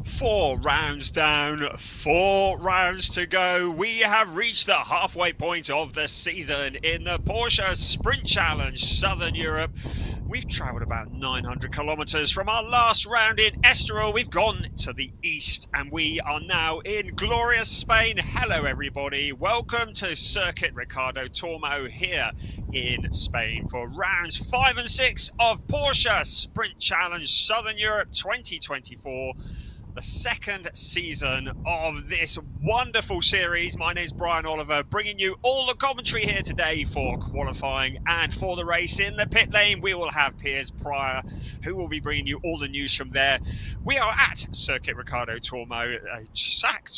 4 rounds down, 4 rounds to go. We have reached the halfway point of the season in the Porsche Sprint Challenge Southern Europe. We've travelled about 900 kilometres from our last round in Estoril. We've gone to the east and we are now in glorious Spain. Hello everybody, welcome to Circuit Ricardo Tormo here in Spain for rounds 5 and 6 of Porsche Sprint Challenge Southern Europe 2024. The second season of this wonderful series. My name's Brian Oliver, bringing you all the commentary here today for qualifying and for the race. In the pit lane, we will have Piers Pryor, who will be bringing you all the news from there. We are at Circuit Ricardo Tormo, a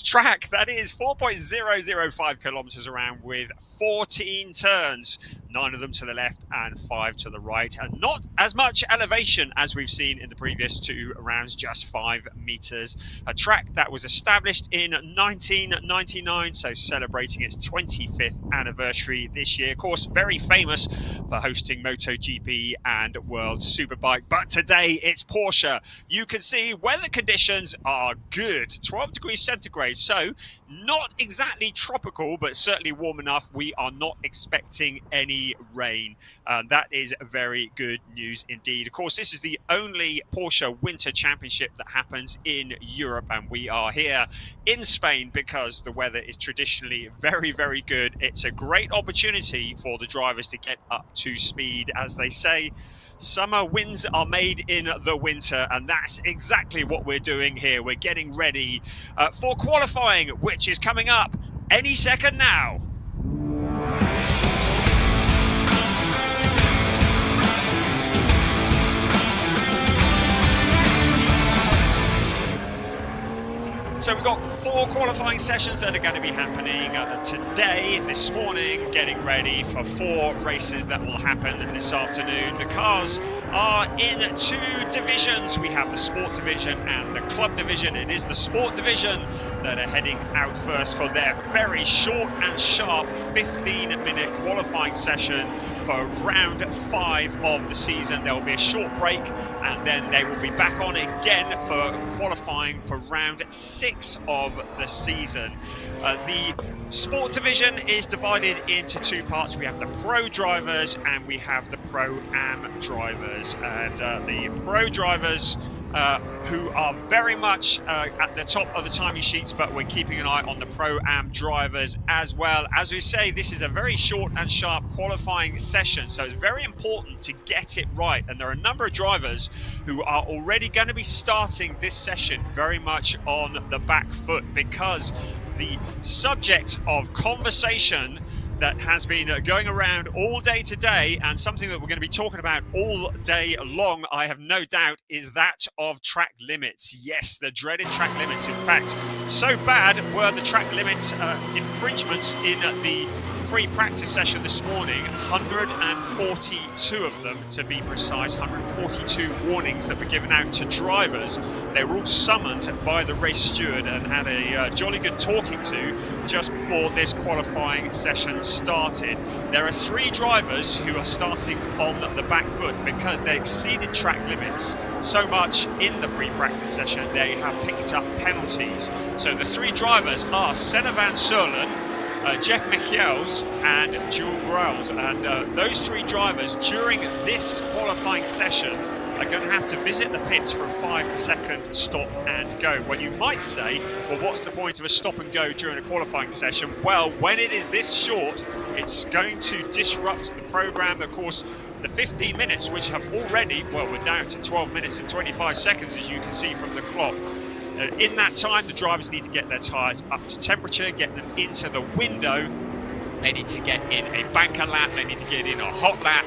track that is 4.005 kilometres around with 14 turns. 9 of them to the left and 5 to the right, and not as much elevation as we've seen in the previous 2 rounds, just 5 meters. A track that was established in 1999, so celebrating its 25th anniversary this year. Of course, very famous for hosting MotoGP and World Superbike, but today it's Porsche. You can see weather conditions are good, 12 degrees centigrade, so not exactly tropical, but certainly warm enough. We are not expecting any rain. That is very good news indeed. Of course, this is the only Porsche Winter Championship that happens in Europe, and we are here in Spain because the weather is traditionally very, very good. It's a great opportunity for the drivers to get up to speed. As they say, summer wins are made in the winter, and that's exactly what we're doing here. We're getting ready for qualifying, which is coming up any second now. So we've got 4 qualifying sessions that are going to be happening today, this morning, getting ready for 4 races that will happen this afternoon. The cars are in 2 divisions. We have the sport division and the club division. It is the sport division that are heading out first for their very short and sharp 15-minute qualifying session for round 5 of the season. There will be a short break and then they will be back on again for qualifying for round 6 of the season. The sport division is divided into 2 parts. We have the pro drivers and we have the pro-am drivers, and the pro drivers who are very much at the top of the timing sheets, but we're keeping an eye on the pro-am drivers as well. As we say, this is a very short and sharp qualifying session, so it's very important to get it right, and there are a number of drivers who are already going to be starting this session very much on the back foot, because the subject of conversation that has been going around all day today, and something that we're going to be talking about all day long, I have no doubt, is that of track limits. Yes, the dreaded track limits. In fact, so bad were the track limits infringements in the free practice session this morning, 142 of them to be precise, 142 warnings that were given out to drivers. They were all summoned by the race steward and had a jolly good talking to just before this qualifying session started. There are 3 drivers who are starting on the back foot because they exceeded track limits so much in the free practice session they have picked up penalties. So the 3 drivers are Senna van Soelen, Jeff Michiels and Jules Grauls, and those 3 drivers during this qualifying session are going to have to visit the pits for a 5-second stop and go. Well, you might say, well, what's the point of a stop and go during a qualifying session? Well, when it is this short, it's going to disrupt the program. Of course, the 15 minutes, which have already, well, we're down to 12 minutes and 25 seconds, as you can see from the clock. In that time, the drivers need to get their tyres up to temperature, get them into the window. They need to get in a banker lap, they need to get in a hot lap,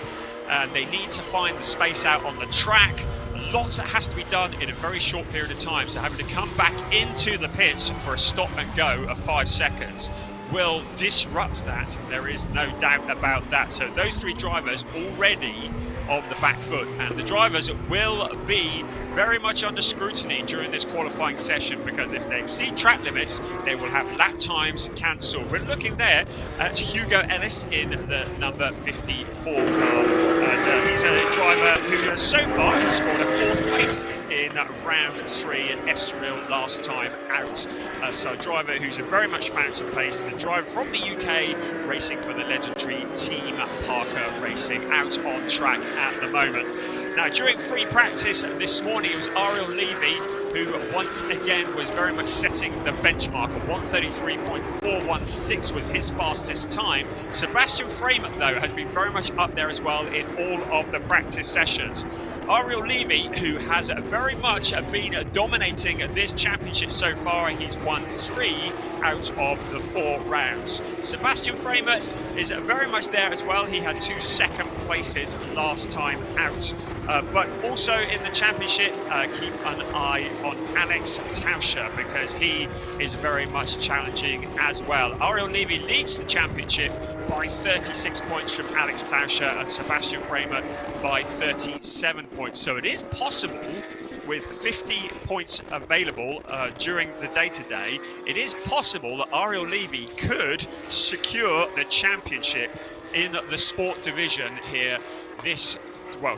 and they need to find the space out on the track. Lots that has to be done in a very short period of time, so having to come back into the pits for a stop and go of 5 seconds will disrupt that. There is no doubt about that. So those 3 drivers already on the back foot, and the drivers will be very much under scrutiny during this qualifying session, because if they exceed track limits, they will have lap times cancelled. We're looking there at Hugo Ellis in the number 54 car, and he's a driver who so far has scored a 4th place in round round 3 at Estoril last time out. So a driver who's very much found some pace, the driver from the UK racing for the legendary Team Parker Racing, out on track at the moment. Now, during free practice this morning, it was Ariel Levy who once again was very much setting the benchmark. Of 1:33.416 was his fastest time. Sebastian Freeman, though, has been very much up there as well in all of the practice sessions. Ariel Levy, who has very much been dominating this championship so far, he's won 3 out of the 4 rounds. Sebastian Freeman is very much there as well. He had 2 second places last time out. But also in the championship, keep an eye on Alex Tauscher, because he is very much challenging as well. Ariel Levy leads the championship by 36 points from Alex Tauscher, and Sebastian Freeman by 37 points. So it is possible, with 50 points available during the day today, it is possible that Ariel Levy could secure the championship in the sport division here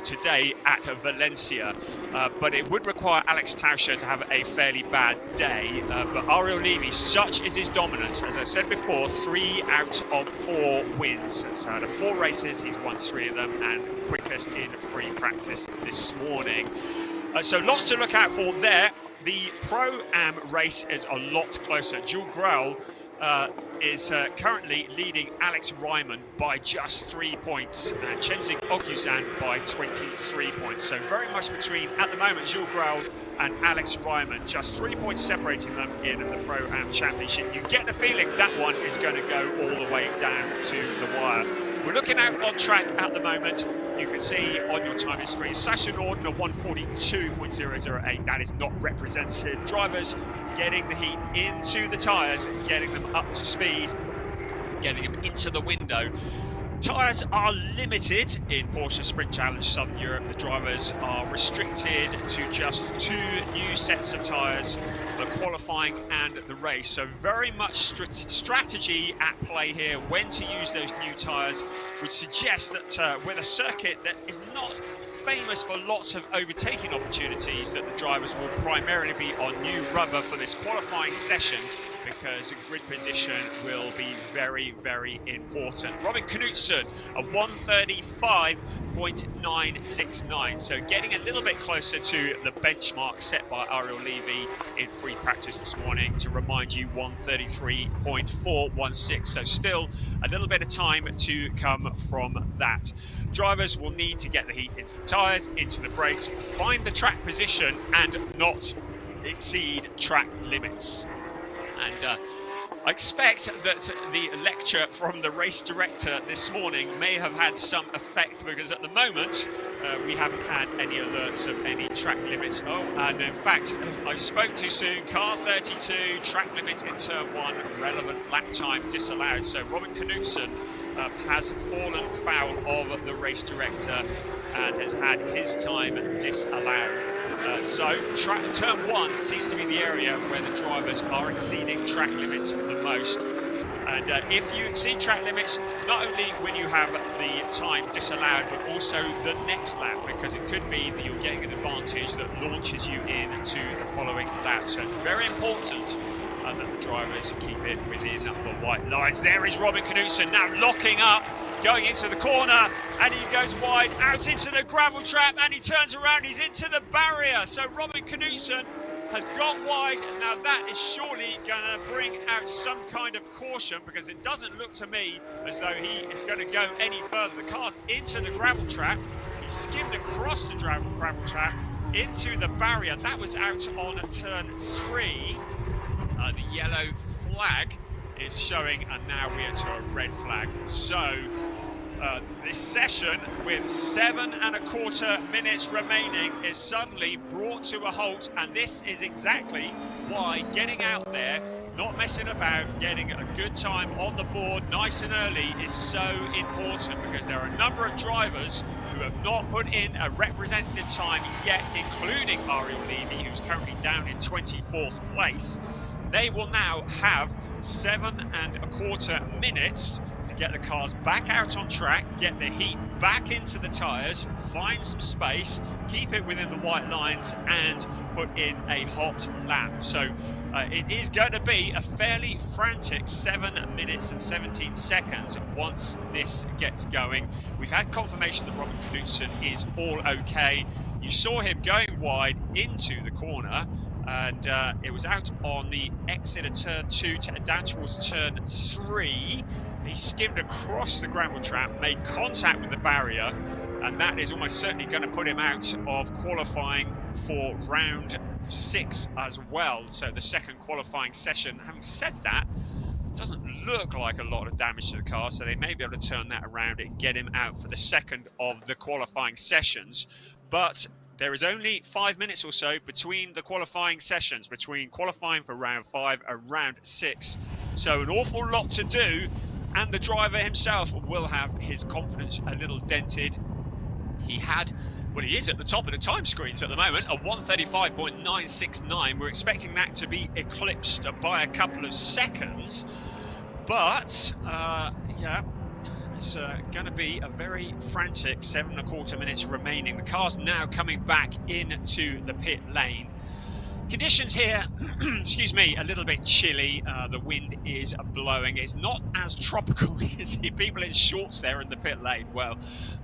today at Valencia, but it would require Alex Tauscher to have a fairly bad day. But Ariel Levy, such is his dominance, as I said before, 3 out of 4 wins. So out of 4 races, he's won 3 of them, and quickest in free practice this morning. So lots to look out for there. The Pro-Am race is a lot closer. Jules Grell is currently leading Alex Ryman by just 3 points, and Chenzing Oguzhan by 23 points. So very much between, at the moment, Jules Grell and Alex Ryman, just 3 points separating them in the Pro-Am Championship. You get the feeling that one is going to go all the way down to the wire. We're looking out on track at the moment. You can see on your timing screen, Sasha Norden a 1:42.008. That is not representative. Drivers getting the heat into the tyres, getting them up to speed, getting them into the window. Tyres are limited in Porsche Sprint Challenge Southern Europe. The drivers are restricted to just 2 new sets of tyres for qualifying and the race. So very much strategy at play here, when to use those new tyres, which suggests that with a circuit that is not famous for lots of overtaking opportunities, that the drivers will primarily be on new rubber for this qualifying session, because grid position will be very, very important. Robin Knutsen, a 1:35.969, so getting a little bit closer to the benchmark set by Ariel Levy in free practice this morning. To remind you, 1:33.416, so still a little bit of time to come from that. Drivers will need to get the heat into the tyres, into the brakes, find the track position, and not exceed track limits. And I expect that the lecture from the race director this morning may have had some effect, because at the moment we haven't had any alerts of any track limits. Oh, and in fact, I spoke too soon. Car 32, track limit in turn 1, relevant lap time disallowed. So Robin Knutsen has fallen foul of the race director and has had his time disallowed. So turn 1 seems to be the area where the drivers are exceeding track limits the most. And if you exceed track limits, not only will you have the time disallowed, but also the next lap, because it could be that you're getting an advantage that launches you into the following lap. So it's very important that the drivers keep it within the white lines. There is Robin Knutsen now locking up, going into the corner, and he goes wide out into the gravel trap, and he turns around, he's into the barrier. So Robin Knutsen has gone wide, and now that is surely going to bring out some kind of caution, because it doesn't look to me as though he is going to go any further. The car's into the gravel trap, he skimmed across the gravel trap into the barrier. That was out on turn 3. The yellow flag is showing, and now we are to a red flag. So this session, with 7¼ minutes remaining, is suddenly brought to a halt, and this is exactly why getting out there, not messing about, getting a good time on the board nice and early is so important, because there are a number of drivers who have not put in a representative time yet, including Ariel Levy, who's currently down in 24th place. They will now have 7¼ minutes to get the cars back out on track, get the heat back into the tyres, find some space, keep it within the white lines, and put in a hot lap. So it is going to be a fairly frantic 7 minutes and 17 seconds once this gets going. We've had confirmation that Robin Knudsen is all okay. You saw him going wide into the corner, and it was out on the exit of turn 2 down towards turn 3. He skimmed across the gravel trap, made contact with the barrier, and that is almost certainly going to put him out of qualifying for round 6 as well. So the second qualifying session. Having said that, doesn't look like a lot of damage to the car, so they may be able to turn that around and get him out for the second of the qualifying sessions. But there is only 5 minutes or so between the qualifying sessions, between qualifying for round 5 and round 6. So an awful lot to do, and the driver himself will have his confidence a little dented. He is at the top of the time screens at the moment, a 1:35.969. We're expecting that to be eclipsed by a couple of seconds. But, yeah, it's going to be a very frantic 7.25 minutes remaining. The car's now coming back into the pit lane. Conditions here, excuse me, a little bit chilly. The wind is blowing. It's not as tropical. You see people in shorts there in the pit lane. Well,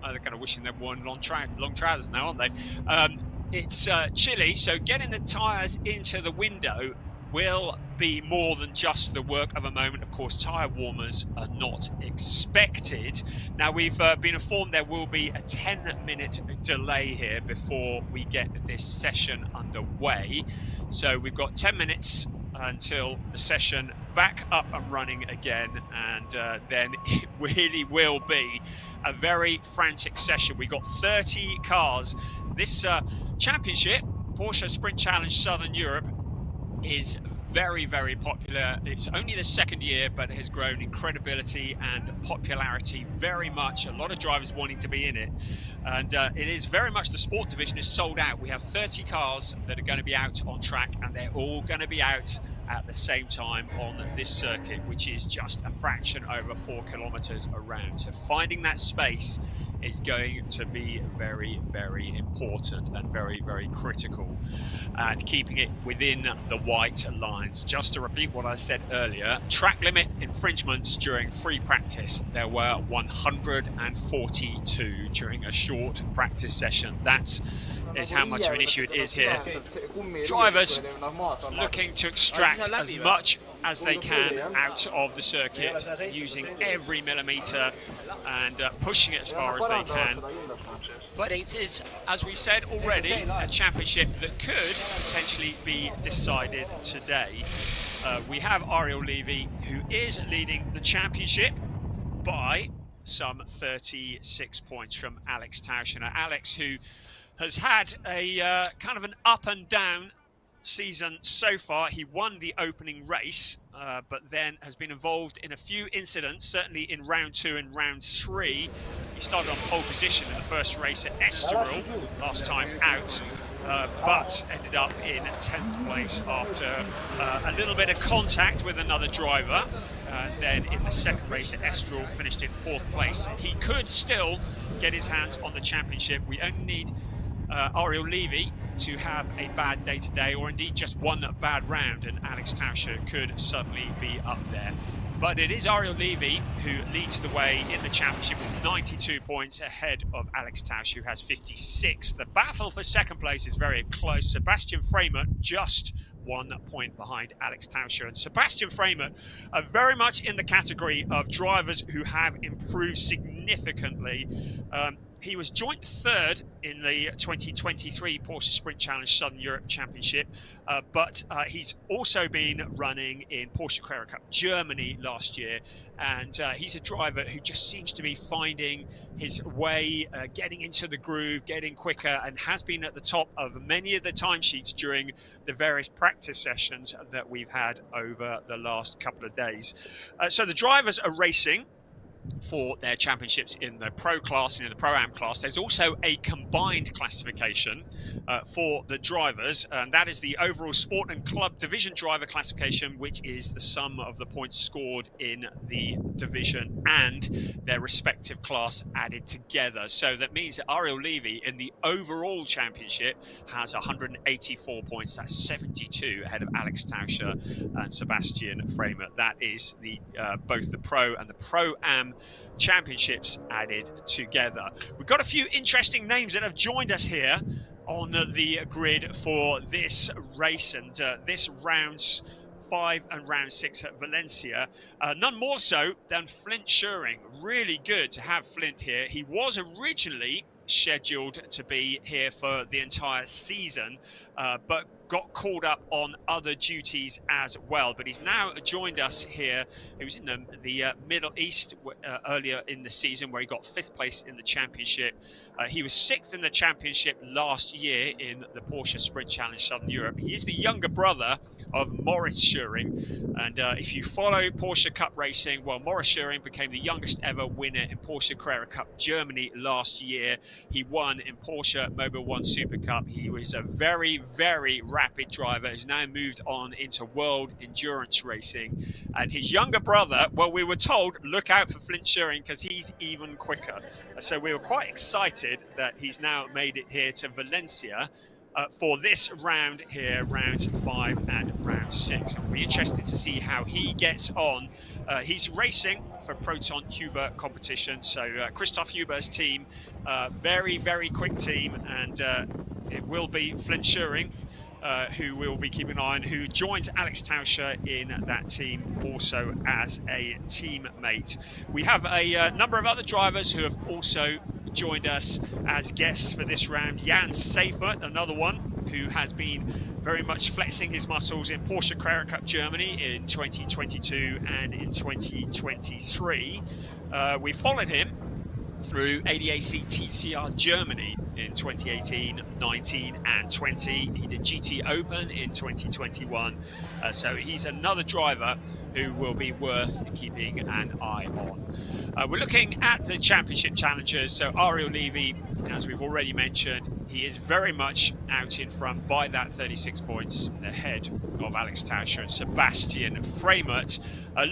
they're kind of wishing they'd worn long trousers now, aren't they? It's chilly, so getting the tyres into the window will be more than just the work of a moment. Of course, tyre warmers are not expected. Now, we've been informed there will be a 10-minute delay here before we get this session underway. So we've got 10 minutes until the session back up and running again, and then it really will be a very frantic session. We've got 30 cars. This championship, Porsche Sprint Challenge Southern Europe, is very, very popular. It's only the second year, but has grown in credibility and popularity very much. A lot of drivers wanting to be in it. And it is very much, the sport division is sold out. We have 30 cars that are going to be out on track, and they're all going to be out at the same time on this circuit, which is just a fraction over 4 kilometers around. So finding that space is going to be very, very important and very, very critical, and keeping it within the white lines. Just to repeat what I said earlier, track limit infringements during free practice, there were 142 during a short practice session. That is how much of an issue it is here. Drivers looking to extract as much as they can out of the circuit, using every millimetre and pushing it as far as they can. But it is, as we said already, a championship that could potentially be decided today. We have Ariel Levy, who is leading the championship by some 36 points from Alex Tausch. Alex, who has had a kind of an up and down season so far. He won the opening race, but then has been involved in a few incidents, certainly in round 2 and round 3. He started on pole position in the first race at Estoril last time out, but ended up in 10th place after a little bit of contact with another driver. Then in the second race at Estoril, finished in 4th place. He could still get his hands on the championship. We only need Ariel Levy to have a bad day today, or indeed just one bad round, and Alex Tausch could suddenly be up there. But it is Ariel Levy who leads the way in the championship with 92 points ahead of Alex Tausch, who has 56. The battle for second place is very close. Sebastian Framer just 1 point behind Alex Tausch. And Sebastian Framer are very much in the category of drivers who have improved significantly. He was joint 3rd in the 2023 Porsche Sprint Challenge Southern Europe Championship, but he's also been running in Porsche Carrera Cup Germany last year, and he's a driver who just seems to be finding his way, getting into the groove, getting quicker, and has been at the top of many of the timesheets during the various practice sessions that we've had over the last couple of days. So the drivers are racing. for their championships in the pro class and in the pro-am class. There's also a combined classification for the drivers, and that is the overall sport and club division driver classification, which is the sum of the points scored in the division and their respective class added together. So that means that Ariel Levy in the overall championship has 184 points. That's 72 ahead of Alex Tauscher and Sebastian Framer. That is the both the pro and the pro-am championships added together. We've got a few interesting names that have joined us here on the grid for this race and this rounds 5 and round 6 at Valencia. None more so than Flint Schuring. Really good to have Flint here. He was originally scheduled to be here for the entire season, but got called up on other duties as well. But he's now joined us here. He was in the Middle East earlier in the season, where he got 5th place in the championship. He was 6th in the championship last year in the Porsche Sprint Challenge Southern Europe. He is the younger brother of Maurice Schuring. And if you follow Porsche Cup racing, well, Maurice Schuring became the youngest ever winner in Porsche Carrera Cup Germany last year. He won in Porsche Mobil 1 Super Cup. He was a very, very rapid driver. He's now moved on into world endurance racing. And his younger brother, well, we were told, look out for Flint Schuring because he's even quicker. So we were quite excited that he's now made it here to Valencia for this round here, round 5 and round 6. And we'll be interested to see how he gets on. He's racing for Proton Huber competition. So Christoph Huber's team, very, very quick team. And it will be Flint Schuring who we'll be keeping an eye on, who joins Alex Tauscher in that team also as a teammate. We have a number of other drivers who have also joined us as guests for this round. Jan Seifert, another one who has been very much flexing his muscles in Porsche Carrera Cup Germany in 2022 and in 2023. We followed him through ADAC TCR Germany in 2018, 19 and 20. He did GT Open in 2021. So he's another driver who will be worth keeping an eye on. We're looking at the championship challengers. So Ariel Levy, as we've already mentioned, he is very much out in front by that 36 points ahead of Alex Tauscher and Sebastian Framert.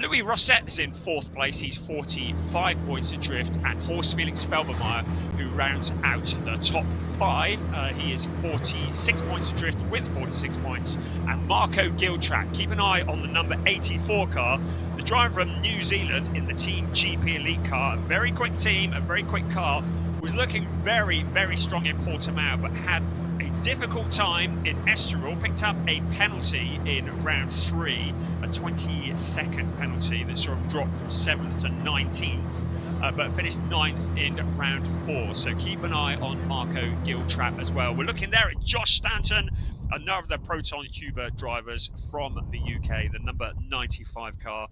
Louis Rosset is in 4th place. He's 45 points adrift. And Horst Felix Felbermeier, who rounds out the top 5. He is 46 points adrift with 46 points. And Marco Giltrap, keep an eye on the number 84 car. The driver from New Zealand in the Team GP Elite car. A very quick team, a very quick car. Was looking very, very strong in Portimao, but had a difficult time in Estoril. Picked up a penalty in round 3, a 22nd penalty that saw him drop from 7th to 19th, but finished 9th in round 4. So keep an eye on Marco Giltrap as well. We're looking there at Josh Stanton, another of the Proton Huber drivers from the UK, the number 95 car.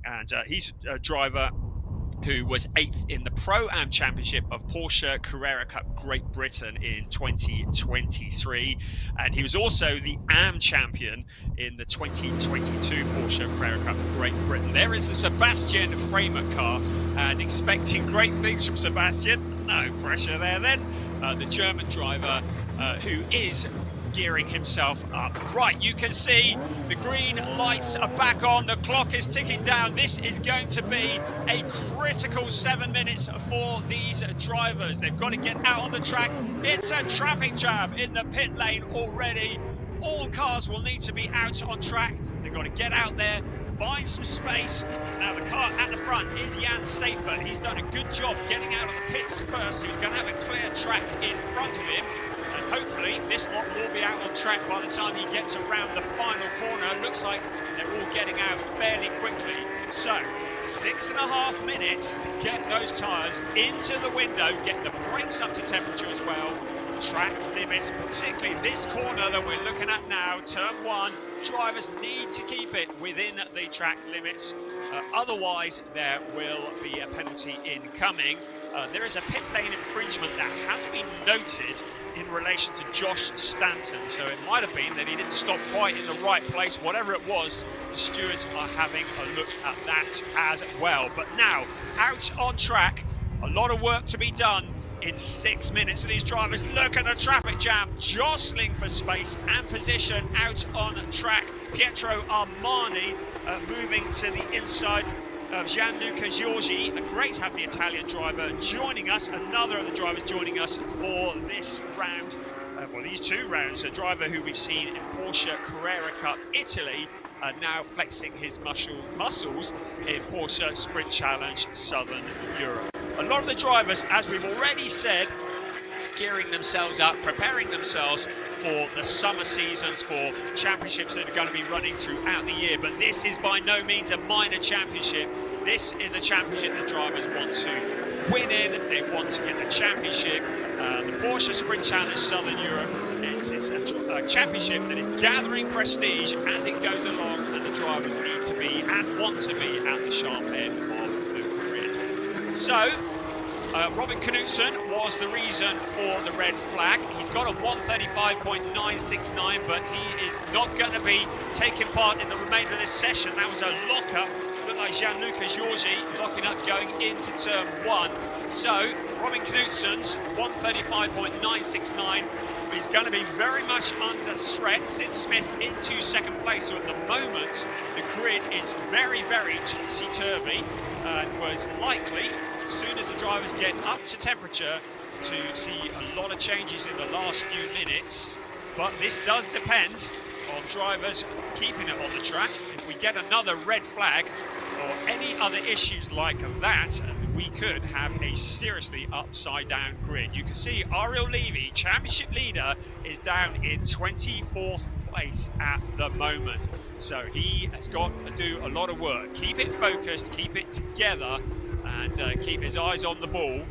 And he's a driver who was 8th in the Pro-Am Championship of Porsche Carrera Cup Great Britain in 2023. And he was also the AM champion in the 2022 Porsche Carrera Cup Great Britain. There is the Sebastian Framer car, and expecting great things from Sebastian. No pressure there then. The German driver who is gearing himself up. Right, you can see the green lights are back on. The clock is ticking down. This is going to be a critical 7 minutes for these drivers. They've got to get out on the track. It's a traffic jam in the pit lane already. All cars will need to be out on track. They've got to get out there, find some space. Now the car at the front is Jan Seifert. He's done a good job getting out of the pits first. He's going to have a clear track in front of him. And hopefully this lot will be out on track by the time he gets around the final corner. Looks like they're all getting out fairly quickly. So 6.5 minutes to get those tyres into the window, get the brakes up to temperature as well. Track limits, particularly this corner that we're looking at now, turn 1, drivers need to keep it within the track limits. Otherwise, there will be a penalty incoming. there is a pit lane infringement that has been noted in relation to Josh Stanton. So it might have been that he didn't stop quite in the right place. Whatever it was, the stewards are having a look at that as well. But now, out on track, a lot of work to be done in 6 minutes for these drivers. Look at the traffic jam, jostling for space and position out on track. Pietro Armani moving to the inside of Gianluca Giorgi. Great to have the Italian driver joining us, another of the drivers joining us for this round, for these 2 rounds. A driver who we've seen in Porsche Carrera Cup Italy, now flexing his muscles in Porsche Sprint Challenge Southern Europe. A lot of the drivers, as we've already said, gearing themselves up, preparing themselves for the summer seasons, for championships that are going to be running throughout the year. But this is by no means a minor championship. This is a championship that drivers want to win in. They want to get the championship. The Porsche Sprint Challenge Southern Europe, it's a championship that is gathering prestige as it goes along, and the drivers need to be and want to be at the sharp end of the grid. So, Robin Knutsen was the reason for the red flag. He's got a 135.969, but he is not going to be taking part in the remainder of this session. That was a lock-up. Looked like Gianluca Giorgi locking up going into turn 1. So, Robin Knutsen's 135.969 is going to be very much under threat. Sid Smith into second place. So at the moment, the grid is very, very topsy-turvy, and was likely, as soon as the drivers get up to temperature, to see a lot of changes in the last few minutes. But this does depend on drivers keeping it on the track. If we get another red flag or any other issues like that, we could have a seriously upside down grid. You can see Ariel Levy, championship leader, is down in 24th place at the moment. So he has got to do a lot of work. Keep it focused, keep it together, and keep his eyes on the ball.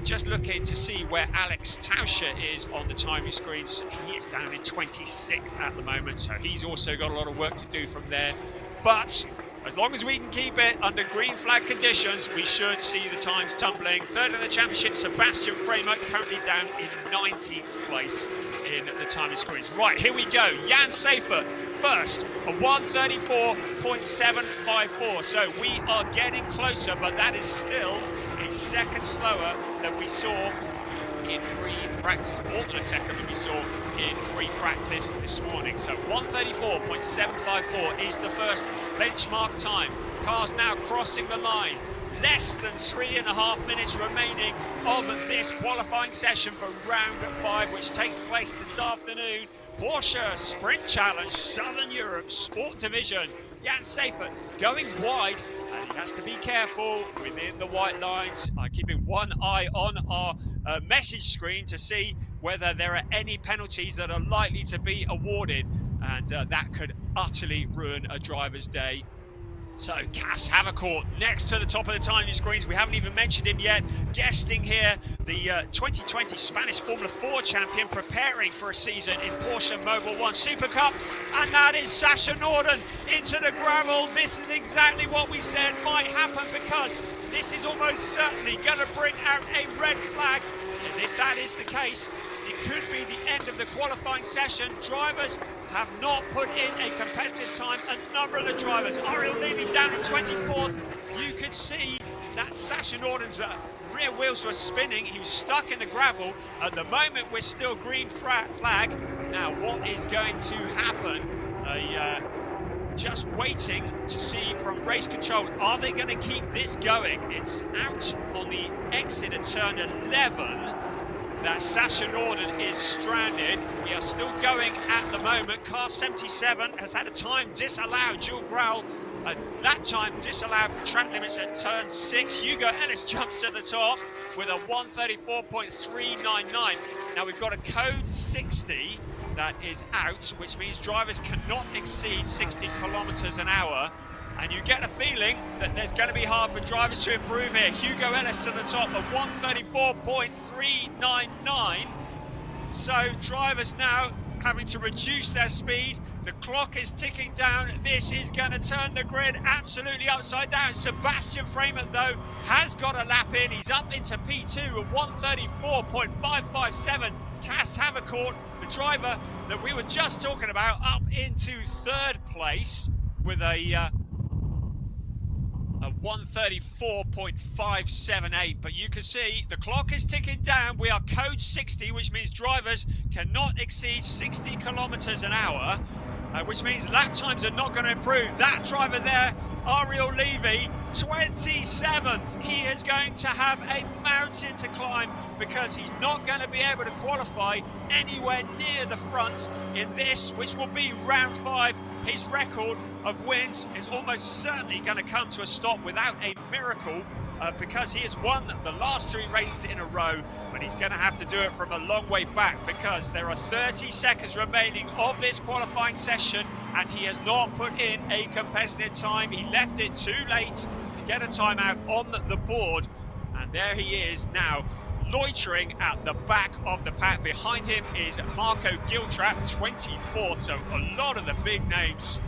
Just looking to see where Alex Tauscher is on the timing screens. He is down in 26th at the moment, so he's also got a lot of work to do from there. But as long as we can keep it under green flag conditions, we should see the times tumbling. Third in the championship, Sebastian Framer, currently down in 19th place in the timing screens. Right, here we go. Jan Seifert first, a 134.754. So we are getting closer, but that is still a second slower than we saw in free practice, more than a second than we saw in free practice this morning. So 134.754 is the first benchmark time. Cars now crossing the line. Less than 3.5 minutes remaining of this qualifying session for round 5, which takes place this afternoon. Porsche Sprint Challenge Southern Europe Sport Division. Jan Seifert going wide, and he has to be careful within the white lines. I'm keeping one eye on our message screen to see whether there are any penalties that are likely to be awarded, and that could utterly ruin a driver's day. So Cas Havercourt next to the top of the timing screens. We haven't even mentioned him yet. Guesting here, the 2020 Spanish Formula 4 champion, preparing for a season in Porsche Mobil 1 Super Cup. And that is Sasha Norden into the gravel. This is exactly what we said might happen, because this is almost certainly going to bring out a red flag. And if that is the case, it could be the end of the qualifying session. Drivers have not put in a competitive time. A number of the drivers, Ariel Levy down in 24th. You could see that Sasha Norden's rear wheels were spinning. He was stuck in the gravel. At the moment, we're still green flag. Now, what is going to happen? Just waiting to see from race control. Are they going to keep this going? It's out on the exit at turn 11. That Sasha Norden is stranded. We are still going at the moment. Car 77 has had a time disallowed. Jules Grau, that time disallowed for track limits at turn 6. Hugo Ellis jumps to the top with a 134.399. Now we've got a code 60 that is out, which means drivers cannot exceed 60 kilometers an hour. And you get a feeling that there's going to be hard for drivers to improve here. Hugo Ellis to the top of 134.399. So drivers now having to reduce their speed. The clock is ticking down. This is going to turn the grid absolutely upside down. Sebastian Freeman, though, has got a lap in. He's up into P2 at 1:34.557. Cass Havercourt, the driver that we were just talking about, up into third place with a 1:34.578, but you can see the clock is ticking down. We are code 60, which means drivers cannot exceed 60 kilometers an hour, which means lap times are not going to improve. That driver there, Ariel Levy, 27th. He is going to have a mountain to climb because he's not going to be able to qualify anywhere near the front in this, which will be round 5. His record of wins is almost certainly going to come to a stop without a miracle because he has won the last 3 races in a row, but he's going to have to do it from a long way back because there are 30 seconds remaining of this qualifying session and he has not put in a competitive time. He left it too late to get a timeout on the board, and there he is now, loitering at the back of the pack. Behind him is Marco Giltrap, 24th, so a lot of the big names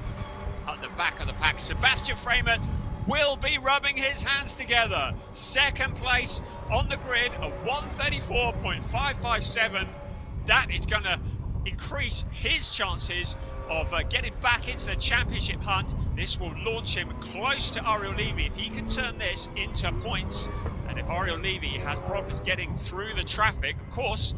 at the back of the pack. Sebastian Freeman will be rubbing his hands together. Second place on the grid, a 1:34.557. That is going to increase his chances of getting back into the championship hunt. This will launch him close to Ariel Levy if he can turn this into points. And if Ariel Levy has problems getting through the traffic, of course,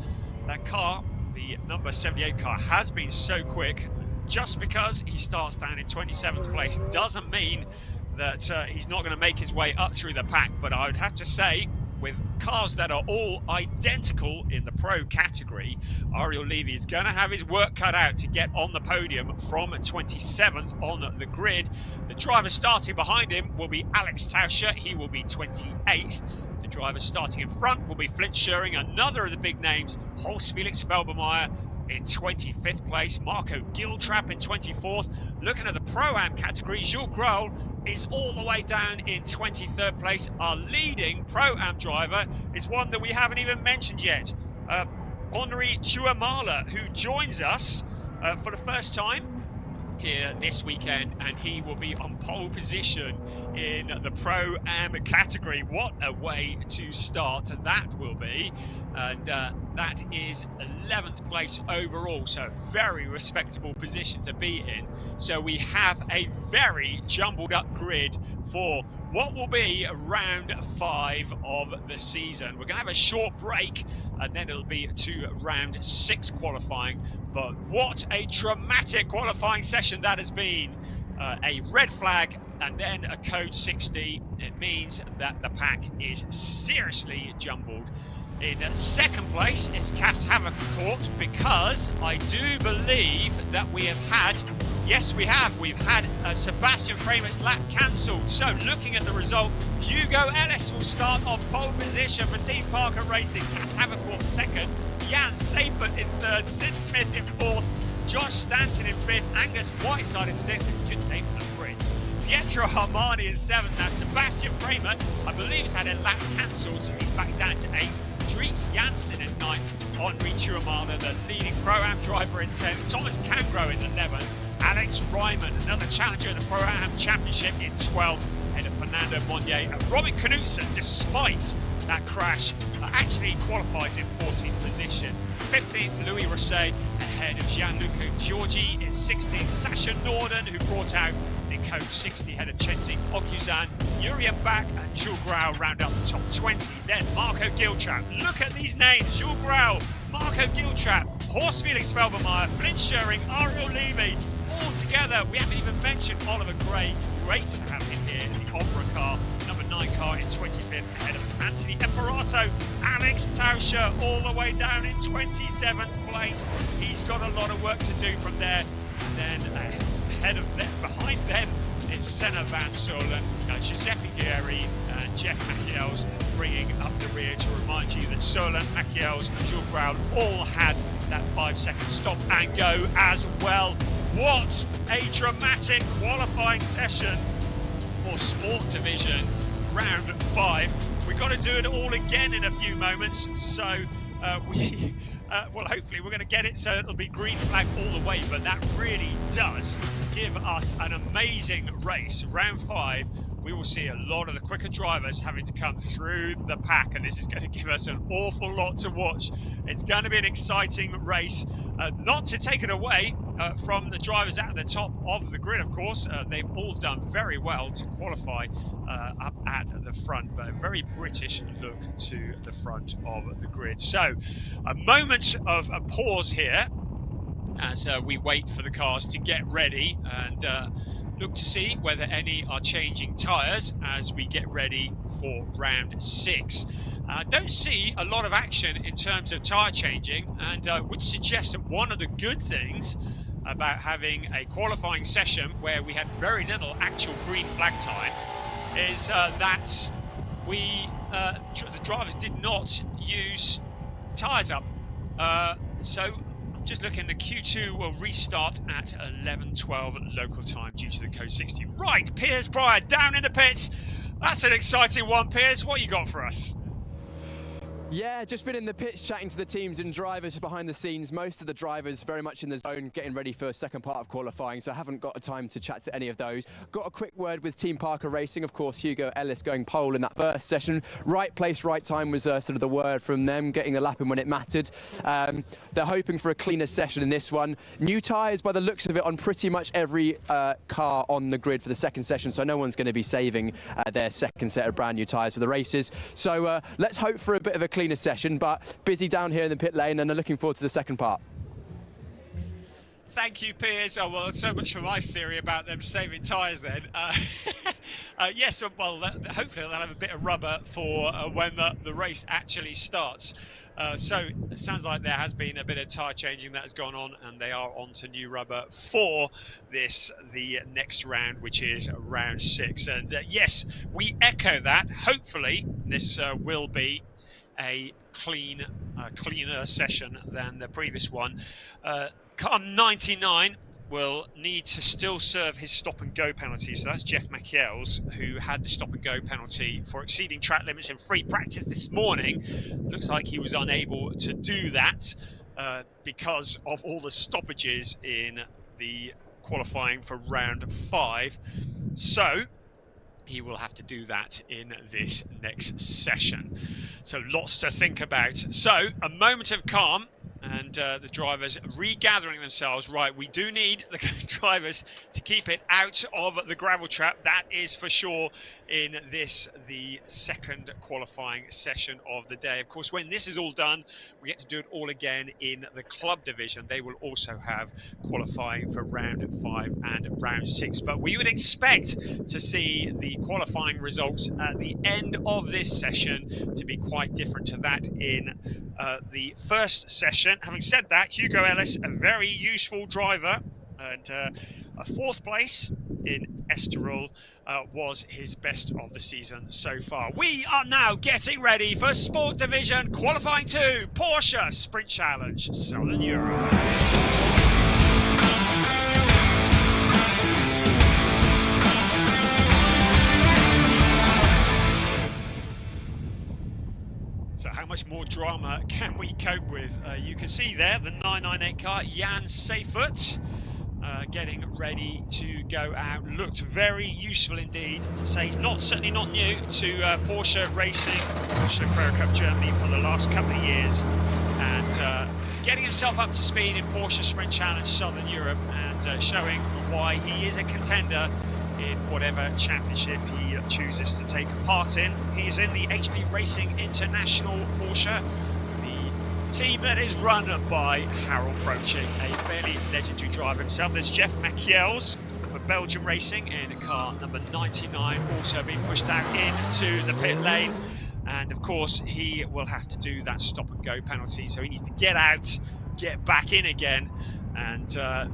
that car, the number 78 car, has been so quick. Just because he starts down in 27th place doesn't mean that he's not going to make his way up through the pack. But I would have to say, with cars that are all identical in the pro category, Ariel Levy is going to have his work cut out to get on the podium from 27th on the grid. The driver starting behind him will be Alex Tauscher. He will be 28th. The driver starting in front will be Flint Schuring, another of the big names, Horst Felix Felbermeyer in 25th place, Marco Giltrap in 24th. Looking at the Pro-Am category, Jules Grohl is all the way down in 23rd place. Our leading Pro-Am driver is one that we haven't even mentioned yet, Henri Chuamala, who joins us for the first time here this weekend, and he will be on pole position in the Pro-Am category. What a way to start that will be, and that is 11th place overall, so very respectable position to be in. So we have a very jumbled up grid for what will be round 5 of the season. We're going to have a short break and then it'll be to round 6 qualifying, but what a dramatic qualifying session that has been. A red flag and then a code 60. It means that the pack is seriously jumbled. In second place is Cass Havercourt, because I do believe that we have had, yes we have, we've had Sebastian Freeman's lap cancelled. So looking at the result, Hugo Ellis will start on pole position for Team Parker Racing, Cass Havercourt second, Jan Seifert in third, Sid Smith in fourth, Josh Stanton in 5th, Angus Whiteside in 6th, good name for the Brits. Pietro Armani in 7th. Now Sebastian Freeman, I believe, has had a lap cancelled, so he's back down to 8th. Dreek Janssen in 9th. Henri Chuamala, the leading Pro-Am driver, in 10th. Thomas Cangro in 11th. Alex Ryman, another challenger in the Pro-Am Championship, in 12th. Ahead of Fernando Monnier. And Robin Knudsen, despite that crash, actually qualifies in 14th position. 15th, Louis Rosset, ahead of Gianluca Giorgi in 16th. Sasha Norden, who brought out in code 60, ahead of Chenzi Okuzan. Urian Bach and Jules Grau round up the top 20. Then Marco Giltrap. Look at these names: Jules Grau, Marco Giltrap, Horst Felix Felbermeyer, Flint Schuring, Ariel Levy, all together. We haven't even mentioned Oliver Gray. Great to have him here in the Opera car, number 9 car in 25th, ahead of Anthony Imperato. Alex Tauscher all the way down in 27th place. He's got a lot of work to do from there. And then ahead of them, behind them, is Senna Van Solen, Giuseppe Guerri and Jeff Machiels bringing up the rear, to remind you that Solen, Machiels and Jules Grau all had that 5-second stop and go as well. What a dramatic qualifying session for Sport Division round 5. We've got to do it all again in a few moments, so we Well, hopefully we're going to get it, so it'll be green flag all the way, but that really does give us an amazing race. Round 5, we will see a lot of the quicker drivers having to come through the pack, and this is going to give us an awful lot to watch. It's going to be an exciting race, not to take it away from the drivers at the top of the grid, of course. They've all done very well to qualify up at the front, but a very British look to the front of the grid. So a moment of a pause here as we wait for the cars to get ready and look to see whether any are changing tyres as we get ready for round 6. Don't see a lot of action in terms of tyre changing, and would suggest that one of the good things about having a qualifying session where we had very little actual green flag time is that the drivers did not use tyres up. So I'm just looking, the Q2 will restart at 11:12 local time due to the code 60. Right, Piers Pryor down in the pits. That's an exciting one, Piers. What you got for us? Yeah, just been in the pits chatting to the teams and drivers behind the scenes. Most of the drivers very much in the zone, getting ready for second part of qualifying, so I haven't got a time to chat to any of those. Got a quick word with Team Parker Racing. Of course, Hugo Ellis going pole in that first session. Right place, right time was sort of the word from them, getting a lap in when it mattered. They're hoping for a cleaner session in this one. New tyres by the looks of it on pretty much every car on the grid for the second session, so no one's going to be saving their second set of brand new tyres for the races. So let's hope for a bit of a cleaner session, but busy down here in the pit lane and are looking forward to the second part. Thank you, Piers. Oh, well, so much for my theory about them saving tyres then. Yes, well, hopefully they'll have a bit of rubber for when the race actually starts. So it sounds like there has been a bit of tyre changing that has gone on, and they are on to new rubber for the next round, which is round 6. And yes, we echo that. Hopefully this will be a cleaner session than the previous one. Car 99 will need to still serve his stop and go penalty. So that's Jeff McKells, who had the stop and go penalty for exceeding track limits in free practice this morning. Looks like he was unable to do that because of all the stoppages in the qualifying for round 5. So he will have to do that in this next session. So lots to think about. So a moment of calm, and the drivers regathering themselves. Right, we do need the drivers to keep it out of the gravel trap. That is for sure in the second qualifying session of the day. Of course, when this is all done, we get to do it all again in the club division. They will also have qualifying for round 5 and round 6. But we would expect to see the qualifying results at the end of this session to be quite different to that in the first session. Having said that, Hugo Ellis, a very useful driver, and a 4th place in Estoril was his best of the season so far. We are now getting ready for Sport Division Qualifying 2, Porsche Sprint Challenge, Southern Europe. So how much more drama can we cope with? You can see there the 998 car, Jan Seifert, getting ready to go out. Looked very useful indeed. So he's certainly not new to Porsche racing, Porsche Pro Cup Germany for the last couple of years, and getting himself up to speed in Porsche Sprint Challenge Southern Europe, and showing why he is a contender in whatever championship he chooses to take part in. He's in the HP Racing International Porsche, the team that is run by Harold Broaching, a fairly legendary driver himself. There's Jeff McKells for Belgium Racing in car number 99, also being pushed out into the pit lane. And of course, he will have to do that stop and go penalty. So he needs to get out, get back in again, and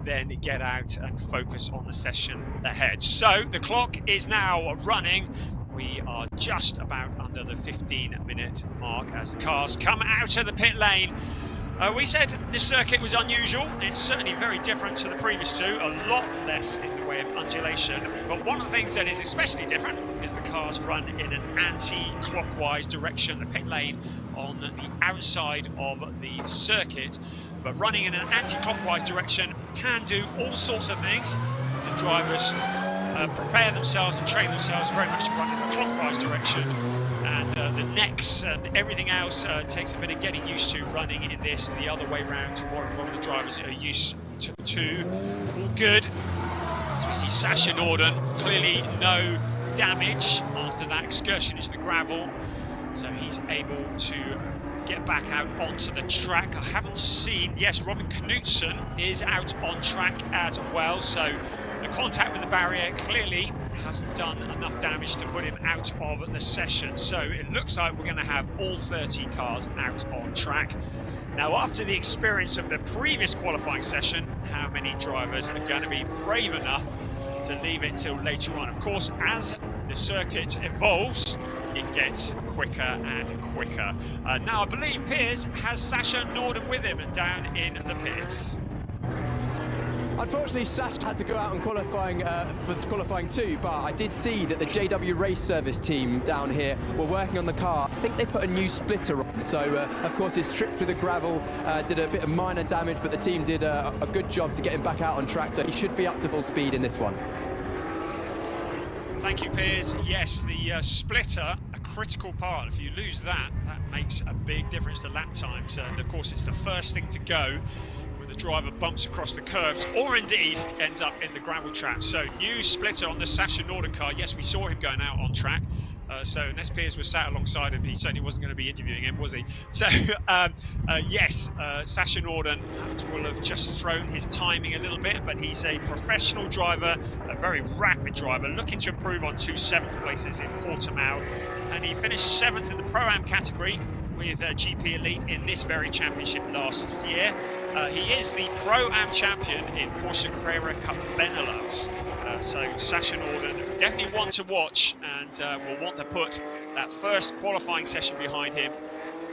then get out and focus on the session ahead. So the clock is now running. We are just about under the 15-minute mark as the cars come out of the pit lane. We said this circuit was unusual. It's certainly very different to the previous two, a lot less in the way of undulation. But one of the things that is especially different as the cars run in an anti-clockwise direction, the pit lane on the outside of the circuit. But running in an anti-clockwise direction can do all sorts of things. The drivers prepare themselves and train themselves very much to run in a clockwise direction, and the necks and everything else takes a bit of getting used to running in this the other way round to what a lot of the drivers are used to. All good. As we see Sasha Norden, clearly no damage after that excursion into the gravel, so he's able to get back out onto the track. I haven't seen, yes, Robin Knutsen is out on track as well, so the contact with the barrier clearly hasn't done enough damage to put him out of the session. So it looks like we're going to have all 30 cars out on track. Now, after the experience of the previous qualifying session, how many drivers are going to be brave enough to leave it till later on? Of course, as the circuit evolves, it gets quicker and quicker. Now, I believe Piers has Sasha Norden with him down in the pits. Unfortunately, Sash had to go out on qualifying for qualifying too, but I did see that the JW Race Service team down here were working on the car. I think they put a new splitter on, so of course his trip through the gravel did a bit of minor damage, but the team did a good job to get him back out on track, so he should be up to full speed in this one. Thank you, Piers. Yes, the splitter, a critical part. If you lose that, that makes a big difference to lap times, and of course it's the first thing to go when the driver bumps across the curbs or indeed ends up in the gravel trap. So new splitter on the Sasha Norden car. Yes, we saw him going out on track. So unless Piers was sat alongside him, he certainly wasn't going to be interviewing him, was he? So yes, Sasha Norden will have just thrown his timing a little bit, but he's a professional driver, a very rapid driver, looking to improve on 2 7th places in Portimao, and he finished 7th in the Pro-Am category with GP Elite in this very championship last year. He is the Pro-Am champion in Porsche Carrera Cup Benelux. So Sasha Norden definitely one to watch, and will want to put that first qualifying session behind him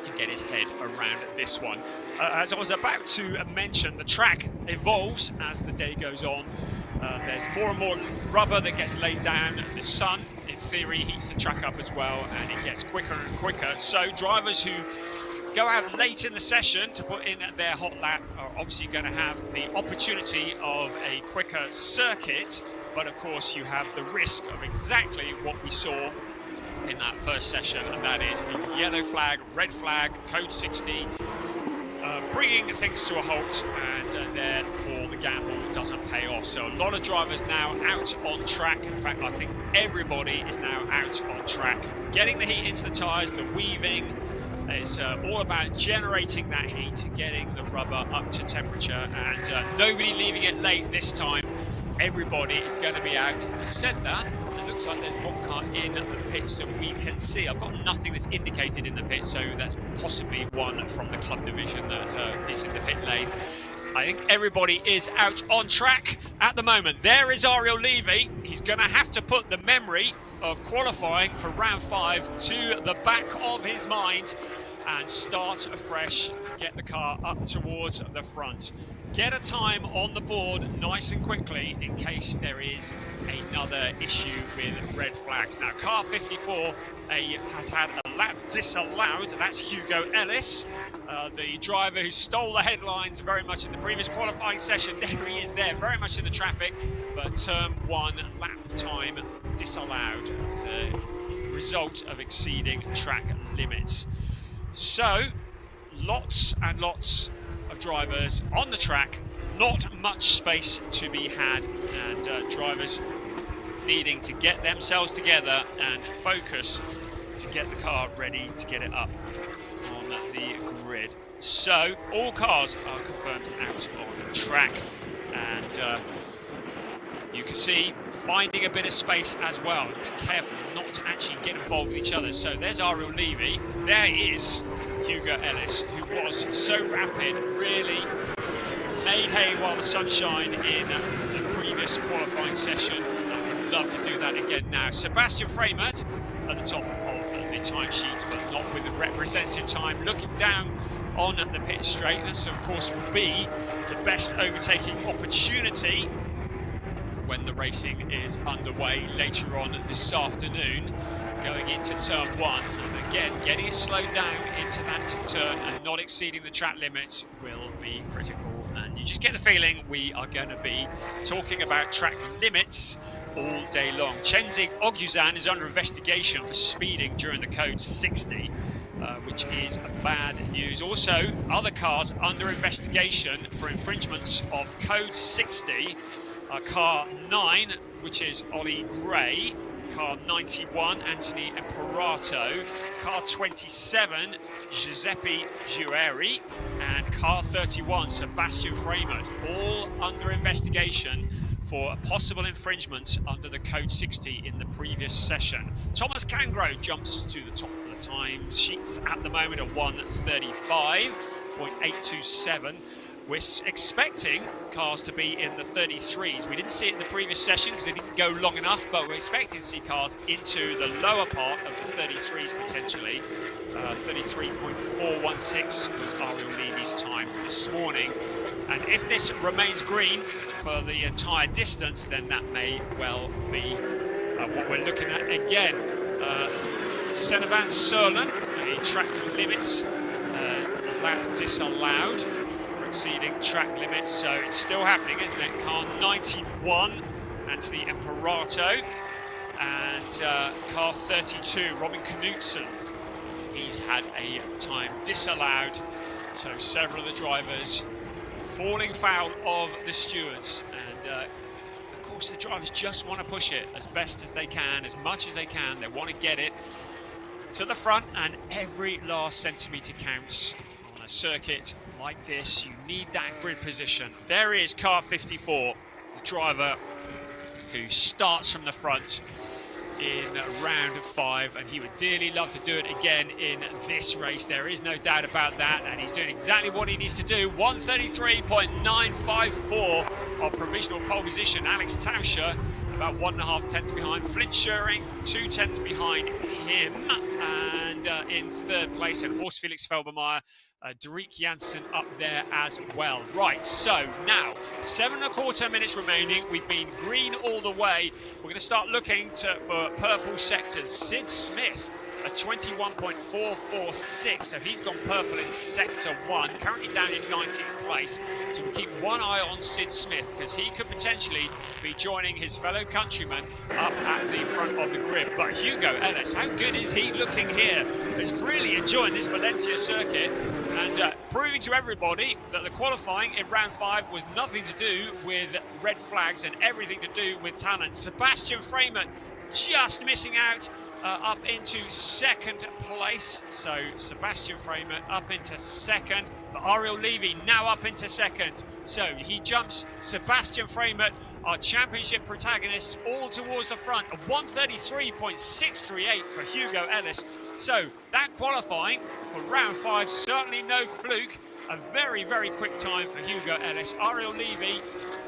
and get his head around this one. As I was about to mention, the track evolves as the day goes on. There's more and more rubber that gets laid down. The sun, in theory, heats the track up as well, and it gets quicker and quicker. So drivers who go out late in the session to put in their hot lap are obviously going to have the opportunity of a quicker circuit, but of course you have the risk of exactly what we saw in that first session, and that is a yellow flag, red flag, code 60, bringing things to a halt, and therefore the gamble doesn't pay off. So a lot of drivers now out on track. In fact, I think everybody is now out on track, getting the heat into the tyres, the weaving. It's all about generating that heat, getting the rubber up to temperature, and nobody leaving it late this time. Everybody is going to be out. Having said that, it looks like there's one car in the pits that we can see. I've got nothing that's indicated in the pit, so that's possibly one from the club division that is in the pit lane. I think everybody is out on track at the moment. There is Ariel Levy. He's going to have to put the memory of qualifying for round 5 to the back of his mind and start afresh to get the car up towards the front. Get a time on the board nice and quickly in case there is another issue with red flags. Now, car 54 has had a lap disallowed. That's Hugo Ellis, the driver who stole the headlines very much in the previous qualifying session. There he is there, very much in the traffic, but turn 1 lap time disallowed as a result of exceeding track limits. So, lots and lots of drivers on the track, not much space to be had, and drivers needing to get themselves together and focus to get the car ready to get it up on the grid. So all cars are confirmed out on track, and you can see finding a bit of space as well. Be careful not to actually get involved with each other. So there's Ariel Levy. There is Hugo Ellis, who was so rapid, really made hay while the sun shined in the previous qualifying session. I would love to do that again now. Sebastian Freimert at the top of the timesheets, but not with the representative time. Looking down on the pit straight, this of course will be the best overtaking opportunity when the racing is underway later on this afternoon, going into turn 1. And again, getting it slowed down into that turn and not exceeding the track limits will be critical. And you just get the feeling we are going to be talking about track limits all day long. Chenzi Oguzhan is under investigation for speeding during the code 60, which is bad news. Also, other cars under investigation for infringements of code 60 are car 9, which is Ollie Gray, car 91, Anthony Imperato, car 27, Giuseppe Giueri, and car 31, Sebastian Freimert, all under investigation for possible infringements under the code 60 in the previous session. Thomas Cangro jumps to the top of the time sheets at the moment at 1:35.827. We're expecting cars to be in the 33s. We didn't see it in the previous session because they didn't go long enough, but we're expecting to see cars into the lower part of the 33s potentially. 33.416 was Ariel Levy's time this morning. And if this remains green for the entire distance, then that may well be what we're looking at again. Senevan Serlin, a track limits lap disallowed for exceeding track limits, so it's still happening, isn't it? Car 91, Anthony Imperato, and car 32, Robin Knudsen. He's had a time disallowed, so several of the drivers falling foul of the stewards, and of course the drivers just want to push it as best as they can, as much as they can. They want to get it to the front, and every last centimetre counts on a circuit like this. You need that grid position. There is car 54, the driver who starts from the front in round 5, and he would dearly love to do it again in this race. There is no doubt about that, and he's doing exactly what he needs to do. 1:33.954 on provisional pole position. Alex Tauscher about 1.5 tenths behind. Flint Schuring 2 tenths behind him, and in 3rd place, and Horst Felix Felbermeier, Derek Janssen up there as well. Right, so now 7.25 minutes remaining. We've been green all the way. We're going to start looking for purple sectors. Sid Smith at 21.446, so he's gone purple in sector 1, currently down in 19th place. So we'll keep one eye on Sid Smith, because he could potentially be joining his fellow countrymen up at the front of the grid. But Hugo Ellis, how good is he looking here? He's really enjoying this Valencia circuit, and proving to everybody that the qualifying in round 5 was nothing to do with red flags and everything to do with talent. Sebastian Freimert just missing out up into 2nd place. So Sebastian Freimert up into 2nd, but Ariel Levy now up into 2nd. So he jumps Sebastian Freimert, our championship protagonist, all towards the front. A 1:33.638 for Hugo Ellis. So that qualifying for round 5, certainly no fluke. A very, very quick time for Hugo Ellis. Ariel Levy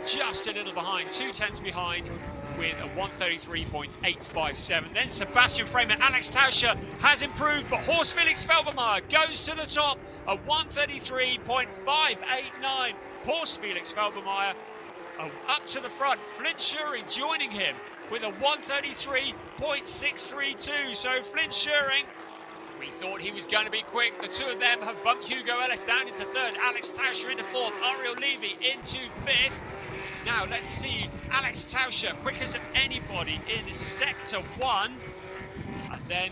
just a little behind, 2 tenths behind, with a 1:33.857. Then Sebastian Freimert, Alex Tauscher has improved, but Horst Felix Felbermeier goes to the top, a 1:33.589. Horst Felix Felbermeier up to the front. Flint Schuring joining him with a 1:33.632. So Flint Schuring, we thought he was going to be quick. The two of them have bumped Hugo Ellis down into 3rd, Alex Tauscher into 4th, Ariel Levy into 5th. Now let's see Alex Tauscher, quick as anybody in sector 1. And then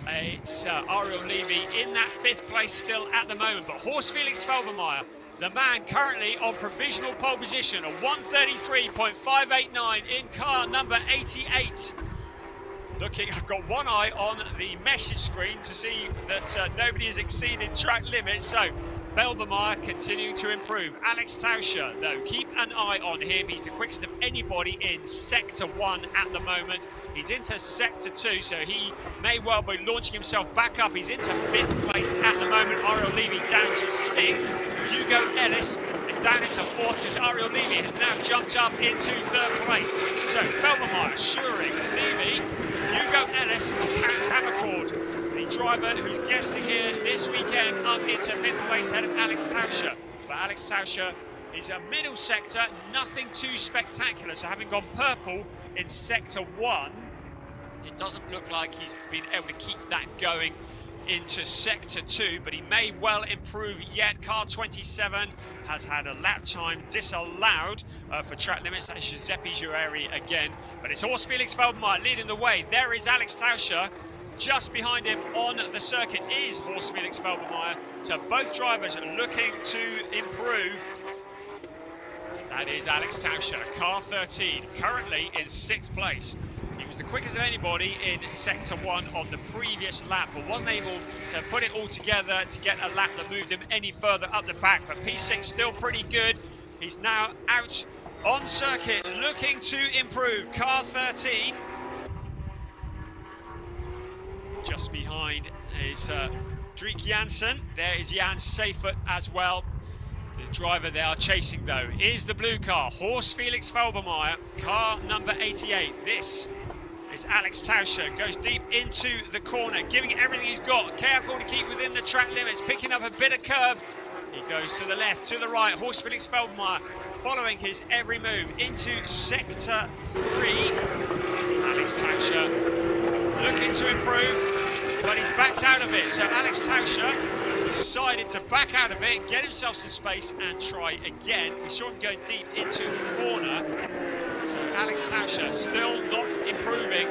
it's Ariel Levy in that 5th place still at the moment. But Horst Felix Felbermeier, the man currently on provisional pole position, a 1:33.589 in car number 88. Looking, I've got one eye on the message screen to see that nobody has exceeded track limits. So Felbermeier continuing to improve. Alex Tauscher, though, keep an eye on him. He's the quickest of anybody in sector 1 at the moment. He's into sector 2, so he may well be launching himself back up. He's into 5th place at the moment. Ariel Levy down to 6th. Hugo Ellis is down into 4th, because Ariel Levy has now jumped up into 3rd place. So Felbermeier, Schuring, Levy, Hugo Ellis, Cass Havercord, the driver who's guesting here this weekend, up into 5th place ahead of Alex Tauscher. But Alex Tauscher is a middle sector, nothing too spectacular. So having gone purple in sector 1, it doesn't look like he's been able to keep that going into sector 2, but he may well improve yet. Car 27 has had a lap time disallowed for track limits. That is Giuseppe Giueri again, but it's Horst Felix Feldmeier leading the way. There is Alex Tauscher. Just behind him on the circuit is Horst Felix Feldmeier. So both drivers are looking to improve. That is Alex Tauscher, car 13, currently in 6th place. He was the quickest of anybody in sector 1 on the previous lap, but wasn't able to put it all together to get a lap that moved him any further up the back. But P6 still pretty good. He's now out on circuit looking to improve. Car 13. Just behind is Drik Jansen. There is Jan Seifert as well. The driver they are chasing, though, is the blue car, Horst Felix Feldmeier, car number 88. This is Alex Tauscher, goes deep into the corner, giving it everything he's got. Careful to keep within the track limits, picking up a bit of curb. He goes to the left, to the right. Horst Felix Feldmeier following his every move into sector 3. Alex Tauscher looking to improve, but he's backed out of it. So Alex Tauscher has decided to back out of it, get himself some space and try again. We saw him go deep into the corner. So Alex Tauscher still not improving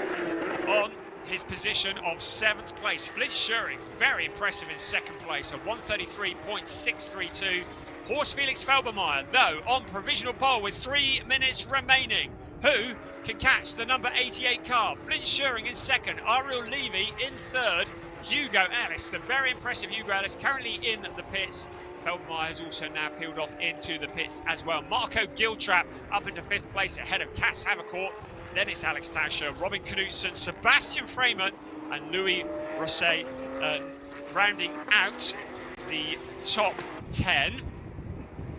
on his position of 7th place. Flint Schuring, very impressive in 2nd place at 133.632. Horst Felix Feldmeier, though, on provisional pole with 3 minutes remaining. Who can catch the number 88 car? Flint Schuring in 2nd, Ariel Levy in 3rd, Hugo Ellis, the very impressive Hugo Ellis, currently in the pits. Feldmeier has also now peeled off into the pits as well. Marco Giltrap up into 5th place ahead of Cass Havercourt. Then it's Alex Tauscher, Robin Knudsen, Sebastian Freeman and Louis Rosset rounding out the top 10.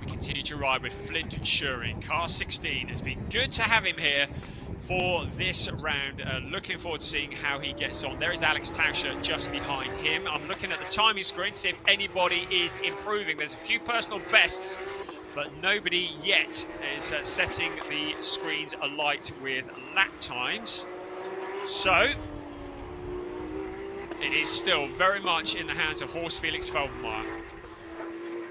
We continue to ride with Flint Schuring. Car 16. It's been good to have him here for this round. Looking forward to seeing how he gets on. There is Alex Tauscher just behind him. I'm looking at the timing screen to see if anybody is improving. There's a few personal bests, but nobody yet is setting the screens alight with lap times. So it is still very much in the hands of Horst Felix Feldmeier.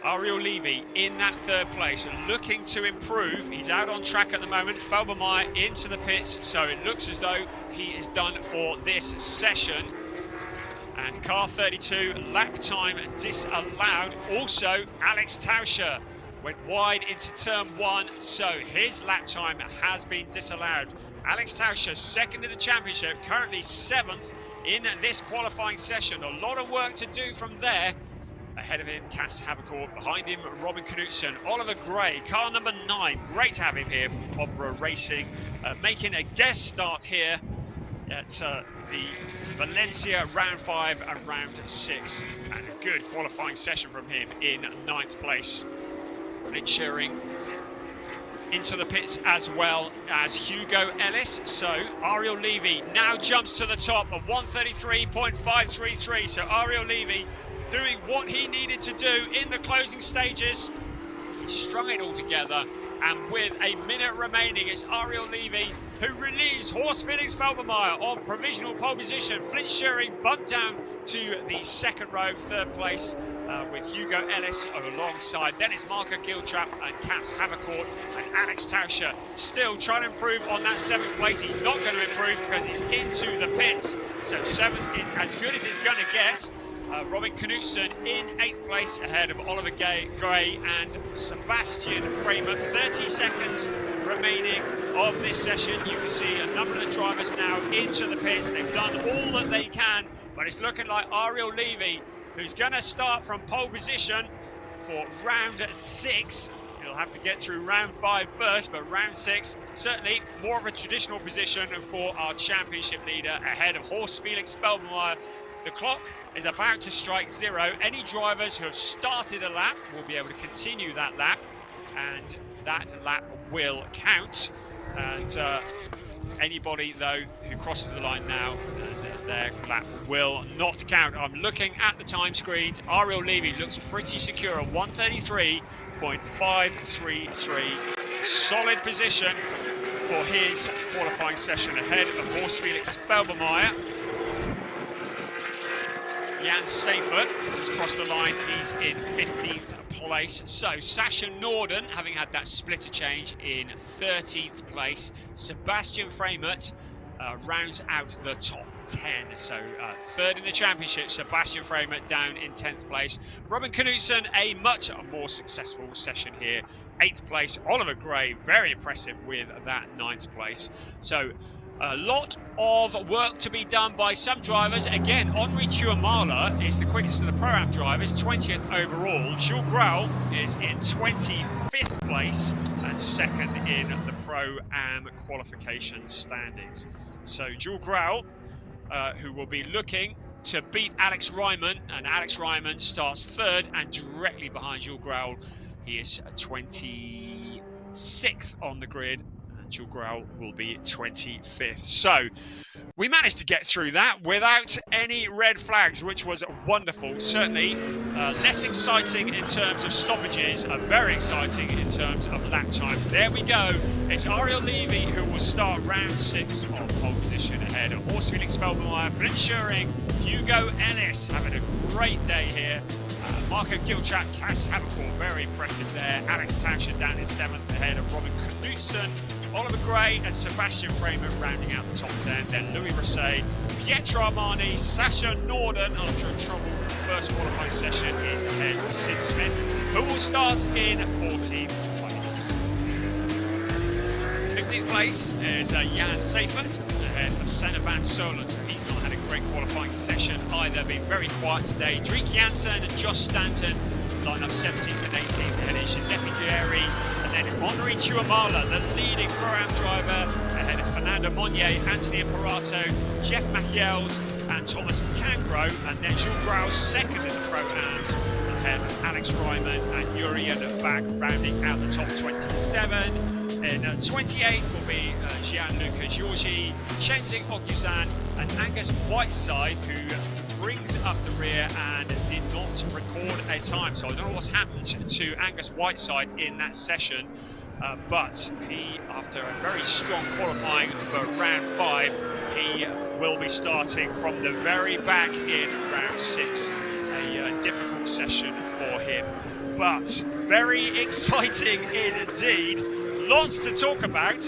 Ariel Levy in that 3rd place, looking to improve. He's out on track at the moment. Feldmeier into the pits, so it looks as though he is done for this session. And car 32, lap time disallowed. Also, Alex Tauscher went wide into turn 1, so his lap time has been disallowed. Alex Tauscher, 2nd in the championship, currently 7th in this qualifying session. A lot of work to do from there. Ahead of him, Cass Havercourt. Behind him, Robin Knudsen. Oliver Gray, car number 9. Great to have him here from Opera Racing, making a guest start here at the Valencia round 5 and round 6. And a good qualifying session from him in 9th place. Flint Schuring into the pits as well as Hugo Ellis. So Ariel Levy now jumps to the top of 133.533. So Ariel Levy doing what he needed to do in the closing stages. He strung it all together, and with a minute remaining, it's Ariel Levy who relieves Horst Felix Feldmeier of provisional pole position. Flint Schuring bumped down to the 2nd row, 3rd place, with Hugo Ellis alongside. Then it's Marco Giltrap and Cass Havercourt, and Alex Tauscher still trying to improve on that 7th place. He's not going to improve because he's into the pits, so 7th is as good as it's going to get. Robin Knudsen in 8th place ahead of Oliver Gray and Sebastian Freeman. 30 seconds remaining of this session. You can see a number of the drivers now into the pits. They've done all that they can, but it's looking like Ariel Levy, who's going to start from pole position for round 6. He'll have to get through round 5 first, but round 6, certainly more of a traditional position for our championship leader ahead of Horst Felix Feldmeier. The clock is about to strike 0. Any drivers who have started a lap will be able to continue that lap, and that lap will count. And anybody, though, who crosses the line now and their lap will not count. I'm looking at the time screens. Ariel Levy looks pretty secure at 133.533. Solid position for his qualifying session ahead of Horst Felix Felbermayr. Jan Seifert has crossed the line, he's in 15th place. So Sasha Norden, having had that splitter change, in 13th place. Sebastian Freimert rounds out the top 10. So third in the championship, Sebastian Freimert down in 10th place. Robin Knudsen, a much more successful session here. 8th place. Oliver Gray, very impressive with that 9th place. So a lot of work to be done by some drivers. Again, Henri Tuamala is the quickest of the Pro-Am drivers, 20th overall. Jules Grau is in 25th place and second in the Pro-Am qualification standings. So Jules Grau, who will be looking to beat Alex Ryman, and Alex Ryman starts third, and directly behind Jules Grau, he is 26th on the grid. Jules Grau will be 25th. So we managed to get through that without any red flags, which was wonderful. Certainly less exciting in terms of stoppages, very exciting in terms of lap times. There we go. It's Ariel Levy who will start round 6 on pole position ahead of Horst Felix Felbermayr, Flynn Schuring, Hugo Ellis having a great day here. Marco Gilchat, Cass Haverford, very impressive there. Alex Townshend down in 7th ahead of Robin Knudsen. Oliver Gray and Sebastian Freimert rounding out the top 10. Then Louis Rosset, Pietro Armani, Sasha Norden, after a troubled first qualifying session, is ahead of Sid Smith, who will start in 14th place. 15th place is Jan Seifert, ahead of Sander van Solent. So he's not had a great qualifying session either, been very quiet today. Driek Jansen and Josh Stanton line up 17th and 18th ahead of Giuseppe Guerri. And then Henri Tuamala, the leading Pro-Am driver, ahead of Fernando Monnier, Anthony Imparato, Jeff Machiels and Thomas Cangro. And then Jules Grau second in the Pro-Ams, ahead of Alex Ryman and Jurien Bach, rounding out the top 27. In 28 will be Gianluca Giorgi, Chenzing Oguzan and Angus Whiteside, who brings up the rear and did not record a time. So I don't know what's happened to Angus Whiteside in that session, but he, after a very strong qualifying for round 5, he will be starting from the very back in round 6. A difficult session for him, but very exciting indeed. Lots to talk about.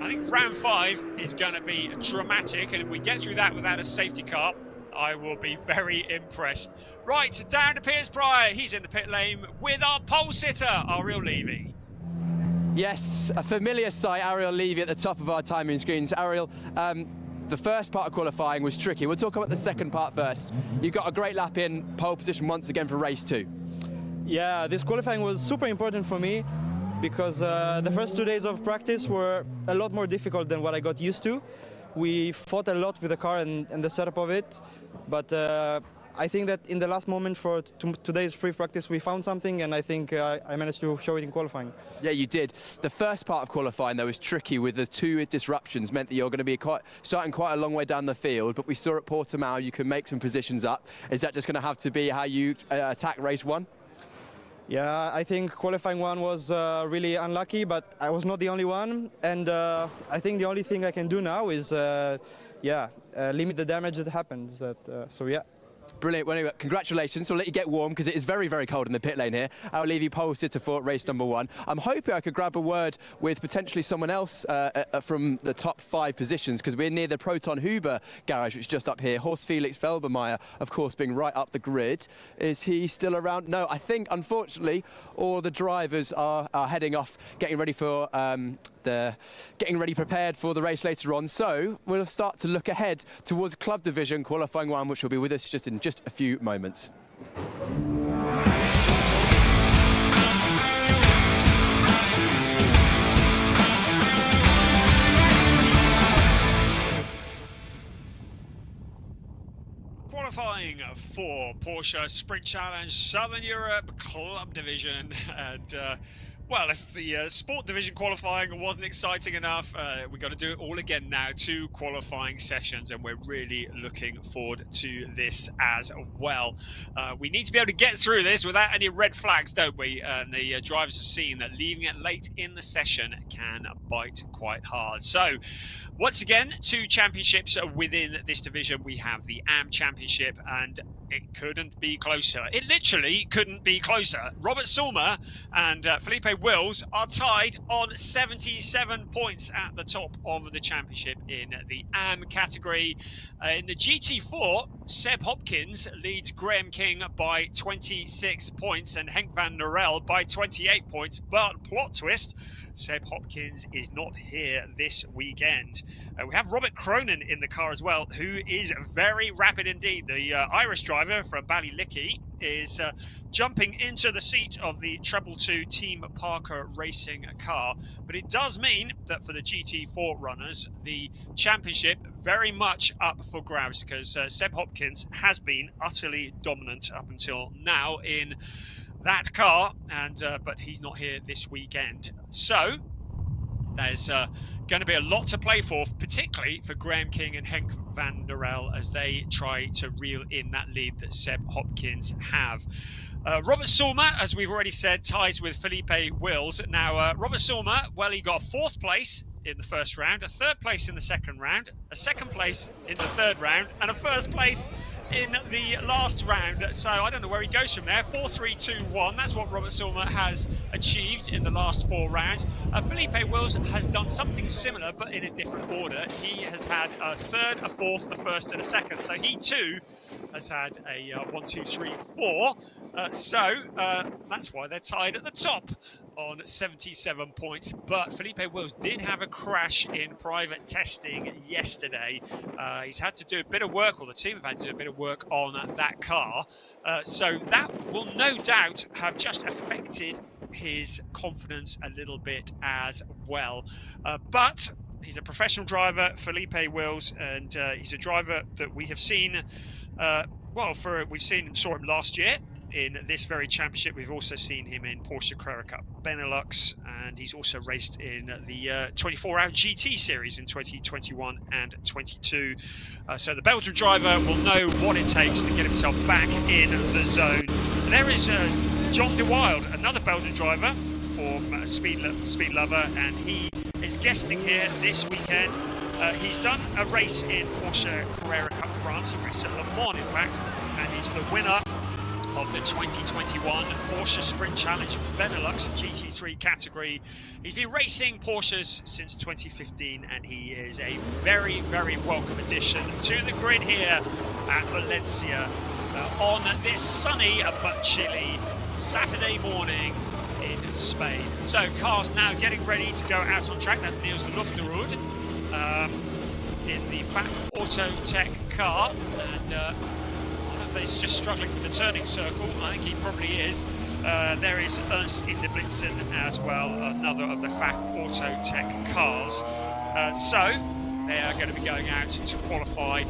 I think round 5 is going to be dramatic, and if we get through that without a safety car, I will be very impressed. Right, down to Piers Pryor. He's in the pit lane with our pole sitter, Ariel Levy. Yes, a familiar sight, Ariel Levy at the top of our timing screens. Ariel, the first part of qualifying was tricky. We'll talk about the second part first. You got a great lap in, pole position once again for race 2. Yeah, this qualifying was super important for me because the first 2 days of practice were a lot more difficult than what I got used to. We fought a lot with the car and the setup of it, but I think that in the last moment for today's free practice we found something, and I think I managed to show it in qualifying. Yeah, you did. The first part of qualifying though was tricky with the 2 disruptions, meant that you're going to be starting quite a long way down the field, but we saw at Portimao you can make some positions up. Is that just going to have to be how you attack race 1? Yeah, I think qualifying 1 was really unlucky, but I was not the only one, and I think the only thing I can do now is limit the damage that happened. So yeah. Brilliant. Well, anyway, congratulations. We'll let you get warm because it is very, very cold in the pit lane here. I'll leave you pole sitter for race number 1. I'm hoping I could grab a word with potentially someone else from the top 5 positions, because we're near the Proton Huber garage, which is just up here. Horst Felix Felbermayr, of course, being right up the grid. Is he still around? No, I think, unfortunately, all the drivers are heading off, getting ready for prepared for the race later on. So we'll start to look ahead towards Club Division qualifying 1, which will be with us just in just a few moments. Qualifying for Porsche Sprint Challenge Southern Europe Club Division, and Well, if the sport division qualifying wasn't exciting enough, we've got to do it all again now. 2 qualifying sessions, and we're really looking forward to this as well. We need to be able to get through this without any red flags, don't we? And the drivers have seen that leaving it late in the session can bite quite hard. So, once again, 2 championships within this division. We have the AM Championship, and it couldn't be closer. It literally couldn't be closer. Robert Sulmer and Felipe Wills are tied on 77 points at the top of the championship in the AM category. In the GT4, Seb Hopkins leads Graham King by 26 points and Henk van der Rel by 28 points. But plot twist, Seb Hopkins is not here this weekend. We have Robert Cronin in the car as well, who is very rapid indeed. The Irish driver from Ballylickey is jumping into the seat of the Treble 2 Team Parker Racing car. But it does mean that for the GT4 runners, the championship very much up for grabs, because Seb Hopkins has been utterly dominant up until now in that car, and but he's not here this weekend. So there's going to be a lot to play for, particularly for Graham King and Henk van der Rel, as they try to reel in that lead that Seb Hopkins have. Robert Sulmer, as we've already said, ties with Felipe Wills. Now, Robert Sulmer, well, he got a 4th place in the first round, a 3rd place in the second round, a 2nd place in the 3rd round, and a 1st place in the last round. So I don't know where he goes from there. 4, 3, 2, 1. That's what Robert Sulmer has achieved in the last 4 rounds. Felipe Wills has done something similar, but in a different order. He has had a 3rd, a 4th, a 1st, and a 2nd. So he too has had a 1, 2, 3, 4. So that's why they're tied at the top on 77 points. But Felipe Wills did have a crash in private testing yesterday. He's had to do a bit of work, or the team have had to do a bit of work on that car. So that will no doubt have just affected his confidence a little bit as well. But he's a professional driver, Felipe Wills, and he's a driver that we have seen, saw him last year in this very championship. We've also seen him in Porsche Carrera Cup Benelux, and he's also raced in the 24-hour GT series in 2021 and 22. So the Belgian driver will know what it takes to get himself back in the zone. And there is John de Wilde, another Belgian driver from Speed Lover, and he is guesting here this weekend. He's done a race in Porsche Carrera Cup France. He raced at Le Mans, in fact, and he's the winner of the 2021 Porsche Sprint Challenge Benelux GT3 category. He's been racing Porsches since 2015, and he is a very, very welcome addition to the grid here at Valencia on this sunny but chilly Saturday morning in Spain. So cars now getting ready to go out on track. That's Niels de Lufterud in the Fat Auto Tech car, and he's just struggling with the turning circle. I think he probably is. There is Ernst Inderblitzen as well, another of the Fat Auto Tech cars. So they are going to be going out to qualify.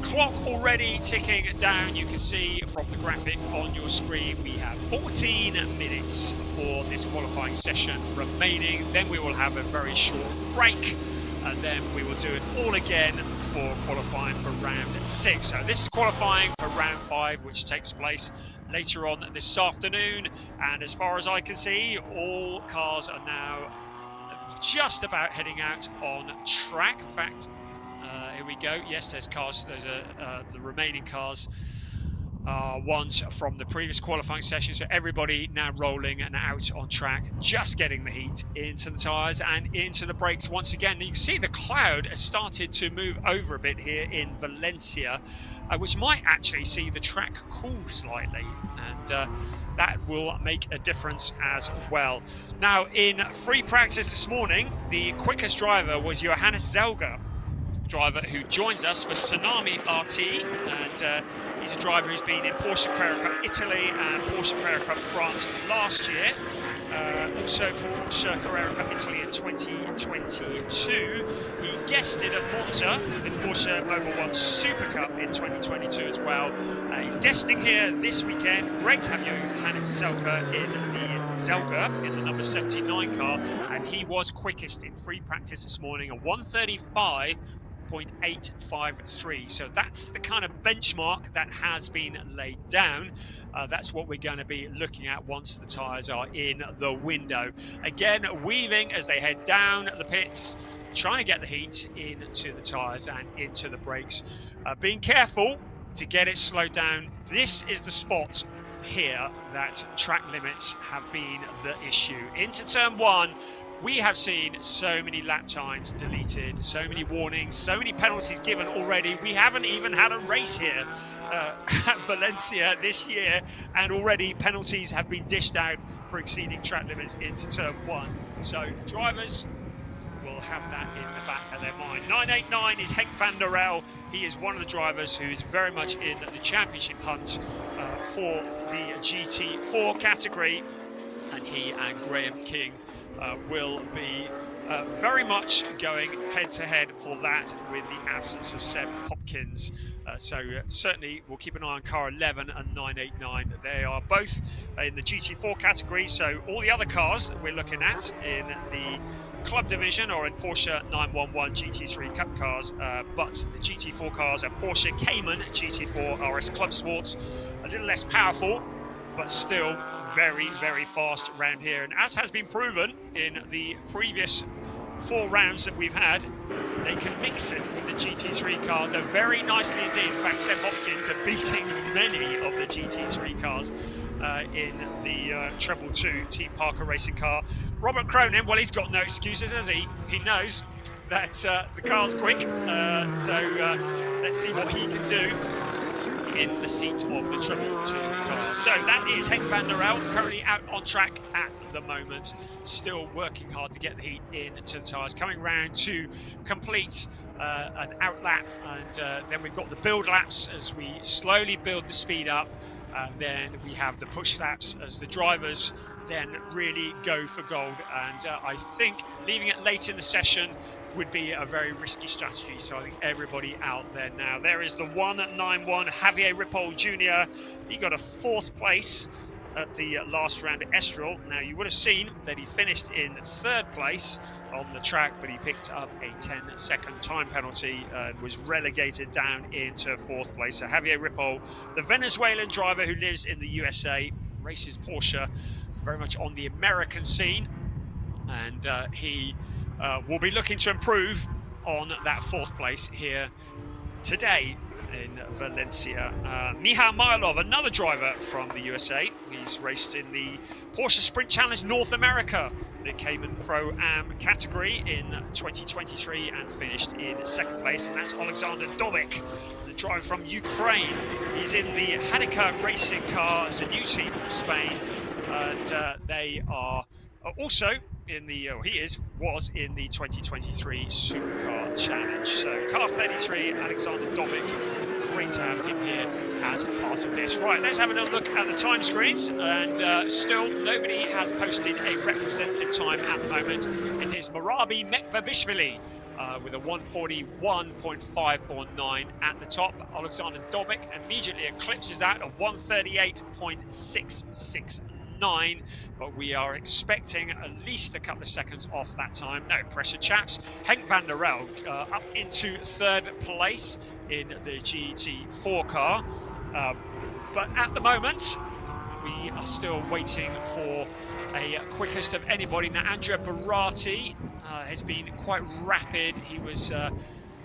Clock already ticking down. You can see from the graphic on your screen we have 14 minutes for this qualifying session remaining. Then we will have a very short break, and then we will do it all again for qualifying for round 6. So this is qualifying for round 5, which takes place later on this afternoon. And as far as I can see, all cars are now just about heading out on track. In fact, here we go. Yes, there's cars. There's the remaining cars ones from the previous qualifying session. So everybody now rolling and out on track, just getting the heat into the tyres and into the brakes once again. You can see the cloud has started to move over a bit here in Valencia, which might actually see the track cool slightly, and that will make a difference as well. Now, in free practice this morning, the quickest driver was Johannes Zelger, driver who joins us for Tsunami RT, and he's a driver who's been in Porsche Carrera Cup Italy and Porsche Carrera Cup France last year, also Porsche Carrera Cup Italy in 2022. He guested at Monza in Porsche Mobile 1 Super Cup in 2022 as well. He's guesting here this weekend. Great to have Johannes Zelger in the Zelga in the number 79 car, and he was quickest in free practice this morning, a 1:35.853. So that's the kind of benchmark that has been laid down. That's what we're going to be looking at once the tyres are in the window. Again, weaving as they head down the pits, trying to get the heat into the tyres and into the brakes. Being careful to get it slowed down. This is the spot here that track limits have been the issue. Into turn one, we have seen so many lap times deleted, so many warnings, so many penalties given already. We haven't even had a race here at Valencia this year, and already penalties have been dished out for exceeding track limits into turn one. So drivers will have that in the back of their mind. 989 is Henk van der El. He is one of the drivers who's very much in the championship hunt for the GT4 category, and he and Graham King will be very much going head-to-head for that, with the absence of Seb Hopkins. Certainly we'll keep an eye on car 11 and 989. They are both in the GT4 category, so all the other cars that we're looking at in the club division or in Porsche 911 GT3 Cup cars, but the GT4 cars are Porsche Cayman GT4 RS Club Sports, a little less powerful, but still very, very fast around here. And as has been proven in the previous 4 rounds that we've had, they can mix it with the GT3 cars very nicely indeed. In fact, Seb Hopkins are beating many of the GT3 cars in the Treble 2 Team Parker racing car. Robert Cronin, well, he's got no excuses, has he? He knows that the car's quick, so let's see what he can do in the seat of the Treble 2 car. So that is Henk van der El, currently out on track at the moment, still working hard to get the heat into the tyres, coming round to complete an out lap, and then we've got the build laps as we slowly build the speed up, and then we have the push laps as the drivers then really go for gold. And I think leaving it late in the session would be a very risky strategy, so I think everybody out there now. There is the 191 Javier Ripoll Jr. He got a 4th place at the last round at Estoril. Now, you would have seen that he finished in 3rd place on the track, but he picked up a 10-second time penalty and was relegated down into 4th place. So Javier Ripoll, the Venezuelan driver who lives in the USA, races Porsche very much on the American scene, and he will be looking to improve on that 4th place here today in Valencia. Michal Mylov, another driver from the USA. He's raced in the Porsche Sprint Challenge North America, the Cayman Pro-Am category in 2023, and finished in 2nd place. And that's Alexander Dobik, the driver from Ukraine. He's in the Hanika racing car. It's a new team from Spain, and they are also in the, was in the 2023 Supercar Challenge. So car 33, Alexander Dobik, great to have him here as part of this. Right, let's have a little look at the time screens, and still nobody has posted a representative time at the moment. It is Marabi Mekvabishvili with a 141.549 at the top. Alexander Dobik immediately eclipses that at 138.669. But we are expecting at least a couple of seconds off that time. No pressure, chaps. Henk van der El up into 3rd place in the GT4 car. But at the moment, we are still waiting for a quickest of anybody. Now, Andrea Barati has been quite rapid. He was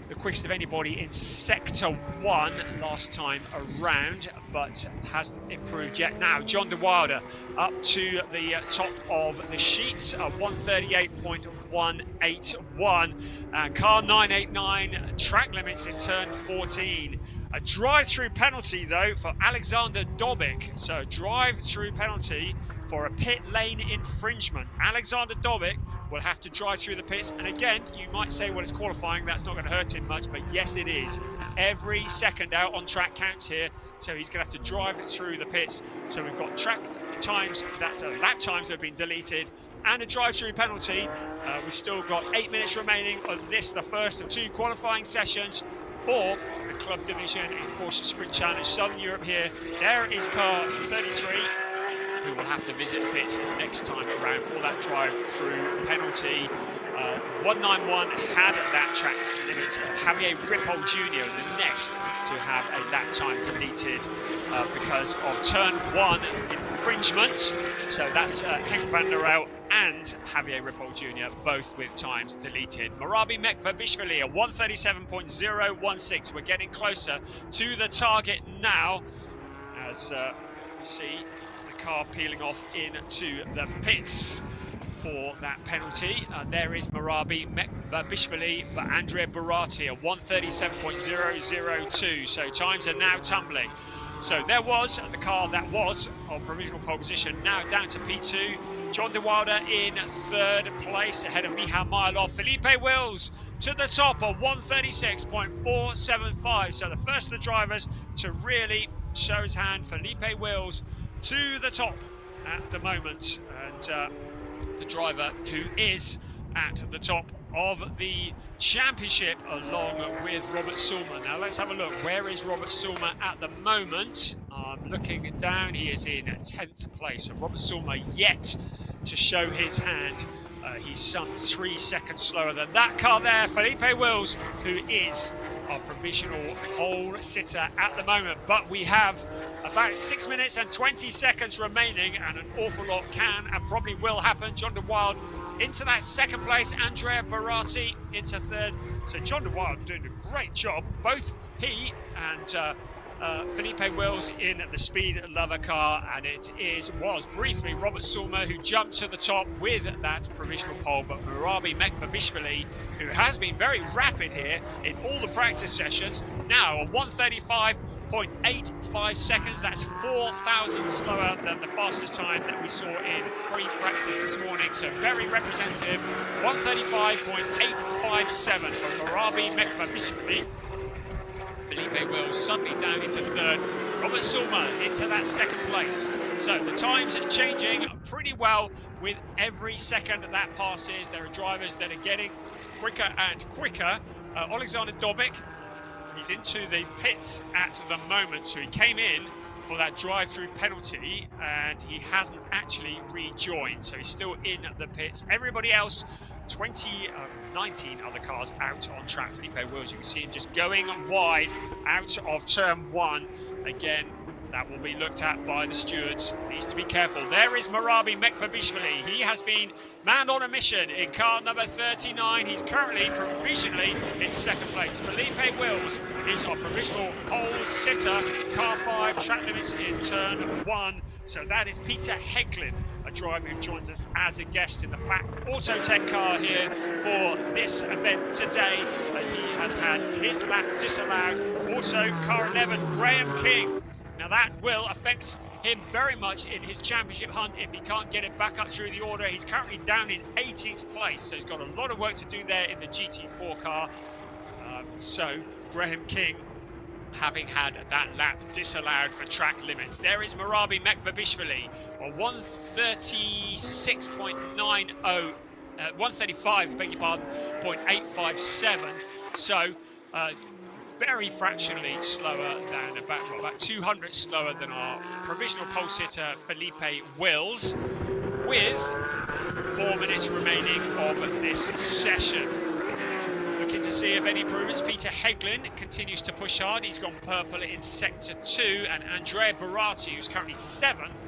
the quickest of anybody in Sector 1 last time around, but hasn't improved yet. Now, John de Wilder up to the top of the sheets, 138.181. Car 989, track limits in turn 14. A drive-through penalty, though, for Alexander Dobik. So, drive-through penalty for a pit lane infringement. Alexander Dobik will have to drive through the pits. And again, you might say, well, it's qualifying, that's not going to hurt him much, but yes, it is. Every second out on track counts here, so he's going to have to drive through the pits. So we've got track times that lap times have been deleted, and a drive-through penalty. We've still got 8 minutes remaining on this, the first of 2 qualifying sessions for the club division in Porsche Sprint Challenge Southern Europe here. There is car 33. who will have to visit the pits next time around for that drive-through penalty. 191 had that track limit. Javier Ripoll Jr. the next to have a lap time deleted because of turn 1 infringement. So that's Henk van der El and Javier Ripoll Jr. both with times deleted. Marabi Mekvabishvili, a 137.016. We're getting closer to the target now as we see the car peeling off into the pits for that penalty. There is Marabi Mekvabishvili, but Andrea Barati, a 137.002. So times are now tumbling. So there was the car that was on provisional pole position, now down to P2. John de Wilder in 3rd place, ahead of Michal Milov. Felipe Wills to the top, a 136.475. So the first of the drivers to really show his hand. Felipe Wills to the top at the moment. And the driver who is at the top of the championship along with Robert Sulmer. Now let's have a look. Where is Robert Sulmer at the moment? I'm looking down. He is in 10th place. So Robert Sulmer yet to show his hand. He's some 3 seconds slower than that car there. Felipe Wills, who is our provisional pole sitter at the moment. But we have about 6 minutes and 20 seconds remaining, and an awful lot can and probably will happen. John de Wilde into that 2nd place, Andrea Barati into 3rd. So John de Wilde doing a great job. Both he and Felipe Wills in the Speed Lover car, and it was briefly Robert Sulmer who jumped to the top with that provisional pole, but Marabi Mekvabishvili, who has been very rapid here in all the practice sessions, now a 135.85 seconds. That's 4,000 slower than the fastest time that we saw in free practice this morning. So very representative, 135.857 for Marabi Mekvabishvili. Felipe Wills suddenly down into 3rd. Robert Sulmer into that 2nd place. So the times are changing pretty well with every second that passes. There are drivers that are getting quicker and quicker. Alexander Dobik, he's into the pits at the moment. So he came in for that drive-through penalty and he hasn't actually rejoined. So he's still in the pits. Everybody else, 19 other cars out on track. Felipe Wills, you can see him just going wide out of turn 1. Again, that will be looked at by the stewards. Needs to be careful. There is Marabi Mekvabishvili. He has been man on a mission in car number 39. He's currently provisionally in 2nd place. Felipe Wills is our provisional pole sitter. Car 5, track limits in turn 1. So that is Peter Heglin, a driver who joins us as a guest in the FAC Autotech car here for this event today. He has had his lap disallowed. Also, car 11, Graham King. Now that will affect him very much in his championship hunt if he can't get it back up through the order. He's currently down in 18th place, so he's got a lot of work to do there in the GT4 car. So Graham King, having had that lap disallowed for track limits. There is Marabi Mekvabishvili, a 136.90, 135, beg your pardon, .857. So very fractionally slower than about 200 slower than our provisional pole sitter Felipe Wills, with 4 minutes remaining of this session. Looking to see if any improvements. Peter Heglin continues to push hard. He's gone purple in sector 2, and Andrea Barati, who's currently 7th,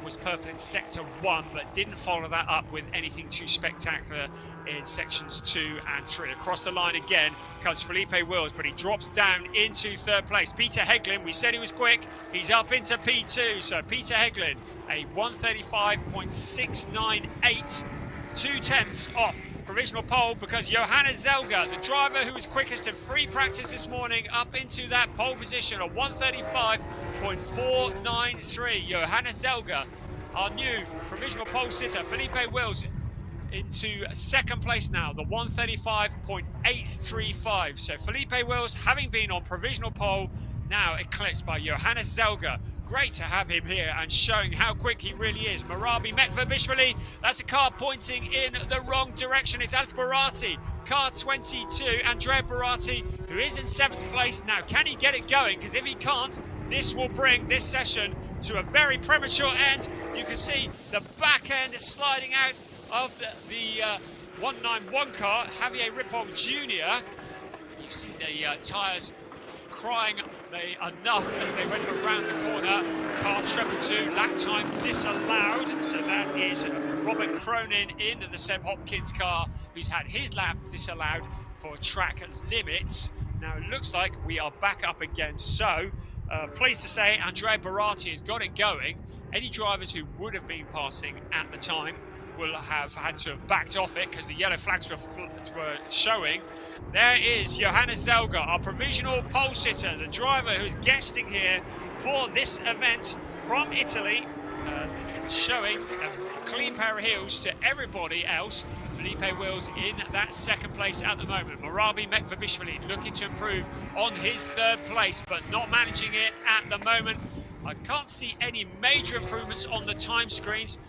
was purple in sector 1, but didn't follow that up with anything too spectacular in sections 2 and 3. Across the line again comes Felipe Wills, but he drops down into 3rd place. Peter Heglin, we said he was quick, he's up into P2. So Peter Heglin, a 135.698, 2/10 off provisional pole, because Johannes Zelga, the driver who was quickest in free practice this morning, up into that pole position, a 135.493. Johannes Zelga, our new provisional pole sitter. Felipe Wills into 2nd place now, the 135.835. So Felipe Wills, having been on provisional pole, now eclipsed by Johannes Zelga. Great to have him here and showing how quick he really is. Marabi Mekvabishvili, that's a car pointing in the wrong direction. It's Alex Barati, car 22, Andrea Barati, who is in 7th place now. Can he get it going? Because if he can't, this will bring this session to a very premature end. You can see the back end is sliding out of the 191 car, Javier Ripoll Jr. You see the tyres crying enough as they went around the corner. Car treble 2, lap time disallowed. So that is Robert Cronin in the Seb Hopkins car, who's had his lap disallowed for track limits. Now it looks like we are back up again. So pleased to say Andrea Berardi has got it going. Any drivers who would have been passing at the time will have had to have backed off it because the yellow flags were showing. There is Johannes Zelga, our provisional pole sitter, the driver who's guesting here for this event from Italy, showing a clean pair of heels to everybody else. Felipe Wills in that second place at the moment. Marabi Mekvabishvili looking to improve on his third place, but not managing it at the moment. I can't see any major improvements on the time screens.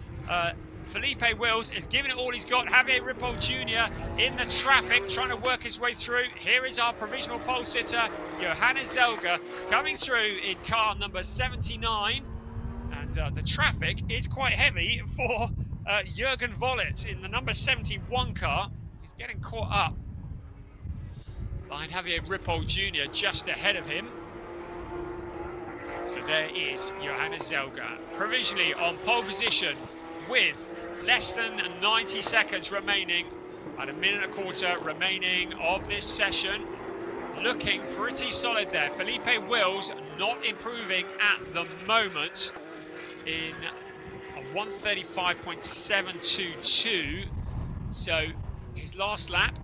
Felipe Wills is giving it all he's got. Javier Ripoll Jr. in the traffic, trying to work his way through. Here is our provisional pole sitter, Johannes Zelga, coming through in car number 79. And the traffic is quite heavy for Jürgen Vollitz in the number 71 car. He's getting caught up behind Javier Ripoll Jr. just ahead of him. So there is Johannes Zelga, provisionally on pole position with less than 90 seconds remaining, about a minute and a quarter remaining of this session. Looking pretty solid there. Felipe Wills not improving at the moment in a 1:35.722. So his last lap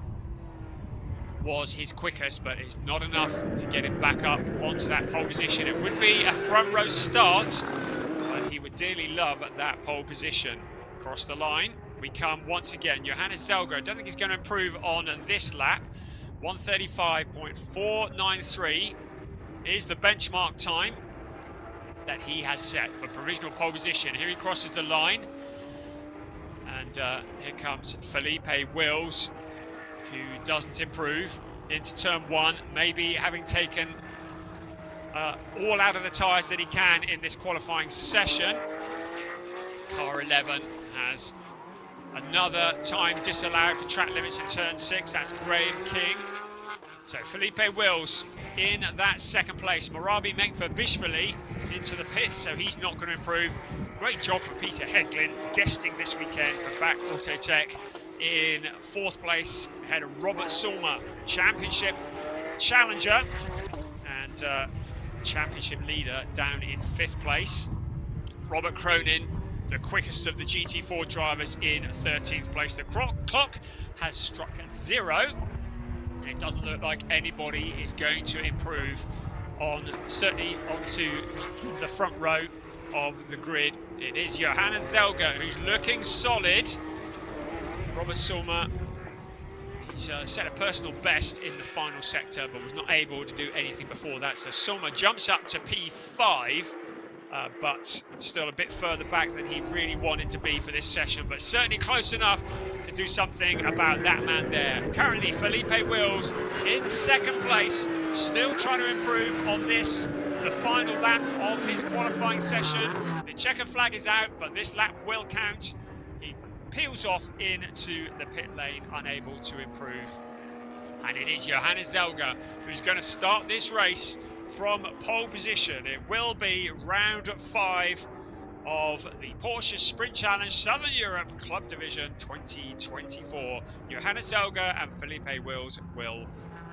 was his quickest, but it's not enough to get him back up onto that pole position. It would be a front row start, but he would dearly love that pole position. Across the line we come once again. Johannes Zelga, I don't think he's going to improve on this lap. 1:35.493 is the benchmark time that he has set for provisional pole position. Here he crosses the line, and here comes Felipe Wills, who doesn't improve into turn 1, maybe having taken all out of the tyres that he can in this qualifying session. Car 11 has another time disallowed for track limits in turn 6. That's Graham King. So Felipe Wills in that second place. Marabi Mekvabishvili is into the pits, so he's not going to improve. Great job from Peter Heglin, guesting this weekend for FAC Autotech in 4th place, ahead of Robert Sulmer, championship challenger and championship leader, down in 5th place. Robert Cronin, the quickest of the GT4 drivers, in 13th place. The clock has struck 0, and it doesn't look like anybody is going to improve certainly onto the front row of the grid. It is Johannes Zelga who's looking solid. Robert Sulmer, he's set a personal best in the final sector, but was not able to do anything before that. So Sulmer jumps up to P5, but still a bit further back than he really wanted to be for this session, but certainly close enough to do something about that man there. Currently, Felipe Wills in 2nd place, still trying to improve on this, the final lap of his qualifying session. The checkered flag is out, but this lap will count. He peels off into the pit lane, unable to improve. And it is Johannes Zelga who's going to start this race from pole position. It will be round 5 of the Porsche Sprint Challenge Southern Europe Club Division 2024. Johannes Zelga and Felipe Wills will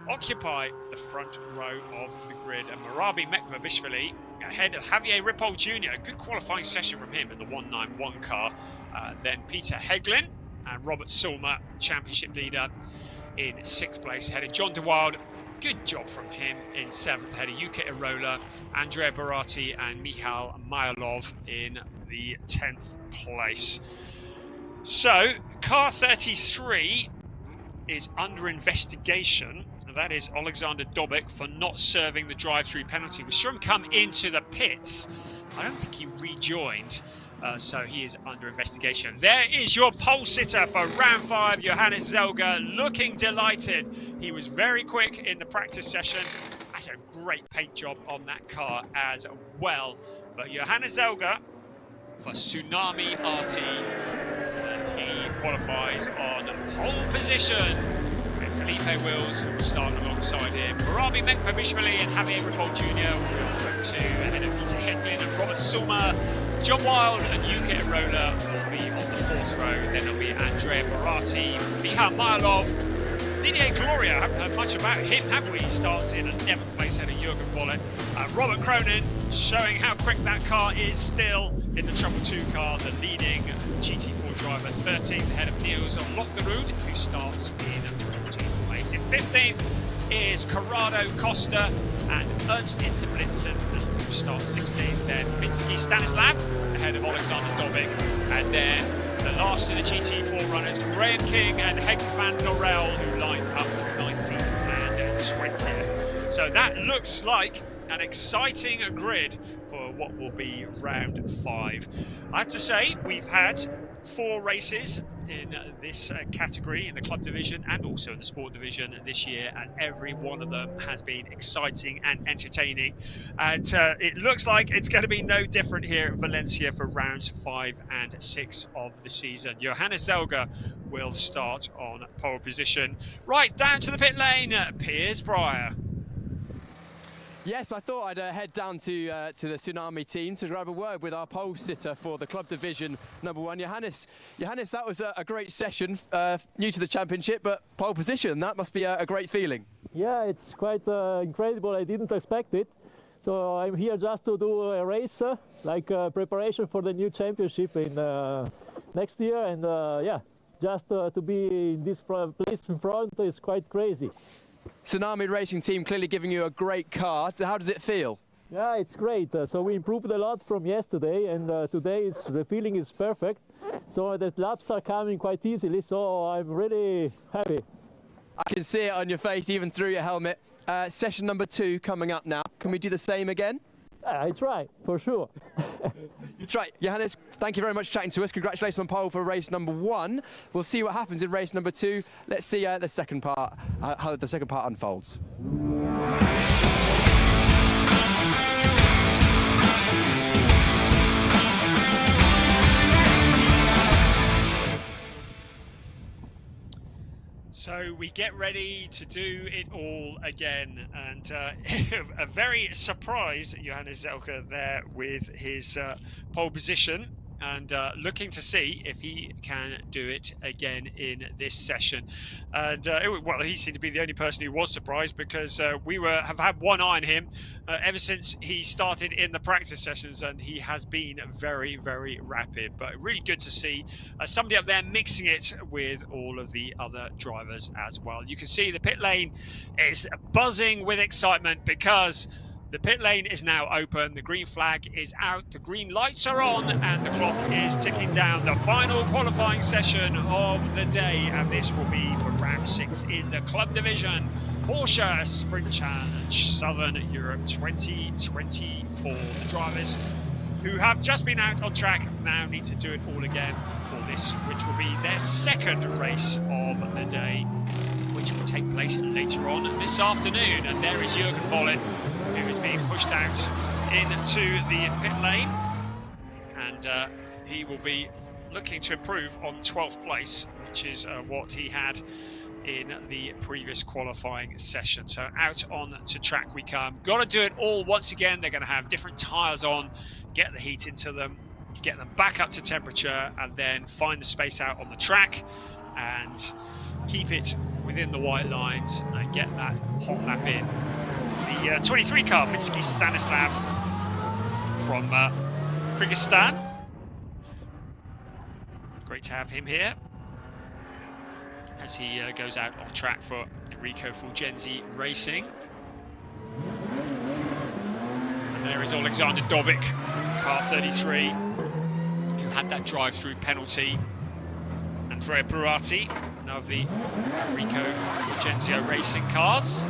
occupy the front row of the grid, and Marabi Mekvabishvili ahead of Javier Ripoll Jr. A good qualifying session from him in the 191 car. Then Peter Heglin and Robert Sulmer, championship leader, in 6th place, ahead of John DeWild. Good job from him in 7th, ahead of Yuka Irola, Andrea Berardi and Michal Mayalov in the 10th place. So, car 33 is under investigation. That is Alexander Dobik for not serving the drive-through penalty. We saw him come into the pits. I don't think he rejoined, so he is under investigation. There is your pole sitter for round 5, Johannes Zelga, looking delighted. He was very quick in the practice session. That's a great paint job on that car as well. But Johannes Zelga for Tsunami RT, and he qualifies on pole position with Felipe Wills, who will start alongside him. Marabi Mekbabishvili and Javier Ripoll Jr. will look to ahead of Peter Hedlin and Robert Sulmer. John Wild and Yuki Arola will be on the fourth row. Then there'll be Andrea Barati, Miha Mylov, Didier Gloria. Haven't heard much about him, have we? He starts in 11th place ahead of Jürgen Vollett. Robert Cronin showing how quick that car is still in the Trouble 2 car, the leading GT4 driver, 13th ahead of Niels Lofterud, who starts in 14th place. In 15th is Corrado Costa and Ernst Interblitzen, who starts 16th. Then Minsky Stanislav ahead of Alexander Dobik, and then the last of the GT4 runners, Graham King and Henk van Norel, who line up 19th and 20th. So that looks like an exciting grid for what will be round 5. I have to say, we've had 4 races in this category in the club division and also in the sport division this year, and every one of them has been exciting and entertaining, and it looks like it's going to be no different here at Valencia for rounds 5 and 6 of the season. Johannes Zelger will start on pole position. Right down to the pit lane, Piers Breyer. Yes, I thought I'd head down to the Tsunami team to grab a word with our pole sitter for the club division number 1, Johannes. Johannes, that was a great session, new to the championship, but pole position, that must be a great feeling. Yeah, it's quite incredible. I didn't expect it. So I'm here just to do a race, like preparation for the new championship in next year. And yeah, just to be in this place in front is quite crazy. Tsunami Racing Team clearly giving you a great car. How does it feel? Yeah, it's great. So we improved a lot from yesterday, and today the feeling is perfect. So the laps are coming quite easily, so I'm really happy. I can see it on your face, even through your helmet. Session number 2 coming up now. Can we do the same again? I try, for sure. That's right, Johannes, thank you very much for chatting to us. Congratulations on pole for race number 1. We'll see what happens in race number 2. Let's see the second part, how the second part unfolds. So we get ready to do it all again, and a very surprised Johannes Zelger there with his pole position, and looking to see if he can do it again in this session. And well, he seemed to be the only person who was surprised, because we have had one eye on him ever since he started in the practice sessions, and he has been very, very rapid. But really good to see somebody up there mixing it with all of the other drivers as well. You can see the pit lane is buzzing with excitement, because the pit lane is now open, the green flag is out, the green lights are on, and the clock is ticking down. The final qualifying session of the day, and this will be for round 6 in the club division. Porsche Sprint Challenge Southern Europe 2024. The drivers who have just been out on track now need to do it all again for this, which will be their second race of the day, which will take place later on this afternoon. And there is Jürgen Vollett, who is being pushed out into the pit lane, and he will be looking to improve on 12th place, which is what he had in the previous qualifying session. So out on to track we come. Got to do it all once again. They're going to have different tyres on, get the heat into them, get them back up to temperature, and then find the space out on the track and keep it within the white lines and get that hot lap in. The 23 car, Minsky Stanislav from Kyrgyzstan. Great to have him here as he goes out on track for Enrico Fulgenzi Racing. And there is Alexander Dobik, car 33, who had that drive-through penalty. Andrea Burati, one of the Enrico Fulgenzio Racing cars.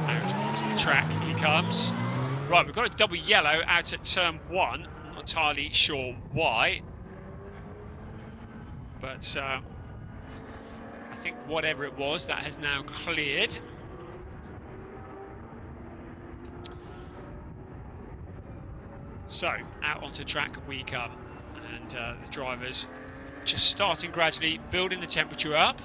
Out onto the track he comes. Right, we've got a double yellow out at turn 1. I'm not entirely sure why, but I think whatever it was, that has now cleared. So, out onto track we come, and the drivers just starting gradually, building the temperature up.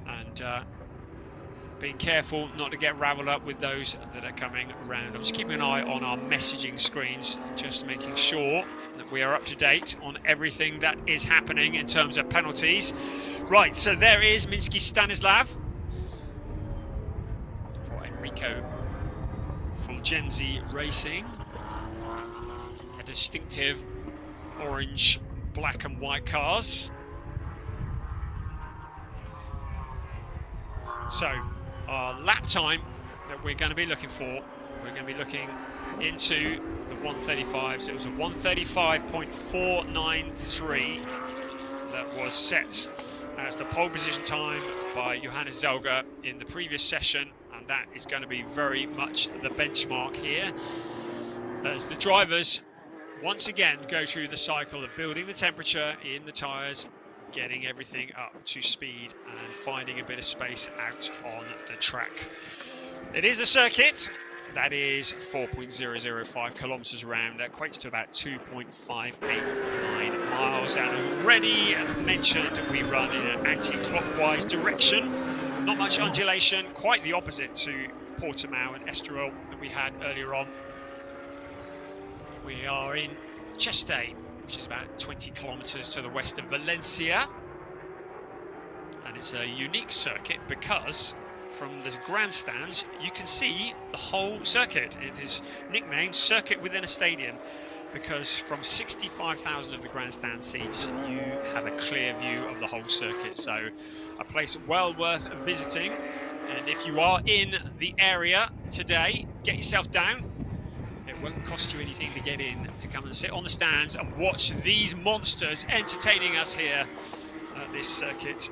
And being careful not to get raveled up with those that are coming around. I'm just keeping an eye on our messaging screens, just making sure that we are up to date on everything that is happening in terms of penalties. Right, so there is Minsky Stanislav for Enrico Fulgenzi Racing. It's a distinctive orange, black and white cars. So, our lap time that we're going to be looking for, we're going to be looking into the 135s. It was a 135.493 that was set as the pole position time by Johannes Zelger in the previous session, and that is going to be very much the benchmark here as the drivers once again go through the cycle of building the temperature in the tyres, getting everything up to speed and finding a bit of space out on the track. It is a circuit that is 4.005 kilometers around. That equates to about 2.589 miles. And already mentioned, we run in an anti-clockwise direction. Not much undulation, quite the opposite to Portimao and Estoril that we had earlier on. We are in Cheste, which is about 20 kilometers to the west of Valencia. And it's a unique circuit because from the grandstands you can see the whole circuit. It is nicknamed Circuit Within a Stadium because from 65,000 of the grandstand seats you have a clear view of the whole circuit. So a place well worth visiting, and if you are in the area today, get yourself down. It won't cost you anything to get in, to come and sit on the stands and watch these monsters entertaining us here at this circuit,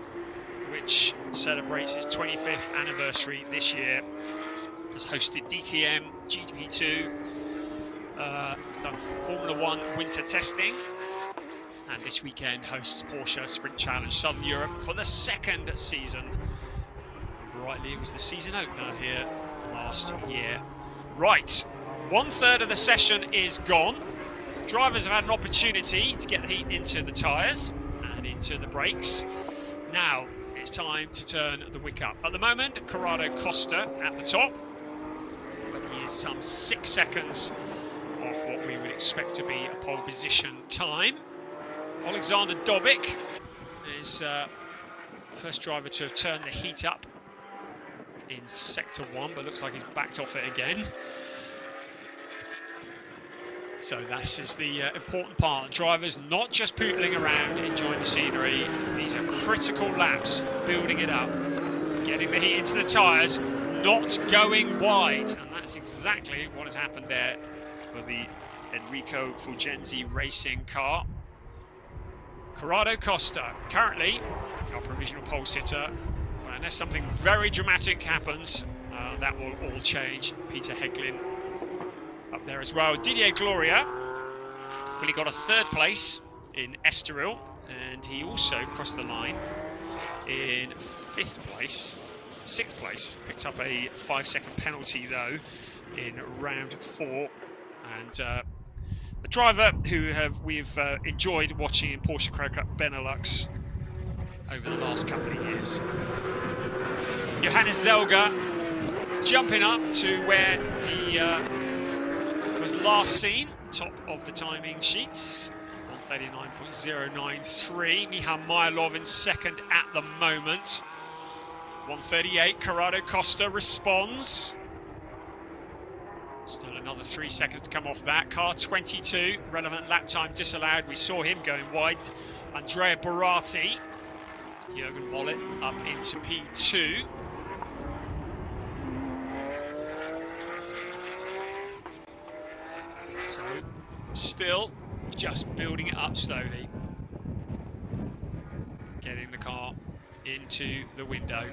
which celebrates its 25th anniversary this year. Has hosted DTM, GP2, it's done Formula 1 winter testing, and this weekend hosts Porsche Sprint Challenge Southern Europe for the second season. Rightly, it was the season opener here last year. Right. 1/3 of the session is gone. Drivers have had an opportunity to get the heat into the tyres and into the brakes. Now it's time to turn the wick up. At the moment, Corrado Costa at the top, but he is some 6 seconds off what we would expect to be a pole position time. Alexander Dobic is first driver to have turned the heat up in sector 1, but looks like he's backed off it again. So this is the important part. Drivers not just pootling around, enjoying the scenery. These are critical laps, building it up, getting the heat into the tyres, not going wide. And that's exactly what has happened there for the Enrico Fulgenzi Racing car. Corrado Costa, currently our provisional pole sitter. But unless something very dramatic happens, that will all change. Peter Heglin up there as well. Didier Gloria, well, he got a 3rd place in Estoril, and he also crossed the line in 6th place. Picked up a 5-second penalty though in round 4, and a driver who we've enjoyed watching in Porsche Carrera Cup Benelux over the last couple of years. Johannes Zelger jumping up to where he was last seen, top of the timing sheets, 139.093. Michal Mylov in 2nd at the moment. 138, Corrado Costa responds. Still another 3 seconds to come off that. Car 22, relevant lap time disallowed. We saw him going wide. Andrea Boratti, Jürgen Vollet up into P2. So, still just building it up slowly. Getting the car into the window.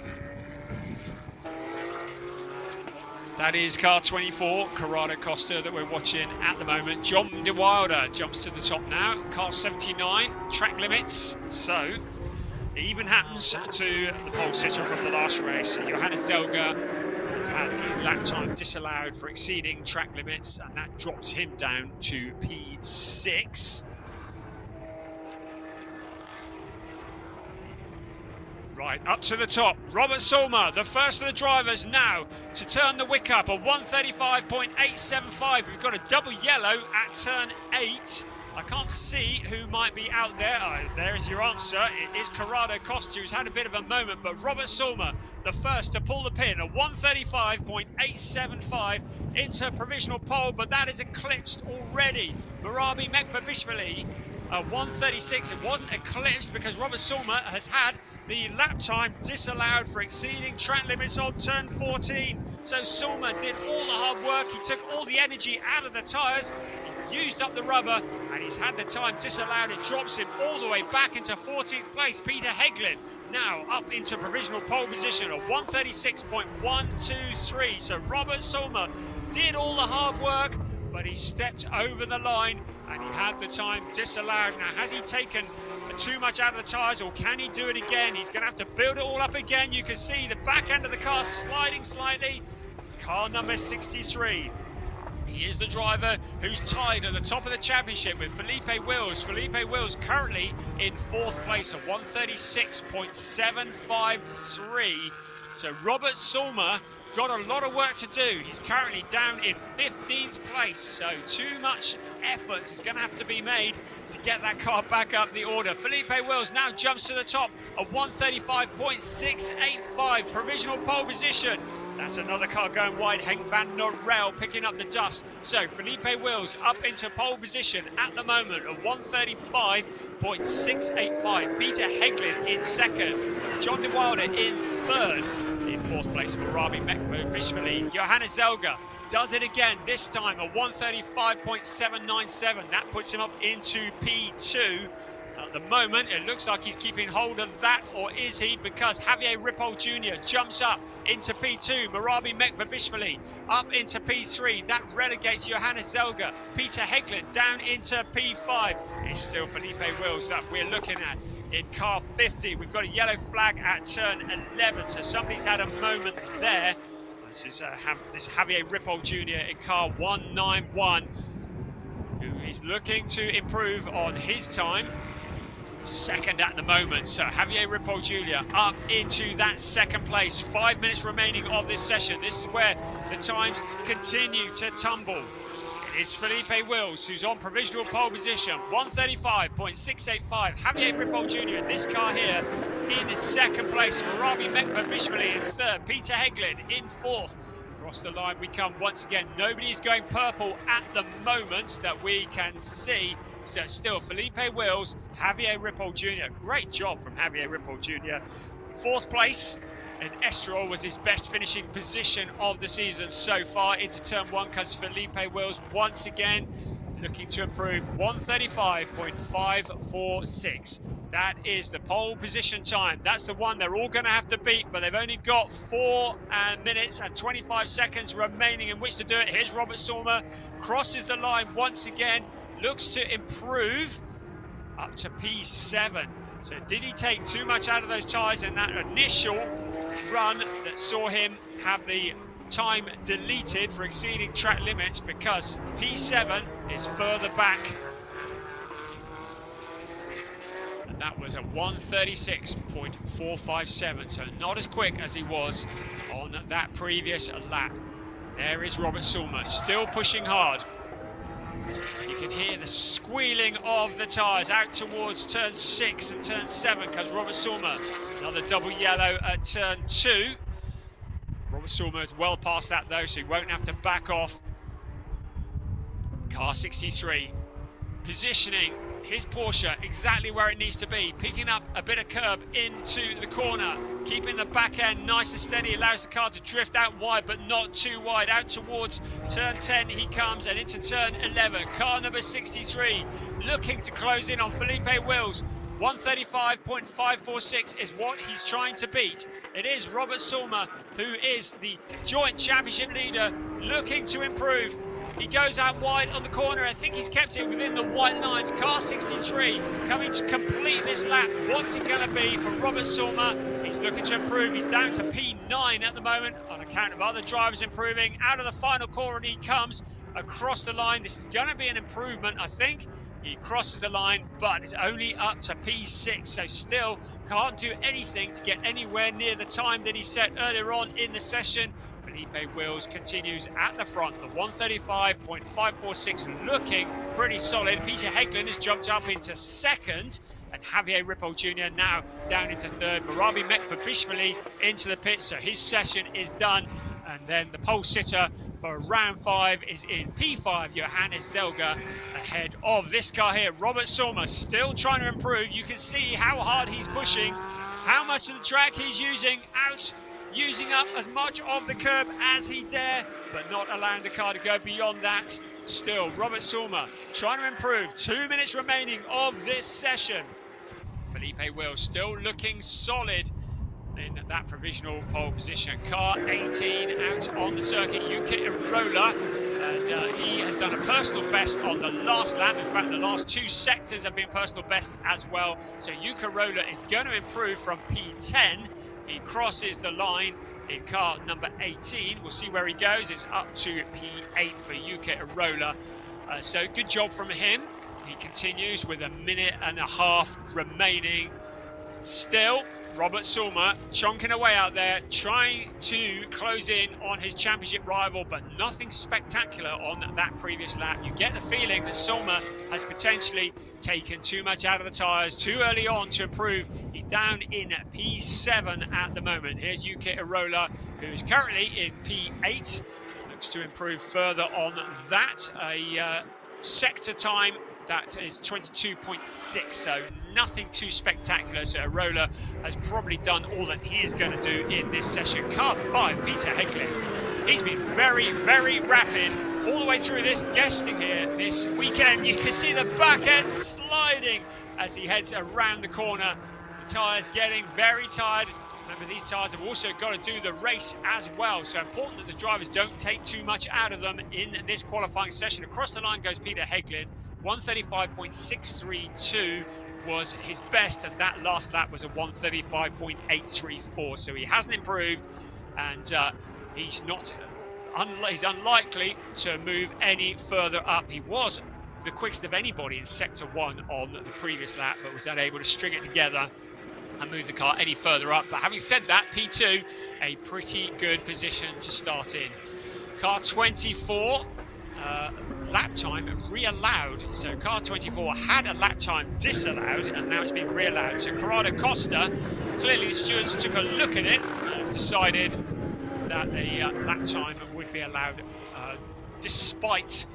That is car 24, Corrado Costa, that we're watching at the moment. John De Wilder jumps to the top now. Car 79, track limits. So, It even happens to the pole sitter from the last race. Johannes Zelger has had his lap time disallowed for exceeding track limits, and that drops him down to P6. Right, up to the top, Robert Sulmer, the first of the drivers now to turn the wick up, a 135.875. We've got a double yellow at turn 8. I can't see who might be out there. There's your answer. It is Corrado Costa, who's had a bit of a moment, but Robert Sulmer, the first to pull the pin, a 135.875 into provisional pole, but that is eclipsed already. Murabi Mekvabishvili, 136. It wasn't eclipsed because Robert Sulmer has had the lap time disallowed for exceeding track limits on turn 14. So Sulmer did all the hard work. He took all the energy out of the tyres, used up the rubber, and he's had the time disallowed. It drops him all the way back into 14th place. Peter Heglin now up into provisional pole position, a 136.123. So Robert Sulmer did all the hard work, but he stepped over the line and he had the time disallowed. Now, has he taken too much out of the tyres, or can he do it again? He's going to have to build it all up again. You can see the back end of the car sliding slightly. Car number 63. He is the driver who's tied at the top of the championship with Felipe Wills. Felipe Wills currently in 4th place at 136.753. So Robert Sulmer got a lot of work to do. He's currently down in 15th place, so too much effort is going to have to be made to get that car back up the order. Felipe Wills now jumps to the top at 135.685, provisional pole position. That's another car going wide. Henk van Norel picking up the dust. So Felipe Wills up into pole position at the moment at 135.685. Peter Heglin in 2nd. John de Wilder in 3rd. In 4th place, Murabi Mekvabishvili. Johannes Zelger does it again, this time a 135.797. That puts him up into P2. At the moment, it looks like he's keeping hold of that, or is he? Because Javier Ripoll Jr. jumps up into P2. Murabi Mekvabishvili up into P3. That relegates Johannes Zelger. Peter Heglin down into P5. It's still Felipe Wills that we're looking at. In car 50, we've got a yellow flag at turn 11, so somebody's had a moment there. This is Javier Ripoll Jr. in car 191, who is looking to improve on his time. 2nd at the moment, so Javier Ripoll Jr. up into that 2nd place. 5 minutes remaining of this session. This is where the times continue to tumble. It is Felipe Wills who's on provisional pole position, 135.685. Javier Ripoll Jr. in this car here in 2nd place. Murabi Mekvabishvili in 3rd. Peter Heglin in 4th. Across the line we come once again. Nobody is going purple at the moment that we can see. So still Felipe Wills, Javier Ripoll Jr. Great job from Javier Ripoll Jr. 4th place. And Estoril was his best finishing position of the season so far into turn 1, because Felipe Wills once again looking to improve. 135.546. That is the pole position time. That's the one they're all going to have to beat, but they've only got 4 minutes and 25 seconds remaining in which to do it. Here's Robert Sulmer, crosses the line once again, looks to improve up to P7. So did he take too much out of those tyres in that initial run that saw him have the time deleted for exceeding track limits, because P7 is further back? And that was a 136.457, so not as quick as he was on that previous lap. There is Robert Sulmer, still pushing hard. You can hear the squealing of the tyres out towards turn 6 and turn 7, because Robert Sulmer, another double yellow at turn 2. Robert Sulmer is well past that though, so he won't have to back off. Car 63, positioning his Porsche exactly where it needs to be, picking up a bit of curb into the corner, keeping the back end nice and steady, allows the car to drift out wide but not too wide. Out towards turn 10 he comes, and into turn 11. Car number 63 looking to close in on Felipe Wills. 135.546 is what he's trying to beat. It is Robert Sulmer, who is the joint championship leader, looking to improve. He goes out wide on the corner. I think he's kept it within the white lines. Car 63 coming to complete this lap. What's it going to be for Robert Sorma? He's looking to improve. He's down to P9 at the moment on account of other drivers improving. Out of the final corner he comes across the line. This is going to be an improvement, I think. He crosses the line, but it's only up to P6, so still can't do anything to get anywhere near the time that he set earlier on in the session. Felipe Wills continues at the front, the 135.546 looking pretty solid. Peter Heglin has jumped up into second, and Javier Ripoll Jr. now down into third. Marabi Mekvabishvili into the pit, so his session is done. And then the pole sitter for round 5 is in P5, Johannes Zelger, ahead of this car here. Robert Sorma still trying to improve. You can see how hard he's pushing, how much of the track he's using using up as much of the curb as he dare, but not allowing the car to go beyond that. Still, Robert Sorma trying to improve. 2 minutes remaining of this session. Felipe Wills still looking solid in that provisional pole position. Car 18 out on the circuit, Yuka Irola, and he has done a personal best on the last lap. In fact, the last 2 sectors have been personal bests as well. So Yuka Irola is going to improve from P10. He crosses the line in car number 18. We'll see where he goes. It's up to P8 for Yuka Irola. So good job from him. He continues with 1.5 minutes remaining. Still, Robert Sorma chonking away out there, trying to close in on his championship rival, but nothing spectacular on that previous lap. You get the feeling that Sorma has potentially taken too much out of the tyres too early on to improve. He's down in P7 at the moment. Here's Yuki Irola, who is currently in P8. Looks to improve further on that. A sector time that is 22.6, so nothing too spectacular. So Irola has probably done all that he is going to do in this session. Car 5, Peter Heglin. He's been very, very rapid all the way through this, guesting here this weekend. You can see the back end sliding as he heads around the corner. The tyres getting very tired. Remember, these tyres have also got to do the race as well, so important that the drivers don't take too much out of them in this qualifying session. Across the line goes Peter Heglin. 135.632 was his best, and that last lap was a 135.834, so he hasn't improved, and he's unlikely to move any further up. He was the quickest of anybody in sector 1 on the previous lap, but was unable to string it together and move the car any further up. But having said that, P2, a pretty good position to start in. Car 24, lap time re-allowed. So car 24 had a lap time disallowed, and now it's been re-allowed. So Corrado Costa, clearly the stewards took a look at it and decided that the lap time would be allowed despite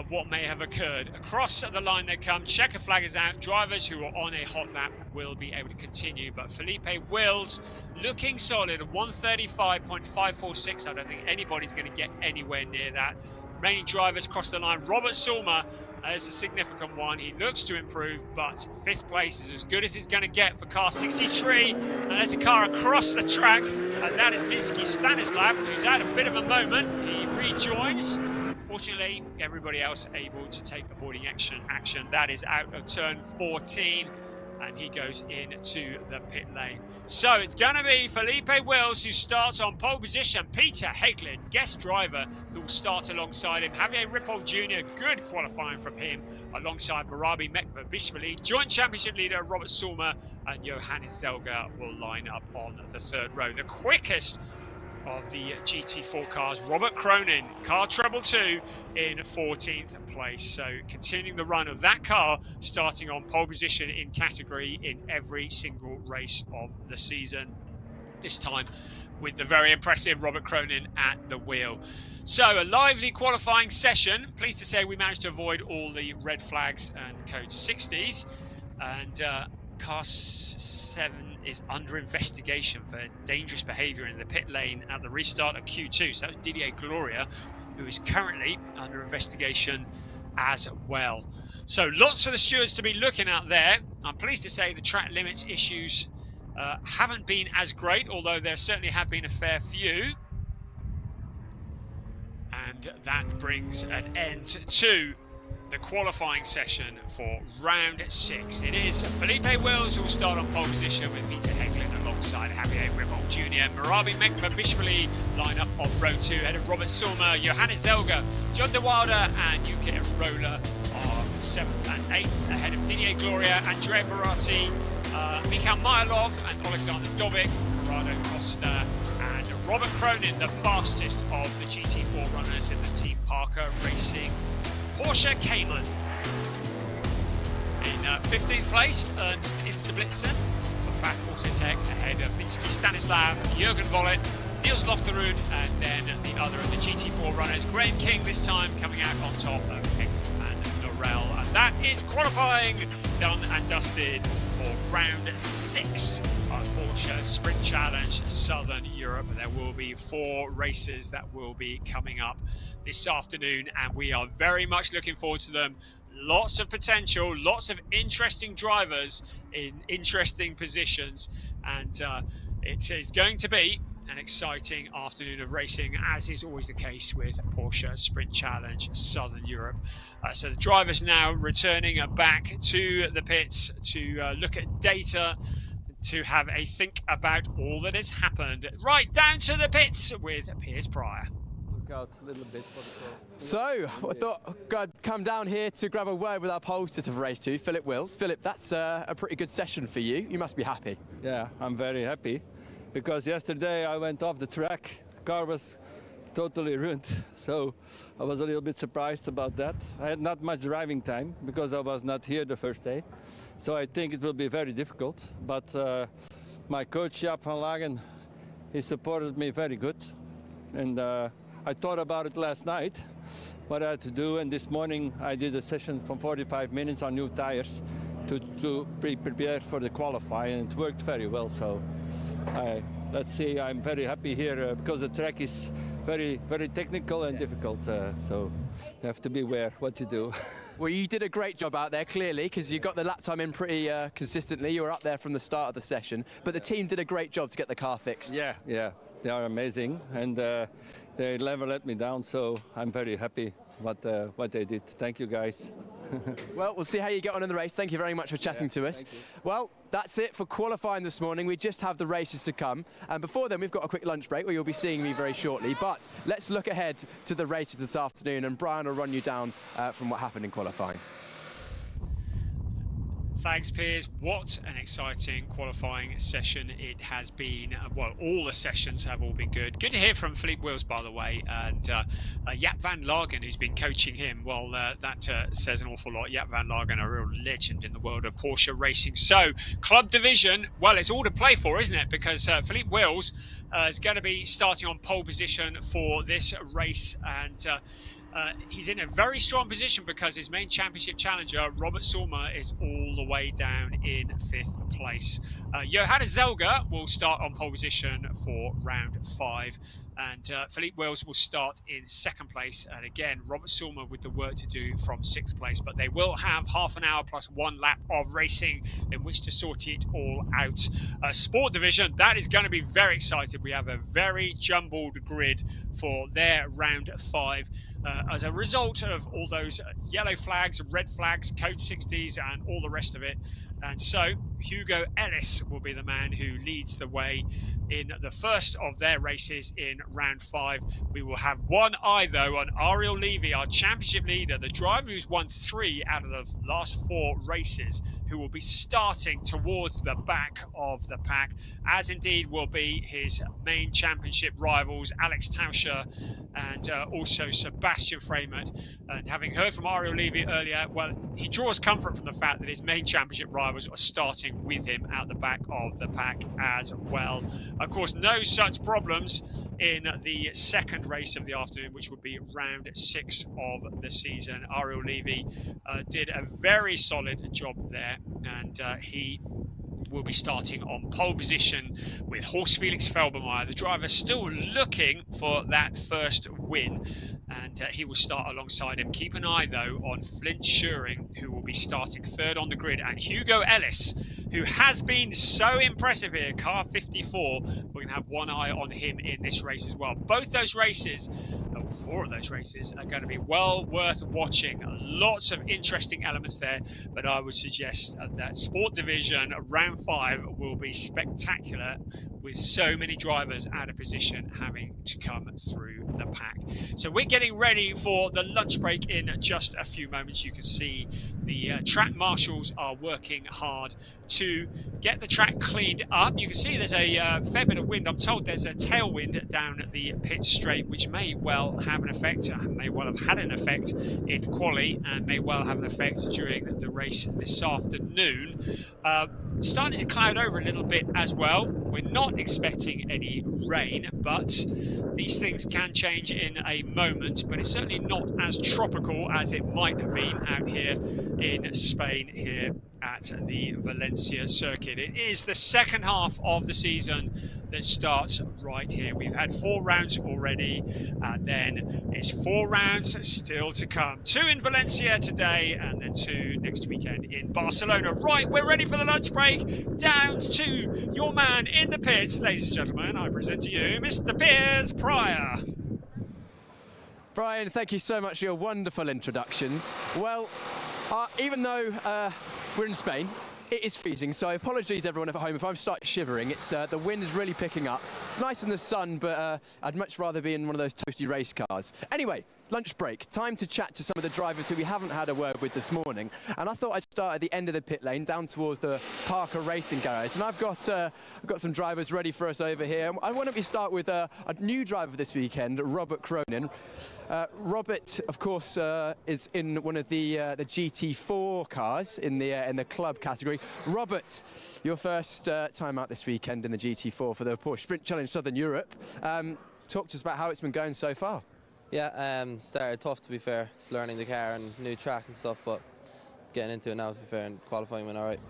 what may have occurred. Across the line they come, checker flag is out, drivers who are on a hot lap will be able to continue, but Felipe Wills looking solid, 135.546, I don't think anybody's going to get anywhere near that. Remaining drivers across the line, Robert Sorma is a significant one, he looks to improve, but 5th place is as good as it's going to get for car 63, and there's a car across the track, and that is Miski Stanislav, who's had a bit of a moment, he rejoins. Fortunately, everybody else able to take avoiding action. That is out of turn 14, and he goes into the pit lane. So it's going to be Felipe Wills who starts on pole position. Peter Heglin, guest driver, who will start alongside him. Javier Ripoll Jr., good qualifying from him, alongside Marabi Mekvabishvili. Joint championship leader Robert Sorma and Johannes Zelger will line up on the 3rd row. The quickest of the GT4 cars, Robert Cronin, car treble 2 in 14th place. So continuing the run of that car, starting on pole position in category in every single race of the season. This time with the very impressive Robert Cronin at the wheel. So a lively qualifying session. Pleased to say we managed to avoid all the red flags and code 60s. And car 7 is under investigation for dangerous behaviour in the pit lane at the restart of Q2. So that was Didier Gloria, who is currently under investigation as well. So lots of the stewards to be looking at there. I'm pleased to say the track limits issues haven't been as great, although there certainly have been a fair few. And And that brings an end to the qualifying session for round 6. It is Felipe Wills who will start on pole position with Peter Heglin alongside Javier Rimmel Jr. Marabi Mekla-Bishvili line up on row 2 ahead of Robert Sulmer, Johannes Zelger, John De Wilder and Yuki Rola are 7th and 8th ahead of Didier Gloria, Andrea Baratti, Mikhail Mylov and Alexander Dovic, Corrado Costa and Robert Cronin, the fastest of the GT4 runners in the Team Parker Racing Porsche Cayman. In 15th place, Ernst Instablitzen for FAC Autotech ahead of Minsky Stanislav, Jürgen Vollet, Niels Lofterud, and then the other of the GT4 runners, Graham King, this time coming out on top of Peck and Norell. And that is qualifying done and dusted for round 6 of Porsche Sprint Challenge Southern Europe. There will be 4 races that will be coming up this afternoon, and we are very much looking forward to them. Lots of potential, lots of interesting drivers in interesting positions, and it is going to be an exciting afternoon of racing, as is always the case with Porsche Sprint Challenge Southern Europe. So the drivers now returning back to the pits to look at data, to have a think about all that has happened. Right down to the pits with Piers Pryor. Out a little bit. So, I thought I'd come down here to grab a word with our pole sitter for race 2, Philip Wills. Philip, that's a pretty good session for you. You must be happy. Yeah, I'm very happy because yesterday I went off the track. The car was totally ruined, so I was a little bit surprised about that. I had not much driving time because I was not here the first day, so I think it will be very difficult. But my coach Jaap van Lagen, he supported me very good, and I thought about it last night, what I had to do, and this morning I did a session for 45 minutes on new tires to prepare for the qualify, and it worked very well. So let's see, I'm very happy here because the track is very, very technical and difficult. So you have to be aware what you do. Well, you did a great job out there, clearly, because you got the lap time in pretty consistently. You were up there from the start of the session, but the team did a great job to get the car fixed. Yeah, they are amazing, and they never let me down, so I'm very happy what they did. Thank you, guys. Well, we'll see how you get on in the race. Thank you very much for chatting to us. Well, that's it for qualifying this morning. We just have the races to come. And before then, we've got a quick lunch break where you'll be seeing me very shortly. But let's look ahead to the races this afternoon, and Brian will run you down from what happened in qualifying. Thanks, Piers. What an exciting qualifying session it has been. Well, all the sessions have all been good. Good to hear from Philippe Wills, by the way, and Jaap van Lagen, who's been coaching him. Well, that says an awful lot. Jaap van Lagen, a real legend in the world of Porsche racing. So, club division, well, it's all to play for, isn't it? Because Philippe Wills is going to be starting on pole position for this race, and he's in a very strong position because his main championship challenger, Robert Sulmer, is all the way down in 5th place. Johannes Zelger will start on pole position for round 5. And Philippe Wills will start in 2nd place. And again, Robert Sulmer with the work to do from 6th place. But they will have half an hour plus 1 lap of racing in which to sort it all out. Sport division, that is going to be very exciting. We have a very jumbled grid for their round 5. As a result of all those yellow flags, red flags, code 60s and all the rest of it. And so Hugo Ellis will be the man who leads the way in the first of their races in round 5. We will have one eye though on Ariel Levy, our championship leader, the driver who's won 3 out of the last 4 races, who will be starting towards the back of the pack, as indeed will be his main championship rivals, Alex Tauscher and also Sebastian Freimert. And having heard from Ariel Levy earlier, well, he draws comfort from the fact that his main championship rivals are starting with him at the back of the pack as well. Of course, no such problems in the second race of the afternoon, which would be round 6 of the season. Ariel Levy did a very solid job there, and he will be starting on pole position with Horst Felix Felbermayr, the driver still looking for that first win, and he will start alongside him. Keep an eye though on Flint Schuring, who will be starting 3rd on the grid, and Hugo Ellis, who has been so impressive here, car 54. We're going to have one eye on him in this race as well. Both those races 4 of those races are going to be well worth watching. Lots of interesting elements there, but I would suggest that Sport Division round 5 will be spectacular, with so many drivers out of position having to come through the pack. So we're getting ready for the lunch break in just a few moments. You can see the track marshals are working hard to get the track cleaned up. You can see there's a fair bit of wind. I'm told there's a tailwind down the pit straight, which may well have an effect, may well have had an effect in quali, and may well have an effect during the race this afternoon. Starting to cloud over a little bit as well. We're not expecting any rain, but these things can change in a moment. But it's certainly not as tropical as it might have been out here in Spain, here at the Valencia circuit. It is the second half of the season that starts right here. We've had 4 rounds already, and then it's 4 rounds still to come. 2 in Valencia today, and then 2 next weekend in Barcelona. Right, we're ready for the lunch break. Downs to your man in the pits. Ladies and gentlemen, I present to you Mr. Piers Pryor. Brian, thank you so much for your wonderful introductions. Well, even though we're in Spain, it is freezing, so apologies everyone at home if I'm starting shivering. It's the wind is really picking up. It's nice in the sun, but I'd much rather be in one of those toasty race cars. Anyway, lunch break. Time to chat to some of the drivers who we haven't had a word with this morning. And I thought I'd start at the end of the pit lane, down towards the Parker Racing Garage. And I've got some drivers ready for us over here. I want to start with a new driver this weekend, Robert Cronin. Robert, of course, is in one of the GT4 cars in the club category. Robert, your first time out this weekend in the GT4 for the Porsche Sprint Challenge Southern Europe. Talk to us about how it's been going so far. Yeah, started tough to be fair, just learning the car and new track and stuff, but getting into it now to be fair, and qualifying went alright.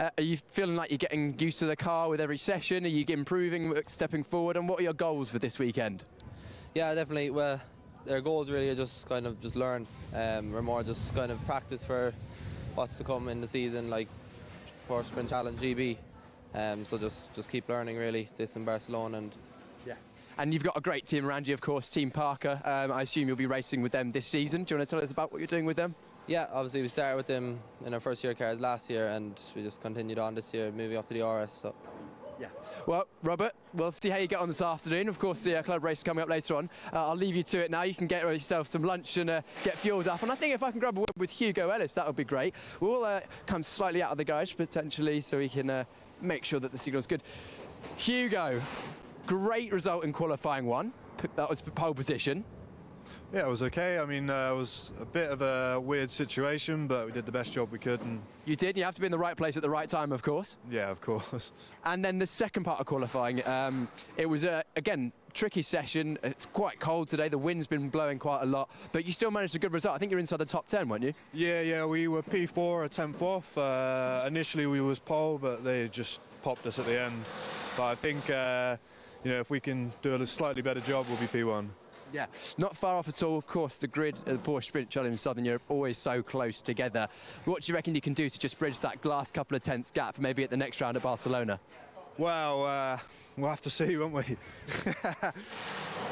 Are you feeling like you're getting used to the car with every session? Are you improving, stepping forward, and what are your goals for this weekend? Yeah, definitely. Well, their goals really are just kind of just learn, or more just kind of practice for what's to come in the season, like Porsche Sprint Challenge GB. So just keep learning really, this in Barcelona. And yeah. And you've got a great team around you, of course, Team Parker. I assume you'll be racing with them this season. Do you want to tell us about what you're doing with them? yeah, obviously we started with them in our first year cars last year, and we just continued on this year, moving up to the RS. So. Yeah. Well, Robert, we'll see how you get on this afternoon. Of course, the club race coming up later on. I'll leave you to it now. You can get yourself some lunch and get fueled up. And I think if I can grab a word with Hugo Ellis, that would be great. We'll come slightly out of the garage, potentially, so we can make sure that the signal's good. Hugo, great result in qualifying one. That was pole position. Yeah, it was okay. I mean, it was a bit of a weird situation, but we did the best job we could. And you did. You have to be in the right place at the right time, of course. Yeah, of course. And then the second part of qualifying, it was, again, tricky session. It's quite cold today. The wind's been blowing quite a lot, but you still managed a good result. I think you're inside the top 10, weren't you? Yeah, we were P4 or 10th off. Initially, we was pole, but they just popped us at the end. But I think, you know, if we can do a slightly better job, we'll be P1. Yeah, not far off at all. Of course, the grid of the Porsche Sprint Challenge in Southern Europe always so close together. What do you reckon you can do to just bridge that last couple of tenths gap, maybe at the next round at Barcelona? Well, we'll have to see, won't we?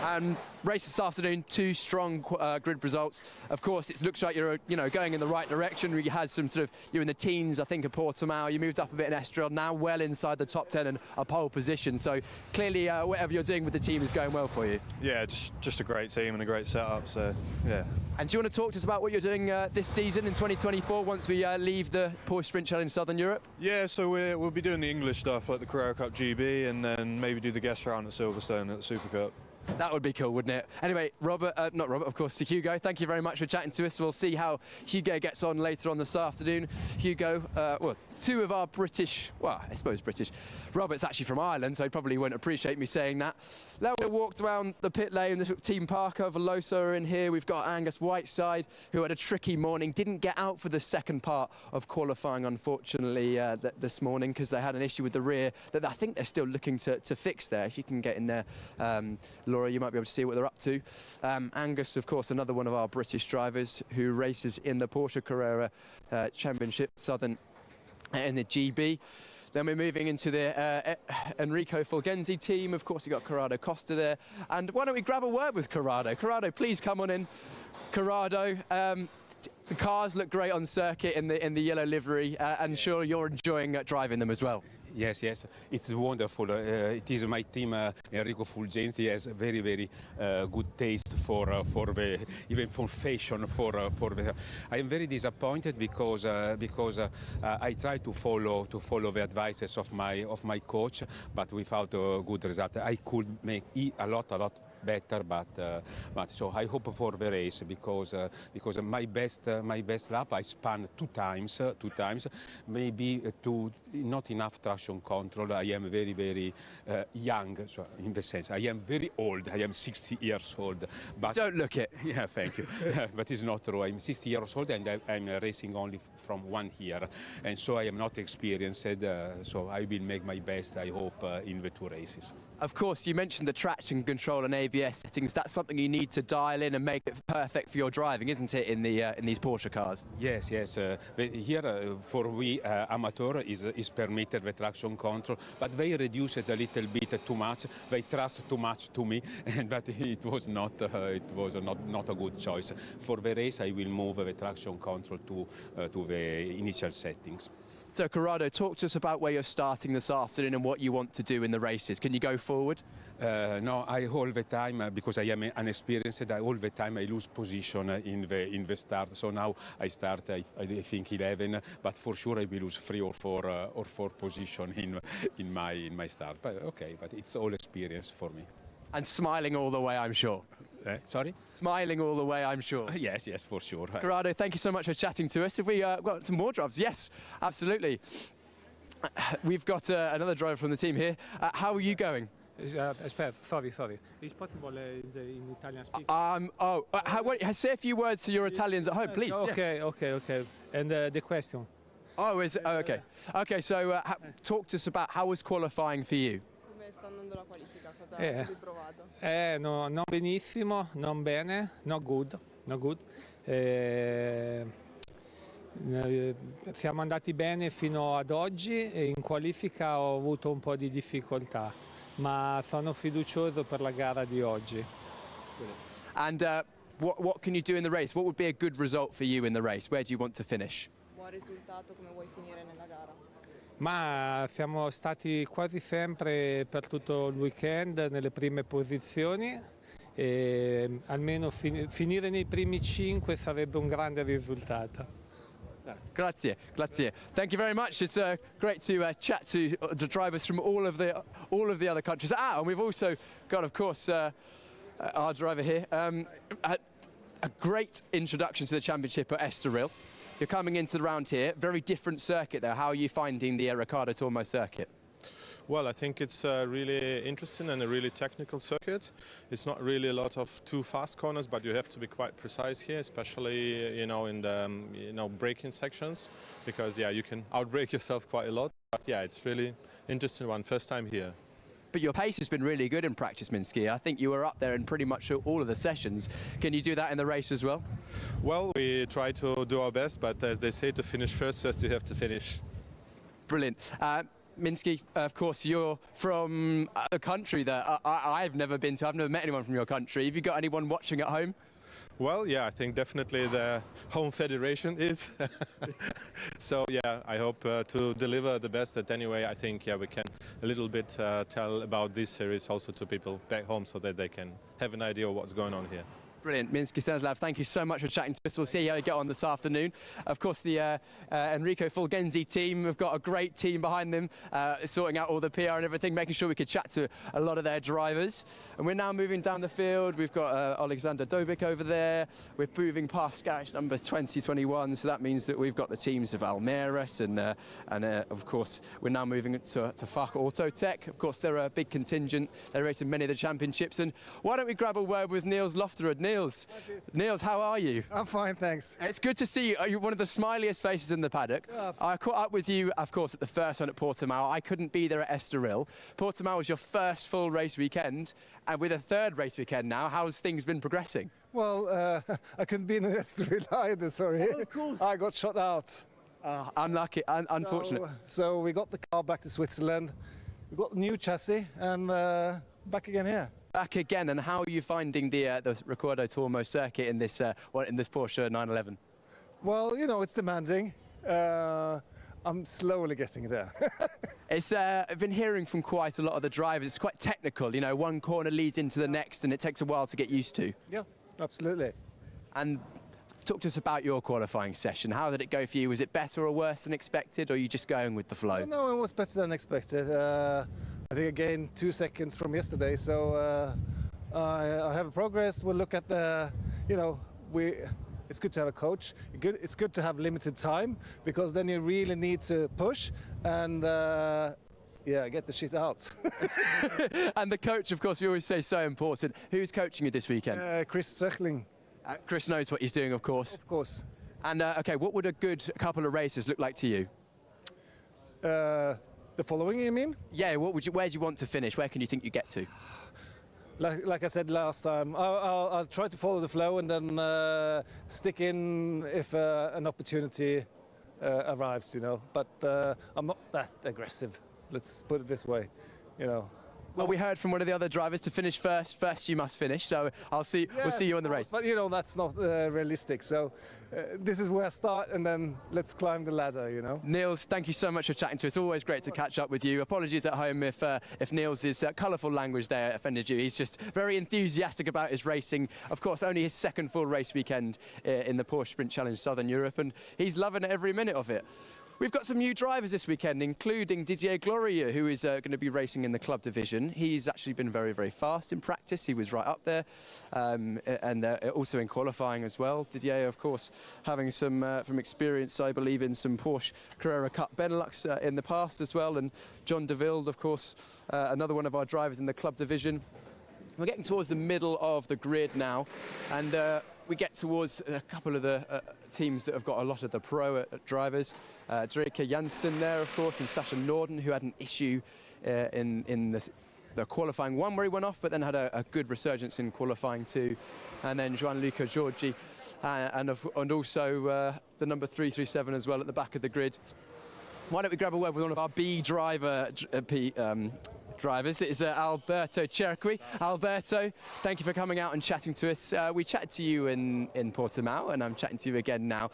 And race this afternoon, two strong grid results. Of course, it looks like you're, going in the right direction. You had some you're in the teens, I think, at Portimao. You moved up a bit in Estoril, now well inside the top 10 and a pole position. So clearly, whatever you're doing with the team is going well for you. Yeah, just a great team and a great setup. So yeah. And do you want to talk to us about what you're doing this season in 2024 once we leave the Porsche Sprint Challenge Southern Europe? Yeah, so we'll be doing the English stuff like the Carrera Cup GB, and then maybe do the guest round at Silverstone at the Super Cup. That would be cool, wouldn't it? Anyway, not Robert, of course, to Hugo. Thank you very much for chatting to us. We'll see how Hugo gets on later on this afternoon. Hugo, well, two of our British, well, I suppose British. Robert's actually from Ireland, so he probably won't appreciate me saying that. Now we walked around the pit lane. The Team Parker, Veloso are in here. We've got Angus Whiteside, who had a tricky morning. Didn't get out for the second part of qualifying, unfortunately, this morning, because they had an issue with the rear that I think they're still looking to fix there. If you can get in there, Laura, you might be able to see what they're up to. Angus, of course, another one of our British drivers who races in the Porsche Carrera Championship Southern in the GB. Then we're moving into the Enrico Fulgenzi team. Of course, you've got Corrado Costa there. And why don't we grab a word with Corrado? Corrado, please come on in. Corrado, the cars look great on circuit in the yellow livery, and sure you're enjoying driving them as well. Yes, it's wonderful. It is my team, Enrico Fulgenzi, has very, very good taste for the even for fashion. I am very disappointed because I try to follow the advices of my coach, but without a good result. I could make a lot better, but so I hope for the race because my best lap I spun two times, maybe not enough traction control. I am very, very young, so in the sense I am very old. I am 60 years old. But don't look it. Yeah, thank you. But it's not true. I'm 60 years old and I'm racing only from 1 year, and so I am not experienced. So I will make my best, I hope, in the two races. Of course, you mentioned the traction control and ABS settings. That's something you need to dial in and make it perfect for your driving, isn't it, in these Porsche cars? Yes. But here, for we amateur, is permitted the traction control, but they reduce it a little bit too much. They trust too much to me, but it was not a good choice. For the race, I will move the traction control to the initial settings. So, Corrado, talk to us about where you're starting this afternoon and what you want to do in the races. Can you go forward? No, I all the time, because I am inexperienced, all the time I lose position in the start. So now I start, I think 11, but for sure I will lose 3 or 4 position in my start. But okay, but it's all experience for me. And smiling all the way, I'm sure. Sorry? Smiling all the way, I'm sure. Yes, for sure. Corrado, thank you so much for chatting to us. Have we got some more drivers? Yes, absolutely. We've got another driver from the team here. How are you going? Sorry. It's possible in Italian speak? Say a few words to your Italians at home, please. Okay. And the question? Okay. Okay, so talk to us about how was qualifying for you? Come sta andando la qualifica? Cosa hai provato? No, non benissimo, non bene, not good. Siamo andati bene fino ad oggi e in qualifica ho avuto un po' di difficoltà, ma sono fiducioso per la gara di oggi. And what can you do in the race? What would be a good result for you in the race? Where do you want to finish? Buon risultato, come vuoi finire nella gara? Ma siamo stati quasi sempre per tutto il weekend nelle prime posizioni e almeno finire nei primi 5 sarebbe un grande risultato. Grazie. Thank you very much. It's great to chat to the drivers from all of the other countries. And we've also got, of course, our driver here. A great introduction to the championship at Estoril. You're coming into the round here, very different circuit there. How are you finding the Riccardo Tormo circuit? Well, I think it's really interesting and a really technical circuit. It's not really a lot of too fast corners, but you have to be quite precise here, especially in the braking sections, because you can outbrake yourself quite a lot. But it's really interesting one, first time here. But your pace has been really good in practice, Minsky. I think you were up there in pretty much all of the sessions. Can you do that in the race as well? Well, we try to do our best, but as they say, to finish first you have to finish. Brilliant. Minsky, of course, you're from a country that I've never been to. I've never met anyone from your country. Have you got anyone watching at home? Well, I think definitely the home federation is. So, I hope to deliver the best. That anyway, I think, we can a little bit tell about this series also to people back home so that they can have an idea of what's going on here. Brilliant. Minsky Stanislav, thank you so much for chatting to us. We'll see how you get on this afternoon. Of course, the Enrico Fulgenzi team have got a great team behind them, sorting out all the PR and everything, making sure we could chat to a lot of their drivers. And we're now moving down the field. We've got Alexander Dobik over there. We're moving past garage number 2021, so that means that we've got the teams of Almeras and of course, we're now moving to FAC Auto Tech. Of course, they're a big contingent. They're racing many of the championships. And why don't we grab a word with Niels Lofterud. Niels, how are you? I'm fine, thanks. It's good to see you. You're one of the smiliest faces in the paddock. Yeah. I caught up with you, of course, at the first one at Portimao. I couldn't be there at Estoril. Portimao was your first full race weekend, and with a third race weekend now, how's things been progressing? Well, I couldn't be in the Estoril either, sorry. Oh, of course. I got shot out. Unlucky, unfortunate. So we got the car back to Switzerland. We got the new chassis and back again here. Back again, and how are you finding the Recuerdo Tormo circuit in this Porsche 911? Well, you know, it's demanding. I'm slowly getting there. It's I've been hearing from quite a lot of the drivers. It's quite technical. You know, one corner leads into the next, and it takes a while to get used to. Yeah, absolutely. And talk to us about your qualifying session. How did it go for you? Was it better or worse than expected, or are you just going with the flow? No, it was better than expected. I think I gained 2 seconds from yesterday, so I have a progress. We'll look at the, you know, it's good to have a coach. It's good to have limited time, because then you really need to push and get the shit out. And the coach, of course, we always say so important. Who's coaching you this weekend? Chris Zechling. Chris knows what he's doing, of course. Of course. And okay, what would a good couple of races look like to you? The following, you mean? Yeah. Where do you want to finish? Where can you think you get to? Like I said last time, I'll try to follow the flow and then stick in if an opportunity arrives, you know. But I'm not that aggressive. Let's put it this way, you know. Well, we heard from one of the other drivers to finish first. First, you must finish. So we'll see you on the race. But you know, that's not realistic. So this is where I start, and then let's climb the ladder. You know. Niels, thank you so much for chatting to us. Always great to catch up with you. Apologies at home if Niels' colourful language there offended you. He's just very enthusiastic about his racing. Of course, only his second full race weekend in the Porsche Sprint Challenge Southern Europe, and he's loving every minute of it. We've got some new drivers this weekend, including Didier Glorieux, who is going to be racing in the club division. He's actually been very, very fast in practice. He was right up there, and also in qualifying as well. Didier, of course, having some from experience, I believe, in some Porsche Carrera Cup Benelux in the past as well. And John de Wilde, of course, another one of our drivers in the club division. We're getting towards the middle of the grid now, and we get towards a couple of the teams that have got a lot of the pro drivers. Drake Jansen there, of course, and Sasha Norden, who had an issue in the qualifying one where he went off, but then had a good resurgence in qualifying two. And then Gianluca Giorgi, and also the number 337 as well at the back of the grid. Why don't we grab a word with one of our B driver drivers. It is Alberto Cerqui. Alberto, thank you for coming out and chatting to us. We chatted to you in Portimao, and I'm chatting to you again now.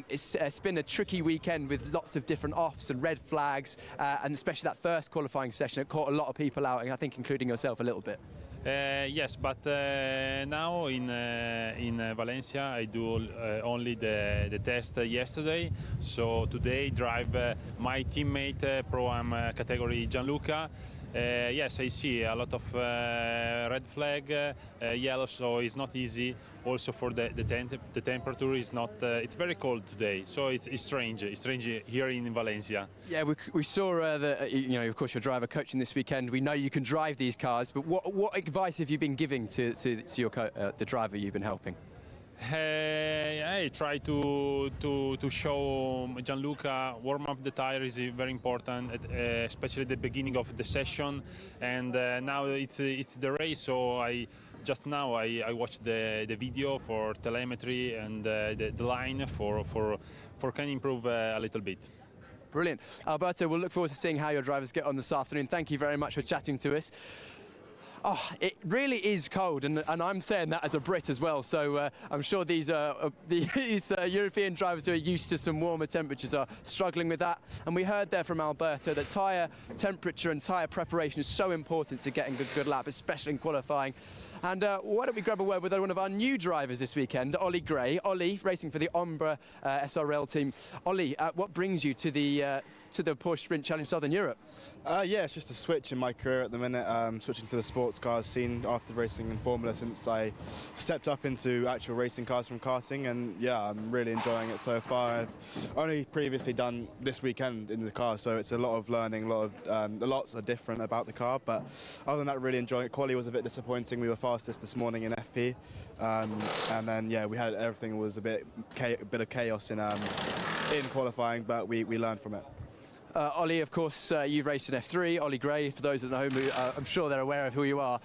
It's been a tricky weekend with lots of different offs and red flags, and especially that first qualifying session. It caught a lot of people out, and I think including yourself a little bit. Yes, but now in Valencia I do only the test yesterday. So today drive my teammate Pro-Am category Gianluca. Yes, I see a lot of red flag, yellow, so it's not easy. Also for the temperature is not. It's very cold today, so it's strange. It's strange here in Valencia. Yeah, we saw of course, your driver coaching this weekend. We know you can drive these cars, but what advice have you been giving to your the driver you've been helping? I try to show Gianluca warm up the tire is very important, especially at the beginning of the session. And now it's the race, so I watched the video for telemetry and the line for can improve a little bit. Brilliant. Alberto, we'll look forward to seeing how your drivers get on this afternoon. Thank you very much for chatting to us. Oh, it really is cold, and I'm saying that as a Brit as well. So I'm sure these European drivers who are used to some warmer temperatures are struggling with that. And we heard there from Alberto that tyre temperature and tyre preparation is so important to getting a good lap, especially in qualifying. And why don't we grab a word with one of our new drivers this weekend, Ollie Gray. Ollie, racing for the Ombra SRL team. Ollie, what brings you to the Porsche Sprint Challenge Southern Europe? Yeah, it's just a switch in my career at the minute, switching to the sports cars scene after racing in Formula since I stepped up into actual racing cars from karting, and yeah, I'm really enjoying it so far. I've only previously done this weekend in the car, so it's a lot of learning, lots are different about the car, but other than that, really enjoying it. Quali was a bit disappointing. We were fastest this morning in FP, and then yeah, we had everything was a bit of chaos in qualifying, but we learned from it. Ollie, of course, you've raced in F3. Ollie Gray, for those at home, I'm sure they're aware of who you are.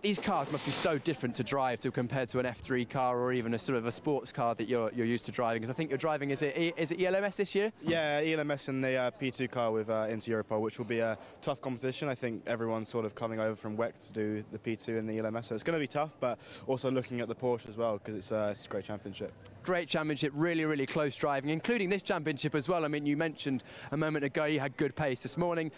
These cars must be so different to drive compared to an F3 car or even a sort of a sports car that you're used to driving. Because I think you're driving, is it ELMS this year? Yeah, ELMS in the P2 car with Inter Europol, which will be a tough competition. I think everyone's sort of coming over from WEC to do the P2 in the ELMS, so it's going to be tough, but also looking at the Porsche as well, because it's a great championship. Great championship, really, really close driving, including this championship as well. I mean, you mentioned a moment ago you had good pace this morning.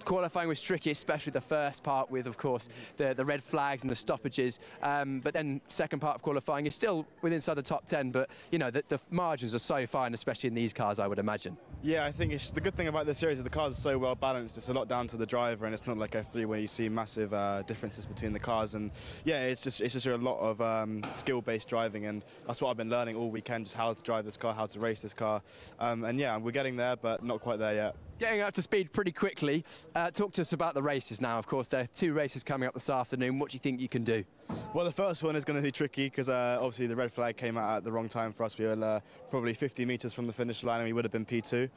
Qualifying was tricky, especially the first part with, of course, the red flags and the stoppages. But then second part of qualifying, you're still within inside the top 10, but, you know, the margins are so fine, especially in these cars, I would imagine. Yeah, I think the good thing about this series is the cars are so well balanced. It's a lot down to the driver, and it's not like F3 where you see massive differences between the cars. And yeah, it's just a lot of skill-based driving, and that's what I've been learning all weekend, just how to drive this car, how to race this car. And yeah, we're getting there, but not quite there yet. Getting up to speed pretty quickly. Talk to us about the races now. Of course, there are 2 races coming up this afternoon. What do you think you can do? Well, the first one is going to be tricky because obviously the red flag came out at the wrong time for us. We were probably 50 metres from the finish line and we would have been P2,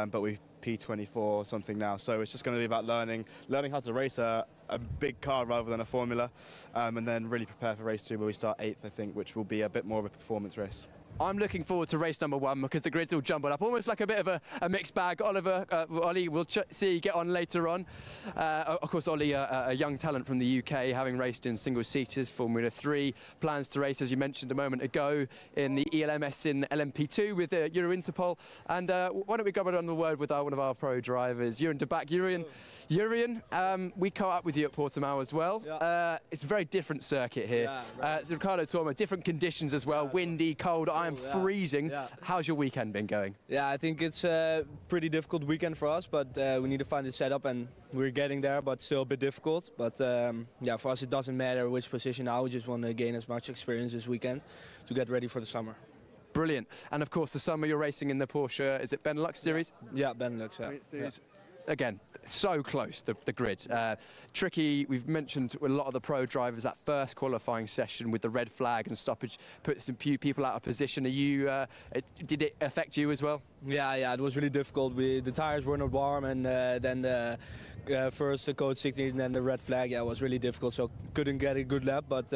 but we P24 or something now. So it's just going to be about learning how to race a big car rather than a Formula, and then really prepare for race 2 where we start 8th, I think, which will be a bit more of a performance race. I'm looking forward to race number 1 because the grid's all jumbled up, almost like a bit of a mixed bag. Ollie, we'll see you get on later on. Of course, Ollie, a young talent from the UK, having raced in single-seaters, Formula 3, plans to race, as you mentioned a moment ago, in the ELMS in LMP2 with Euro Interpol. And why don't we grab it on the word with one of our pro drivers, Jurien de Back. Jurien, we caught up with you at Portimao as well. Yeah. It's a very different circuit here. Yeah, right. Ricardo Tormo, different conditions as well, windy, cold. I'm freezing. Yeah. How's your weekend been going? Yeah, I think it's a pretty difficult weekend for us, but we need to find the setup and we're getting there, but still a bit difficult. But yeah, for us it doesn't matter which position now. We just want to gain as much experience this weekend to get ready for the summer. Brilliant. And of course, the summer you're racing in the Porsche, is it Benelux Series? Yeah, Benelux, yeah. Series. Yeah. Again, so close, the grid. Tricky, we've mentioned a lot of the pro drivers, that first qualifying session with the red flag and stoppage put some few people out of position. Did it affect you as well? Yeah, it was really difficult. The tires were not warm, and then first the code 16 and then the red flag. Yeah, it was really difficult, so couldn't get a good lap, but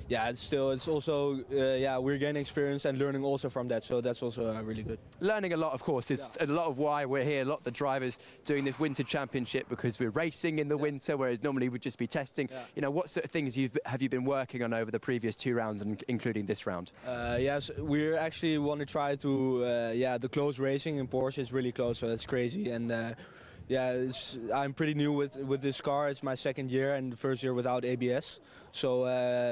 yeah, it's also we're gaining experience and learning also from that, so that's also really good. Learning a lot, of course, is a lot of why we're here. A lot of the drivers doing this winter championship because we're racing in the winter, whereas normally we'd just be testing. Yeah. You know, what sort of things have you been working on over the previous 2 rounds, and including this round? Yes, we actually want to try to the close racing in Porsche is really close, so that's crazy. And yeah, I'm pretty new with this car. It's my 2nd year and the first year without ABS. So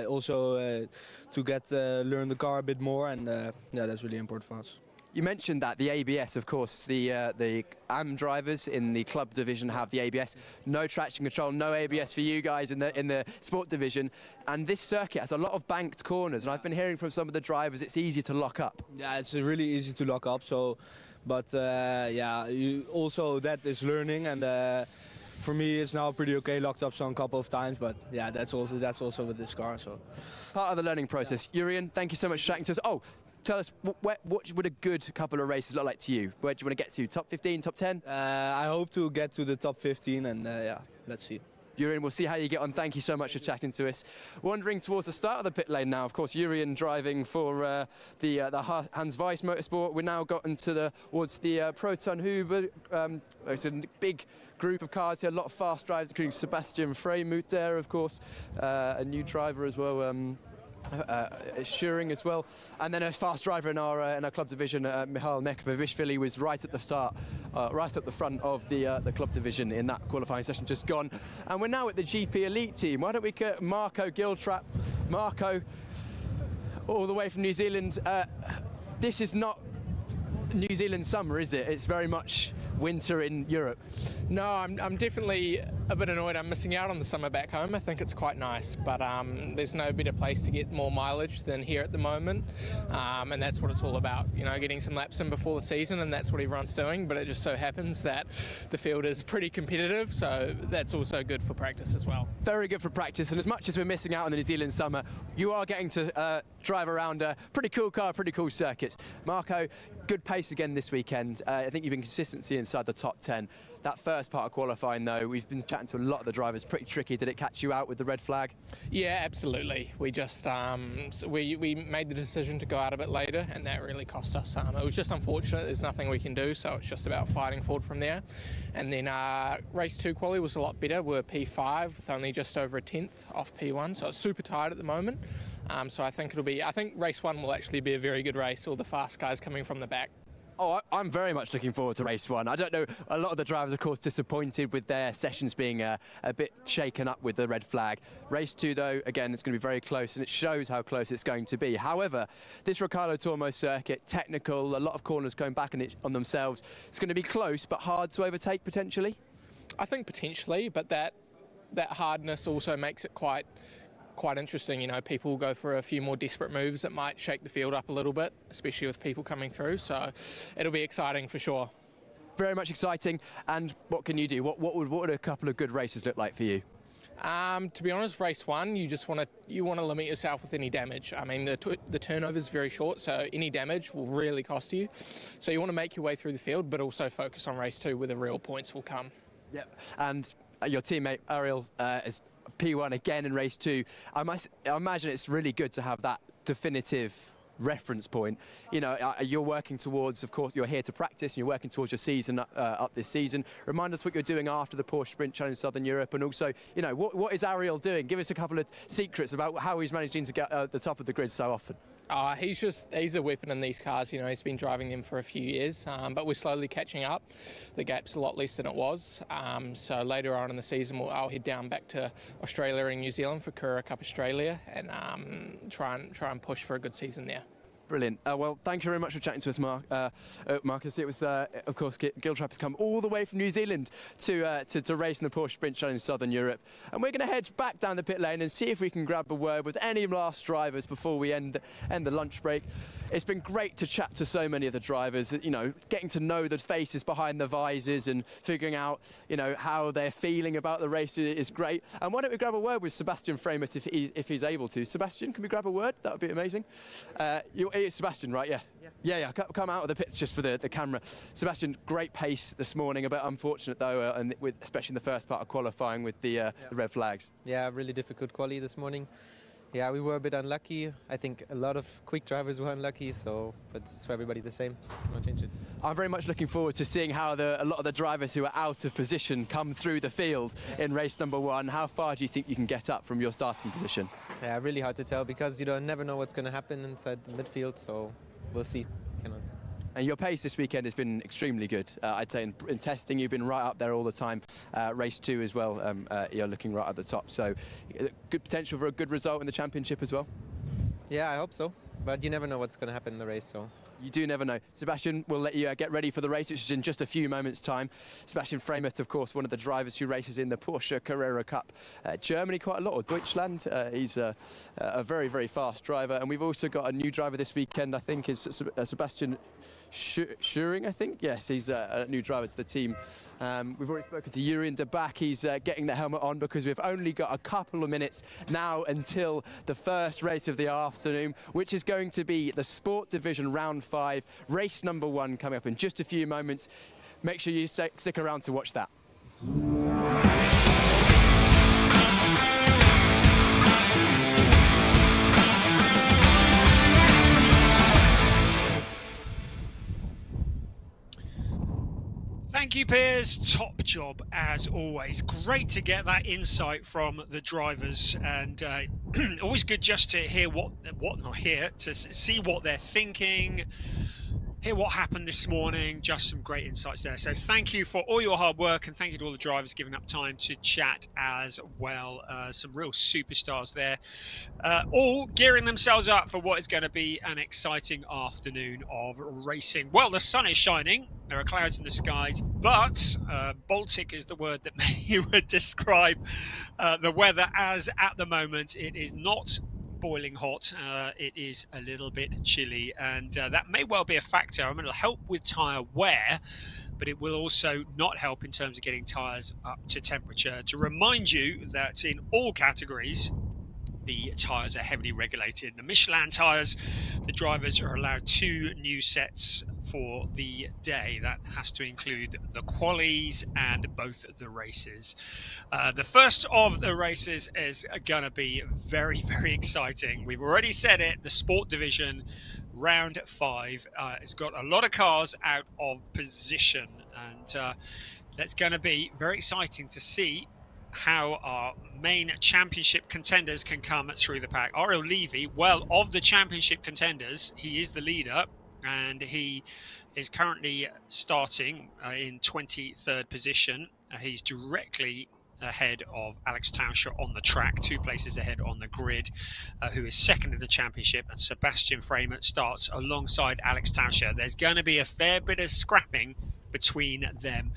also to learn the car a bit more, and yeah, that's really important for us. You mentioned that the ABS, of course, the AM drivers in the club division have the ABS. No traction control, no ABS for you guys in the sport division. And this circuit has a lot of banked corners, and I've been hearing from some of the drivers it's easy to lock up. Yeah, it's really easy to lock up. So. But yeah, also that is learning, and for me it's now pretty okay, locked up some couple of times, but yeah, that's also with this car. So part of the learning process. Yeah. Jurien, thank you so much for chatting to us. Oh, tell us, what would a good couple of races look like to you? Where do you want to get to? Top 15, top 10? I hope to get to the top 15, and yeah, let's see. Jurien, we'll see how you get on. Thank you so much for chatting to us. Wandering towards the start of the pit lane now. Of course, Jurien driving for the Hans Weiss Motorsport. We're now gotten towards the Proton Huber. It's a big group of cars here, a lot of fast drivers, including Sebastian Freimuth there, of course, a new driver as well. Schuring as well, and then a fast driver in our club division, Michal Mekvavishvili, was right at the start, right at the front of the club division in that qualifying session just gone. And we're now at the GP Elite team. Why don't we get Marco Giltrap? Marco, all the way from New Zealand. This is not New Zealand summer, is it? It's very much winter in Europe? No, I'm definitely a bit annoyed I'm missing out on the summer back home. I think it's quite nice, but there's no better place to get more mileage than here at the moment, and that's what it's all about, you know, getting some laps in before the season, and that's what everyone's doing. But it just so happens that the field is pretty competitive, so that's also good for practice as well. Very good for practice, and as much as we're missing out on the New Zealand summer, you are getting to drive around a pretty cool car, pretty cool circuits. Marco, good pace again this weekend. I think you've been consistency inside the top 10. That first part of qualifying, though, we've been chatting to a lot of the drivers, pretty tricky. Did it catch you out with the red flag? Yeah, absolutely. We just we made the decision to go out a bit later, and that really cost us. It was just unfortunate. There's nothing we can do, so it's just about fighting forward from there. And then race 2 quali was a lot better. We're P5 with only just over a tenth off P1, so it's super tight at the moment. So I think race 1 will actually be a very good race. All the fast guys coming from the back. Oh, I'm very much looking forward to race 1. I don't know, a lot of the drivers, of course, disappointed with their sessions being a bit shaken up with the red flag. Race 2, though, again, it's going to be very close, and it shows how close it's going to be. However, this Ricardo Tormo circuit, technical, a lot of corners going back on themselves. It's going to be close, but hard to overtake, potentially? I think potentially, but that hardness also makes it quite interesting. You know, people go for a few more desperate moves that might shake the field up a little bit, especially with people coming through, so it'll be exciting for sure. Very much exciting. And what can you do? What would a couple of good races look like for you? To be honest, race 1, you just want to limit yourself with any damage. I mean, the turnover is very short, so any damage will really cost you. So you want to make your way through the field, but also focus on race 2 where the real points will come. Yep. And your teammate Ariel is P1 again in race 2. I imagine it's really good to have that definitive reference point. You know, you're working towards, of course, you're here to practice, and you're working towards your season up this season. Remind us what you're doing after the Porsche Sprint Challenge Southern Europe, and also, you know, what is Ariel doing? Give us a couple of secrets about how he's managing to get at the top of the grid so often. He's a weapon in these cars. You know, he's been driving them for a few years, but we're slowly catching up. The gap's a lot less than it was. So later on in the season, I'll head down back to Australia and New Zealand for Kura Cup Australia, and try and push for a good season there. Brilliant. Well, thank you very much for chatting to us, Marcus. It was, of course, Giltrap has come all the way from New Zealand to race in the Porsche Sprint Challenge Southern Europe. And we're going to head back down the pit lane and see if we can grab a word with any last drivers before we end the lunch break. It's been great to chat to so many of the drivers, you know, getting to know the faces behind the visors and figuring out, you know, how they're feeling about the race is great. And why don't we grab a word with Sebastian Framert if he's able to. Sebastian, can we grab a word? That would be amazing. It's Sebastian, right? Yeah. Come out of the pits just for the camera. Sebastian, great pace this morning. A bit unfortunate though, and especially in the first part of qualifying with the red flags. Yeah, really difficult quali this morning. Yeah, we were a bit unlucky. I think a lot of quick drivers were unlucky, but it's for everybody the same. No change it. I'm very much looking forward to seeing how a lot of the drivers who are out of position come through the field in race number 1. How far do you think you can get up from your starting position? Yeah, really hard to tell because you never know what's going to happen inside the midfield, so we'll see. Cannot. And your pace this weekend has been extremely good. I'd say in testing, you've been right up there all the time. Race 2 as well, you're looking right at the top. So good potential for a good result in the championship as well? Yeah, I hope so. But you never know what's going to happen in the race, so. You do never know. Sebastian, we'll let you get ready for the race, which is in just a few moments' time. Sebastian Framert, of course, one of the drivers who races in the Porsche Carrera Cup. Germany quite a lot, or Deutschland. He's a very, very fast driver. And we've also got a new driver this weekend, I think, is Sebastian Schuring, I think. Yes, he's a new driver to the team. We've already spoken to Jurien de Back. He's getting the helmet on because we've only got a couple of minutes now until the first race of the afternoon, which is going to be the Sport Division Round 5, race number 1 coming up in just a few moments. Make sure you stick around to watch that. Thank you, Piers. Top job as always. Great to get that insight from the drivers, and always good just to hear to see what they're thinking, hear what happened this morning. Just some great insights there. So thank you for all your hard work, and thank you to all the drivers giving up time to chat as well. Some real superstars there, all gearing themselves up for what is going to be an exciting afternoon of racing. Well, the sun is shining. There are clouds in the skies, but Baltic is the word that you would describe the weather as at the moment. It is not boiling hot. It is a little bit chilly, and that may well be a factor. I mean, it'll help with tyre wear, but it will also not help in terms of getting tyres up to temperature. To remind you that in all categories, the tyres are heavily regulated. The Michelin tyres, the drivers are allowed 2 new sets for the day. That has to include the qualies and both the races. The first of the races is going to be very, very exciting. We've already said it, the sport division, round 5. It's got a lot of cars out of position, and that's going to be very exciting to see how our main championship contenders can come through the pack. Ariel Levy, well, of the championship contenders, he is the leader, and he is currently starting in 23rd position. He's directly ahead of Alex Tauscher on the track, 2 places ahead on the grid, who is second in the championship, and Sebastian Freeman starts alongside Alex Tauscher. There's going to be a fair bit of scrapping between them.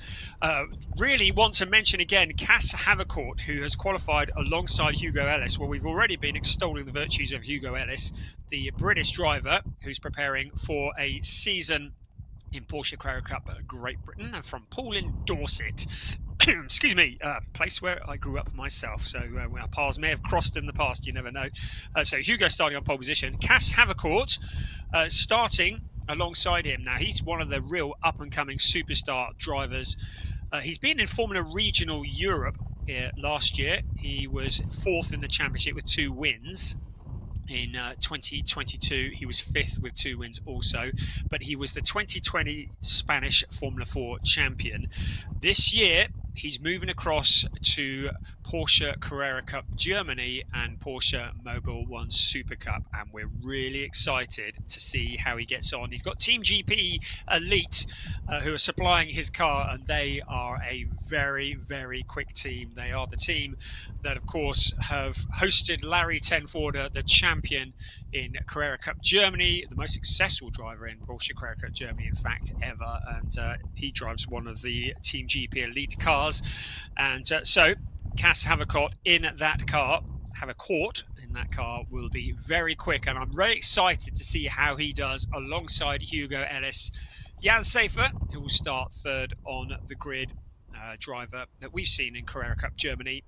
Really want to mention again Cass Havercourt, who has qualified alongside Hugo Ellis. Well, we've already been extolling the virtues of Hugo Ellis, the British driver who's preparing for a season in Porsche Carrera Cup Great Britain, and from Poole in Dorset. Excuse me, place where I grew up myself, so our paths may have crossed in the past, you never know. So Hugo starting on pole position, Cass Havercourt starting alongside him. Now, he's one of the real up-and-coming superstar drivers. He's been in Formula Regional Europe last year. He was 4th in the championship with 2 wins. In 2022, he was 5th with 2 wins also, but he was the 2020 Spanish Formula 4 champion. This year, he's moving across to Porsche Carrera Cup Germany and Porsche Mobile 1 Super Cup, and we're really excited to see how he gets on. He's got Team GP Elite who are supplying his car, and they are a very, very quick team. They are the team that, of course, have hosted Larry Tenforder, the champion in Carrera Cup Germany, the most successful driver in Porsche Carrera Cup Germany, in fact, ever, and he drives one of the Team GP Elite cars. And so Cass Havercourt in that car, will be very quick, and I'm very excited to see how he does alongside Hugo Ellis. Jan Safer, who will start 3rd on the grid, driver that we've seen in Carrera Cup Germany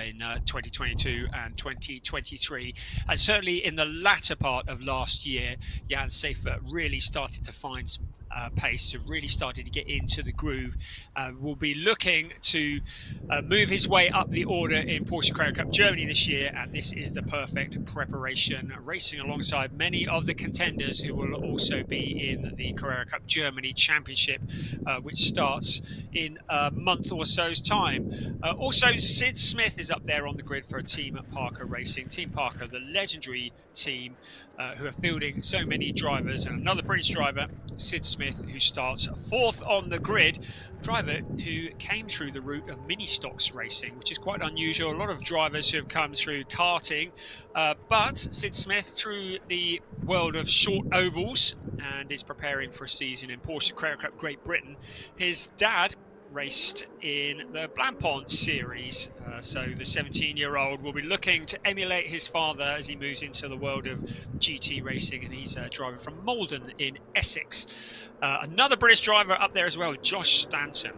in 2022 and 2023, and certainly in the latter part of last year, Jan Safer really started to find some pace, so really started to get into the groove. Will be looking to move his way up the order in Porsche Carrera Cup Germany this year, and this is the perfect preparation, racing alongside many of the contenders who will also be in the Carrera Cup Germany Championship, which starts in a month or so's time. Also, Sid Smith is up there on the grid for a Team Parker Racing. Team Parker, the legendary team who are fielding so many drivers, and another British driver, Sid Smith, who starts 4th on the grid. Driver who came through the route of mini stocks racing, which is quite unusual. A lot of drivers who have come through karting, but Sid Smith through the world of short ovals and is preparing for a season in Porsche Carrera Cup Great Britain. His dad raced in the Blancpain series, so the 17-year-old will be looking to emulate his father as he moves into the world of GT racing, and he's driving from Malden in Essex. Another British driver up there as well, Josh Stanton,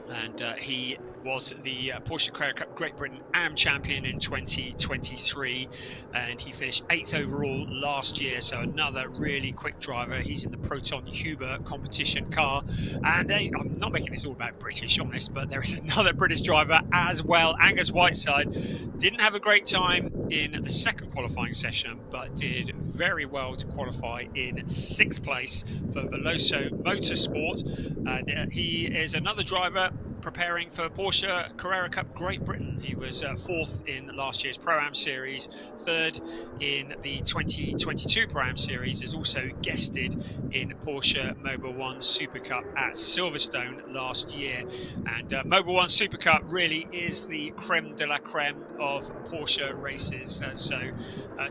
and he was the Porsche Carrera Cup Great Britain AM champion in 2023, and he finished 8th overall last year, so another really quick driver. He's in the Proton Huber competition car, and I'm not making this all about British on this, but there is another British driver as well. Angus Whiteside didn't have a great time in the second qualifying session, but did very well to qualify in 6th place for Veloso Motorsport, and he is another driver preparing for Porsche Carrera Cup Great Britain. He was fourth in last year's Pro-Am Series, third in the 2022 Pro-Am Series, has also guested in Porsche Mobil 1 Super Cup at Silverstone last year. And Mobil 1 Super Cup really is the creme de la creme of Porsche races. So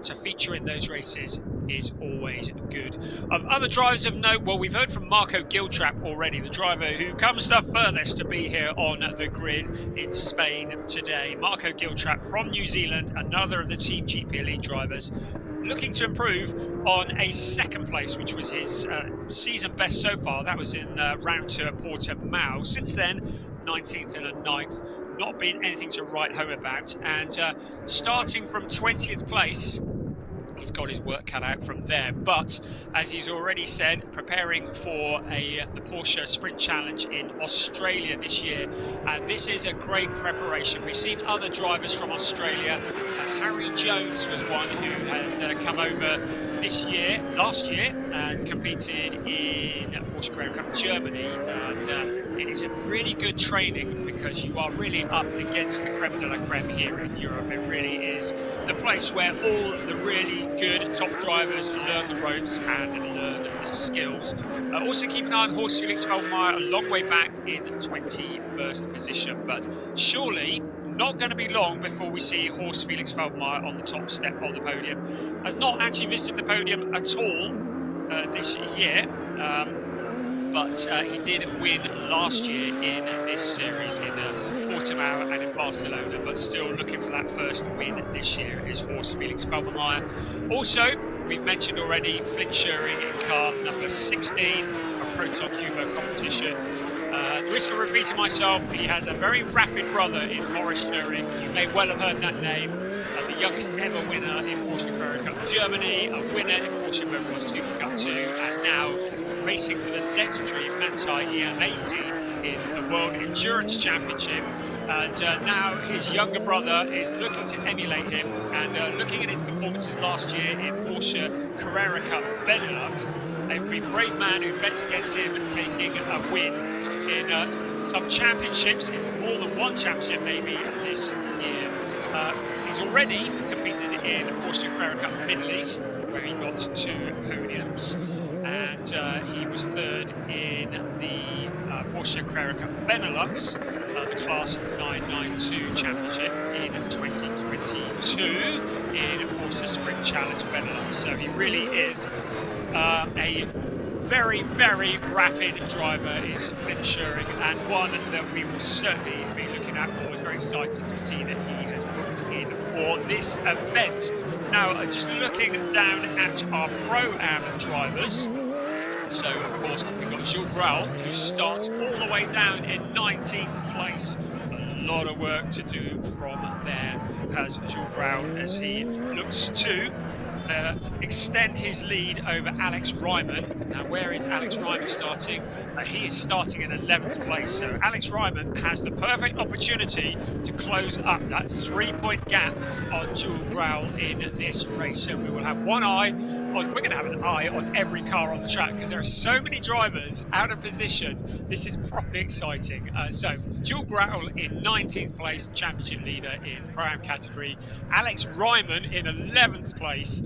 to feature in those races is always good. Of other drivers of note, well, we've heard from Marco Giltrap already, the driver who comes the furthest to be here on the grid in Spain today. Marco Giltrap from New Zealand, another of the Team GP Elite drivers, looking to improve on a second place, which was his season best so far. That was in round 2 at Portimao. Since then, 19th and a 9th, not been anything to write home about. And starting from 20th place, he's got his work cut out from there. But as he's already said, preparing for the Porsche Sprint Challenge in Australia this year. And this is a great preparation. We've seen other drivers from Australia. Harry Jones was one who had come over last year, and competed in Porsche Carrera Cup Germany. And it is a really good training because you are really up against the creme de la creme here in Europe. It really is the place where all the really good top drivers learn the ropes and learn the skills. Also keep an eye on Horst Felix Feldmayer, a long way back in 21st position, but surely not going to be long before we see Horst Felix Feldmayer on the top step of the podium. Has not actually visited the podium at all this year, but he did win last year in this series in Portimao and in Barcelona, but still looking for that first win this year is Horst Felix Feldmayer. Also, we've mentioned already Flynn Schuring in car number 16 from Proton Cubo competition. At the risk of repeating myself, he has a very rapid brother in Morris Schuring. You may well have heard that name. The youngest ever winner in Porsche Carrera Cup Germany, a winner in Porsche Mobil 1 Super Cup 2, and now racing for the legendary Manthey EMA team in the World Endurance Championship. And now his younger brother is looking to emulate him, and looking at his performances last year in Porsche Carrera Cup Benelux, it would be a brave man who bets against him taking a win in some championships, in more than one championship maybe this year. He's already competed in Porsche Carrera Cup Middle East, where he got 2 podiums, and he was third in the Porsche Carrera Cup Benelux, the Class 992 Championship in 2022 in Porsche Sprint Challenge Benelux. So he really is a very, very rapid driver is Flynn Schuring, and one that we will certainly be looking at. We're always very excited to see that he has booked in for this event. Now, just looking down at our Pro-Am drivers. So, of course, we've got Jules Grau, who starts all the way down in 19th place. A lot of work to do from there, has Jules Grau, as he looks to extend his lead over Alex Ryman. Now, where is Alex Ryman starting? He is starting in 11th place. So Alex Ryman has the perfect opportunity to close up that 3-point gap on Jules Grau in this race. So we will have one eye on, we're going to have an eye on every car on the track because there are so many drivers out of position. This is properly exciting. So Jules Grau in 19th place, championship leader in Pro-Am category. Alex Ryman in 11th place,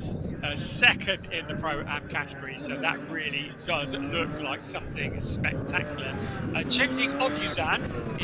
second in the Pro-Am category. So that really does look like something spectacular. Chenzing Ogyuzan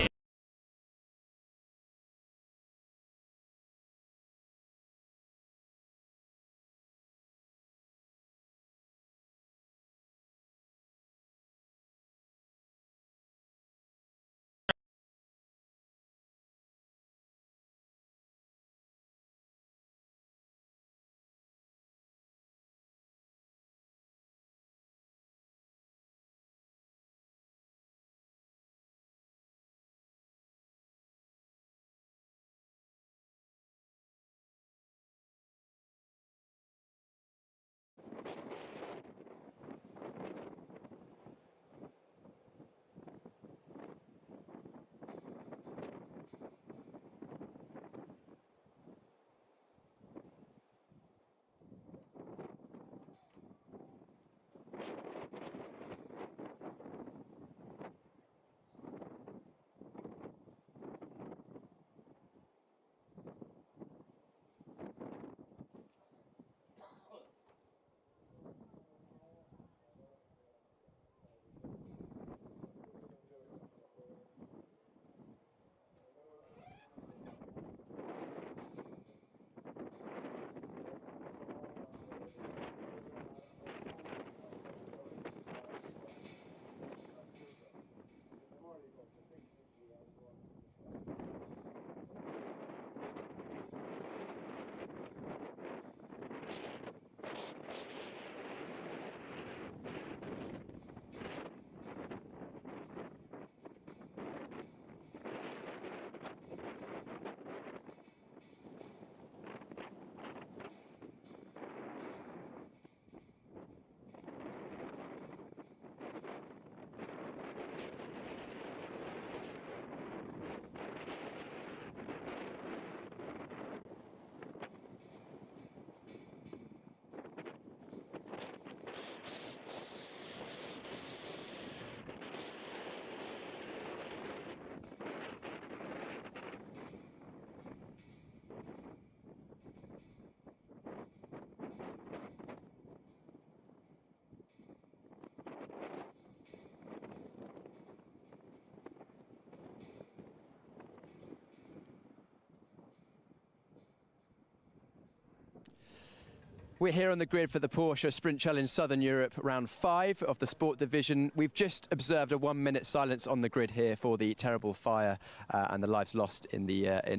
We're here on the grid for the Porsche Sprint Challenge Southern Europe round 5 of the Sport Division. We've just observed a 1-minute silence on the grid here for the terrible fire and the lives lost in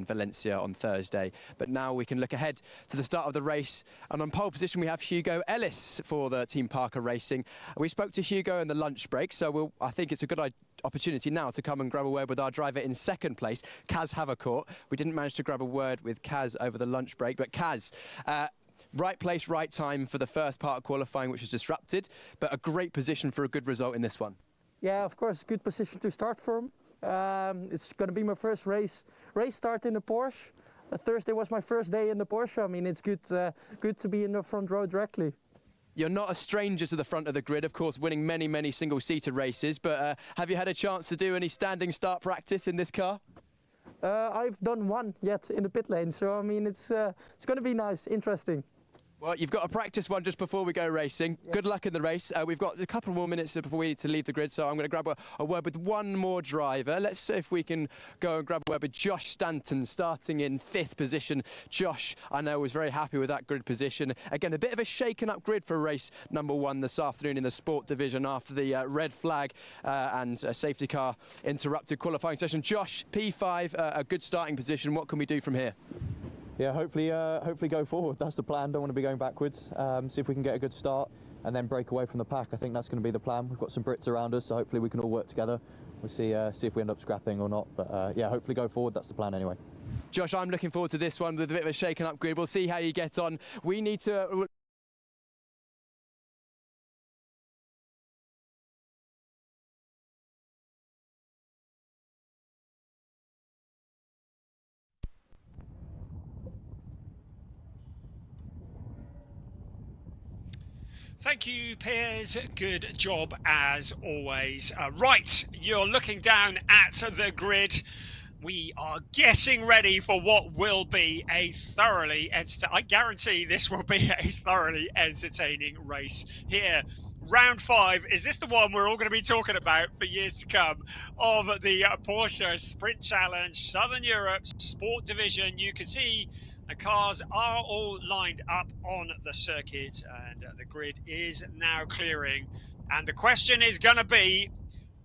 Valencia on Thursday. But now we can look ahead to the start of the race. And on pole position, we have Hugo Ellis for the Team Parker Racing. We spoke to Hugo in the lunch break, so I think it's a good opportunity now to come and grab a word with our driver in second place, Kaz Havercourt. We didn't manage to grab a word with Kaz over the lunch break, but Kaz, right place, right time for the first part of qualifying, which was disrupted, but a great position for a good result in this one. Yeah, of course, good position to start from. It's going to be my first race start in the Porsche. Thursday was my first day in the Porsche. I mean, it's good to be in the front row directly. You're not a stranger to the front of the grid, of course, winning many single-seater races, but have you had a chance to do any standing start practice in this car? I've done one yet in the pit lane, so I mean, it's going to be nice, interesting. Well, you've got to practice one just before we go racing. Yeah. Good luck in the race. We've got a couple more minutes before we need to leave the grid, so I'm going to grab a word with one more driver. Let's see if we can go and grab a word with Josh Stanton, starting in 5th position. Josh, I know, was very happy with that grid position. Again, a bit of a shaken-up grid for race number 1 this afternoon in the Sport Division after the red flag and a safety car interrupted qualifying session. Josh, P5, a good starting position. What can we do from here? Yeah, hopefully go forward. That's the plan. Don't want to be going backwards. See if we can get a good start and then break away from the pack. I think that's going to be the plan. We've got some Brits around us, so hopefully we can all work together. We'll see if we end up scrapping or not. But yeah, hopefully go forward. That's the plan anyway. Josh, I'm looking forward to this one with a bit of a shaken-up grid. We'll see how you get on. We need to... Thank you, Piers. Good job as always. Right, you're looking down at the grid. We are getting ready for what will be a thoroughly I guarantee this will be a thoroughly entertaining race here. Round 5, is this the one we're all going to be talking about for years to come of the Porsche Sprint Challenge Southern Europe Sport Division? You can see the cars are all lined up on the circuit and the grid is now clearing. And the question is going to be,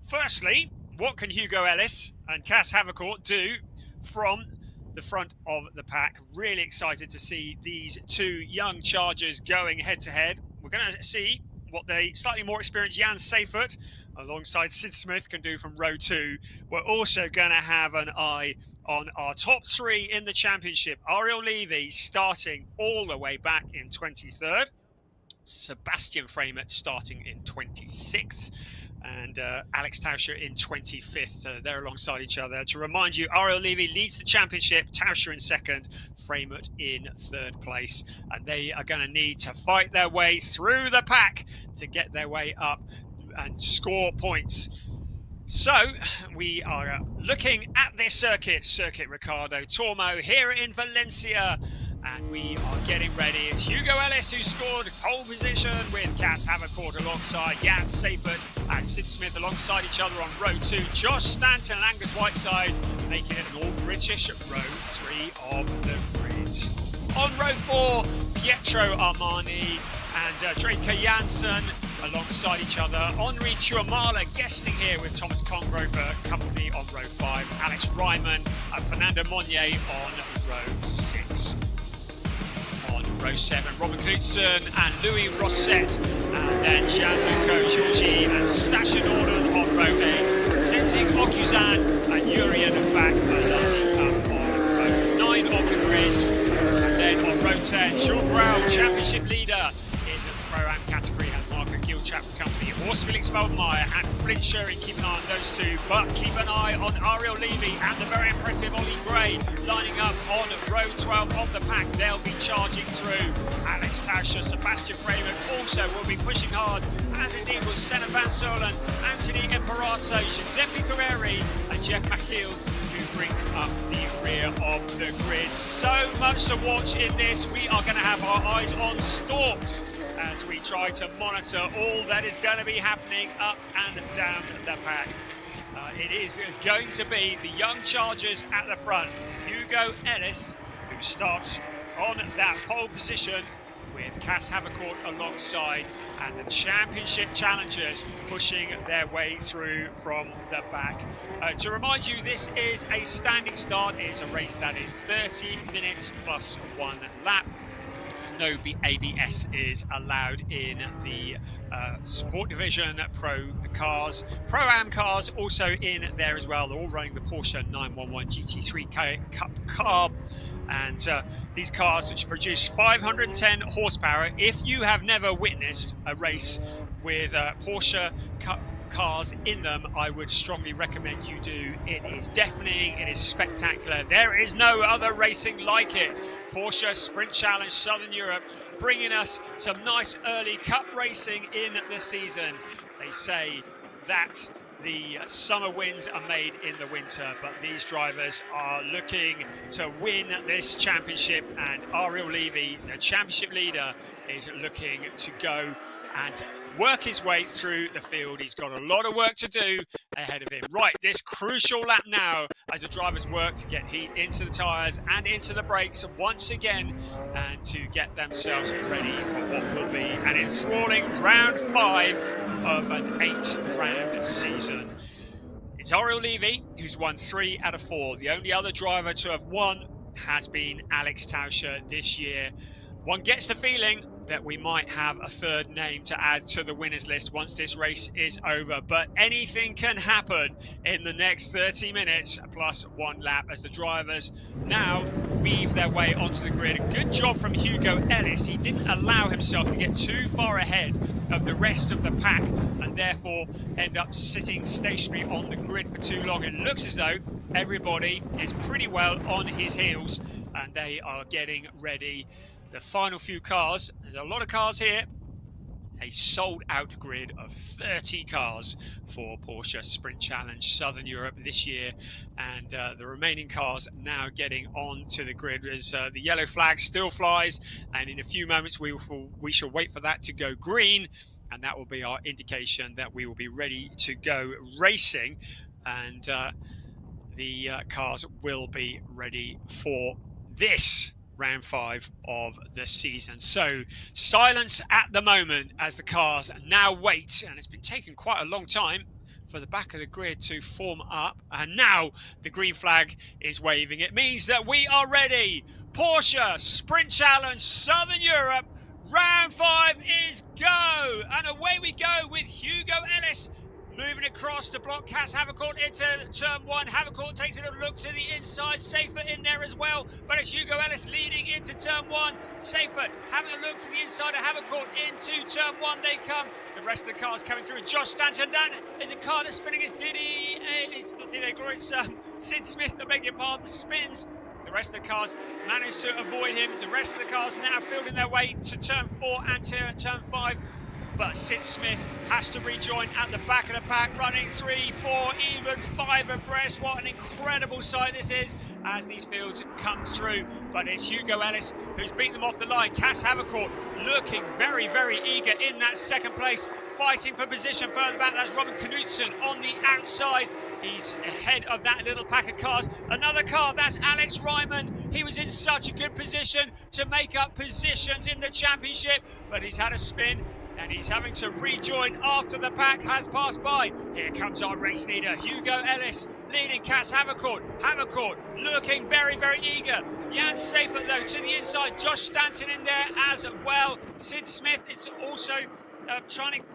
firstly, what can Hugo Ellis and Kaz Havercourt do from the front of the pack? Really excited to see these two young chargers going head-to-head. We're going to see what the slightly more experienced Jan Seifert alongside Sid Smith can do from row 2. We're also going to have an eye on our top 3 in the championship. Ariel Levy starting all the way back in 23rd. Sebastian Framert starting in 26th. And Alex Tauscher in 25th. They're alongside each other. To remind you, Ariel Levy leads the championship, Tauscher in 2nd, Framert in 3rd place. And they are going to need to fight their way through the pack to get their way up and score points. So we are looking at this circuit Ricardo Tormo here in Valencia. And we are getting ready. It's Hugo Ellis who scored pole position with Kaz Havercourt alongside Jan Seifert and Sid Smith alongside each other on row 2. Josh Stanton and Angus Whiteside making it an all-British row 3 of the grids. On row 4, Pietro Armani and Drake Janssen alongside each other. Henri Tuamala guesting here with Thomas Congrover company on row 5. Alex Ryman and Fernando Monnier on row 6. Row 7, Robin Knudsen and Louis Rosset, and then Gianluca Giorgi and Stasha Norden on row 8, Kenting Okuzan and Yurian Bak on row 9 of the grid, and then on row 10, Jules Grau, championship leader in the Pro-Am category, has Marco Gilchap Company, Horst Felix Feldmeier and Flint Sherry. Keep an eye on those two, but keep an eye on Ariel Levy and the very impressive Ollie Gray lining up on row 12 of the pack. They'll be charging through. Alex Tauscher, Sebastian Framert also will be pushing hard, as indeed will Senna Van Solen, Anthony Imperato, Giuseppe Carreri and Jeff McHield, who brings up the rear of the grid. So much to watch in this. We are going to have our eyes on stalks as we try to monitor all that is going to be happening up and down the pack. It is going to be the young chargers at the front. Hugo Ellis, who starts on that pole position with Cass Havercourt alongside, and the championship challengers pushing their way through from the back. To remind you, this is a standing start. It is a race that is 30 minutes plus 1 lap. No ABS is allowed in the Sport Division Pro cars. Pro-Am cars also in there as well. They're all running the Porsche 911 GT3 Cup car. And these cars, which produce 510 horsepower, if you have never witnessed a race with Porsche cars in them, I would strongly recommend you do. It is deafening, it is spectacular. There is no other racing like it. Porsche Sprint Challenge Southern Europe bringing us some nice early cup racing in the season. They say that the summer wins are made in the winter, but these drivers are looking to win this championship, and Ariel Levy, the championship leader, is looking to go and work his way through the field. He's got a lot of work to do ahead of him. Right, this crucial lap now as the drivers work to get heat into the tyres and into the brakes once again, and to get themselves ready for what will be an enthralling round 5 of an 8-round season. It's Ariel Levy who's won 3 out of 4. The only other driver to have won has been Alex Tauscher this year. One gets the feeling that we might have a third name to add to the winners list once this race is over, but anything can happen in the next 30 minutes plus 1 lap as the drivers now weave their way onto the grid. A good job from Hugo Ellis. He didn't allow himself to get too far ahead of the rest of the pack and therefore end up sitting stationary on the grid for too long. It looks as though everybody is pretty well on his heels and they are getting ready. The final few cars, there's a lot of cars here, a sold-out grid of 30 cars for Porsche Sprint Challenge Southern Europe this year, and the remaining cars now getting onto the grid as the yellow flag still flies, and in a few moments we shall wait for that to go green, and that will be our indication that we will be ready to go racing, and the cars will be ready for this round 5 of the season. So silence at the moment as the cars now wait, and it's been taking quite a long time for the back of the grid to form up, and now the green flag is waving. It means that we are ready. Porsche Sprint Challenge Southern Europe, round 5 is go, and away we go with Hugo Ellis moving across to block Cass Havercourt into turn 1. Havercourt takes a little look to the inside. Seifert in there as well. But it's Hugo Ellis leading into turn 1. Seifert having a look to the inside of Havercourt into turn 1. They come. The rest of the cars coming through. Josh Stanton. That is a car that's spinning. It's Sid Smith, I beg your pardon, spins. The rest of the cars manage to avoid him. The rest of the cars now fielding their way to turn 4 and to turn 5. But Sid Smith has to rejoin at the back of the pack, running 3, 4, even 5 abreast. What an incredible sight this is as these fields come through. But it's Hugo Ellis who's beaten them off the line. Cass Havercourt looking very, very eager in that second place, fighting for position further back. That's Robin Knudsen on the outside. He's ahead of that little pack of cars. Another car, that's Alex Ryman. He was in such a good position to make up positions in the championship, but he's had a spin and he's having to rejoin after the pack has passed by. Here comes our race leader, Hugo Ellis, leading Cass Havercourt. Havercourt looking very, very eager. Jan Seifert, though, to the inside. Josh Stanton in there as well. Sid Smith is also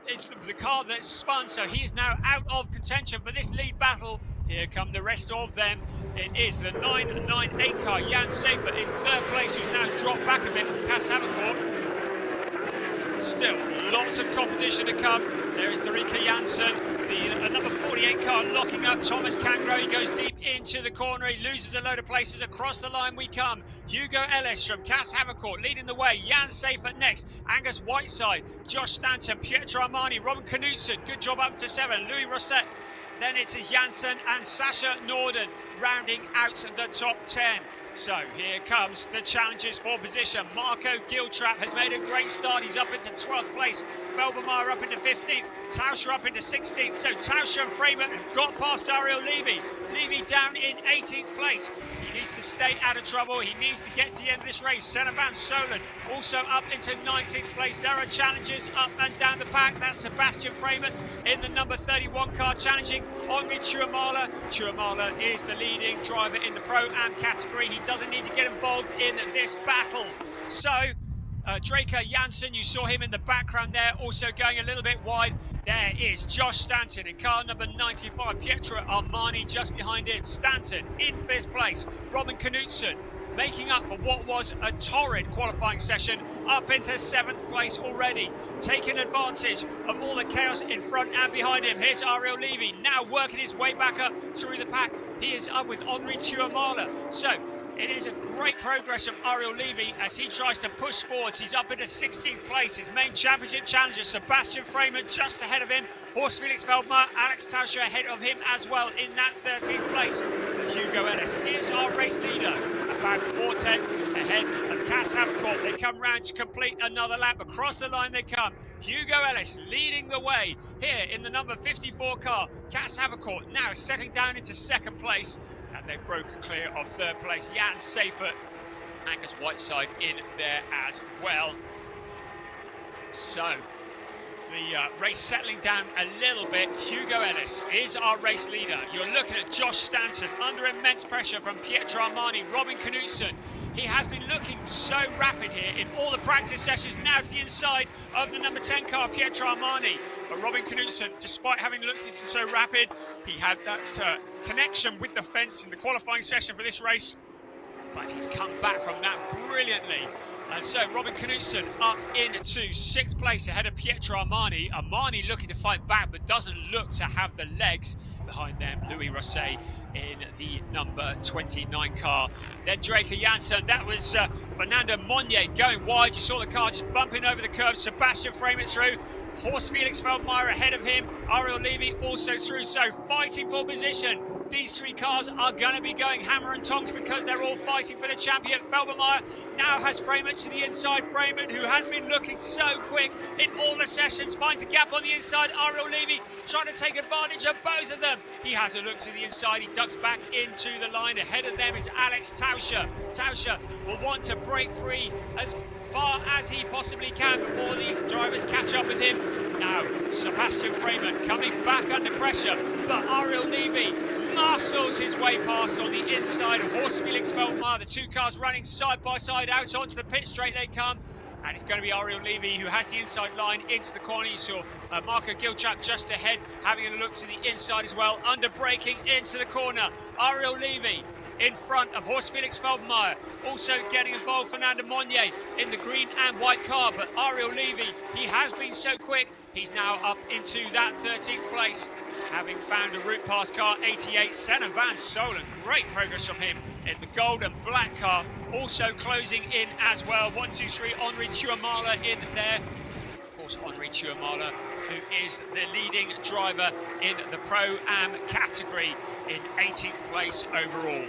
it's the car that spun, so he is now out of contention for this lead battle. Here come the rest of them. It is the 998 car, Jan Seifert in third place, who's now dropped back a bit from Cass Havercourt. Still, lots of competition to come. There is Derika Janssen, the number 48 car locking up Thomas Cangro. He goes deep into the corner. He loses a load of places. Across the line we come. Hugo Ellis from Cass Havercourt leading the way. Jan Seifert next. Angus Whiteside, Josh Stanton, Pietro Armani, Robin Knudsen. Good job up to 7. Louis Rosset. Then it's Janssen and Sasha Norden rounding out the top 10. So here comes the challenges for position. Marco Giltrap has made a great start. He's up into 12th place. Felbermeyer up into 15th. Tauscher up into 16th. So Tauscher and Framer have got past Ariel Levy. Levy down in 18th place. He needs to stay out of trouble. He needs to get to the end of this race. Senna Van Solen also up into 19th place. There are challenges up and down the pack. That's Sebastian Freeman in the number 31 car challenging Henri Tuamala. Tuamala is the leading driver in the Pro-Am category. He doesn't need to get involved in this battle. So, Draker Janssen, you saw him in the background there, also going a little bit wide. There is Josh Stanton in car number 95. Pietro Armani just behind him. Stanton in 5th place. Robin Knudsen making up for what was a torrid qualifying session, up into 7th place already, taking advantage of all the chaos in front and behind him. Here's Ariel Levy now working his way back up through the pack. He is up with Henri Tuamala. So it is a great progress from Ariel Levy as he tries to push forwards. He's up into 16th place. His main championship challenger, Sebastian Freeman, just ahead of him. Horst Felix Feldmar, Alex Tauscher ahead of him as well in that 13th place. Hugo Ellis is our race leader, about 4 tenths ahead of Cass Havercourt. They come round to complete another lap. Across the line they come. Hugo Ellis leading the way here in the number 54 car. Cass Havercourt now settling down into 2nd place. And they've broken clear of 3rd place. Jan Seifert, Angus Whiteside in there as well. So the race settling down a little bit. Hugo Ellis is our race leader. You're looking at Josh Stanton under immense pressure from Pietro Armani. Robin Knudsen, he has been looking so rapid here in all the practice sessions, now to the inside of the number 10 car, Pietro Armani. But Robin Knudsen, despite having looked so rapid, he had that connection with the fence in the qualifying session for this race, but he's come back from that brilliantly. And so Robin Knudsen up into 6th place ahead of Pietro Armani. Armani looking to fight back, but doesn't look to have the legs. Behind them, Louis Rosset in the number 29 car. Then Draker Janssen, that was Fernando Monnier going wide. You saw the car just bumping over the curb. Sebastian Freeman through. Horst Felix Feldmar ahead of him. Ariel Levy also through, so fighting for position. These 3 cars are going to be going hammer and tongs because they're all fighting for the champion. Feldmar now has Freeman to the inside. Freeman, who has been looking so quick in all the sessions, finds a gap on the inside. Ariel Levy trying to take advantage of both of them. He has a look to the inside. He ducks back into the line. Ahead of them is Alex Tauscher. Tauscher will want to break free as far as he possibly can before these drivers catch up with him. Now, Sebastian Freeman coming back under pressure, but Ariel Levy muscles his way past on the inside of Horst Felix Feldmar. The 2 cars running side by side out onto the pit straight they come. And it's going to be Ariel Levy who has the inside line into the corner. You saw Marco Gilchak just ahead, having a look to the inside as well, under braking into the corner. Ariel Levy in front of Horst Felix Feldmar, also getting involved Fernando Monnier in the green and white car, but Ariel Levy, he has been so quick, he's now up into that 13th place, having found a route past car 88, Senna Van Solen. Great progress from him in the gold and black car, also closing in as well. 1, 2, 3, Henri Tuamala in there. Of course, Henri Tuamala, who is the leading driver in the Pro-Am category in 18th place overall.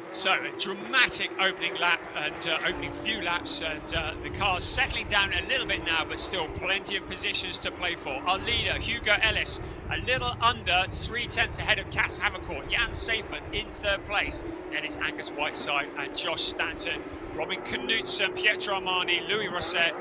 So a dramatic opening lap and opening few laps, and the car's settling down a little bit now, but still plenty of positions to play for. Our leader, Hugo Ellis, a little under 3 tenths ahead of Cass Havercourt. Jan Seifert in 3rd place. Then it's Angus Whiteside and Josh Stanton, Robin Knudsen, Pietro Armani, Louis Rosset,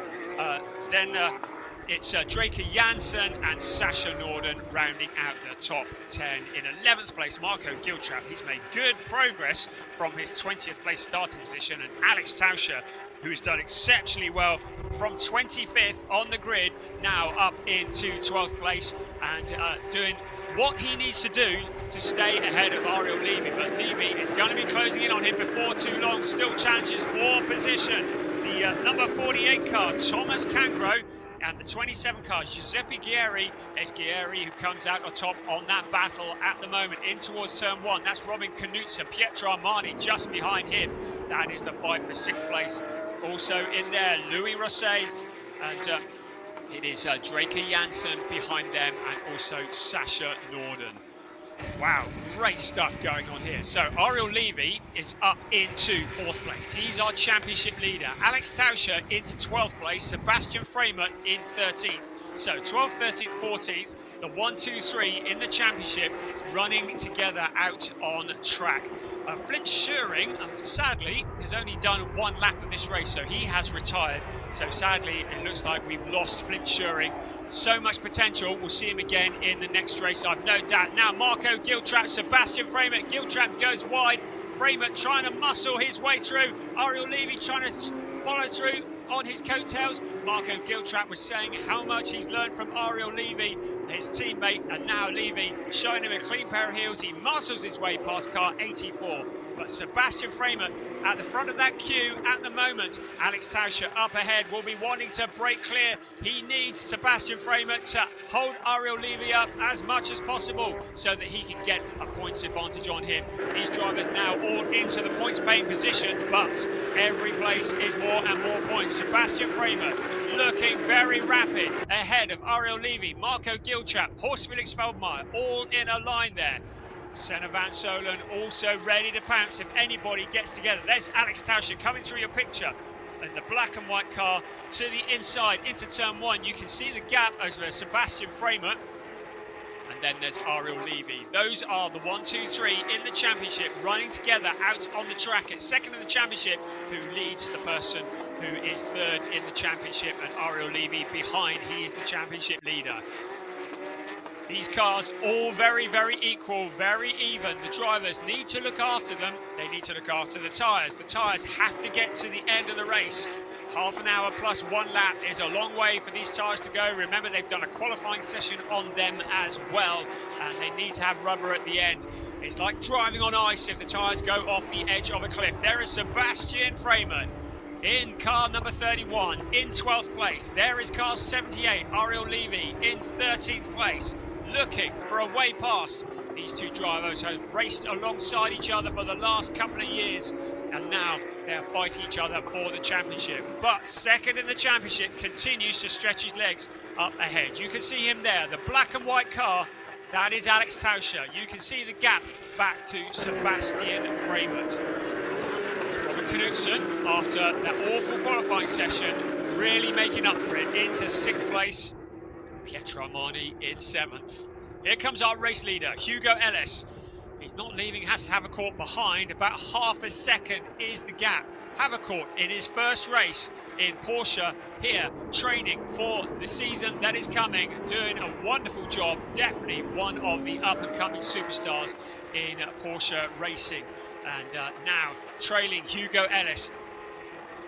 it's Draker Janssen and Sasha Norden rounding out the top 10. In 11th place, Marco Giltrap. He's made good progress from his 20th place starting position. And Alex Tauscher, who's done exceptionally well from 25th on the grid, now up into 12th place and doing what he needs to do to stay ahead of Ariel Levy. But Levy is going to be closing in on him before too long. Still challenges for position. The number 48 car, Thomas Cangro, and the 27 car, Giuseppe Ghieri. It's Ghieri who comes out on top on that battle at the moment in towards turn 1. That's Robin Knudsen, Pietro Armani just behind him. That is the fight for 6th place. Also in there, Louis Rosset, and it is Draker Janssen behind them, and also Sasha Norden. Wow, great stuff going on here. So Ariel Levy is up into 4th place. He's our championship leader. Alex Tauscher into 12th place. Sebastian Freeman in 13th. So 12th, 13th, 14th The 1, 2, 3 in the championship running together out on track. Flint Schuring, sadly, has only done 1 lap of this race, so he has retired. So sadly, it looks like we've lost Flint Schuring. So much potential. We'll see him again in the next race, I've no doubt. Now, Marco Giltrap, Sebastian Framer. Giltrap goes wide. Framer trying to muscle his way through. Ariel Levy trying to follow through on his coattails. Marco Giltrap was saying how much he's learned from Ariel Levy, his teammate, and now Levy showing him a clean pair of heels. He muscles his way past car 84. But Sebastian Framer at the front of that queue at the moment. Alex Tauscher up ahead will be wanting to break clear. He needs Sebastian Framer to hold Ariel Levy up as much as possible so that he can get a points advantage on him. These drivers now all into the points paying positions, but every place is more and more points. Sebastian Framer looking very rapid ahead of Ariel Levy, Marco Giltrap, Horst Felix Feldmeier, all in a line there. Senna Van Solen also ready to pounce if anybody gets together. There's Alex Tauscher coming through your picture in the black and white car to the inside into turn 1. You can see the gap over Sebastian Framer. And then there's Ariel Levy. Those are the 1, 2, 3 in the championship running together out on the track. It's second in the championship who leads the person who is third in the championship, and Ariel Levy behind. He is the championship leader. These cars all very, very equal, very even. The drivers need to look after them. They need to look after the tyres. The tyres have to get to the end of the race. Half an hour plus 1 lap is a long way for these tyres to go. Remember, they've done a qualifying session on them as well, and they need to have rubber at the end. It's like driving on ice if the tyres go off the edge of a cliff. There is Sebastian Framer in car number 31 in 12th place. There is car 78, Ariel Levy, in 13th place, looking for a way past. These two drivers have raced alongside each other for the last couple of years, and now they're fighting each other for the championship. But second in the championship continues to stretch his legs up ahead. You can see him there, the black and white car. That is Alex Tauscher. You can see the gap back to Sebastian Framer. It's Robin Knudsen, after that awful qualifying session, really making up for it into 6th place. Pietro Armani in 7th. Here comes our race leader, Hugo Ellis. He's not leaving, has to have a court behind. About half a second is the gap. Havercourt in his first race in Porsche here, training for the season that is coming, doing a wonderful job. Definitely one of the up-and-coming superstars in Porsche racing. And now trailing Hugo Ellis.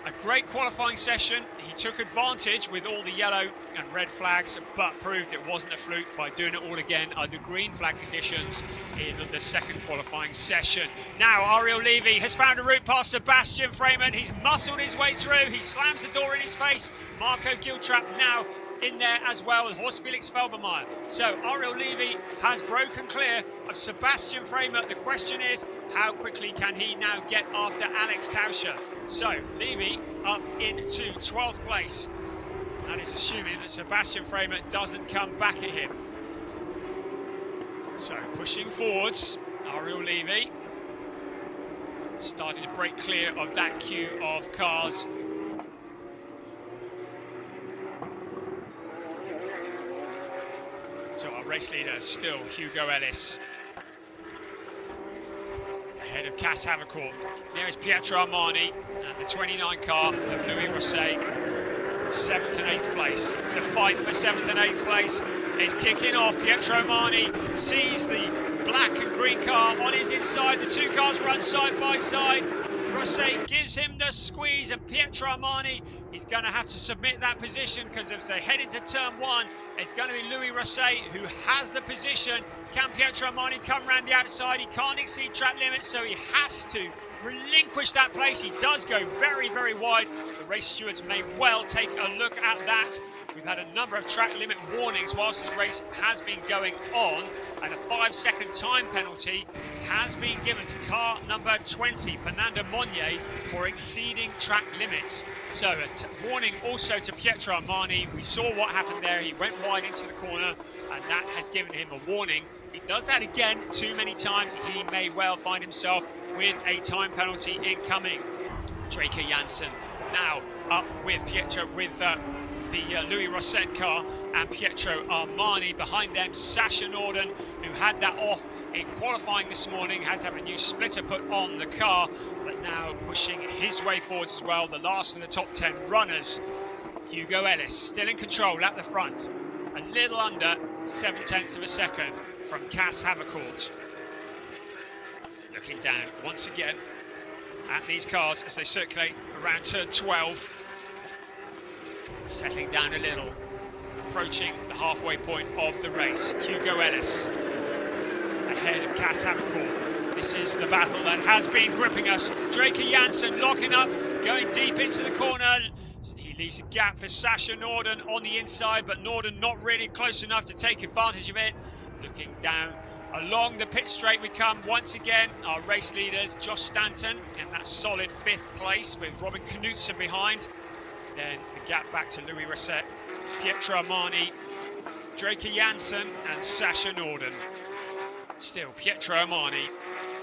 A great qualifying session. He took advantage with all the yellow and red flags, but proved it wasn't a fluke by doing it all again under green flag conditions in the second qualifying session. Now Ariel Levy has found a route past Sebastian Framer. He's muscled his way through. He slams the door in his face. Marco Giltrap now in there as well with Horst Felix Feldmeier. So Ariel Levy has broken clear of Sebastian Framer. The question is, how quickly can he now get after Alex Tauscher? So Levy up into 12th place. That is assuming that Sebastian Framer doesn't come back at him. So pushing forwards, Ariel Levy starting to break clear of that queue of cars. So our race leader is still Hugo Ellis. Ahead of Cass Havercourt. There is Pietro Armani and the 29 car of Louis Rosset. 7th and 8th place. The fight for 7th and 8th place is kicking off. Pietro Armani sees the black and green car on his inside. The two cars run side by side. Rosset gives him the squeeze, and Pietro Armani is going to have to submit that position, because if they head into turn 1, it's going to be Louis Rosset who has the position. Can Pietro Armani come around the outside? He can't exceed track limits, so he has to relinquish that place. He does go very, very wide. The race stewards may well take a look at that. We've had a number of track limit warnings whilst this race has been going on, and a 5-second time penalty has been given to car number 20, Fernando Monnier, for exceeding track limits. So a warning also to Pietro Armani. We saw what happened there. He went wide into the corner, and that has given him a warning. He does that again too many times, he may well find himself with a time penalty incoming. Draker Janssen now up with the Louis Rosset car, and Pietro Armani behind them. Sasha Norden, who had that off in qualifying this morning, had to have a new splitter put on the car, but now pushing his way forwards as well. The last of the top 10 runners, Hugo Ellis, still in control at the front, a little under 0.7 of a second from Cas Havercourt. Looking down once again at these cars as they circulate around turn 12. Settling down a little, approaching the halfway point of the race. Hugo Ellis ahead of Cas Havercourt. This is the battle that has been gripping us. Draker Janssen locking up, going deep into the corner. He leaves a gap for Sasha Norden on the inside, but Norden not really close enough to take advantage of it. Looking down along the pit straight we come once again. Our race leaders, Josh Stanton in that solid 5th place with Robin Knudsen behind. Then the gap back to Louis Rosset, Pietro Armani, Draker Janssen and Sasha Norden. Still Pietro Armani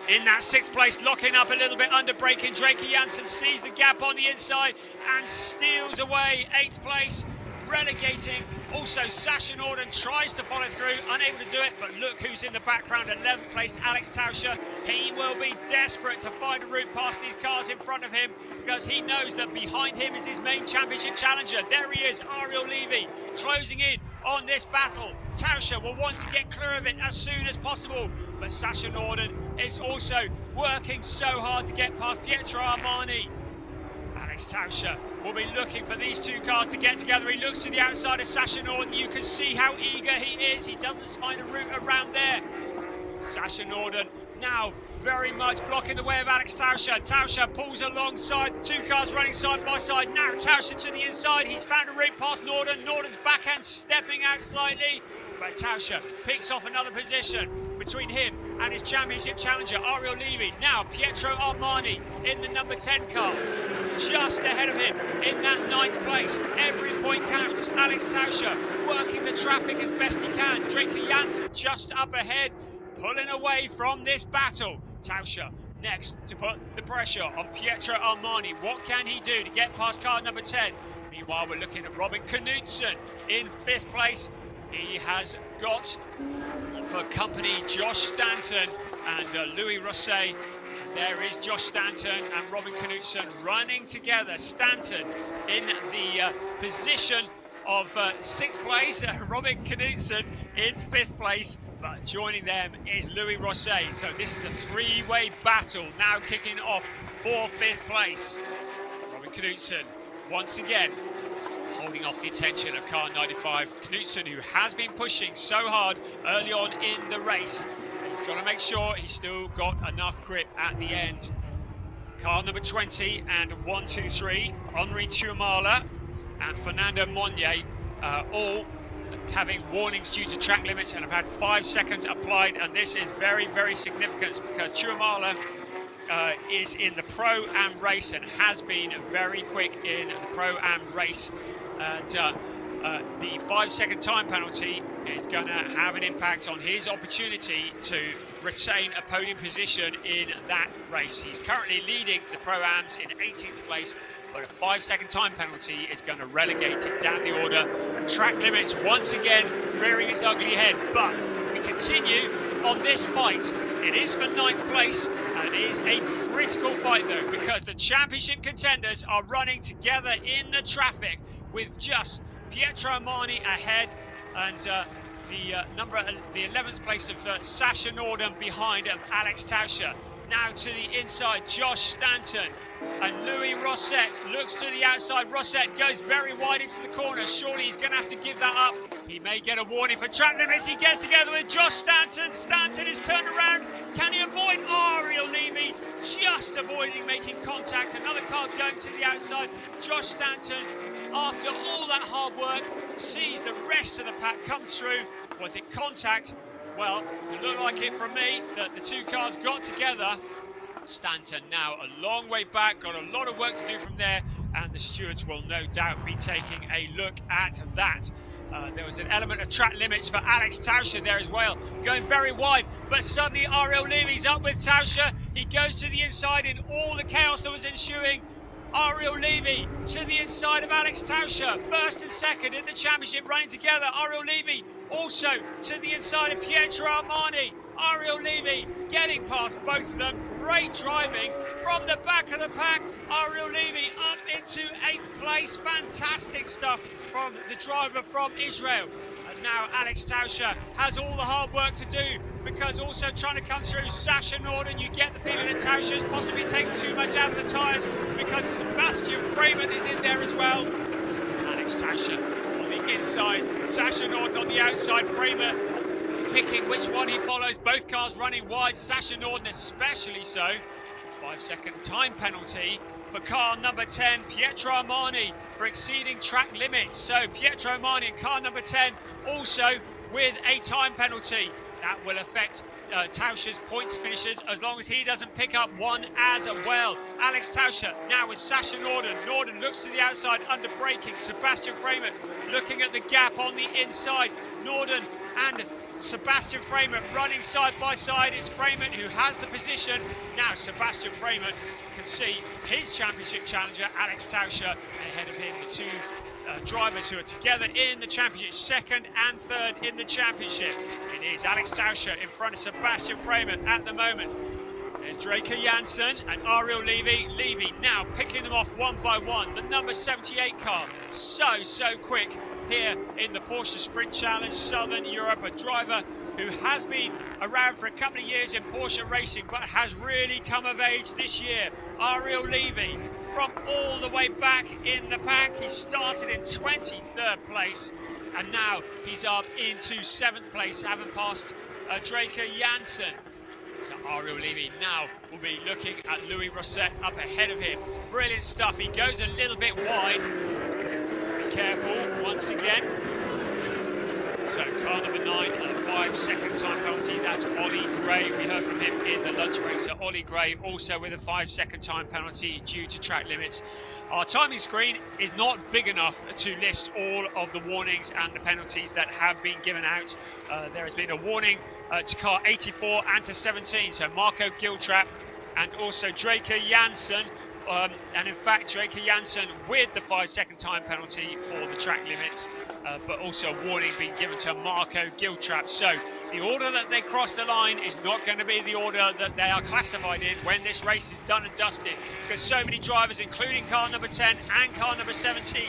in that 6th place, locking up a little bit under braking. Draker Janssen sees the gap on the inside and steals away 8th place, relegating. Also Sasha Norden tries to follow through, unable to do it, but look who's in the background, 11th place, Alex Tauscher. He will be desperate to find a route past these cars in front of him, because he knows that behind him is his main championship challenger. There he is, Ariel Levy, closing in on this battle. Tauscher will want to get clear of it as soon as possible, but Sasha Norden is also working so hard to get past Pietro Armani. Alex Tauscher will be looking for these two cars to get together. He looks to the outside of Sasha Norden. You can see how eager he is. He doesn't find a route around there. Sasha Norden now very much blocking the way of Alex Tauscher. Tauscher pulls alongside the two cars running side by side. Now Tauscher to the inside. He's found a route past Norden. Norden's backhand stepping out slightly, but Tauscher picks off another position between him and his championship challenger, Ariel Levy. Now Pietro Armani in the number 10 car, just ahead of him in that 9th place. Every point counts. Alex Tauscher working the traffic as best he can. Draker Janssen just up ahead, pulling away from this battle. Tauscher next to put the pressure on Pietro Armani. What can he do to get past car number 10? Meanwhile, we're looking at Robin Knudsen in 5th place. He has got for company Josh Stanton and Louis Rosset. And there is Josh Stanton and Robin Knudsen running together. Stanton in the position of 6th place, Robin Knudsen in 5th place. But joining them is Louis Rosset. So this is a 3-way battle now kicking off for 5th place. Robin Knudsen once again holding off the attention of car 95. Knudsen, who has been pushing so hard early on in the race, he's got to make sure he's still got enough grip at the end. Car number 20 and 1, 2, 3, Henri Tuamala and Fernando Monnier, all having warnings due to track limits and have had 5 seconds applied, and this is very, very significant because Tuamala is in the Pro-Am race and has been very quick in the Pro-Am race. And the 5-second time penalty is going to have an impact on his opportunity to retain a podium position in that race. He's currently leading the Pro-Ams in 18th place, but a 5-second time penalty is going to relegate him down the order. Track limits once again rearing its ugly head, but we continue on this fight. It is for 9th place, and it is a critical fight though, because the championship contenders are running together in the traffic with just Pietro Armani ahead and the 11th place of Sasha Norden behind of Alex Tauscher. Now to the inside, Josh Stanton and Louis Rosset looks to the outside. Rosset goes very wide into the corner. Surely he's going to have to give that up. He may get a warning for track limits. He gets together with Josh Stanton. Stanton is turned around. Can he avoid Ariel Levy? Just avoiding making contact. Another car going to the outside. Josh Stanton, after all that hard work, sees the rest of the pack come through. Was it contact? Well, it looked like it from me that the two cars got together. Stanton now a long way back, got a lot of work to do from there, and the stewards will no doubt be taking a look at that. There was an element of track limits for Alex Tauscher there as well, going very wide, but suddenly Ariel Levy's up with Tauscher. He goes to the inside in all the chaos that was ensuing. Ariel Levy to the inside of Alex Tauscher. First and second in the championship running together. Ariel Levy also to the inside of Pietro Armani. Ariel Levy getting past both of them. Great driving from the back of the pack. Ariel Levy up into 8th place. Fantastic stuff from the driver from Israel. And now Alex Tauscher has all the hard work to do, because also trying to come through Sasha Norden. You get the feeling that Tauscher's possibly taking too much out of the tyres, because Sebastian Freeman is in there as well. Alex Tauscher on the inside, Sasha Norden on the outside. Freeman picking which one he follows. Both cars running wide, Sasha Norden especially so. 5-second time penalty for car number 10, Pietro Armani, for exceeding track limits. So Pietro Armani in car number 10 also with a time penalty. That will affect Tauscher's points finishes, as long as he doesn't pick up one as well. Alex Tauscher now with Sasha Norden. Norden looks to the outside under braking. Sebastian Freeman looking at the gap on the inside. Norden and Sebastian Freeman running side by side. It's Freeman who has the position. Now Sebastian Freeman can see his championship challenger, Alex Tauscher, ahead of him. The two drivers who are together in the championship, second and third in the championship. It is Alex Tauscher in front of Sebastian Freeman at the moment. There's Draker Janssen and Ariel Levy. Levy now picking them off one by one. The number 78 car, so quick here in the Porsche Sprint Challenge Southern Europe. A driver who has been around for a couple of years in Porsche racing, but has really come of age this year. Ariel Levy from all the way back in the pack. He started in 23rd place, and now he's up into 7th place, having passed Draker Janssen. So Ariel Levy now will be looking at Louis Rosset up ahead of him. Brilliant stuff. He goes a little bit wide. Be careful once again. So car number 9 and a 5-second time penalty. That's Ollie Gray. We heard from him in the lunch break. So Ollie Gray also with a 5-second time penalty due to track limits. Our timing screen is not big enough to list all of the warnings and the penalties that have been given out. There has been a warning to car 84 and to 17. So Marco Giltrap and also Draker Janssen. And in fact, Draker Janssen with the 5-second time penalty for the track limits, but also a warning being given to Marco Giltrap. So the order that they cross the line is not going to be the order that they are classified in when this race is done and dusted, because so many drivers, including car number 10 and car number 17,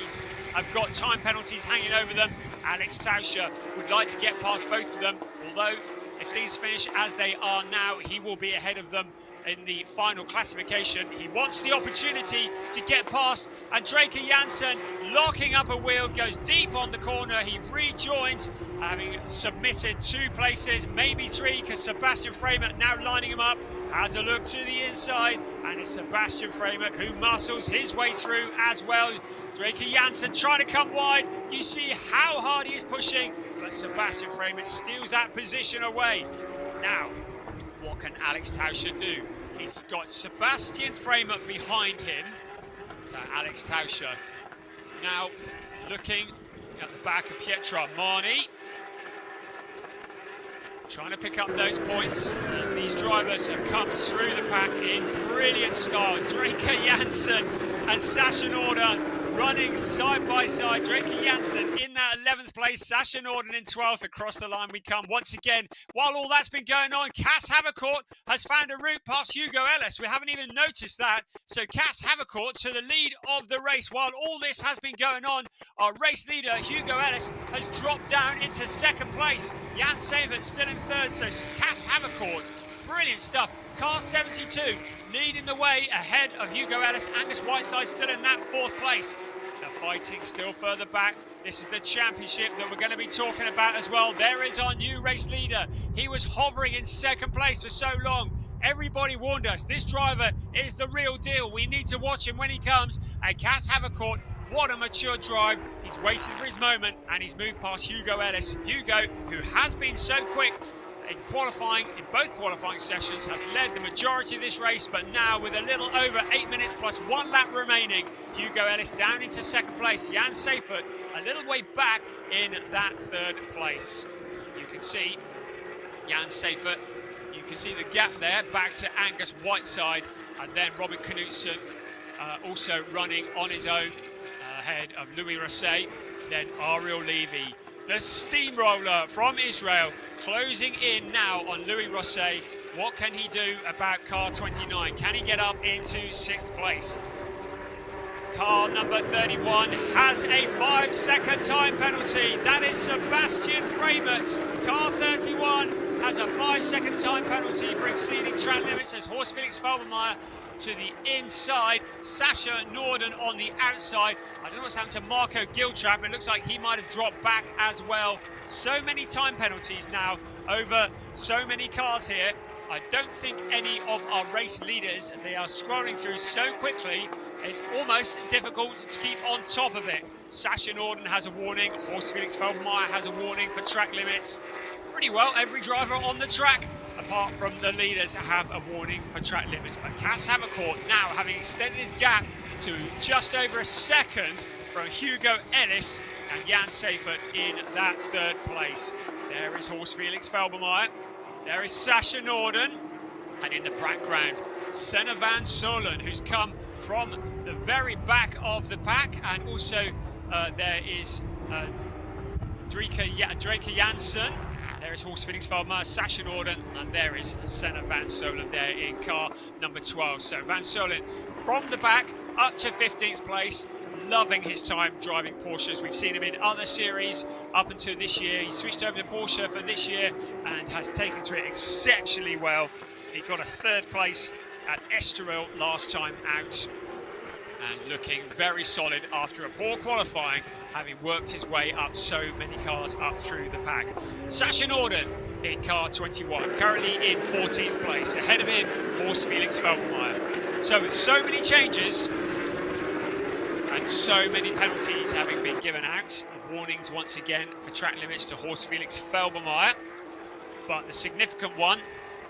have got time penalties hanging over them. Alex Tauscher would like to get past both of them, although if these finish as they are now, he will be ahead of them in the final classification. He wants the opportunity to get past, and Draker Janssen locking up a wheel, goes deep on the corner. He rejoins, having submitted 2 places, maybe 3, because Sebastian Freeman now lining him up, has a look to the inside, and it's Sebastian Freeman who muscles his way through as well. Draker Janssen trying to come wide. You see how hard he is pushing, but Sebastian Freeman steals that position away. Now, what can Alex Tauscher do? He's got Sebastian Freeman behind him. So Alex Tauscher now looking at the back of Pietro Armani, trying to pick up those points as these drivers have come through the pack in brilliant style. Draker Janssen and Sasha Norden running side by side. Draker Janssen in that 11th place, Sasha Norden in 12th. Across the line we come once again. While all that's been going on, Cass Havercourt has found a route past Hugo Ellis. We haven't even noticed that. So Cass Havercourt to the lead of the race. While all this has been going on, our race leader, Hugo Ellis, has dropped down into 2nd place. Jan Savert still in 3rd, so Cass Havercourt, brilliant stuff. Car 72 leading the way ahead of Hugo Ellis. Angus Whiteside still in that 4th place. Now fighting still further back. This is the championship that we're going to be talking about as well. There is our new race leader. He was hovering in 2nd place for so long. Everybody warned us, this driver is the real deal. We need to watch him when he comes. And Cass Havercourt, what a mature drive. He's waited for his moment and he's moved past Hugo Ellis. Hugo, who has been so quick in qualifying, in both qualifying sessions, has led the majority of this race, but now with a little over 8 minutes plus 1 lap remaining, Hugo Ellis down into 2nd place. Jan Seifert a little way back in that 3rd place. You can see Jan Seifert, you can see the gap there back to Angus Whiteside, and then Robin Knutson also running on his own ahead of Louis Rosset. Then Ariel Levy, the steamroller from Israel, closing in now on Louis Rosset. What can he do about car 29? Can he get up into 6th place? Car number 31 has a 5-second time penalty. That is Sebastian Framert. Car 31 has a 5-second time penalty for exceeding track limits as Horst Felix Felbermayr to the inside, Sasha Norden on the outside. I don't know what's happened to Marco Giltrap. It looks like he might have dropped back as well. So many time penalties now over so many cars here. I don't think any of our race leaders, they are scrolling through so quickly, it's almost difficult to keep on top of it. Sasha Norden has a warning, Horst Felix Felbermayr has a warning for track limits. Pretty well, every driver on the track, apart from the leaders, have a warning for track limits. But Cas Havercourt now having extended his gap to just over a second from Hugo Ellis and Jan Seifert in that 3rd place. There is Horst Felix Felbermayr. There is Sasha Norden, and in the background, Senna van Solen, who's come from the very back of the pack, and also there is Drake Jansen. There is Horst Felix Felbermayr, Sasha Norden, and there is Senna van Solen there in car number 12. So van Solen from the back up to 15th place. Loving his time driving Porsches. We've seen him in other series up until this year. He switched over to Porsche for this year and has taken to it exceptionally well. He got a 3rd place at Estoril last time out and looking very solid after a poor qualifying, having worked his way up so many cars up through the pack. Sasha Norden in car 21, currently in 14th place. Ahead of him, Horst Felix Felbermayr. So with so many changes and so many penalties having been given out, warnings once again for track limits to Horst Felix Felbermayr. But the significant one,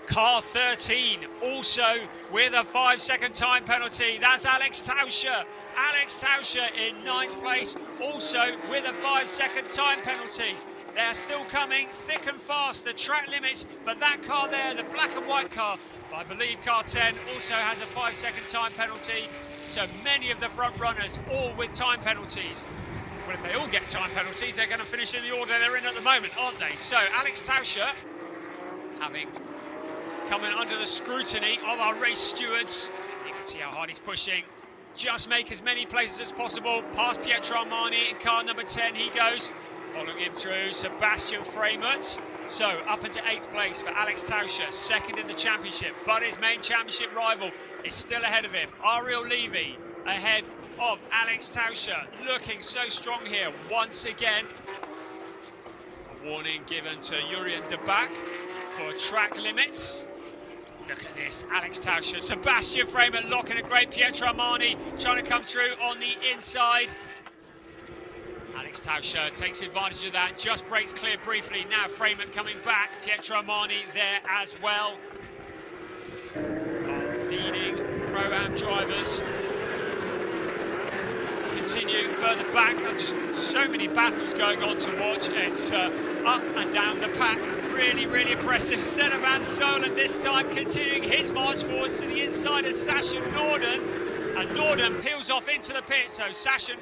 car 13, also with a 5-second time penalty. That's Alex Tauscher. Alex Tauscher in 9th place, also with a 5-second time penalty. They're still coming thick and fast. The track limits for that car there, the black and white car. I believe car 10 also has a 5-second time penalty. So many of the front runners all with time penalties. Well, if they all get time penalties, they're going to finish in the order they're in at the moment, aren't they? So Alex Tauscher having coming under the scrutiny of our race stewards. You can see how hard he's pushing. Just make as many places as possible. Past Pietro Armani in car number 10 he goes. Following him through Sebastian Framert. So up into 8th place for Alex Tauscher, 2nd in the championship. But his main championship rival is still ahead of him. Ariel Levy ahead of Alex Tauscher, looking so strong here once again. A warning given to Jurien de Back for track limits. Look at this, Alex Tauscher, Sebastian Framert locking a great Pietro Armani, trying to come through on the inside. Alex Tauscher takes advantage of that, just breaks clear briefly. Now Framert coming back, Pietro Armani there as well. Our leading Pro-Am drivers continue further back. Just so many battles going on to watch. It's up and down the pack. Really, really impressive. Senna van Solen this time continuing his march forwards to the inside of Sasha Norden. And Norden peels off into the pit. So Sasha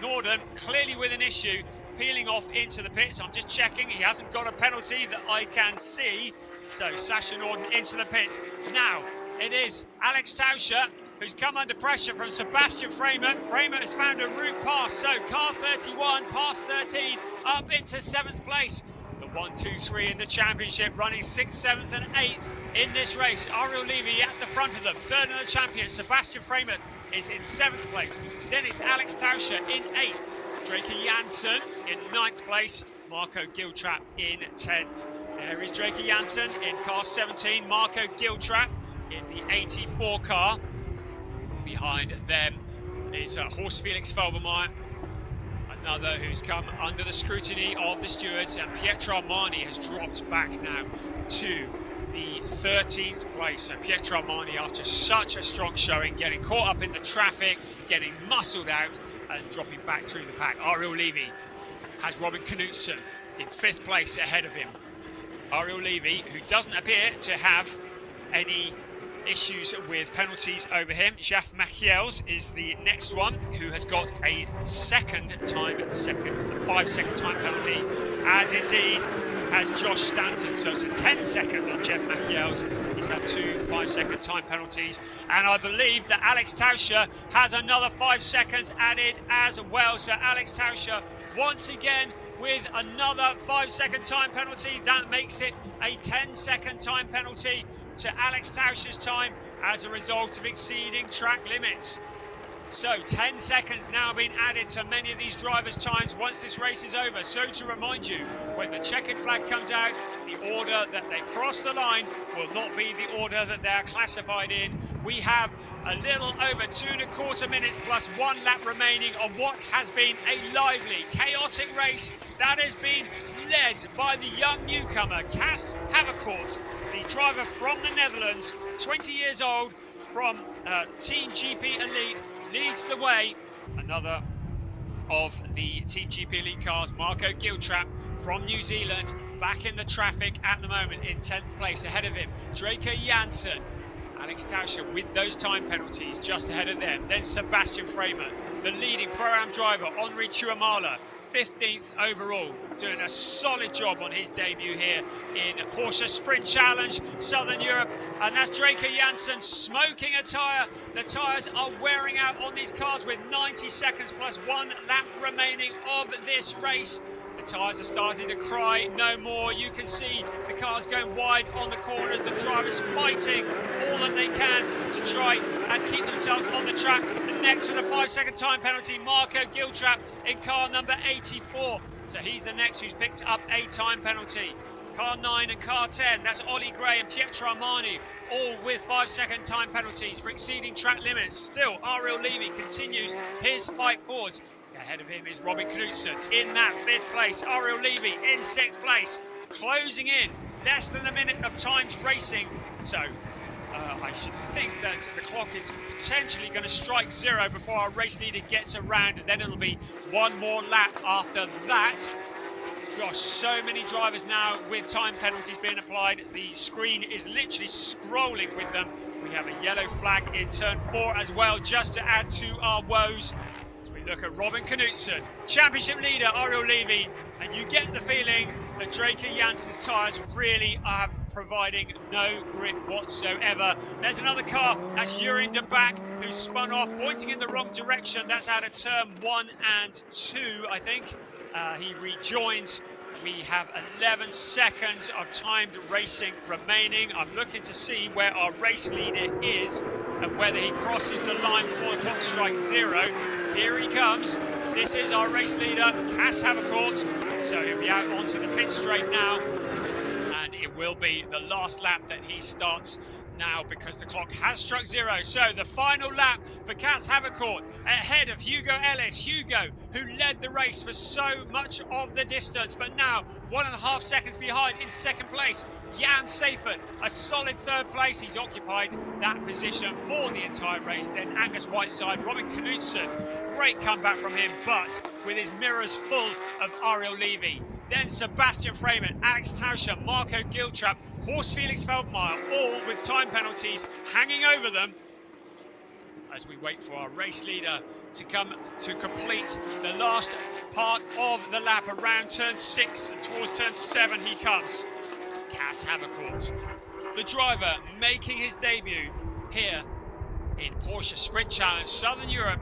Norden clearly with an issue, peeling off into the pits. I'm just checking, he hasn't got a penalty that I can see. So Sasha Norden into the pits. Now it is Alex Tauscher who's come under pressure from Sebastian Framert. Framert has found a route past, so car 31 past 13 up into 7th place. The 1, 2, 3 in the championship, running 6th, 7th and 8th in this race. Ariel Levy at the front of them, 3rd in the champion. Sebastian Framert is in 7th place. Then it's Alex Tauscher in 8th. Drake Jansen in 9th place. Marco Giltrap in 10th. There is Drake Jansen in car 17. Marco Giltrap in the 84 car. Behind them is Horst Felix Felbermayr, another who's come under the scrutiny of the stewards, and Pietro Armani has dropped back now to the 13th place. So Pietro Armani, after such a strong showing, getting caught up in the traffic, getting muscled out and dropping back through the pack. Ariel Levy has Robin Knudsen in 5th place ahead of him. Ariel Levy, who doesn't appear to have any issues with penalties over him. Jeff Machiels is the next one, who has got a 5-second time penalty, as indeed has Josh Stanton. So it's a 10-second on Jeff Machiels. He's had 2 5-second time penalties, and I believe that Alex Tauscher has another 5 seconds added as well. So Alex Tauscher once again with another 5-second time penalty. That makes it a 10-second time penalty to Alex Tauscher's time as a result of exceeding track limits. So 10 seconds now being added to many of these drivers' times once this race is over. So to remind you, when the checkered flag comes out, the order that they cross the line will not be the order that they are classified in. We have a little over 2¼ minutes plus 1 lap remaining on what has been a lively, chaotic race that has been led by the young newcomer, Cas Havercourt, the driver from the Netherlands, 20 years old, from Team GP Elite, leads the way. Another of the Team GP Elite cars, Marco Giltrap from New Zealand, back in the traffic at the moment in 10th place. Ahead of him, Draker Janssen. Alex Tauscher with those time penalties just ahead of them. Then Sebastian Framer, the leading Pro-Am driver, Henri Chuamala, 15th overall, doing a solid job on his debut here in Porsche Sprint Challenge Southern Europe. And that's Draker Janssen smoking a tyre. The tyres are wearing out on these cars with 90 seconds plus 1 lap remaining of this race. The tyres are starting to cry no more. You can see the cars going wide on the corners, the drivers fighting all that they can to try and keep themselves on the track. The next with a 5-second time penalty, Marco Giltrap in car number 84. So he's the next who's picked up a time penalty. Car 9 and car 10, that's Ollie Gray and Pietro Armani, all with 5-second time penalties for exceeding track limits. Still, Ariel Levy continues his fight forwards. Ahead of him is Robin Knudsen in that 5th place. Ariel Levy in 6th place, closing in less than a minute of timed racing. So I should think that the clock is potentially going to strike 0 before our race leader gets around, and then it'll be 1 more lap after that. Gosh, so many drivers now with time penalties being applied. The screen is literally scrolling with them. We have a yellow flag in turn 4 as well, just to add to our woes. Look at Robin Knudsen, championship leader Ariel Levy, and you get the feeling that Draker Janssen's tyres really are providing no grip whatsoever. There's another car, that's Jurien de Back, who's spun off, pointing in the wrong direction. That's out of turn 1 and 2, I think. He rejoins. We have 11 seconds of timed racing remaining. I'm looking to see where our race leader is and whether he crosses the line before the clock strikes 0. Here he comes. This is our race leader, Cas Havercourt. So he'll be out onto the pit straight now. And it will be the last lap that he starts now because the clock has struck 0. So the final lap for Cas Havercourt ahead of Hugo Ellis. Hugo, who led the race for so much of the distance, but now 1.5 seconds behind in 2nd place. Jan Seifert, a solid 3rd place. He's occupied that position for the entire race. Then Angus Whiteside, Robin Knudsen, great comeback from him, but with his mirrors full of Ariel Levy. Then Sebastian Freeman, Alex Tauscher, Marco Giltrap, Horst Felix Feldmeier, all with time penalties hanging over them as we wait for our race leader to come to complete the last part of the lap around turn 6, and towards turn 7 he comes. Cas Havercourt, the driver making his debut here in Porsche Sprint Challenge Southern Europe,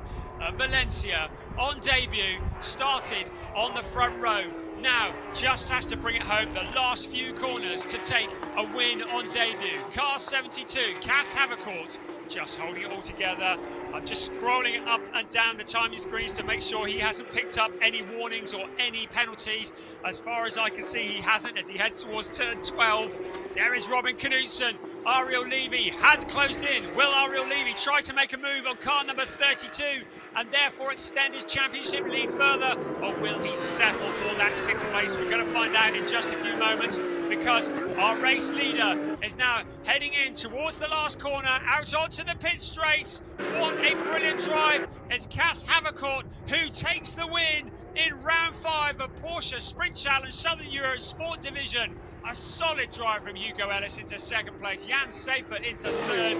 Valencia, on debut, started on the front row. Now just has to bring it home the last few corners to take a win on debut. Car 72, Cas Havercourt, just holding it all together. I'm just scrolling up and down the timing screens to make sure he hasn't picked up any warnings or any penalties. As far as I can see, he hasn't as he heads towards turn 12. There is Robin Knudsen. Ariel Levy has closed in. Will Ariel Levy try to make a move on car number 32 and therefore extend his championship lead further, or will he settle for that 6th place? We're going to find out in just a few moments, because our race leader is now heading in towards the last corner, out onto the pit straight. What a brilliant drive. It's Cas Havercourt who takes the win in round 5 of Porsche Sprint Challenge Southern Europe Sport Division. A solid drive from Hugo Ellis into second place. Jan Seifert into third.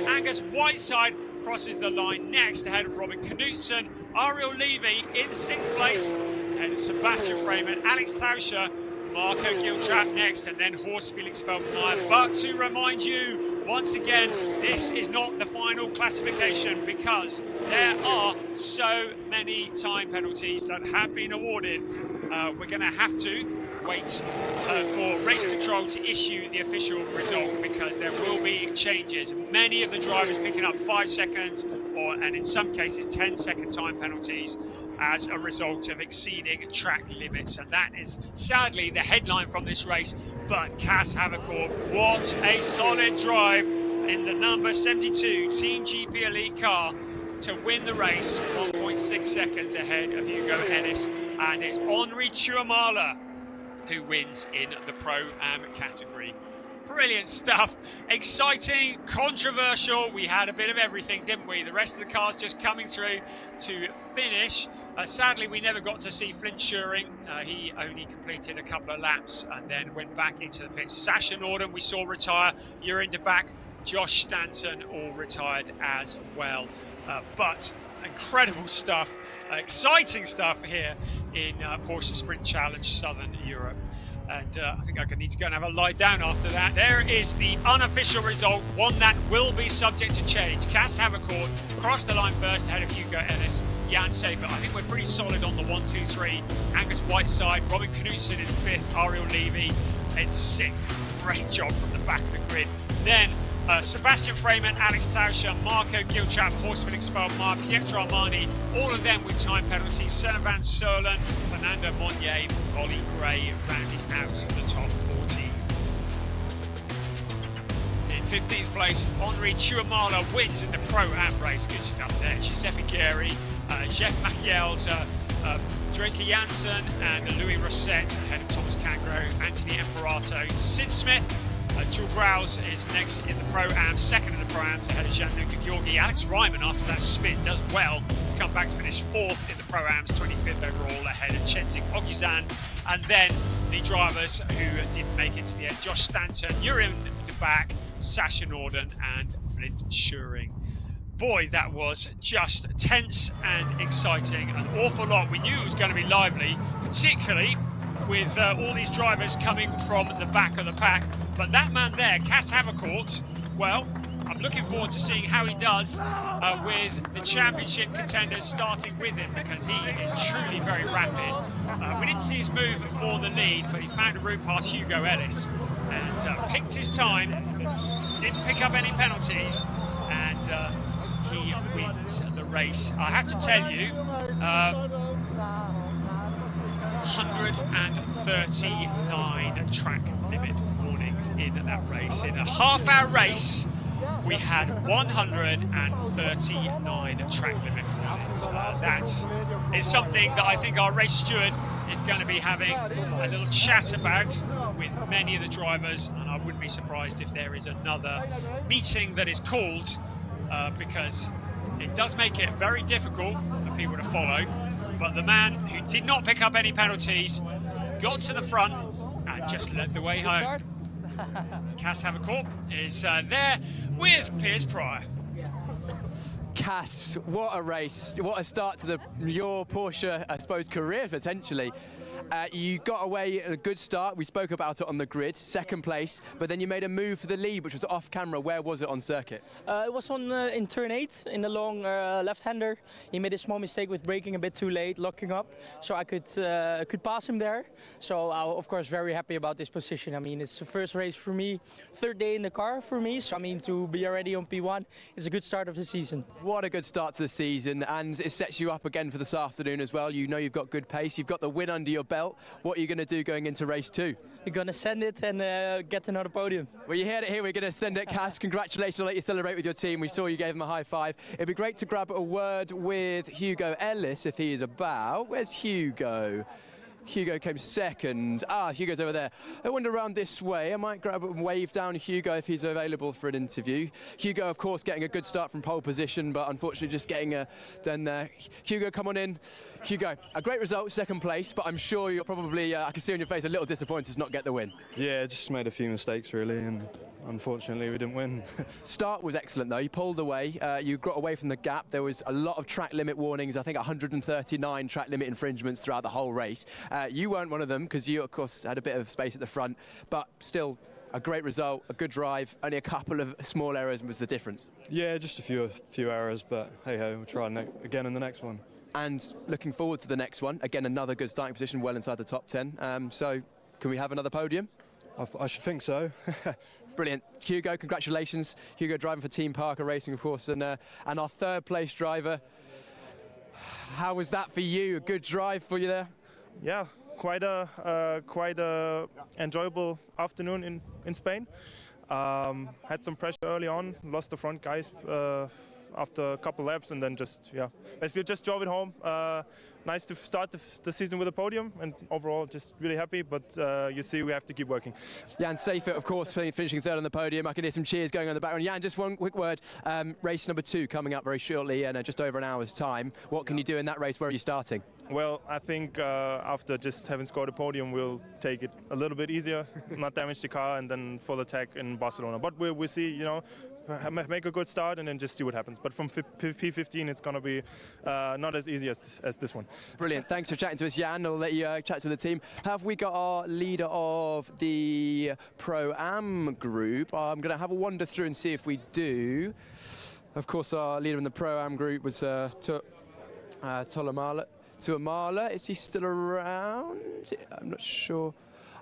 Angus Whiteside crosses the line next ahead of Robin Knudsen. Ariel Levy in sixth place ahead of Sebastian Freeman. Alex Tauscher, Marco Giltrap next, and then Horst Felix Feldmeier. But to remind you, once again, this is not the final classification because there are so many time penalties that have been awarded. We're going to have to wait for race control to issue the official result because there will be changes. Many of the drivers picking up 5 seconds and in some cases 10-second time penalties as a result of exceeding track limits, and that is sadly the headline from this race. But Cas Havercourt, what a solid drive in the number 72 Team GP Elite car to win the race, 1.6 seconds ahead of Hugo Ellis, and it's Henri Tuamala who wins in the Pro-Am category. Brilliant stuff, exciting, controversial. We had a bit of everything, didn't we? The rest of the cars just coming through to finish. Sadly, we never got to see Flint Schuring. He only completed a couple of laps and then went back into the pits. Sasha Norden we saw retire, Jeroen de Back, Josh Stanton all retired as well. But incredible stuff, exciting stuff here in Porsche Sprint Challenge Southern Europe. And I think I need to go and have a lie down after that. There is the unofficial result, one that will be subject to change. Cas Havercourt crossed the line first ahead of Hugo Ellis, Jan Seifert. I think we're pretty solid on the 1, 2, 3. Angus Whiteside, Robin Knudsen in fifth, Ariel Levy in sixth. Great job from the back of the grid. Then Sebastian Freeman, Alex Tauscher, Marco Giltrap, Horst Felix Feldmeier, Pietro Armani, all of them with time penalties. Senna van Serlen, Fernando Monnier, Ollie Gray rounding out the top 14. In 15th place, Henri Tuamala wins in the Pro-Am race. Good stuff there. Giuseppe Guerri, Jeff Machiels, Drake Janssen and Louis Rosset ahead of Thomas Cangro, Anthony Imperato, Sid Smith. Jules Grouse is next in the Pro-Am, second in the Pro-Ams ahead of Gianluca Gheorghi. Alex Ryman, after that spin, does well to come back to finish fourth in the Pro-Ams, 25th overall ahead of Chenzik Oguzhan. And then the drivers who didn't make it to the end, Josh Stanton, Jeroen de Back, Sasha Norden and Flint Schuring. Boy, that was just tense and exciting, an awful lot. We knew it was going to be lively, particularly with all these drivers coming from the back of the pack. But that man there, Cas Havercourt, well, I'm looking forward to seeing how he does with the championship contenders starting with him, because he is truly very rapid. We didn't see his move for the lead, but he found a route past Hugo Ellis and picked his time, didn't pick up any penalties, and he wins the race. I have to tell you, 139 track limit warnings in that race. In a half-hour race, we had 139 track limit warnings. That is something that I think our race steward is going to be having a little chat about with many of the drivers, and I wouldn't be surprised if there is another meeting that is called, because it does make it very difficult for people to follow. But the man who did not pick up any penalties got to the front and just led the way home. Cas Havercourt is there with Piers Pryor. Cas, what a race, what a start to your Porsche, I suppose, career potentially. You got away at a good start. We spoke about it on the grid, second place, but then you made a move for the lead, which was off camera. Where was it on circuit? It was on in turn 8 in the long left-hander. He made a small mistake with braking a bit too late, locking up, so I could pass him there. So I'm of course very happy about this position. I mean, it's the first race for me, third day in the car for me. So I mean, to be already on P1 is a good start of the season. What a good start to the season, and it sets you up again for this afternoon as well. You know you've got good pace, you've got the win under your belt. What are you going to do going into race 2? We're going to send it and get another podium. Well, you heard it here. We're going to send it, Cas. Congratulations. I'll let you celebrate with your team. We saw you gave him a high five. It'd be great to grab a word with Hugo Ellis if he is about. Where's Hugo? Hugo came second. Hugo's over there. I wander around this way. I might grab and wave down Hugo if he's available for an interview. Hugo, of course, getting a good start from pole position, but unfortunately just getting done there. Hugo, come on in. Hugo, a great result, second place, but I'm sure you're probably, I can see on your face, a little disappointed to not get the win. Yeah, just made a few mistakes really, and unfortunately we didn't win. Start was excellent though. You pulled away, you got away from the gap. There was a lot of track limit warnings, I think 139 track limit infringements throughout the whole race. You weren't one of them because you, of course, had a bit of space at the front, but still a great result, a good drive. Only a couple of small errors was the difference. Yeah, just a few errors, but hey-ho, we'll try again in the next one. And looking forward to the next one. Again, another good starting position, well inside the top 10. So can we have another podium? I should think so. Brilliant. Hugo, congratulations. Hugo driving for Team Parker Racing, of course, and our third place driver. How was that for you? A good drive for you there? Yeah, quite a enjoyable afternoon in Spain. Had some pressure early on, lost the front guys after a couple laps, and then basically just drove it home. Nice to start the season with a podium, and overall just really happy, but you see we have to keep working. Jan Seifert, of course, finishing third on the podium. I can hear some cheers going on in the background. Jan, just one quick word. Race number 2 coming up very shortly in just over an hour's time. What can you do in that race? Where are you starting? Well, I think after just having scored a podium, we'll take it a little bit easier, not damage the car, and then full attack in Barcelona. But we'll see, you know, make a good start and then just see what happens. But from P15, it's going to be not as easy as this one. Brilliant. Thanks for chatting to us, Jan. I'll let you chat to the team. Have we got our leader of the Pro-Am group? I'm going to have a wander through and see if we do. Of course, our leader in the Pro-Am group was Tuamala. Is he still around? I'm not sure.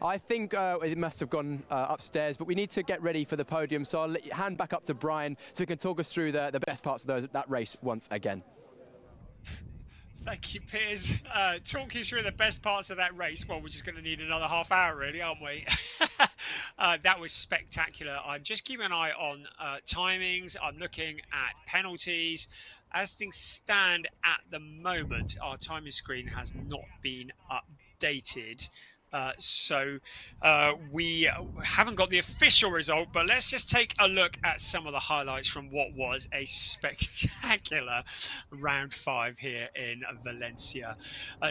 I think it must have gone upstairs, but we need to get ready for the podium. So I'll hand back up to Brian so he can talk us through the best parts of that race once again. Thank you, Piers. Talk you through the best parts of that race. Well, we're just going to need another half hour, really, aren't we? That was spectacular. I'm just keeping an eye on timings. I'm looking at penalties. As things stand at the moment, our timing screen has not been updated. So we haven't got the official result, but let's just take a look at some of the highlights from what was a spectacular round 5 here in Valencia.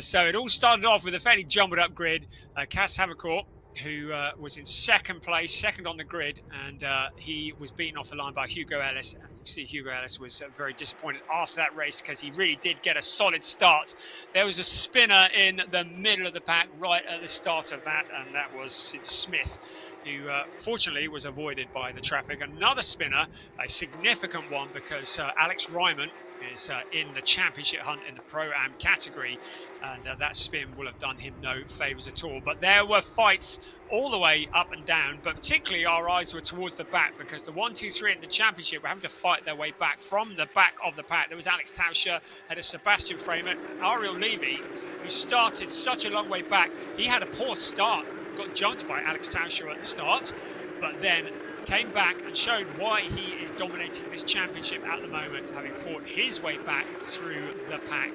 So it all started off with a fairly jumbled up grid. Cas Havercourt, who was in second place, second on the grid, and he was beaten off the line by Hugo Ellis. You see Hugo Ellis was very disappointed after that race because he really did get a solid start. There was a spinner in the middle of the pack right at the start of that, and that was Sid Smith, who fortunately was avoided by the traffic. Another spinner, a significant one, because Alex Ryman is in the championship hunt in the Pro-Am category, and that spin will have done him no favours at all. But there were fights all the way up and down, but particularly our eyes were towards the back, because the 1, 2, 3 in the championship were having to fight their way back from the back of the pack. There was Alex Tauscher, had a Sebastian Freeman, Ariel Levy, who started such a long way back. He had a poor start, got jumped by Alex Tauscher at the start, but then came back and showed why he is dominating this championship at the moment, having fought his way back through the pack.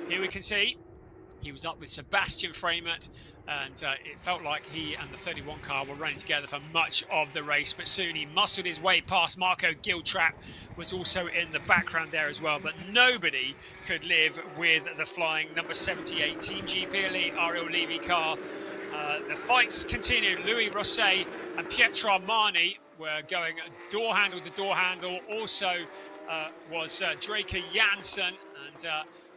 Here we can see he was up with Sebastian Freeman, and it felt like he and the 31 car were running together for much of the race, but soon he muscled his way past. Marco Giltrap was also in the background there as well, but nobody could live with the flying number 78 Team GP Elite Ariel Levy car. The fights continued. Louis Rosset and Pietro Armani were going door handle to door handle. Also was Draker Janssen, and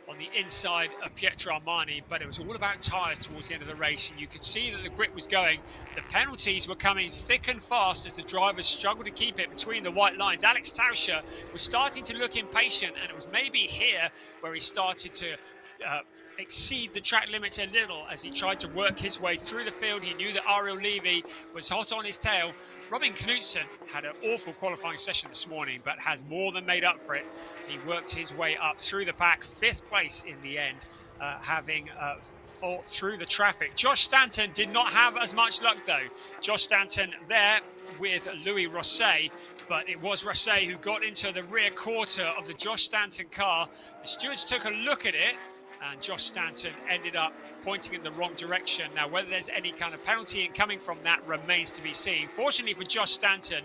on the inside of Pietro Armani, but it was all about tyres towards the end of the race, and you could see that the grip was going. The penalties were coming thick and fast as the drivers struggled to keep it between the white lines. Alex Tauscher was starting to look impatient, and it was maybe here where he started to exceed the track limits a little as he tried to work his way through the field. He knew that Ariel Levy was hot on his tail. Robin Knudsen had an awful qualifying session this morning, but has more than made up for it. He worked his way up through the pack, 5th place in the end, having fought through the traffic. Josh Stanton did not have as much luck though. Josh Stanton there with Louis Rosset, but it was Rosset who got into the rear quarter of the Josh Stanton car. The stewards took a look at it, and Josh Stanton ended up pointing in the wrong direction. Now, whether there's any kind of penalty coming from that remains to be seen. Fortunately for Josh Stanton,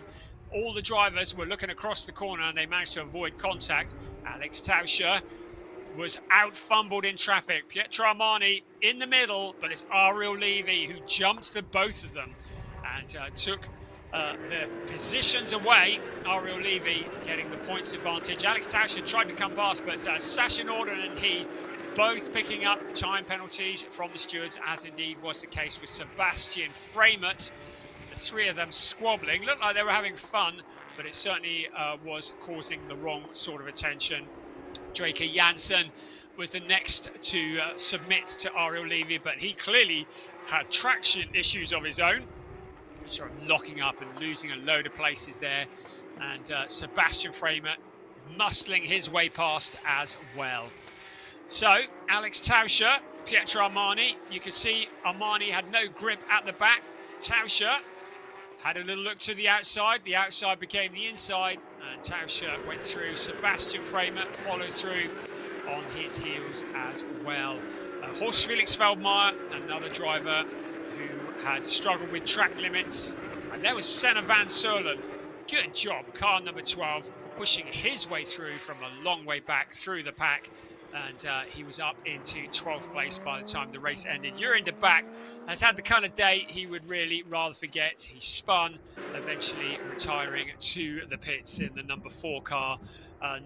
all the drivers were looking across the corner and they managed to avoid contact. Alex Tauscher was out-fumbled in traffic. Pietro Armani in the middle, but it's Ariel Levy who jumped the both of them and took the positions away. Ariel Levy getting the points advantage. Alex Tauscher tried to come past, but Sasha Norden and he both picking up time penalties from the stewards, as indeed was the case with Sebastian Framert. The three of them squabbling. Looked like they were having fun, but it certainly was causing the wrong sort of attention. Draker Janssen was the next to submit to Ariel Levy, but he clearly had traction issues of his own, which are locking up and losing a load of places there. And Sebastian Framert muscling his way past as well. So, Alex Tauscher, Pietro Armani, you can see Armani had no grip at the back. Tauscher had a little look to the outside became the inside, and Tauscher went through. Sebastian Framert followed through on his heels as well. Horst Felix Feldmeier, another driver who had struggled with track limits. And there was Senna Van Serlen. Good job, car number 12, pushing his way through from a long way back through the pack. And he was up into 12th place by the time the race ended. Jurien de Back has had the kind of day he would really rather forget. He spun, eventually retiring to the pits in the number 4 car.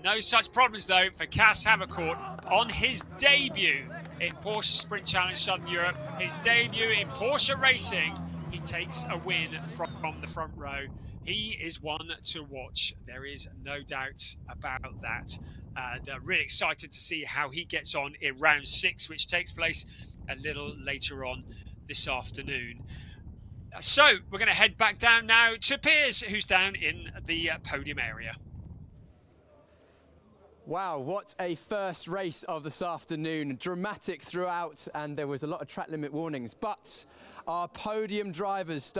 No such problems, though, for Cas Havercourt on his debut in Porsche Sprint Challenge Southern Europe. His debut in Porsche racing. He takes a win from the front row. He is one to watch. There is no doubt about that. And really excited to see how he gets on in round 6, which takes place a little later on this afternoon. So we're going to head back down now to Piers, who's down in the podium area. Wow, what a first race of this afternoon. Dramatic throughout, and there was a lot of track limit warnings. But our podium drivers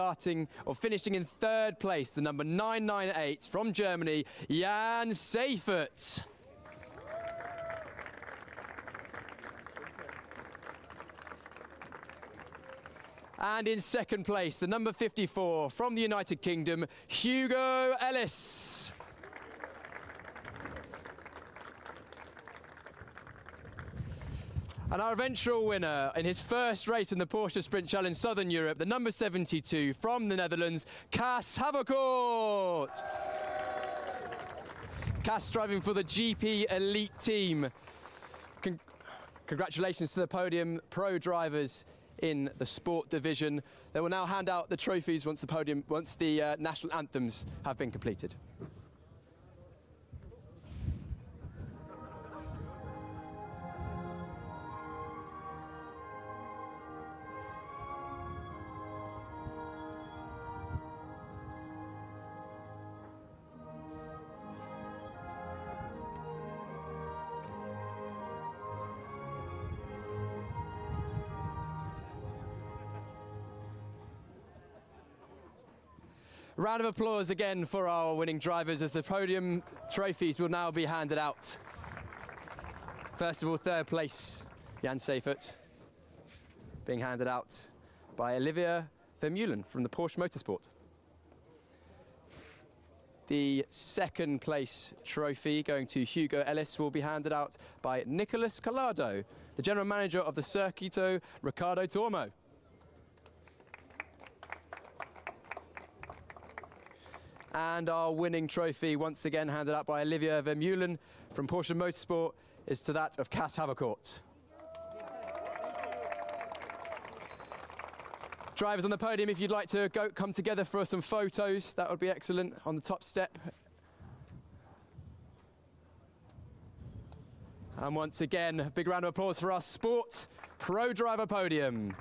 finishing in 3rd place, the number 998 from Germany, Jan Seifert. And in 2nd place, the number 54 from the United Kingdom, Hugo Ellis. And our eventual winner in his first race in the Porsche Sprint Challenge Southern Europe, the number 72 from the Netherlands, Cas Havercourt. Cas driving for the GP Elite team. Congratulations to the podium pro drivers in the sport division. They will now hand out the trophies once the national anthems have been completed. Round of applause again for our winning drivers as the podium trophies will now be handed out. First of all, 3rd place, Jan Seifert, being handed out by Olivia Vermeulen from the Porsche Motorsport. The 2nd place trophy going to Hugo Ellis will be handed out by Nicolas Collado, the general manager of the Circuito Ricardo Tormo. And our winning trophy, once again handed out by Olivia Vermeulen from Porsche Motorsport, is to that of Cas Havercourt. Drivers on the podium, if you'd like to come together for some photos, that would be excellent on the top step. And once again, a big round of applause for our sports pro driver podium.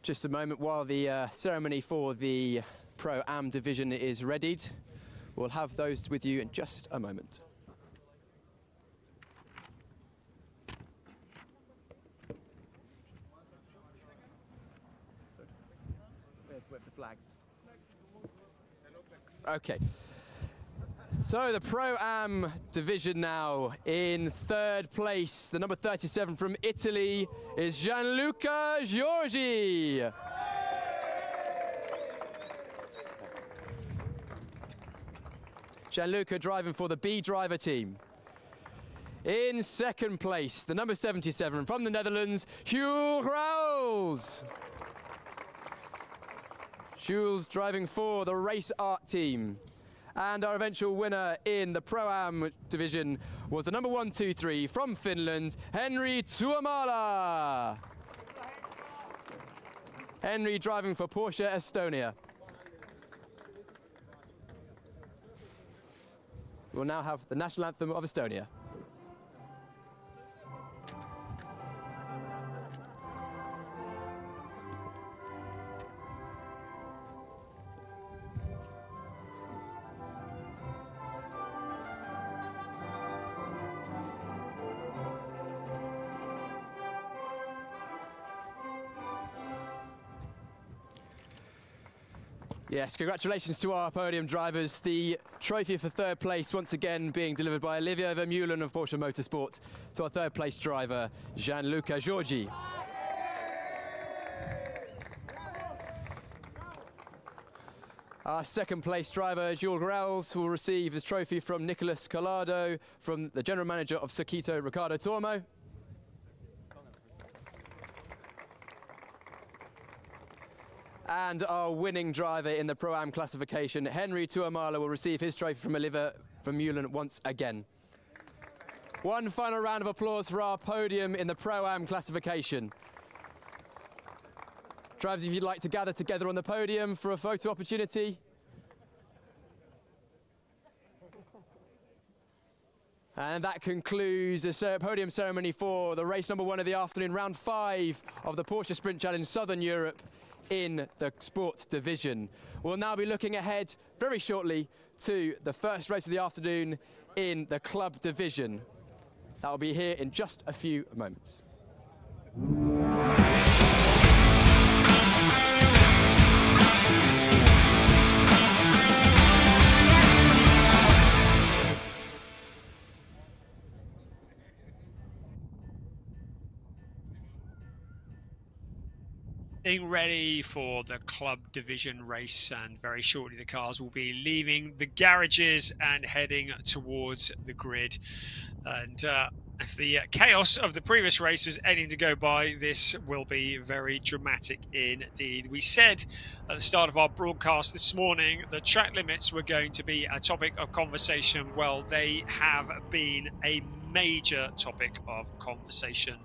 Just a moment while the ceremony for the Pro-Am division is readied. We'll have those with you in just a moment. Okay. So the Pro-Am division now in third place. The number 37 from Italy is Gianluca Giorgi. Gianluca driving for the B driver team. In second place, the number 77 from the Netherlands, Jules Raus. Jules driving for the Race Art team. And our eventual winner in the Pro-Am division was the number 123 from Finland, Henri Tuomala. Henri driving for Porsche Estonia. We'll now have the national anthem of Estonia. Yes, congratulations to our podium drivers. The trophy for third place once again being delivered by Olivier Vermeulen of Porsche Motorsport to our third place driver, Gianluca Giorgi. Our second place driver, Jules Raus, will receive his trophy from Nicolas Collado, from the general manager of Circuito, Ricardo Tormo. And our winning driver in the Pro-Am classification, Henri Tuomala, will receive his trophy from Olivier Vermeulen once again. One final round of applause for our podium in the Pro-Am classification. Drivers, if you'd like to gather together on the podium for a photo opportunity. And that concludes the podium ceremony for the race number 1 of the afternoon, round 5 of the Porsche Sprint Challenge Southern Europe in the sports division. We'll now be looking ahead very shortly to the first race of the afternoon in the club division. That will be here in just a few moments. Getting ready for the club division race, and very shortly the cars will be leaving the garages and heading towards the grid. And if the chaos of the previous race is ending to go by, this will be very dramatic indeed. We said at the start of our broadcast this morning that track limits were going to be a topic of conversation. Well, they have been a major topic of conversation,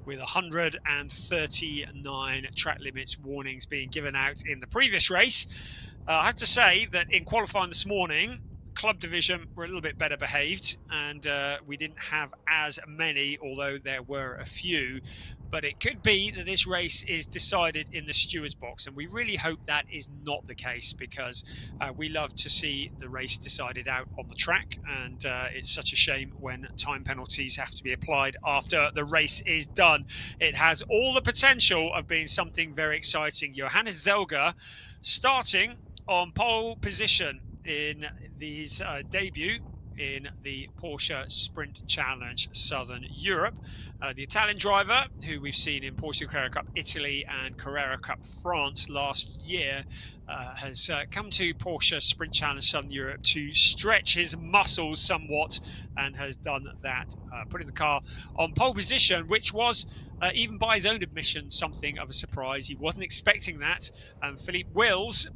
with 139 track limits warnings being given out in the previous race. I have to say that in qualifying this morning, club division were a little bit better behaved, and we didn't have as many, although there were a few. But it could be that this race is decided in the stewards box, and we really hope that is not the case, because we love to see the race decided out on the track, and it's such a shame when time penalties have to be applied after the race is done. It has all the potential of being something very exciting. Johannes Zelger starting on pole position in his debut in the Porsche Sprint Challenge Southern Europe. The Italian driver, who we've seen in Porsche Carrera Cup Italy and Carrera Cup France last year, has come to Porsche Sprint Challenge Southern Europe to stretch his muscles somewhat, and has done that, putting the car on pole position, which was, even by his own admission, something of a surprise. He wasn't expecting that, and Philippe Wills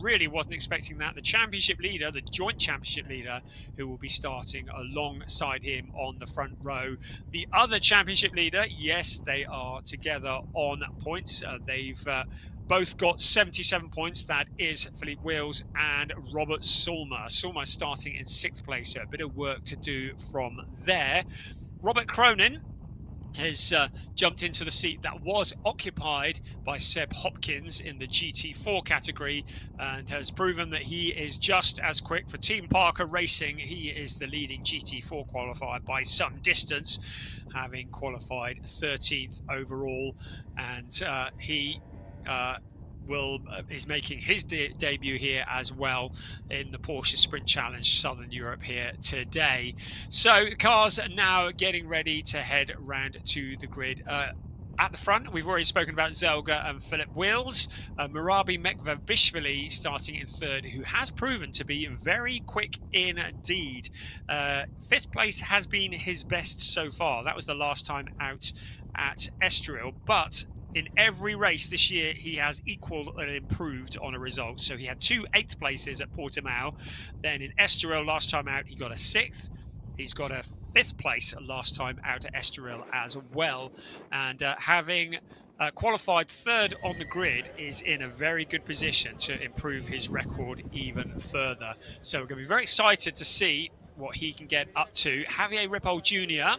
really wasn't expecting that. The championship leader, the joint championship leader, who will be starting alongside him on the front row. The other championship leader, yes, they are together on points. They've both got 77 points. That is Philippe Wills and Robert Sulmer. Sulmer starting in 6th place, so a bit of work to do from there. Robert Cronin has jumped into the seat that was occupied by Seb Hopkins in the GT4 category and has proven that he is just as quick. For Team Parker Racing, he is the leading GT4 qualifier by some distance, having qualified 13th overall, and he is making his debut here as well in the Porsche Sprint Challenge Southern Europe here today. So cars are now getting ready to head round to the grid. At the front, we've already spoken about Zelga and Philip Wills. Murabi Mekvabishvili starting in third, who has proven to be very quick indeed. Fifth place has been his best so far. That was the last time out at Estoril, but in every race this year, he has equaled and improved on a result. So he had 2 8th places at Portimao. Then in Estoril, last time out, he got a 6th. He's got a 5th place last time out at Estoril as well. And having qualified 3rd on the grid is in a very good position to improve his record even further. So we're going to be very excited to see what he can get up to. Javier Ripoll Jr.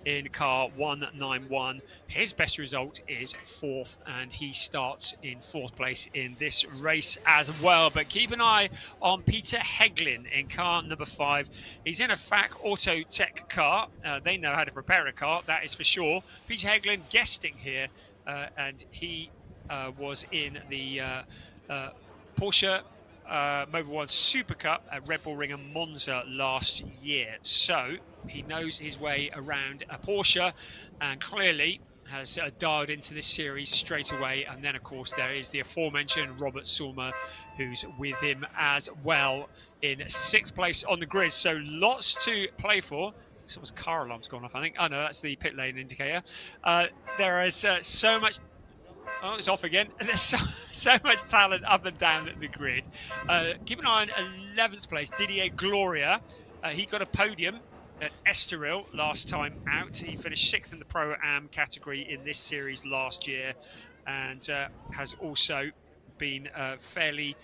in car 191. His best result is 4th, and he starts in 4th place in this race as well. But keep an eye on Peter Heglin in car number 5. He's in a FAC Auto Tech car. They know how to prepare a car, that is for sure. Peter Heglin guesting here, and he was in the Porsche Mobile 1 Super Cup at Red Bull Ring and Monza last year. So he knows his way around a Porsche and clearly has dialed into this series straight away. And then, of course, there is the aforementioned Robert Sulmer, who's with him as well in 6th place on the grid. So lots to play for. Someone's car alarm's gone off, I think. Oh, no, that's the pit lane indicator. There is so much... Oh, it's off again. There's so much talent up and down the grid. Keep an eye on 11th place, Didier Gloria. He got a podium at Estoril last time out. He finished 6th in the Pro-Am category in this series last year, and has also been fairly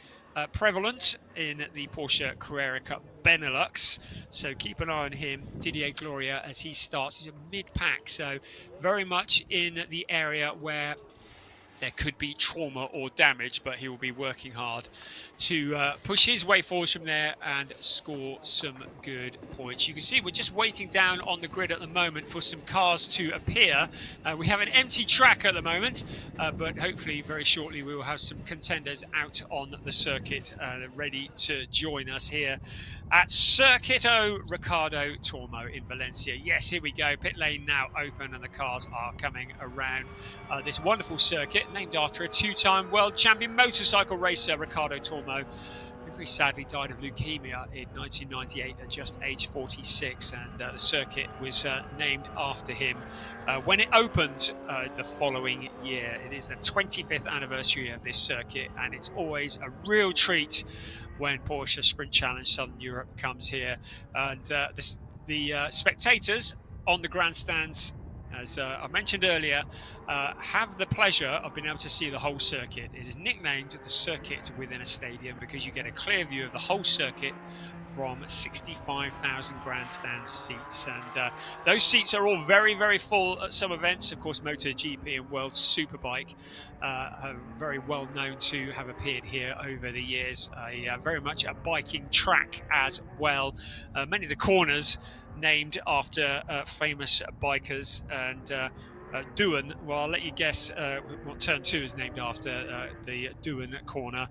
prevalent in the Porsche Carrera Cup Benelux. So keep an eye on him, Didier Gloria, as he starts. He's a mid-pack, so very much in the area where there could be trauma or damage, but he will be working hard to push his way forward from there and score some good points. You can see we're just waiting down on the grid at the moment for some cars to appear. We have an empty track at the moment, but hopefully very shortly we will have some contenders out on the circuit ready to join us here at Circuito Ricardo Tormo in Valencia. Yes, here we go. Pit lane now open and the cars are coming around this wonderful circuit named after a 2-time world champion motorcycle racer, Ricardo Tormo, who very sadly died of leukemia in 1998 at just age 46, and the circuit was named after him when it opened the following year. It is the 25th anniversary of this circuit, and it's always a real treat when Porsche Sprint Challenge Southern Europe comes here. And the spectators on the grandstands, as I mentioned earlier, have the pleasure of being able to see the whole circuit. It is nicknamed the circuit within a stadium because you get a clear view of the whole circuit from 65,000 grandstand seats. And those seats are all very, very full at some events. Of course, MotoGP and World Superbike are very well known to have appeared here over the years. Very much a biking track as well. Many of the corners named after famous bikers, and Duan, well, I'll let you guess what turn 2 is named after, the Duan corner.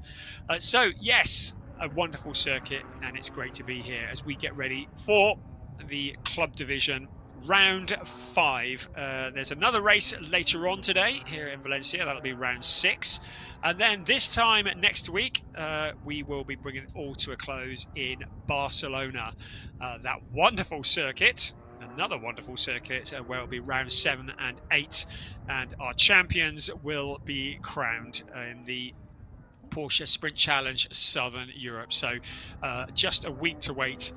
So yes, a wonderful circuit, and it's great to be here as we get ready for the club division round 5. There's another race later on today here in Valencia. That'll be round 6, and then this time next week we will be bringing it all to a close in Barcelona. That wonderful circuit, another wonderful circuit, where it'll be round 7 and 8, and our champions will be crowned in the Porsche Sprint Challenge Southern Europe. So just a week to wait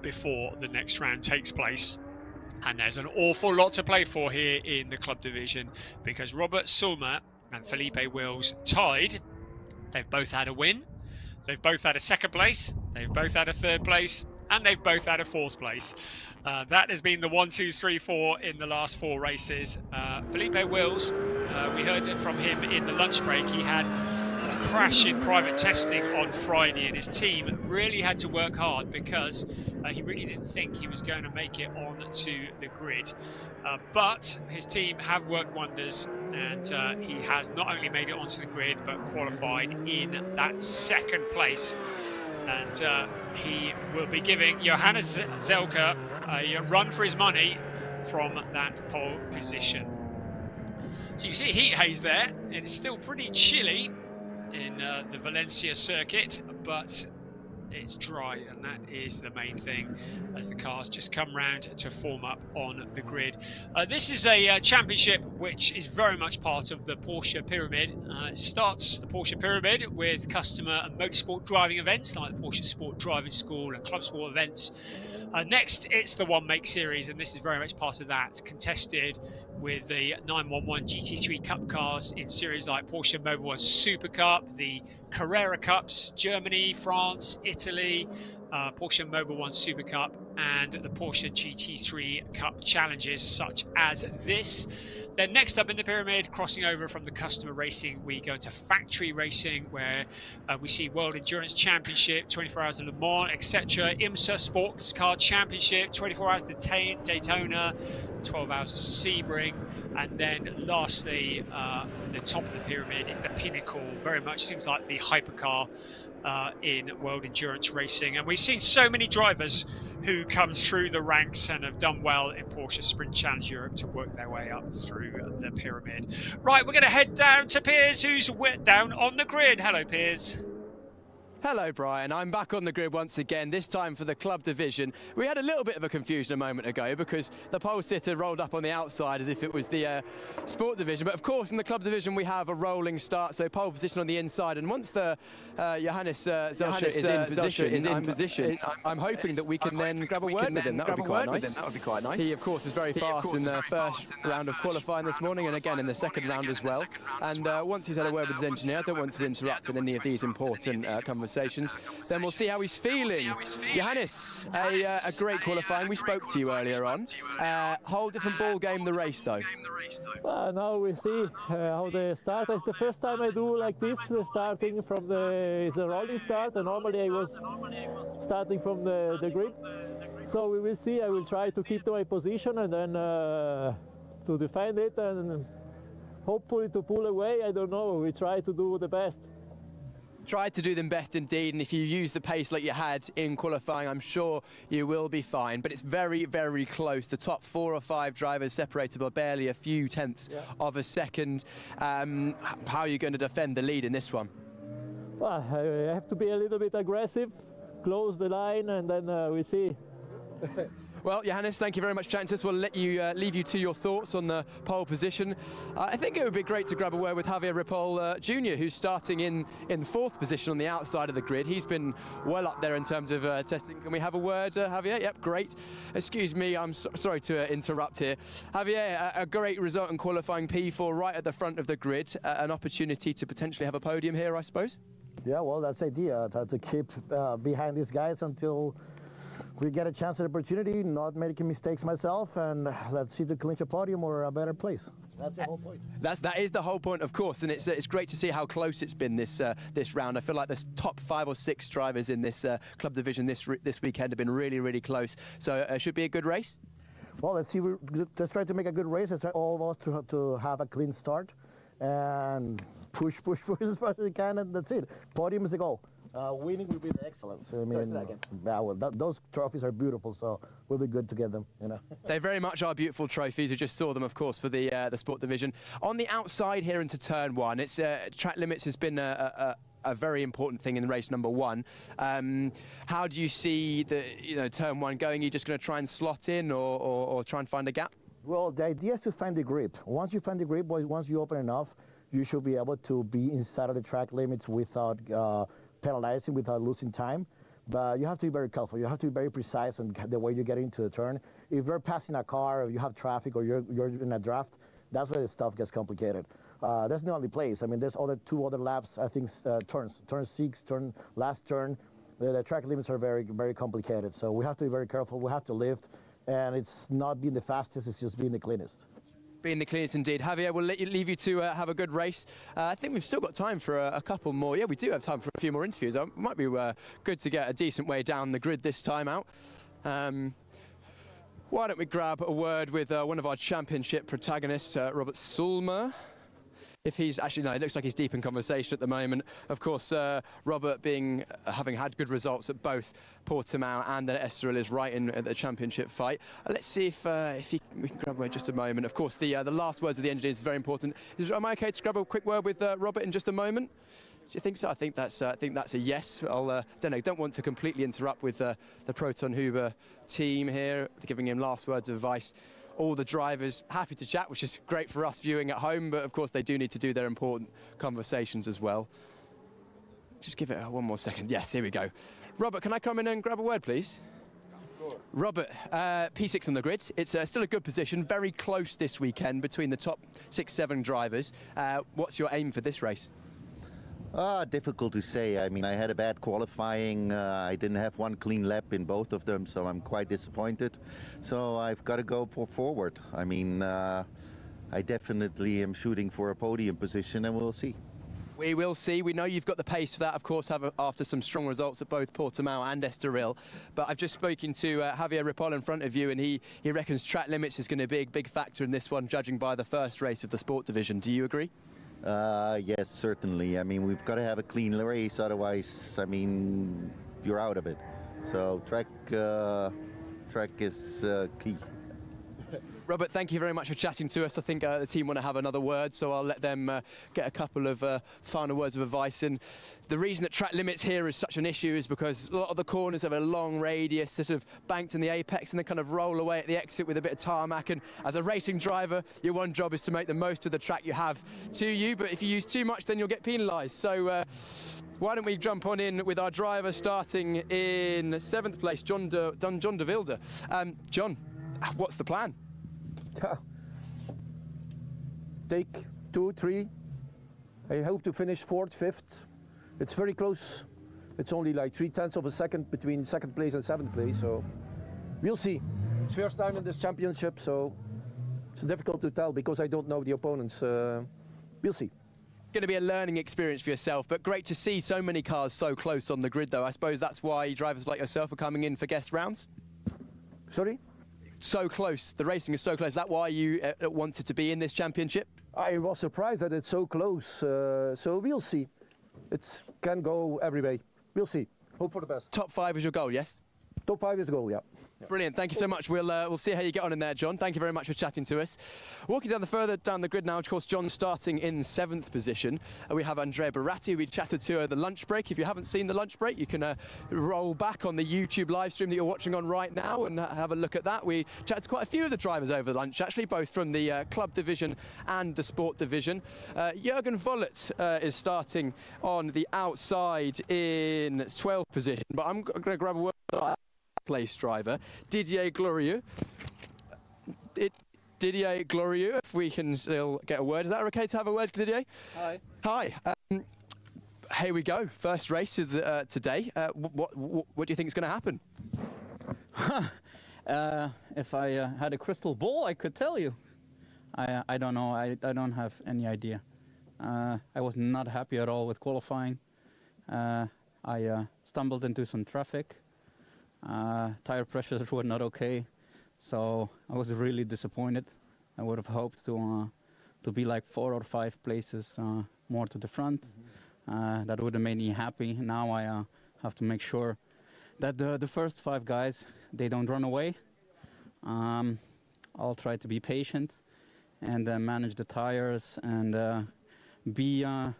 before the next round takes place. And there's an awful lot to play for here in the club division, because Robert Sulmer and Felipe Wills tied. They've both had a win. They've both had a 2nd place. They've both had a 3rd place. And they've both had a 4th place. That has been the 1, 2, 3, 4 in the last 4 races. Felipe Wills, we heard from him in the lunch break. He had a crash in private testing on Friday, and his team really had to work hard because he really didn't think he was going to make it onto the grid. But his team have worked wonders, and he has not only made it onto the grid but qualified in that 2nd place. And he will be giving Johannes Zelke a run for his money from that pole position. So you see heat haze there. It's still pretty chilly in the Valencia circuit, but it's dry, and that is the main thing as the cars just come round to form up on the grid. This is a championship which is very much part of the Porsche Pyramid. It starts the Porsche Pyramid with customer and motorsport driving events like the Porsche Sport Driving School and Club Sport events. Next, it's the One Make Series, and this is very much part of that, contested with the 911 GT3 Cup cars in series like Porsche Mobile 1 Super Cup, the Carrera Cups, Germany, France, Italy, Porsche Mobile 1 Super Cup, and the Porsche GT3 Cup challenges such as this. Then next up in the pyramid, crossing over from the customer racing, we go into factory racing, where we see World Endurance Championship, 24 Hours of Le Mans, etc. IMSA Sports Car Championship, 24 Hours Daytona, 12 Hours of Sebring. And then lastly, the top of the pyramid is the pinnacle, very much things like the hypercar in World Endurance Racing. And we've seen so many drivers who come through the ranks and have done well in Porsche Sprint Challenge Europe to work their way up through the pyramid. Right, we're going to head down to Piers, who's down on the grid. Hello, Piers. Hello, Brian. I'm back on the grid once again, this time for the club division. We had a little bit of a confusion a moment ago because the pole sitter rolled up on the outside as if it was the sport division. But of course, in the club division, we have a rolling start, so pole position on the inside. And once the Johannes Zelke is in position, I'm hoping that we can then grab a word with him. That would be quite nice. He, of course, was very fast in the first round of qualifying this morning, and again in the second round as well. And once he's had a word with his engineer, I don't want to interrupt in any of these important conversations. Then we'll see how he's feeling. Johannes, a great qualifying. We spoke to you earlier on. Whole different ball game, the race though. Now we see how the start. It's the first time I do like this, starting from the rolling start. And normally I was starting from the grid. So we will see. I will try to keep my position and then to defend it and hopefully to pull away. I don't know. We try to do the best. Tried to do them best indeed, and if you use the pace like you had in qualifying, I'm sure you will be fine. But it's very, very close. The top 4 or 5 drivers separated by barely a few tenths of a second. How are you going to defend the lead in this one? Well, I have to be a little bit aggressive, close the line, and then we see. Well, Johannes, thank you very much for chatting to us. We'll let you leave you to your thoughts on the pole position. I think it would be great to grab a word with Javier Ripoll Jr., who's starting in 4th position on the outside of the grid. He's been well up there in terms of testing. Can we have a word, Javier? Yep, great. Excuse me, I'm sorry to interrupt here. Javier, a great result in qualifying P4 right at the front of the grid. An opportunity to potentially have a podium here, I suppose? Yeah, well, that's the idea, to keep behind these guys until we get a chance at opportunity, not making mistakes myself, and let's see the clinch a podium or a better place. That's the whole point. That is the whole point, of course, and it's great to see how close it's been this round. I feel like the top 5 or 6 drivers in this club division this weekend have been really, really close. So it should be a good race. Well, let's see. Let's try to make a good race. Let's try all of us to have a clean start and push as far as we can, and that's it. Podium is the goal. Winning will be the excellence. I mean, yeah, well, those trophies are beautiful, so we'll be good to get them. You know, they very much are beautiful trophies. We just saw them, of course, for the sport division. On the outside here into turn 1, it's track limits has been a very important thing in race number 1. How do you see the turn 1 going? Are you just going to try and slot in, or try and find a gap? Well, the idea is to find the grip. Once you find the grip, once you open enough, you should be able to be inside of the track limits without penalizing, without losing time. But you have to be very careful. You have to be very precise on the way you get into the turn. If you're passing a car, or you have traffic, or you're in a draft, that's where the stuff gets complicated. That's the only place. I mean, there's 2 other laps, I think, turns. Turn 6, last turn. The track limits are very, very complicated. So we have to be very careful. We have to lift and it's not being the fastest, it's just being the cleanest. Being the cleanest indeed. Javier, we'll leave you to have a good race. I think we've still got time for a couple more. Yeah, we do have time for a few more interviews. It might be good to get a decent way down the grid this time out. Why don't we grab a word with one of our championship protagonists, Robert Sulmer. If he's actually, no, it looks like he's deep in conversation at the moment. Of course, Robert having had good results at both Portimao and at Estoril is right in at the championship fight. Let's see if we can grab a word just a moment. Of course, the last words of the engineers is very important. Am I okay to grab a quick word with Robert in just a moment? Do you think so? I think that's a yes. Don't want to completely interrupt with the Proton Huber team here, giving him last words of advice. All the drivers happy to chat, which is great for us viewing at home, but of course they do need to do their important conversations as well. Just give it one more second. Yes, here we go. Robert, can I come in and grab a word, please? Sure. Robert, P6 on the grid. It's still a good position, very close this weekend between the top 6-7 drivers. What's your aim for this race? Difficult to say. I mean, I had a bad qualifying. I didn't have one clean lap in both of them, so I'm quite disappointed. So I've got to go forward. I mean, I definitely am shooting for a podium position, and we'll see. We will see. We know you've got the pace for that, of course, after some strong results at both Portimao and Estoril. But I've just spoken to Javier Ripoll in front of you, and he reckons track limits is going to be a big factor in this one, judging by the first race of the sport division. Do you agree? Yes, certainly. I mean, we've got to have a clean race, otherwise, I mean, you're out of it. So track is key. Robert, thank you very much for chatting to us. I think the team want to have another word, so I'll let them get a couple of final words of advice. And the reason that track limits here is such an issue is because a lot of the corners have a long radius, sort of banked in the apex, and they kind of roll away at the exit with a bit of tarmac. And as a racing driver, your one job is to make the most of the track you have to you. But if you use too much, then you'll get penalised. So why don't we jump on in with our driver starting in 7th place, John de Wilde. John, what's the plan? Take 2, 3. I hope to finish 4th, 5th. It's very close. It's only like 0.3 of a second between 2nd place and 7th place, so we'll see. It's first time in this championship, so it's difficult to tell because I don't know the opponents. We'll see. It's going to be a learning experience for yourself, but great to see so many cars so close on the grid, though. I suppose that's why drivers like yourself are coming in for guest rounds? Sorry? So close, the racing is so close. Is that why you wanted to be in this championship? I was surprised that it's so close, so we'll see. It can go every way. We'll see. Hope for the best. Top 5 is your goal, yes? Top 5 is the goal, yeah. Brilliant, thank you so much. We'll see how you get on in there, John. Thank you very much for chatting to us. Walking further down the grid now, of course, John starting in 7th position. We have Andrea Baratti. We chatted to her at the lunch break. If you haven't seen the lunch break, you can roll back on the YouTube live stream that you're watching on right now and have a look at that. We chatted to quite a few of the drivers over lunch, actually, both from the club division and the sport division. Jürgen Vollert is starting on the outside in 12th position, but I'm going to grab a word place driver, Didier Glorieux. Didier Glorieux, if we can still get a word. Is that okay to have a word, Didier? Hi. Hi. Here we go. First race is today. What do you think is going to happen? If I had a crystal ball, I could tell you. I don't know. I don't have any idea. I was not happy at all with qualifying. I stumbled into some traffic. Tire pressures were not okay, so I was really disappointed. I would have hoped to be like 4 or 5 places more to the front. That would have made me happy. Now I have to make sure that the first 5 guys, they don't run away. I'll try to be patient and manage the tires and be at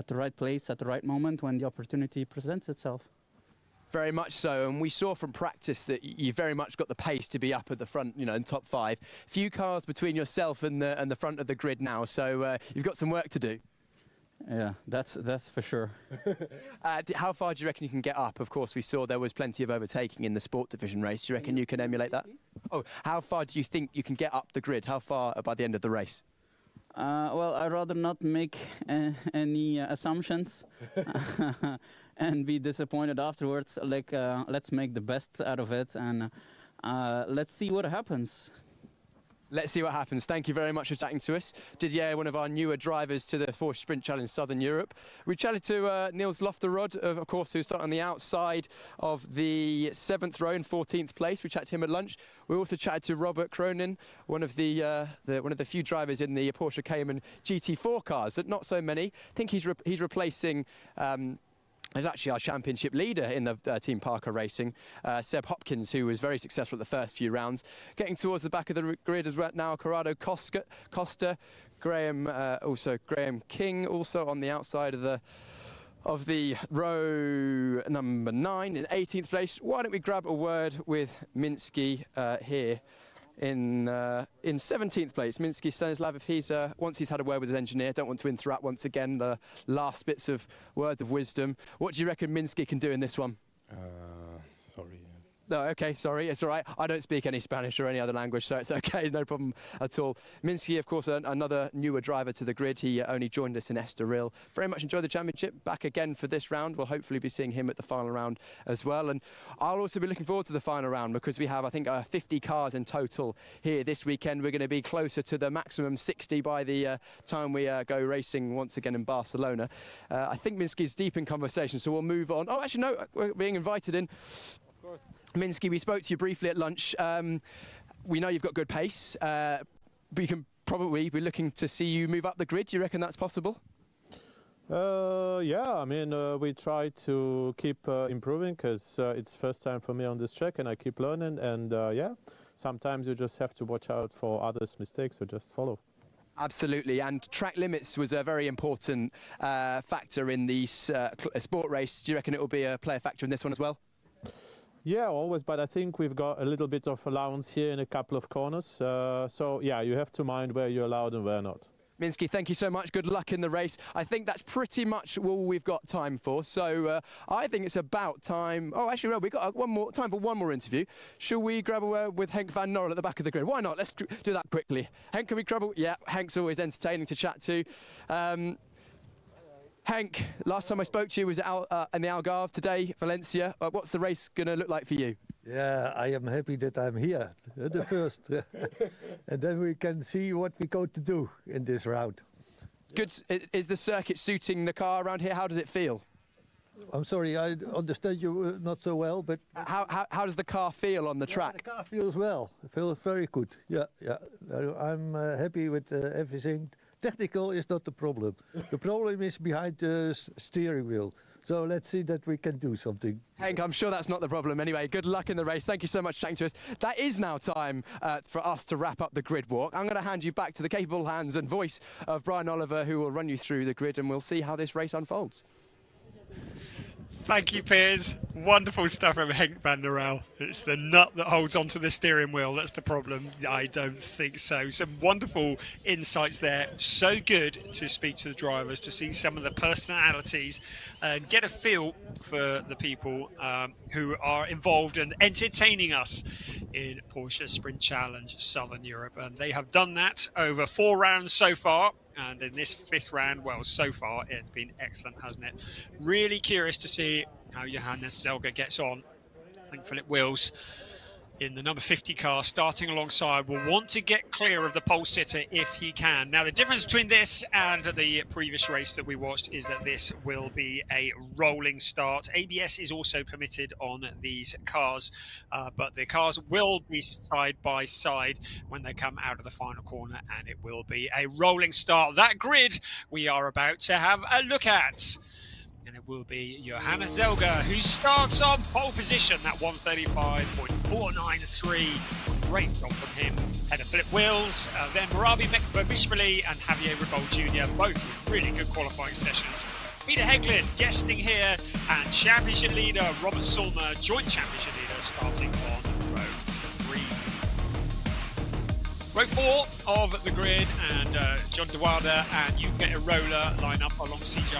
the right place at the right moment when the opportunity presents itself. Very much so, and we saw from practice that you very much got the pace to be up at the front, you know, in top 5. Few cars between yourself and the front of the grid now, so you've got some work to do. Yeah, that's for sure. How far do you reckon you can get up? Of course, we saw there was plenty of overtaking in the sport division race. Do you reckon you can emulate that? Oh, how far do you think you can get up the grid? How far by the end of the race? Well, I'd rather not make any assumptions and be disappointed afterwards. Like, let's make the best out of it, and let's see what happens. Let's see what happens. Thank you very much for chatting to us. Didier, one of our newer drivers to the Porsche Sprint Challenge Southern Europe. We chatted to Niels Lofterod, of course, who's starting on the outside of the 7th row in 14th place. We chatted to him at lunch. We also chatted to Robert Cronin, one of the few drivers in the Porsche Cayman GT4 cars. Not so many. I think he's replacing. Is actually our championship leader in the Team Parker Racing, Seb Hopkins, who was very successful at the first few rounds. Getting towards the back of the grid as well now, Corrado Costa, Graham King, also on the outside of the row number 9 in 18th place. Why don't we grab a word with Minsky here in 17th place. Minsky Stanislav, if he's once he's had a word with his engineer, don't want to interrupt once again the last bits of words of wisdom. What do you reckon Minsky can do in this one? Sorry. No, okay, sorry, it's all right. I don't speak any Spanish or any other language, so it's okay, no problem at all. Minsky, of course, another newer driver to the grid. He only joined us in Estoril. Very much enjoyed the championship. Back again for this round. We'll hopefully be seeing him at the final round as well. And I'll also be looking forward to the final round because we have, I think, 50 cars in total here this weekend. We're going to be closer to the maximum 60 by the time we go racing once again in Barcelona. I think Minsky's deep in conversation, so we'll move on. Oh, actually, no, we're being invited in. Of course. Minsky, we spoke to you briefly at lunch. We know you've got good pace, but you can probably be looking to see you move up the grid. Do you reckon that's possible? Yeah, I mean, we try to keep improving because it's first time for me on this track and I keep learning. And yeah, sometimes you just have to watch out for others' mistakes or just follow. Absolutely, and track limits was a very important factor in the sport race. Do you reckon it will be a player factor in this one as well? Yeah, always, but I think we've got a little bit of allowance here in a couple of corners. So, yeah, you have to mind where you're allowed and where not. Minsky, thank you so much. Good luck in the race. I think that's pretty much all we've got time for. So I think it's about time. Oh, actually, no, we've got time for one more interview. Shall we grab a word with Henk van Norrel at the back of the grid? Why not? Let's do that quickly. Henk, can we grab a... Yeah, Henk's always entertaining to chat to. Henk, last time I spoke to you was out in the Algarve. Today, Valencia. What's the race going to look like for you? Yeah, I am happy that I'm here, the first. And then we can see what we're going to do in this round. Good. Is the circuit suiting the car around here? How does it feel? I'm sorry, I understand you not so well, but... How does the car feel on the track? The car feels well. It feels very good. Yeah. I'm happy with everything. Technical is not the problem. The problem is behind the steering wheel. So let's see that we can do something. Henk, I'm sure that's not the problem. Anyway, good luck in the race. Thank you so much for chatting to us. That is now time for us to wrap up the grid walk. I'm going to hand you back to the capable hands and voice of Brian Oliver, who will run you through the grid, and we'll see how this race unfolds. Thank you, Piers. Wonderful stuff from Henk van der Rel. It's the nut that holds onto the steering wheel. That's the problem. I don't think so. Some wonderful insights there. So good to speak to the drivers, to see some of the personalities and get a feel for the people who are involved and entertaining us in Porsche Sprint Challenge Southern Europe. And they have done that over 4 rounds so far. And in this 5th round, well, so far, it's been excellent, hasn't it? Really curious to see how Johannes Zelger gets on. I think Philip Wills in the number 50 car starting alongside will want to get clear of the pole sitter if he can. Now, the difference between this and the previous race that we watched is that this will be a rolling start. ABS is also permitted on these cars, but the cars will be side by side when they come out of the final corner, and it will be a rolling start. That grid we are about to have a look at. And it will be Johannes Zelger who starts on pole position, that 135.493. Great job from him. Ahead of Philip Wills, then Marabi Babishvili and Javier Ribol Jr., both with really good qualifying sessions. Peter Heglin guesting here, and championship leader Robert Sulmer, joint championship leader, starting on row 3. Row 4 of the grid, and John DeWilder and Yuka Irola line up alongside each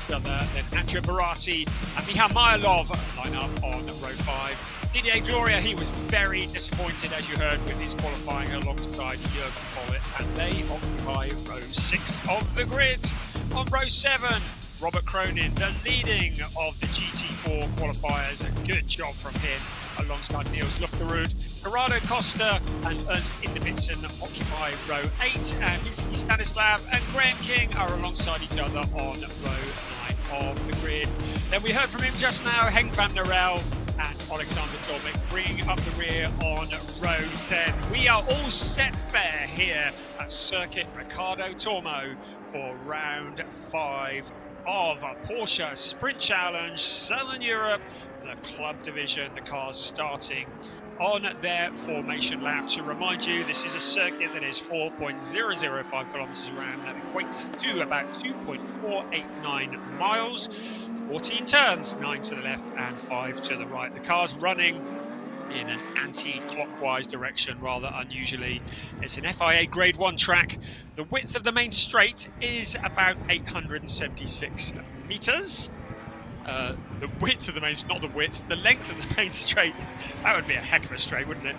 other. Then Andrea Barati and Michal Mayalov line up on row 5. Didier Gloria, he was very disappointed, as you heard, with his qualifying alongside Jürgen Follett, and they occupy row 6 of the grid. On row 7, Robert Cronin, the leading of the GT4 qualifiers. A good job from him alongside Niels Lufterud. Gerardo Costa and Ernst Indebitzen occupy row 8, and Minsky Stanislav and Graham King are alongside each other on row 9 of the grid. Then we heard from him just now, Henk van der El and Alexander Dobik bringing up the rear on row 10. We are all set fair here at Circuit Ricardo Tormo for round 5 of Porsche Sprint Challenge Southern Europe, the club division. The cars starting on their formation lap. To remind you, this is a circuit that is 4.005 kilometers around. That equates to about 2.489 miles, 14 turns, 9 to the left and 5 to the right. The car's running in an anti-clockwise direction, rather unusually. It's an FIA Grade 1 track. The width of the main straight is about 876 meters. The width of the main, not the width, the length of the main straight. That would be a heck of a straight, wouldn't it?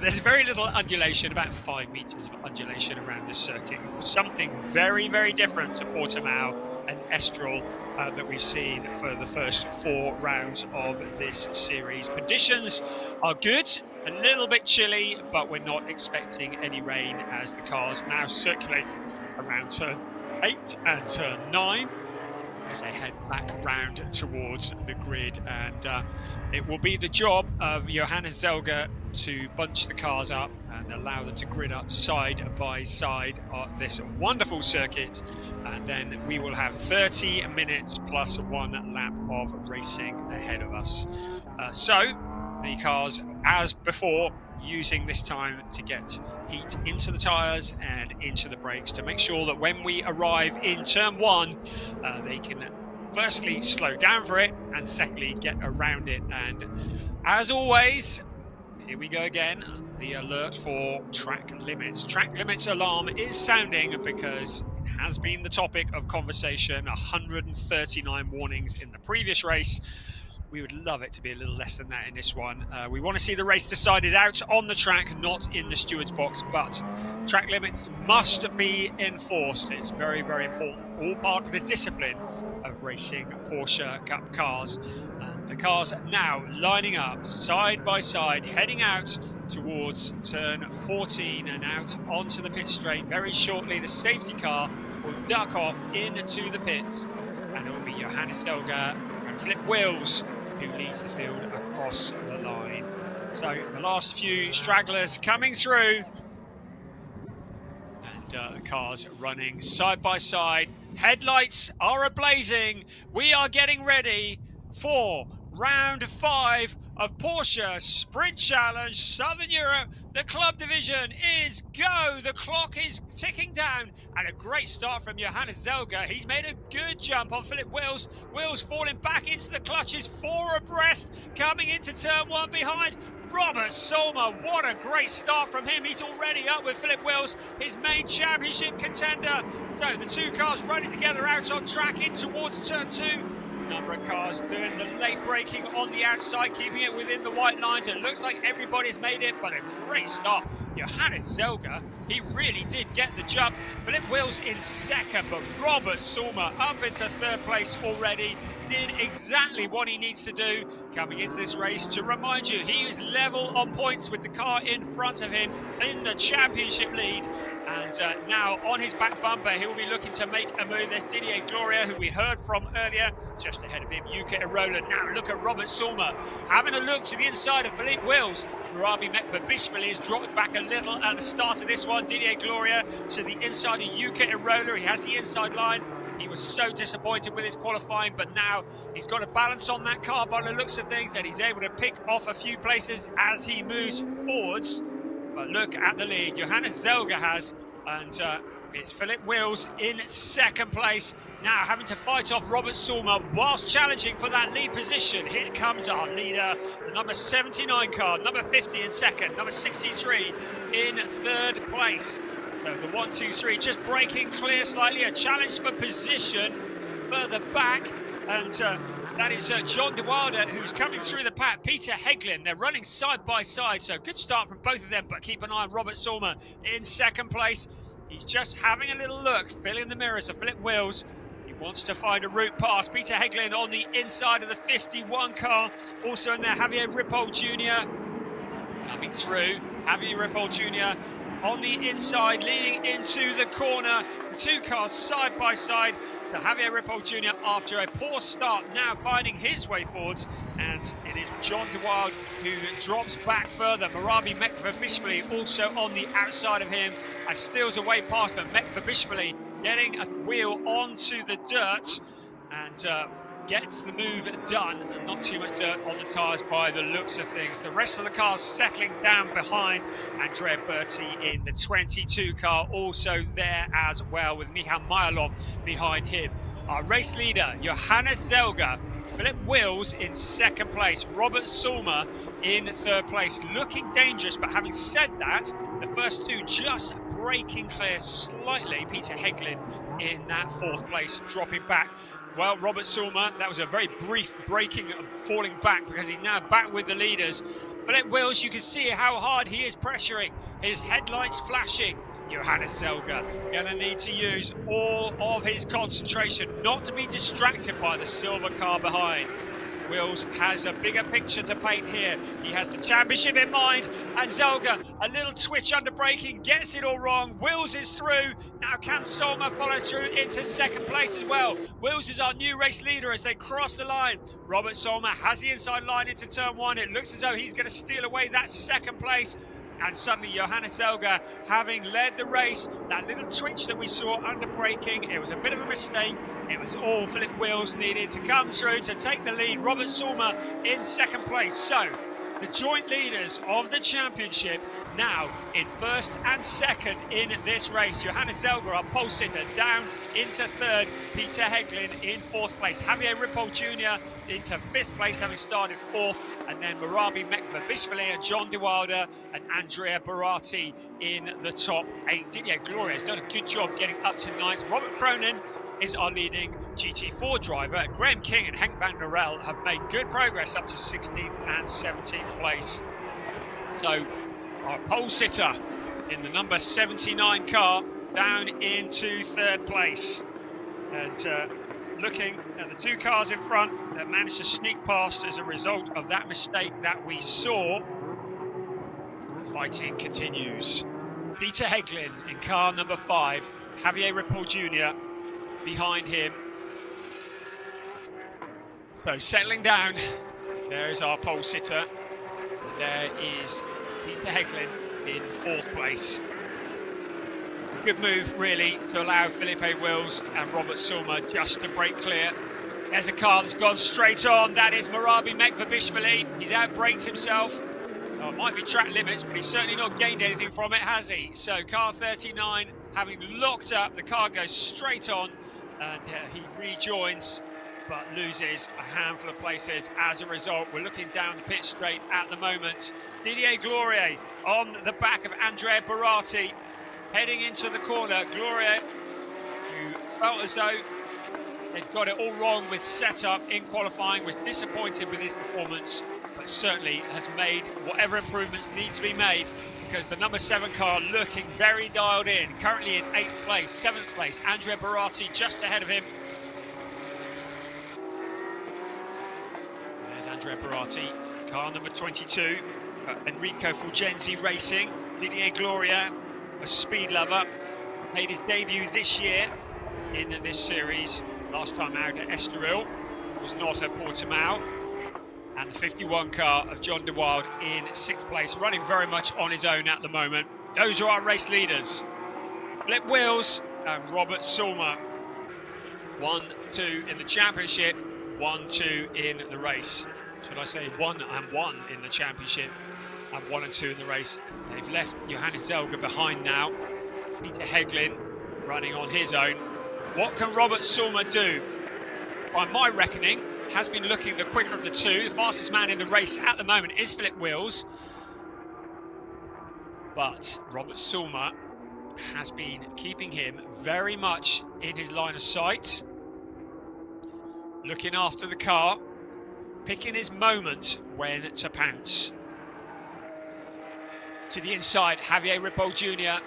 There's very little undulation, about 5 meters of undulation around this circuit. Something very, very different to Portimao and Estoril that we've seen for the first 4 rounds of this series. Conditions are good, a little bit chilly, but we're not expecting any rain as the cars now circulate around turn 8 and turn 9. As they head back round towards the grid, and it will be the job of Johannes Zelger to bunch the cars up and allow them to grid up side by side on this wonderful circuit, and then we will have 30 minutes plus 1 lap of racing ahead of us. So the cars, as before, using this time to get heat into the tyres and into the brakes to make sure that when we arrive in turn 1, they can firstly slow down for it and secondly get around it. And as always, here we go again, the alert for track limits. Track limits alarm is sounding because it has been the topic of conversation. 139 warnings in the previous race. We would love it to be a little less than that in this one. We want to see the race decided out on the track, not in the steward's box, but track limits must be enforced. It's very, very important. All part of the discipline of racing Porsche Cup cars. And the cars now lining up side by side, heading out towards turn 14 and out onto the pit straight. Very shortly, the safety car will duck off into the pits, and it will be Johannes Zelger and Flip Wills who leads the field across the line. So the last few stragglers coming through, and the cars running side by side. Headlights are ablazing. We are getting ready for round 5 of Porsche Sprint Challenge Southern Europe. The club division is go. The clock is ticking down, and a great start from Johannes Zelger. He's made a good jump on Philip Wills. Wills falling back into the clutches, 4 abreast, coming into turn 1 behind Robert Solmer. What a great start from him. He's already up with Philip Wills, his main championship contender. So the 2 cars running together out on track in towards turn 2. Number of cars doing the late braking on the outside, keeping it within the white lines. It looks like everybody's made it, but a great start. Johannes Zelger, he really did get the jump. Philip Wills in second, but Robert Solmer up into 3rd place already. Did exactly what he needs to do coming into this race. To remind you, he is level on points with the car in front of him in the championship lead. And now on his back bumper, he will be looking to make a move. There's Didier Gloria, who we heard from earlier, just ahead of him, Yuka Irola. Now look at Robert Solmer, having a look to the inside of Philippe Wills. Rabi Mekvabishvili has dropped back a little at the start of this one. Didier Gloria to the inside of Yuka Irola. He has the inside line. He was so disappointed with his qualifying, but now he's got a balance on that car by the looks of things, and he's able to pick off a few places as he moves forwards. But look at the lead Johannes Zelger has, and it's Philip Wills in 2nd place. Now having to fight off Robert Solmer whilst challenging for that lead position. Here comes our leader, the number 79 car, number 50 in 2nd, number 63 in 3rd place. So the 1, 2, 3 just breaking clear slightly, a challenge for position further back, and that is John De Wilder who's coming through the pack. Peter Heglin, they're running side by side, so good start from both of them, but keep an eye on Robert Solmer in 2nd place. He's just having a little look, filling the mirrors of Philip Wills. He wants to find a route past. Peter Heglin on the inside of the 51 car. Also in there, Javier Ripoll Jr. coming through. Javier Ripoll Jr. on the inside, leading into the corner. The two cars side by side. So Javier Ripoll Jr. after a poor start, now finding his way forwards. And it is John de Wilde who drops back further. Marabi Mekvabishvili also on the outside of him. As steals away past, but Mekvabishvili getting a wheel onto the dirt and gets the move done, and not too much dirt on the tyres by the looks of things. The rest of the cars settling down behind. Andrea Berti in the 22 car also there as well, with Michal Mylov behind him. Our race leader, Johannes Zelger, Philip Wills in second place, Robert Sulmer in third place, looking dangerous, but having said that, the first two just breaking clear slightly. Peter Heglin in that fourth place, dropping back. Well, Robert Sulmer, that was a very brief breaking and falling back, because he's now back with the leaders. Philip Wills, you can see how hard he is pressuring, his headlights flashing. Johannes Zelger gonna need to use all of his concentration not to be distracted by the silver car behind. Wills has a bigger picture to paint here. He has the championship in mind, and Zelger, a little twitch under braking, gets it all wrong. Wills is through. Now can Sulmer follow through into second place as well? Wills is our new race leader as they cross the line. Robert Sulmer has the inside line into turn one. It looks as though he's going to steal away that second place. And suddenly Johannes Zelger, having led the race, that little twitch that we saw under braking, it was a bit of a mistake. It was all Philip Wills needed to come through to take the lead. Robert Sulmer in second place. So the joint leaders of the championship now in first and second in this race. Johannes Zelger, our pole sitter, down into third. Peter Heglin in fourth place. Javier Ripoll Jr. into fifth place, having started fourth. And then Marabi Mekvabishvili and John de Wilde and Andrea Barati in the top 8. Didier Gloria has done a good job getting up to ninth. Robert Cronin is our leading GT4 driver. Graham King and Henk van der Rel have made good progress up to 16th and 17th place. So our pole sitter in the number 79 car down into third place. And looking at the two cars in front that managed to sneak past as a result of that mistake that we saw, fighting continues. Peter Heglin in car number 5, Javier Ripoll Jr. behind him. So settling down, there is our pole sitter. And there is Peter Heglin in fourth place. Good move, really, to allow Felipe Wills and Robert Sulmer just to break clear. There's a car that's gone straight on. That is Marabi Mekvabishvili. He's outbraked himself. Oh, it might be track limits, but he's certainly not gained anything from it, has he? So car 39, having locked up, the car goes straight on, and he rejoins, but loses a handful of places as a result. We're looking down the pit straight at the moment. Didier Gloria on the back of Andrea Barati, heading into the corner. Gloria, who felt as though they'd got it all wrong with setup in qualifying, was disappointed with his performance, but certainly has made whatever improvements need to be made, because the number 7 car looking very dialed in, currently in 8th place, 7th place. Andrea Barati just ahead of him. There's Andrea Barati, car number 22 for Enrico Fulgenzi Racing. Didier Gloria, a speed lover, made his debut this year in this series. Last time out at Estoril, was not at Portimao. And the 51 car of John de Wilde in 6th place, running very much on his own at the moment. Those are our race leaders. Philip Wills and Robert Sulmer. 1-2 in the championship, 1-2 in the race. Should I say 1-1 in the championship and 1-2 in the race. They've left Johannes Zelger behind now. Peter Heglin running on his own. What can Robert Sulmer do? By my reckoning, has been looking the quicker of the two. The fastest man in the race at the moment is Philip Wills. But Robert Sulmer has been keeping him very much in his line of sight. Looking after the car, picking his moment when to pounce. To the inside, Javier Ripoll Jr.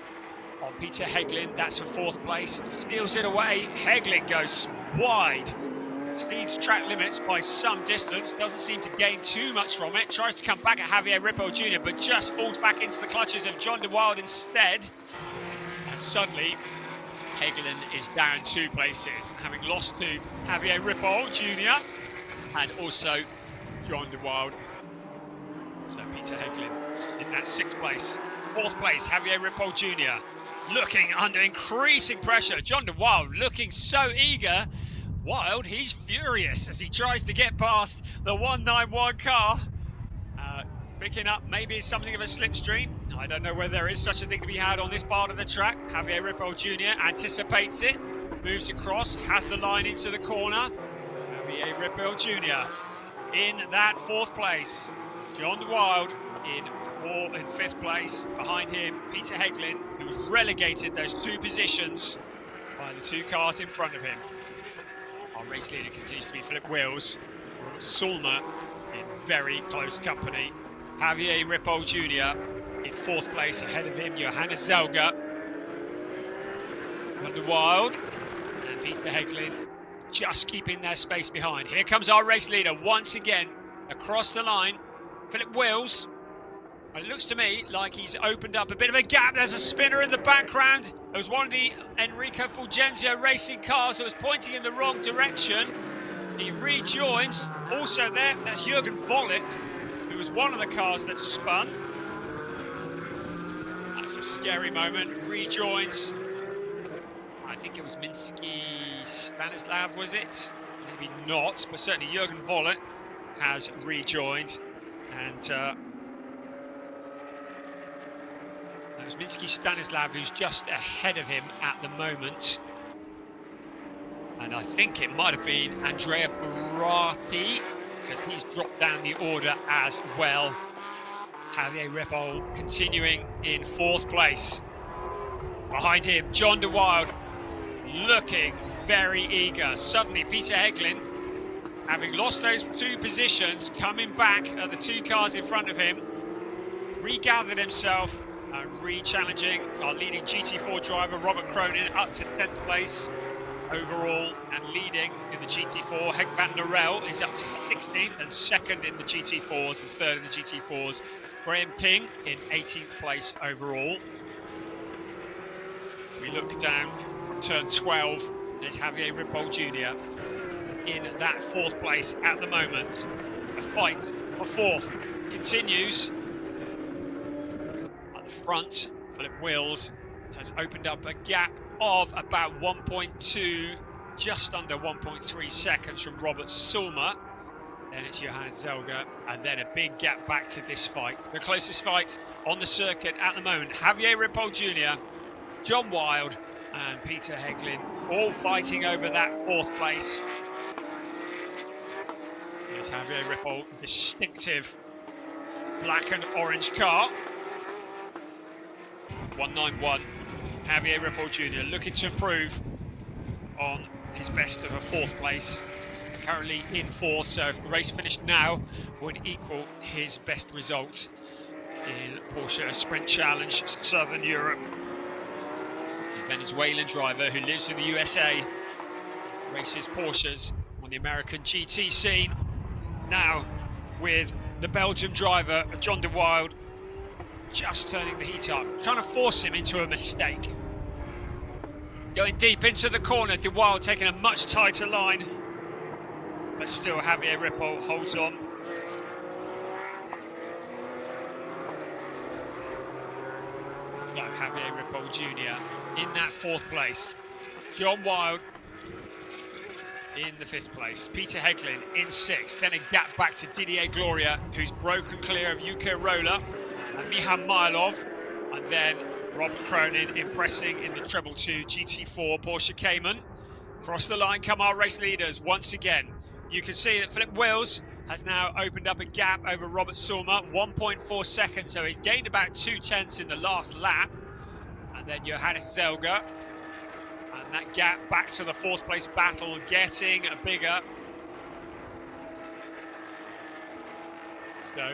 on Peter Heglin. That's for 4th place. Steals it away. Heglin goes wide. Exceeds track limits by some distance. Doesn't seem to gain too much from it. Tries to come back at Javier Ripoll Jr., but just falls back into the clutches of John de Wilde instead. And suddenly, Heglin is down 2 places, having lost to Javier Ripoll Jr. and also John de Wilde. So Peter Heglin in that 6th place. 4th place, Javier Ripoll Jr. looking under increasing pressure. John de Wilde looking so eager. Wilde, he's furious as he tries to get past the 191 car. Picking up maybe something of a slipstream. I don't know whether there is such a thing to be had on this part of the track. Javier Ripoll Jr. anticipates it, moves across, has the line into the corner. Javier Ripoll Jr. in that 4th place. John de Wilde in 5th place. Behind him, Peter Heglin, who's relegated those 2 positions by the 2 cars in front of him. Our race leader continues to be Philip Wills. Robert Sulmer in very close company. Javier Ripoll Jr. in 4th place. Ahead of him, Johannes Zelger. John de Wilde and Peter Heglin just keeping their space behind. Here comes our race leader once again across the line. Philip Wills. It looks to me like he's opened up a bit of a gap. There's a spinner in the background. It was one of the Enrico Fulgenzio racing cars that was pointing in the wrong direction. He rejoins. Also there, that's Jürgen Vollet, who was one of the cars that spun. That's a scary moment. Rejoins. I think it was Minsky Stanislav, was it? Maybe not, but certainly Jürgen Vollet has rejoined. And it was Minsky Stanislav who's just ahead of him at the moment. And I think it might have been Andrea Berardi, because he's dropped down the order as well. Javier Ripoll continuing in 4th place. Behind him, John de Wilde looking very eager. Suddenly, Peter Heglin, having lost those 2 positions, coming back at the 2 cars in front of him, regathered himself and re-challenging our leading GT4 driver, Robert Cronin, up to 10th place overall and leading in the GT4. Henk van der Rel is up to 16th and 2nd in the GT4s and 3rd in the GT4s. Graham King in 18th place overall. We look down from turn 12, there's Javier Ripoll Jr. in that 4th place at the moment. The fight for 4th continues. At the front, Philip Wills has opened up a gap of about 1.2, just under 1.3 seconds from Robert Sulmer. Then it's Johannes Zelger, and then a big gap back to this fight. The closest fight on the circuit at the moment, Javier Ripoll Jr., John Wilde and Peter Heglin, all fighting over that 4th place. Here's Javier Ripoll, distinctive black and orange car. 191. Javier Ripoll Jr. looking to improve on his best of a 4th place. Currently in 4th, so if the race finished now, would equal his best result in Porsche Sprint Challenge Southern Europe. The Venezuelan driver who lives in the USA, races Porsches on the American GT scene. Now with the Belgian driver, John de Wilde, just turning the heat up, trying to force him into a mistake. Going deep into the corner, de Wilde taking a much tighter line, but still Javier Ripoll holds on. So Javier Ripoll Jr. in that 4th place. John Wilde in the 5th place. Peter Heglin in 6th. Then a gap back to Didier Gloria, who's broken clear of UK Roller and Mihan Mylov. And then Robert Cronin impressing in the Treble 2 GT4 Porsche Cayman. Across the line come our race leaders once again. You can see that Philip Wills has now opened up a gap over Robert Sulmer, 1.4 seconds, so he's gained about 0.2 in the last lap. And then Johannes Zelger, and that gap back to the 4th place battle getting bigger. So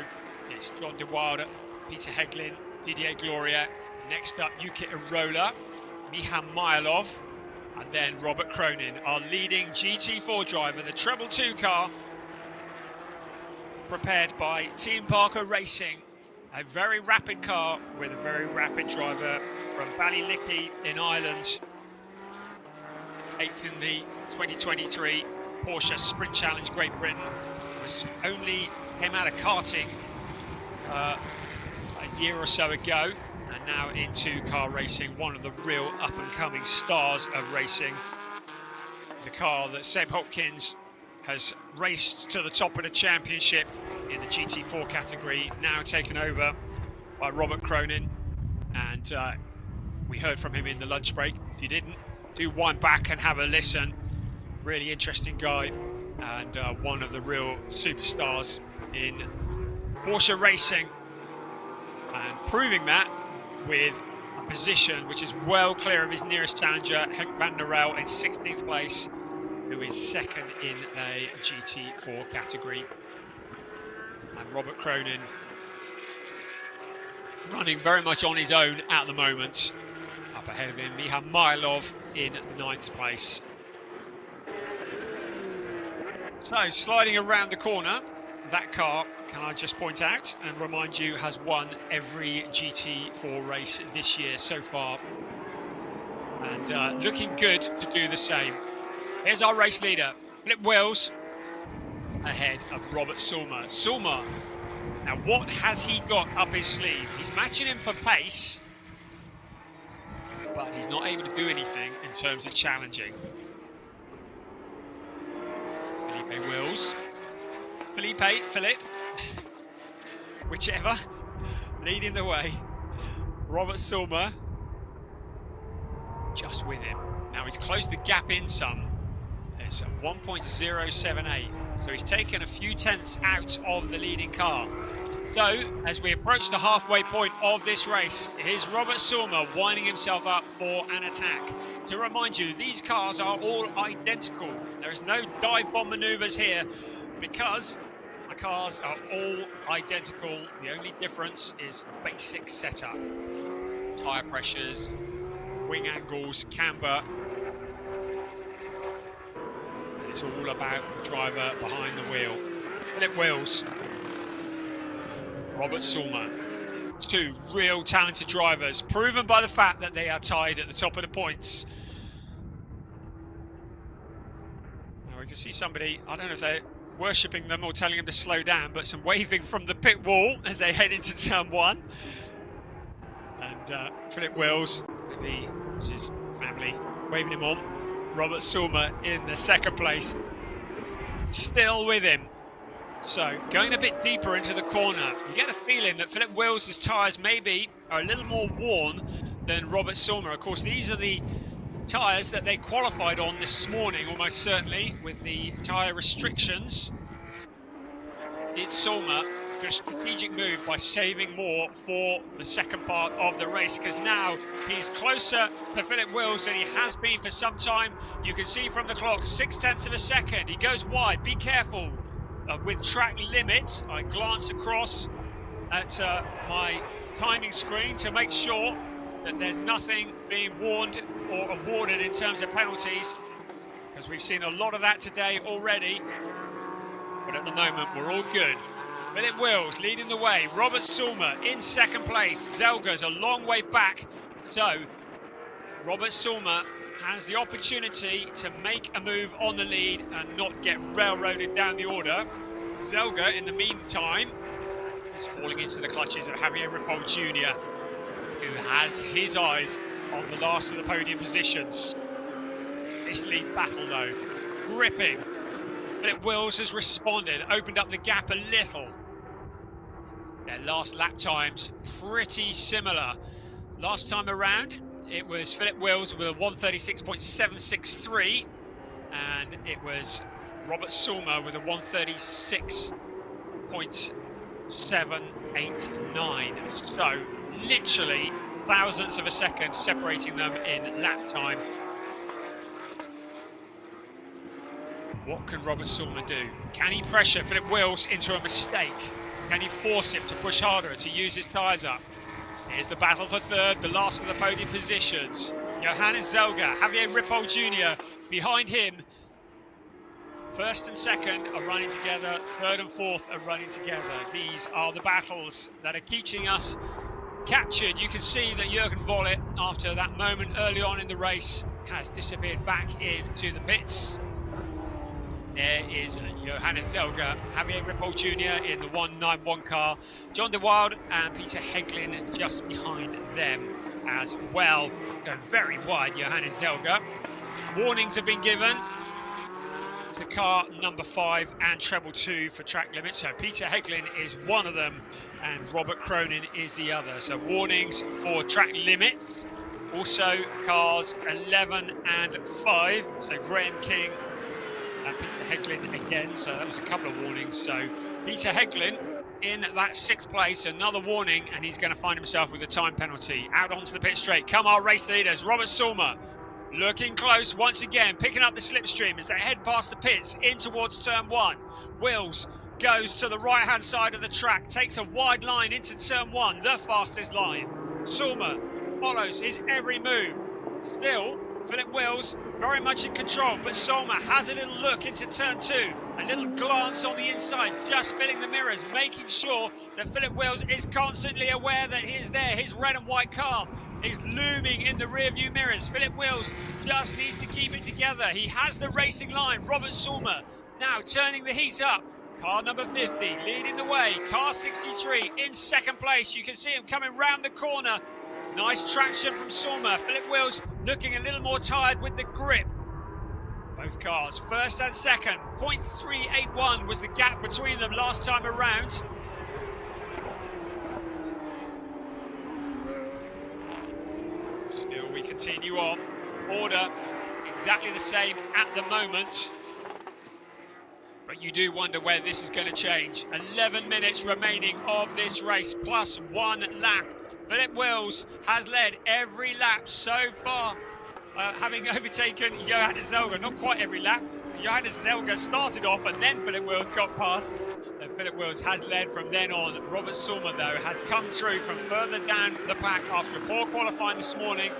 it's John de Wilde, Peter Heglin, Didier Gloria, Next up, Yuki Irola, Mihan Mylov, and then Robert Cronin, our leading GT4 driver, the Treble 2 car, prepared by Team Parker Racing. A very rapid car with a very rapid driver from Ballylickey in Ireland. 8th in the 2023 Porsche Sprint Challenge Great Britain. Came out of karting a year or so ago, and now into car racing, one of the real up-and-coming stars of racing. The car that Seb Hopkins has raced to the top of the championship in the GT4 category, now taken over by Robert Cronin, and we heard from him in the lunch break. If you didn't, do wind back and have a listen. Really interesting guy, and one of the real superstars in Porsche racing, and proving that with a position which is well clear of his nearest challenger, Henk van der Rel, in 16th place, who is second in a GT4 category. And Robert Cronin running very much on his own at the moment. Up ahead of him, Mihan Mylov in 9th place. So, sliding around the corner, that car, can I just point out and remind you, has won every GT4 race this year so far. And looking good to do the same. Here's our race leader, Flip Wills, ahead of Robert Sulmer. Sulmer, now what has he got up his sleeve? He's matching him for pace, but he's not able to do anything in terms of challenging. Philippe Wills. Philip, whichever, leading the way. Robert Sulmer just with him. Now he's closed the gap in some. It's 1.078, so he's taken a few tenths out of the leading car. So, as we approach the halfway point of this race, here's Robert Sulmer winding himself up for an attack. To remind you, these cars are all identical. There is no dive bomb maneuvers here, because the cars are all identical. The only difference is basic setup. Tyre pressures, wing angles, camber. And it's all about the driver behind the wheel. Flip Wills. Robert Sulmer. Two real talented drivers, proven by the fact that they are tied at the top of the points. Now we can see somebody, I don't know if they're worshipping them or telling them to slow down, but some waving from the pit wall as they head into turn one. And Philip Wills, maybe it's his family, waving him on. Robert Sulmer in the second place, still with him. So going a bit deeper into the corner, you get the feeling that Philip Wills' tyres maybe are a little more worn than Robert Sulmer. Of course, these are the tyres that they qualified on this morning, almost certainly, with the tyre restrictions. Did Sulmer do a strategic move by saving more for the second part of the race, because now he's closer to Philip Wills than he has been for some time. You can see from the clock, 0.6 of a second. He goes wide. Be careful with track limits. I glance across at my timing screen to make sure that there's nothing being warned or awarded in terms of penalties, because we've seen a lot of that today already. But at the moment, we're all good. Philip Wills leading the way. Robert Sulmer in second place. Zelga's a long way back. So Robert Sulmer has the opportunity to make a move on the lead and not get railroaded down the order. Zelga, in the meantime, is falling into the clutches of Javier Ripoll Jr., who has his eyes on the last of the podium positions. This lead battle, though, gripping. Philip Wills has responded, opened up the gap a little. Their last lap times pretty similar. Last time around, it was Philip Wills with a 136.763, and it was Robert Sulmer with a 136.789. So literally thousandths of a second separating them in lap time. What can Robert Sulmer do? Can he pressure Philip Wills into a mistake? Can he force him to push harder, to use his tyres up? Here's the battle for third, the last of the podium positions. Johannes Zelga, Javier Ripoll Jr. behind him. First and second are running together, third and fourth are running together. These are the battles that are keeping us captured. You can see that Jürgen Vollett, after that moment early on in the race, has disappeared back into the pits. There is Johannes Zelga, Javier Ripoll Jr. in the 191 car, John de Wilde and Peter Heglin just behind them as well. Going very wide, Johannes Zelga. Warnings have been given to car number 5 and treble 2 for track limits. So Peter Heglin is one of them and Robert Cronin is the other. So warnings for track limits. Also cars 11 and 5. So Graham King and Peter Heglin again. So that was a couple of warnings. So Peter Heglin in that 6th place, another warning, and he's going to find himself with a time penalty. Out onto the pit straight. Come our race leaders. Robert Sulmer looking close once again, picking up the slipstream as they head past the pits in towards turn 1. Wills goes to the right-hand side of the track, takes a wide line into turn 1, the fastest line. Sulmer follows his every move. Still, Philip Wills very much in control, but Sulmer has a little look into turn 2, a little glance on the inside, just filling the mirrors, making sure that Philip Wills is constantly aware that he is there. His red and white car is looming in the rear view mirrors. Philip Wills just needs to keep it together. He has the racing line. Robert Sulmer now turning the heat up. Car number 50 leading the way. Car 63 in 2nd place. You can see him coming round the corner. Nice traction from Sulmer. Philip Wills looking a little more tired with the grip. Both cars, 1st and 2nd. 0.381 was the gap between them last time around. Still we continue on. Order exactly the same at the moment. But you do wonder where this is going to change. 11 minutes remaining of this race, plus 1 lap. Philip Wills has led every lap so far, having overtaken Johannes Zelga. Not quite every lap. Johannes Zelga started off and then Philip Wills got past. And Philip Wills has led from then on. Robert Sulmer, though, has come through from further down the pack after a poor qualifying this morning.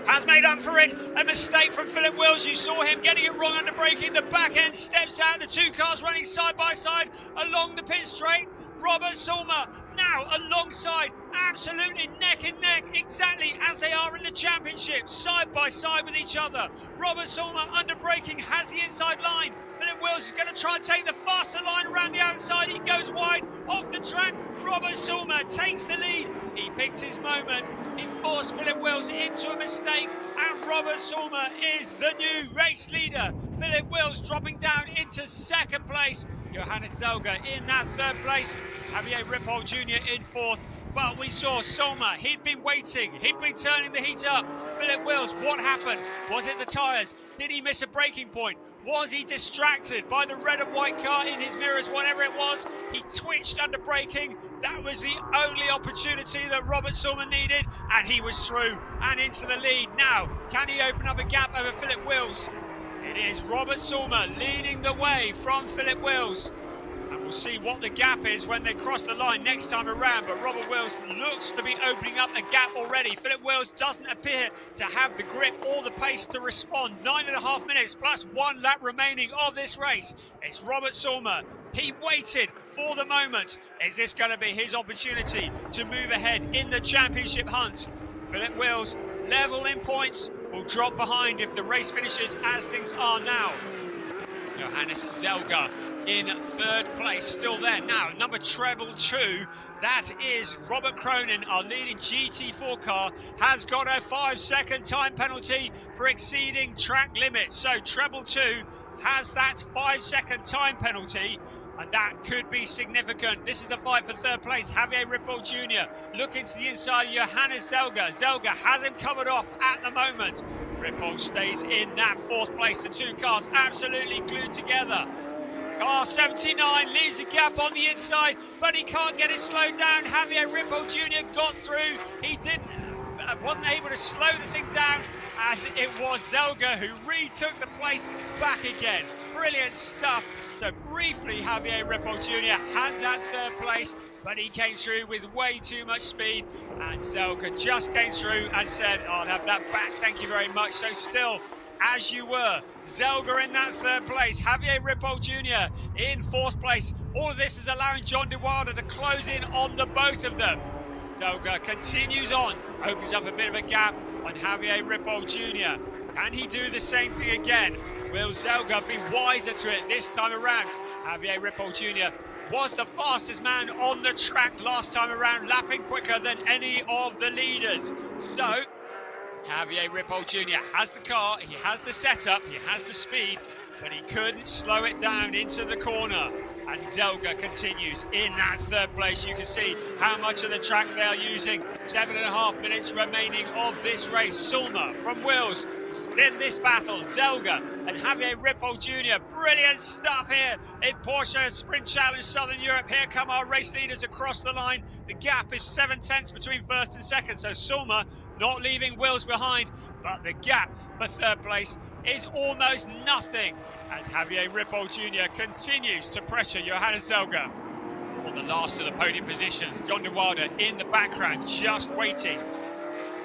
Has made up for it. A mistake from Philip Wills. You saw him getting it wrong under braking. The back end steps out. The 2 cars running side by side along the pit straight. Robert Sulmer now alongside, absolutely neck and neck, exactly as they are in the championship, side by side with each other. Robert Sulmer under braking has the inside line. Philip Wills is going to try and take the faster line around the outside. He goes wide off the track. Robert Sulmer takes the lead. He picked his moment. He forced Philip Wills into a mistake, and Robert Sulmer is the new race leader. Philip Wills dropping down into 2nd place. Johannes Zelga in that 3rd place. Javier Ripoll Jr. in 4th. But we saw Sulmer, he'd been waiting, he'd been turning the heat up. Philip Wills, what happened? Was it the tyres? Did he miss a braking point? Was he distracted by the red and white car in his mirrors, whatever it was? He twitched under braking. That was the only opportunity that Robert Sulmer needed, and he was through and into the lead. Now, can he open up a gap over Philip Wills? It is Robert Sulmer leading the way from Philip Wills. And we'll see what the gap is when they cross the line next time around. But Robert Wills looks to be opening up a gap already. Philip Wills doesn't appear to have the grip or the pace to respond. 9.5 minutes plus 1 lap remaining of this race. It's Robert Sulmer. He waited for the moment. Is this going to be his opportunity to move ahead in the championship hunt? Philip Wills, level in points, will drop behind if the race finishes as things are now. Johannes Zelga in 3rd place, still there. Now, number treble 2, that is Robert Cronin, our leading GT4 car, has got a 5-second time penalty for exceeding track limits. So treble 2 has that 5-second time penalty, and that could be significant. This is the fight for 3rd place. Javier Ripoll Jr. looking to the inside of Johannes Zelga. Zelga has him covered off at the moment. Ripoll stays in that 4th place. The 2 cars absolutely glued together. Car 79 leaves a gap on the inside, but he can't get it slowed down. Javier Ripoll Jr. got through. He wasn't able to slow the thing down, and it was Zelga who retook the place back again. Brilliant stuff. So briefly, Javier Ripoll Jr. had that 3rd place, but he came through with way too much speed, and Zelga just came through and said, I'll have that back, thank you very much. So still, as you were, Zelga in that third place, Javier Ripoll Jr. in fourth place. All of this is allowing John de Wilder to close in on the both of them. Zelga continues on, opens up a bit of a gap on Javier Ripoll Jr. Can he do the same thing again? Will Zelga be wiser to it this time around? Javier Ripoll Jr. was the fastest man on the track last time around, lapping quicker than any of the leaders. So, Javier Ripoll Jr. has the car, he has the setup, he has the speed, but he couldn't slow it down into the corner. And Zelga continues in that third place. You can see how much of the track they are using. 7.5 minutes remaining of this race. Sulma from Wills in this battle. Zelga and Javier Ripoll Jr. Brilliant stuff here in Porsche Sprint Challenge Southern Europe. Here come our race leaders across the line. The gap is 7 tenths between first and second. So Sulma not leaving Wills behind, but the gap for third place is almost nothing as Javier Ripoll Jr. continues to pressure Johannes Zelga for the last of the podium positions. John de Wilder in the background just waiting.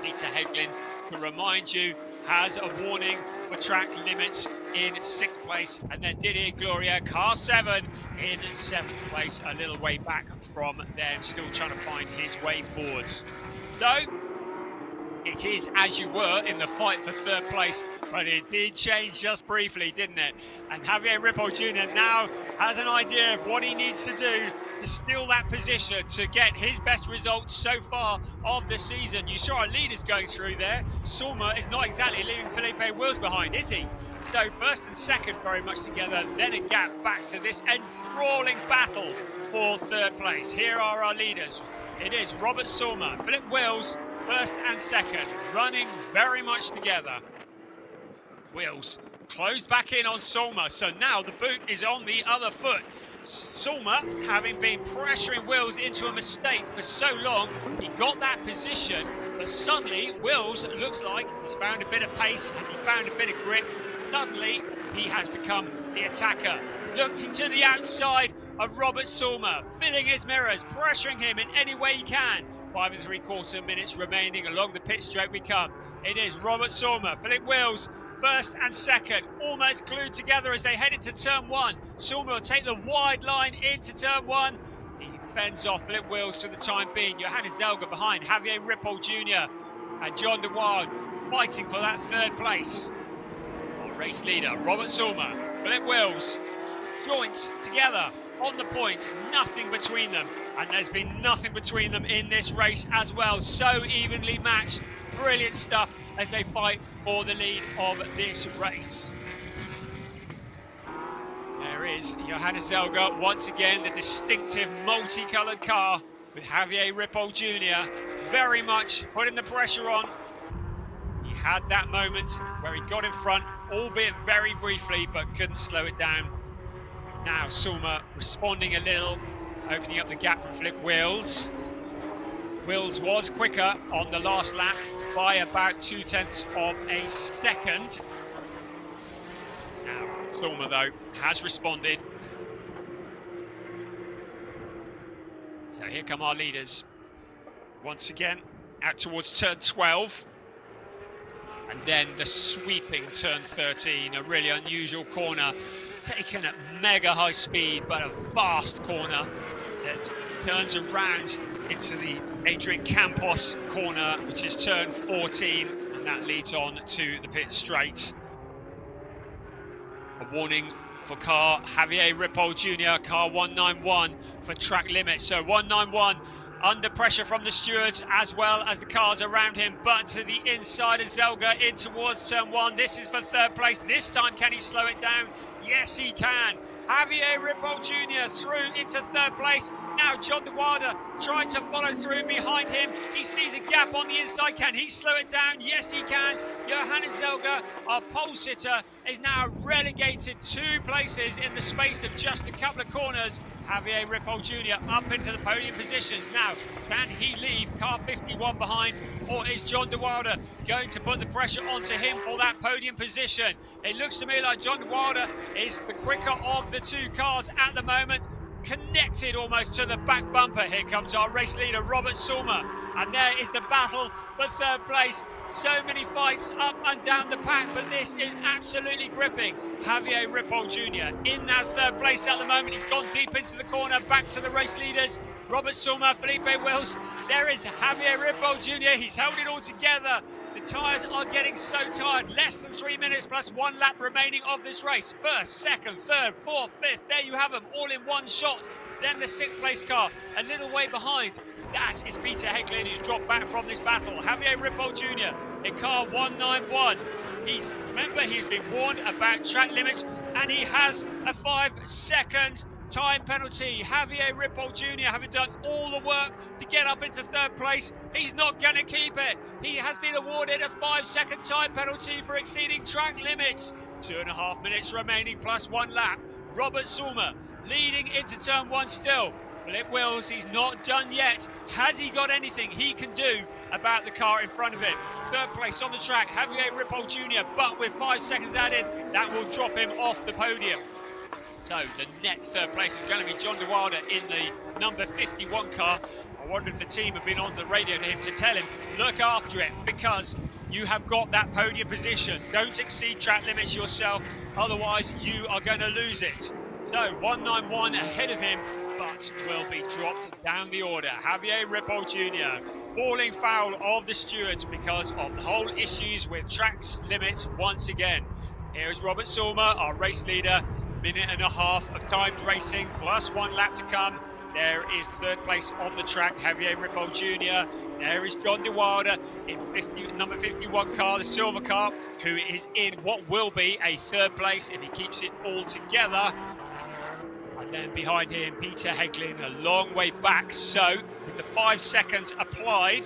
Peter Heglin, to remind you, has a warning for track limits in 6th place, and then Didier Gloria, car 7 in 7th place, a little way back from them, still trying to find his way forwards. So it is as you were in the fight for third place, but it did change just briefly, didn't it? And Javier Ripoll Jr. now has an idea of what he needs to do to steal that position, to get his best results so far of the season. You saw our leaders going through there. Sulma is not exactly leaving Felipe Wills behind, is he? So first and second very much together, then a gap back to this enthralling battle for third place. Here are our leaders. It is Robert Sulma, Philip Wills, first and second, running very much together. Wills closed back in on Sulma, so now the boot is on the other foot. Sulma, having been pressuring Wills into a mistake for so long, he got that position, but suddenly Wills looks like he's found a bit of pace, has he found a bit of grip? Suddenly he has become the attacker. Looked into the outside of Robert Sulma, filling his mirrors, pressuring him in any way he can. 5 3/4 minutes remaining. Along the pit straight we come. It is Robert Sulma, Philip Wills, first and second, almost glued together as they head into turn 1. Sulma will take the wide line into turn 1. He fends off Philip Wills for the time being. Johannes Zelga behind, Javier Ripoll Jr. and John de Wilde fighting for that third place. Our race leader, Robert Sulma, Philip Wills, joints together on the points, nothing between them. And there's been nothing between them in this race as well. So evenly matched. Brilliant stuff as they fight for the lead of this race. There is Johannes Zelga, once again, the distinctive multicoloured car with Javier Ripoll Jr. very much putting the pressure on. He had that moment where he got in front, albeit very briefly, but couldn't slow it down. Now Sulma responding a little, opening up the gap from Philip Wills. Wills was quicker on the last lap by about 2 tenths of a second. Now, Sulma, though, has responded. So here come our leaders. Once again, out towards turn 12. And then the sweeping turn 13, a really unusual corner, taken at mega high speed, but a vast corner that turns around into the Adrian Campos corner, which is turn 14, and that leads on to the pit straight. A warning for car Javier Ripoll Jr., car 191 for track limit. So 191 under pressure from the stewards as well as the cars around him, but to the inside of Zelga in towards turn 1. This is for third place. This time, can he slow it down? Yes, he can. Javier Ripoll Jr. through into third place. Now John de Wilder trying to follow through behind him. He sees a gap on the inside. Can he slow it down? Yes, he can. Johannes Zelga, our pole sitter, is now relegated 2 places in the space of just a couple of corners. Javier Ripoll Jr. up into the podium positions. Now, can he leave car 51 behind, or is John de Wilder going to put the pressure onto him for that podium position? It looks to me like John de Wilder is the quicker of the 2 cars at the moment. connected almost to the back bumper. Here comes our race leader, Robert Sulmer. And there is the battle for third place. So many fights up and down the pack, but this is absolutely gripping. Javier Ripoll Jr. in that third place at the moment. He's gone deep into the corner, back to the race leaders. Robert Sulmer, Felipe Wills. There is Javier Ripoll Jr. He's held it all together. The tyres are getting so tired. Less than 3 minutes plus 1 lap remaining of this race. First, second, third, fourth, fifth. There you have them, all in one shot. Then the 6th place car, a little way behind. That is Peter Hecklin, who's dropped back from this battle. Javier Ripoll Jr. in car 191. Remember, he's been warned about track limits, and he has a 5-second time penalty. Javier Ripoll Jr. having done all the work to get up into third place, he's not going to keep it. He has been awarded a 5-second time penalty for exceeding track limits. 2.5 minutes remaining plus 1 lap. Robert Sulmer leading into turn 1 still. Philip Wills, he's not done yet. Has he got anything he can do about the car in front of him? Third place on the track, Javier Ripoll Jr., but with 5 seconds added, that will drop him off the podium. So the next third place is going to be John de Wilder in the number 51 car. I wonder if the team have been on the radio to him to tell him, look after it, because you have got that podium position. Don't exceed track limits yourself, otherwise you are going to lose it. So 191 ahead of him, but will be dropped down the order. Javier Ripoll Jr. falling foul of the stewards because of the whole issues with track limits once again. Here is Robert Sulmer, our race leader. 1.5 minutes of timed racing, plus 1 lap to come. There is third place on the track, Javier Ripoll Jr. There is John de Wilder in number 51 car, the silver car, who is in what will be a third place if he keeps it all together. And then behind him, Peter Hecklin, a long way back. So, with the 5 seconds applied,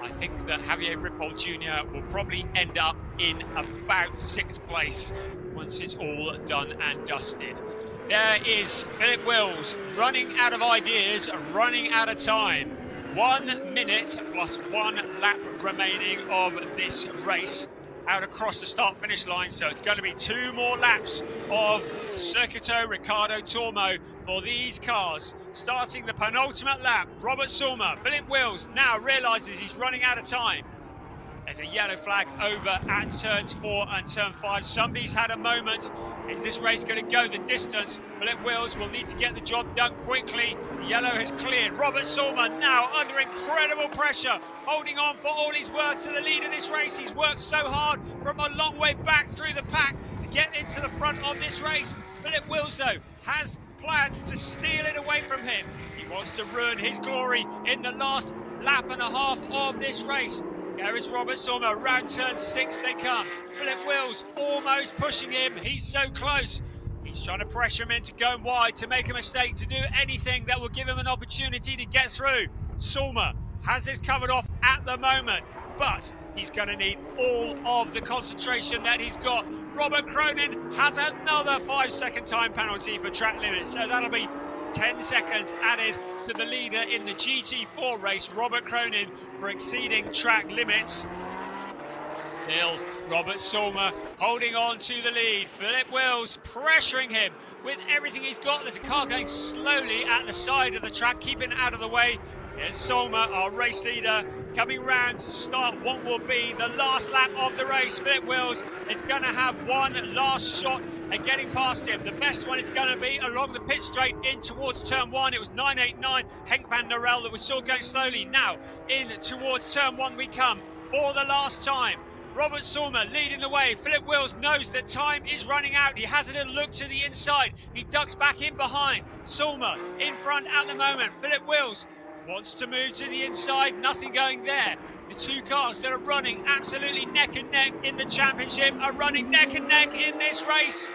I think that Javier Ripoll Jr. will probably end up in about 6th place once it's all done and dusted. There is Philip Wills running out of ideas, running out of time. 1 minute plus 1 lap remaining of this race out across the start-finish line, so it's going to be 2 more laps of Circuito Ricardo Tormo for these cars. Starting the penultimate lap, Robert Sulmer, Philip Wills now realises he's running out of time. There's a yellow flag over at turns 4 and turn 5. Somebody's had a moment. Is this race going to go the distance? Philip Wills will need to get the job done quickly. The yellow has cleared. Robert Sulmer now under incredible pressure, holding on for all he's worth to the lead of this race. He's worked so hard from a long way back through the pack to get into the front of this race. Philip Wills, though, has plans to steal it away from him. He wants to ruin his glory in the last lap and a half of this race. There is Robert Sulmer, round turn 6 they come. Philip Wills almost pushing him, he's so close. He's trying to pressure him into going wide, to make a mistake, to do anything that will give him an opportunity to get through. Sulmer has this covered off at the moment, but he's going to need all of the concentration that he's got. Robert Cronin has another 5-second time penalty for track limits, so that'll be 10 seconds added to the leader in the GT4 race, Robert Cronin, for exceeding track limits. Still, Robert Sulmer holding on to the lead. Philip Wills pressuring him with everything he's got. There's a car going slowly at the side of the track, keeping it out of the way. Here's Sulmer, our race leader, coming round to start what will be the last lap of the race. Philip Wills is going to have one last shot at getting past him. The best one is going to be along the pit straight in towards turn 1. It was 989 Henk van der Rel that we saw going slowly. Now in towards turn 1 we come for the last time. Robert Sulmer leading the way. Philip Wills knows that time is running out. He has a little look to the inside. He ducks back in behind. Sulmer in front at the moment. Philip Wills wants to move to the inside, nothing going there. The 2 cars that are running absolutely neck and neck in the championship are running neck and neck in this race.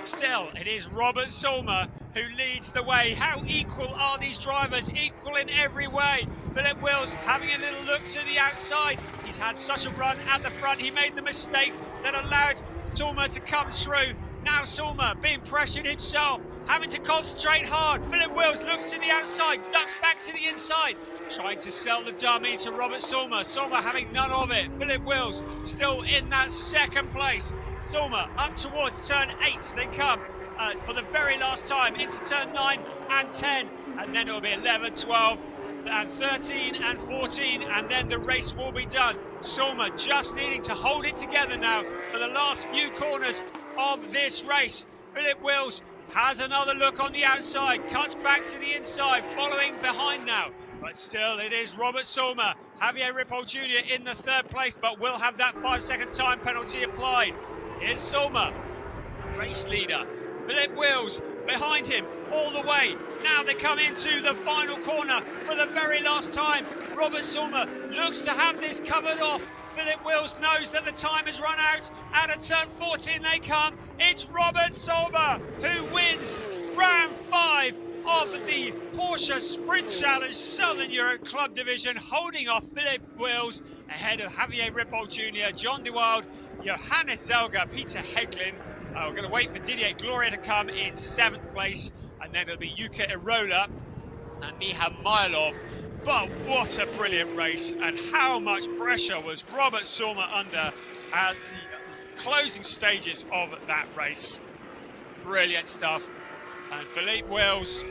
Still, it is Robert Sulmer who leads the way. How equal are these drivers? Equal in every way. Philip Wills having a little look to the outside. He's had such a run at the front. He made the mistake that allowed Sulmer to come through. Now Sulmer being pressured himself, having to concentrate hard. Philip Wills looks to the outside, ducks back to the inside, trying to sell the dummy to Robert Sulmer. Sulmer having none of it. Philip Wills still in that 2nd place. Sulmer up towards turn 8 they come. for the very last time into turn 9 and 10, and then it'll be 11, 12, and 13 and 14, and then the race will be done. Sulmer just needing to hold it together now for the last few corners of this race. Philip Wills has another look on the outside, cuts back to the inside, following behind now. But still, it is Robert Sulmer, Javier Ripoll Jr. in the third place, but will have that 5-second time penalty applied. Here's Sulmer, race leader. Philip Wills behind him all the way. Now they come into the final corner for the very last time. Robert Sulmer looks to have this covered off. Philip Wills knows that the time has run out. Out of turn 14 they come. It's Robert Sulmer who wins round 5 of the Porsche Sprint Challenge Southern Europe Club Division, holding off Philip Wills ahead of Javier Ripoll Jr., John De Wilde, Johannes Zelger, Peter Heglin. We're going to wait for Didier Gloria to come in 7th place, and then it'll be Yuka Irola and Miha Mylov. But what a brilliant race, and how much pressure was Robert Sulmer under at the closing stages of that race. Brilliant stuff. And Philippe Wills,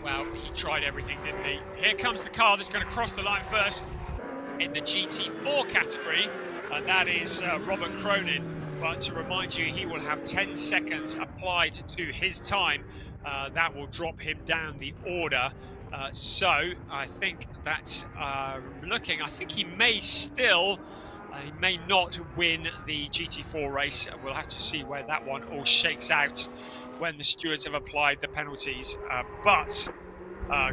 well, he tried everything, didn't he? Here comes the car that's going to cross the line first in the GT4 category, and that is Robert Cronin. But to remind you, he will have 10 seconds applied to his time. That will drop him down the order. So I think that's looking, I think he may still, he may not win the GT4 race. We'll have to see where that one all shakes out when the stewards have applied the penalties. But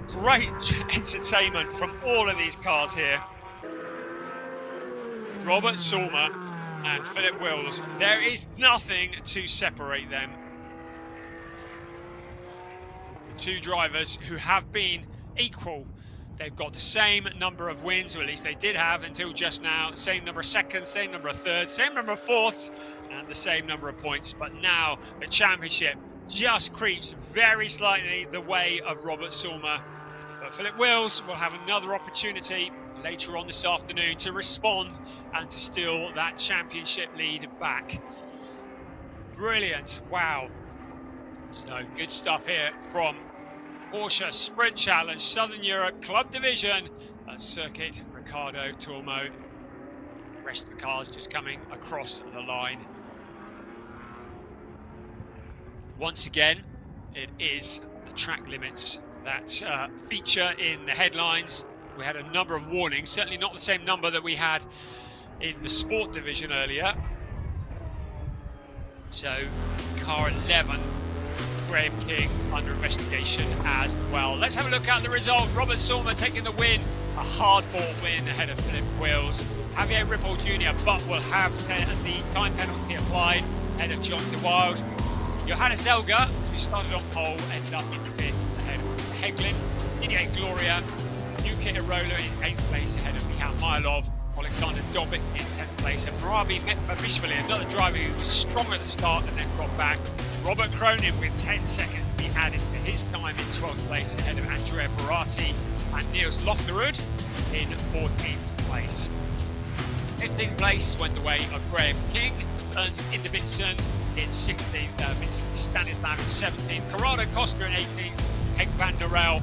great entertainment from all of these cars here. Robert Sulmer and Philip Wills, there is nothing to separate them. The two drivers who have been equal. They've got the same number of wins, or at least they did have until just now. Same number of seconds, same number of thirds, same number of fourths, and the same number of points. But now the championship just creeps very slightly the way of Robert Sulmer. But Philip Wills will have another opportunity later on this afternoon to respond and to steal that championship lead back. Brilliant, wow. So good stuff here from Porsche Sprint Challenge Southern Europe Club Division at Circuit Ricardo Tormo. The rest of the cars just coming across the line. Once again, it is the track limits that feature in the headlines. We had a number of warnings, certainly not the same number that we had in the sport division earlier. So car 11, Graham King, under investigation as well. Let's have a look at the result. Robert Sulmer taking the win, a hard-fought win ahead of Philip Wills. Javier Ripoll Jr. but will have the time penalty applied ahead of John De Wilde. Johannes Zelger, who started on pole, ended up in 5th ahead of Heglin. Didier Gloria, Yuka Irola in 8th place ahead of Miha Mylov. Alexander Dobic in 10th place, and Marabi Mishvili, another driver who was strong at the start and then got back. Robert Cronin with 10 seconds to be added to his time in 12th place ahead of Andrea Barati and Niels Lofterud in 14th place. 15th place went the way of Graham King, Ernst Inderbitzen in 16th, Vincent Stanislav in 17th, Corrado Costa in 18th, Henk van der Rel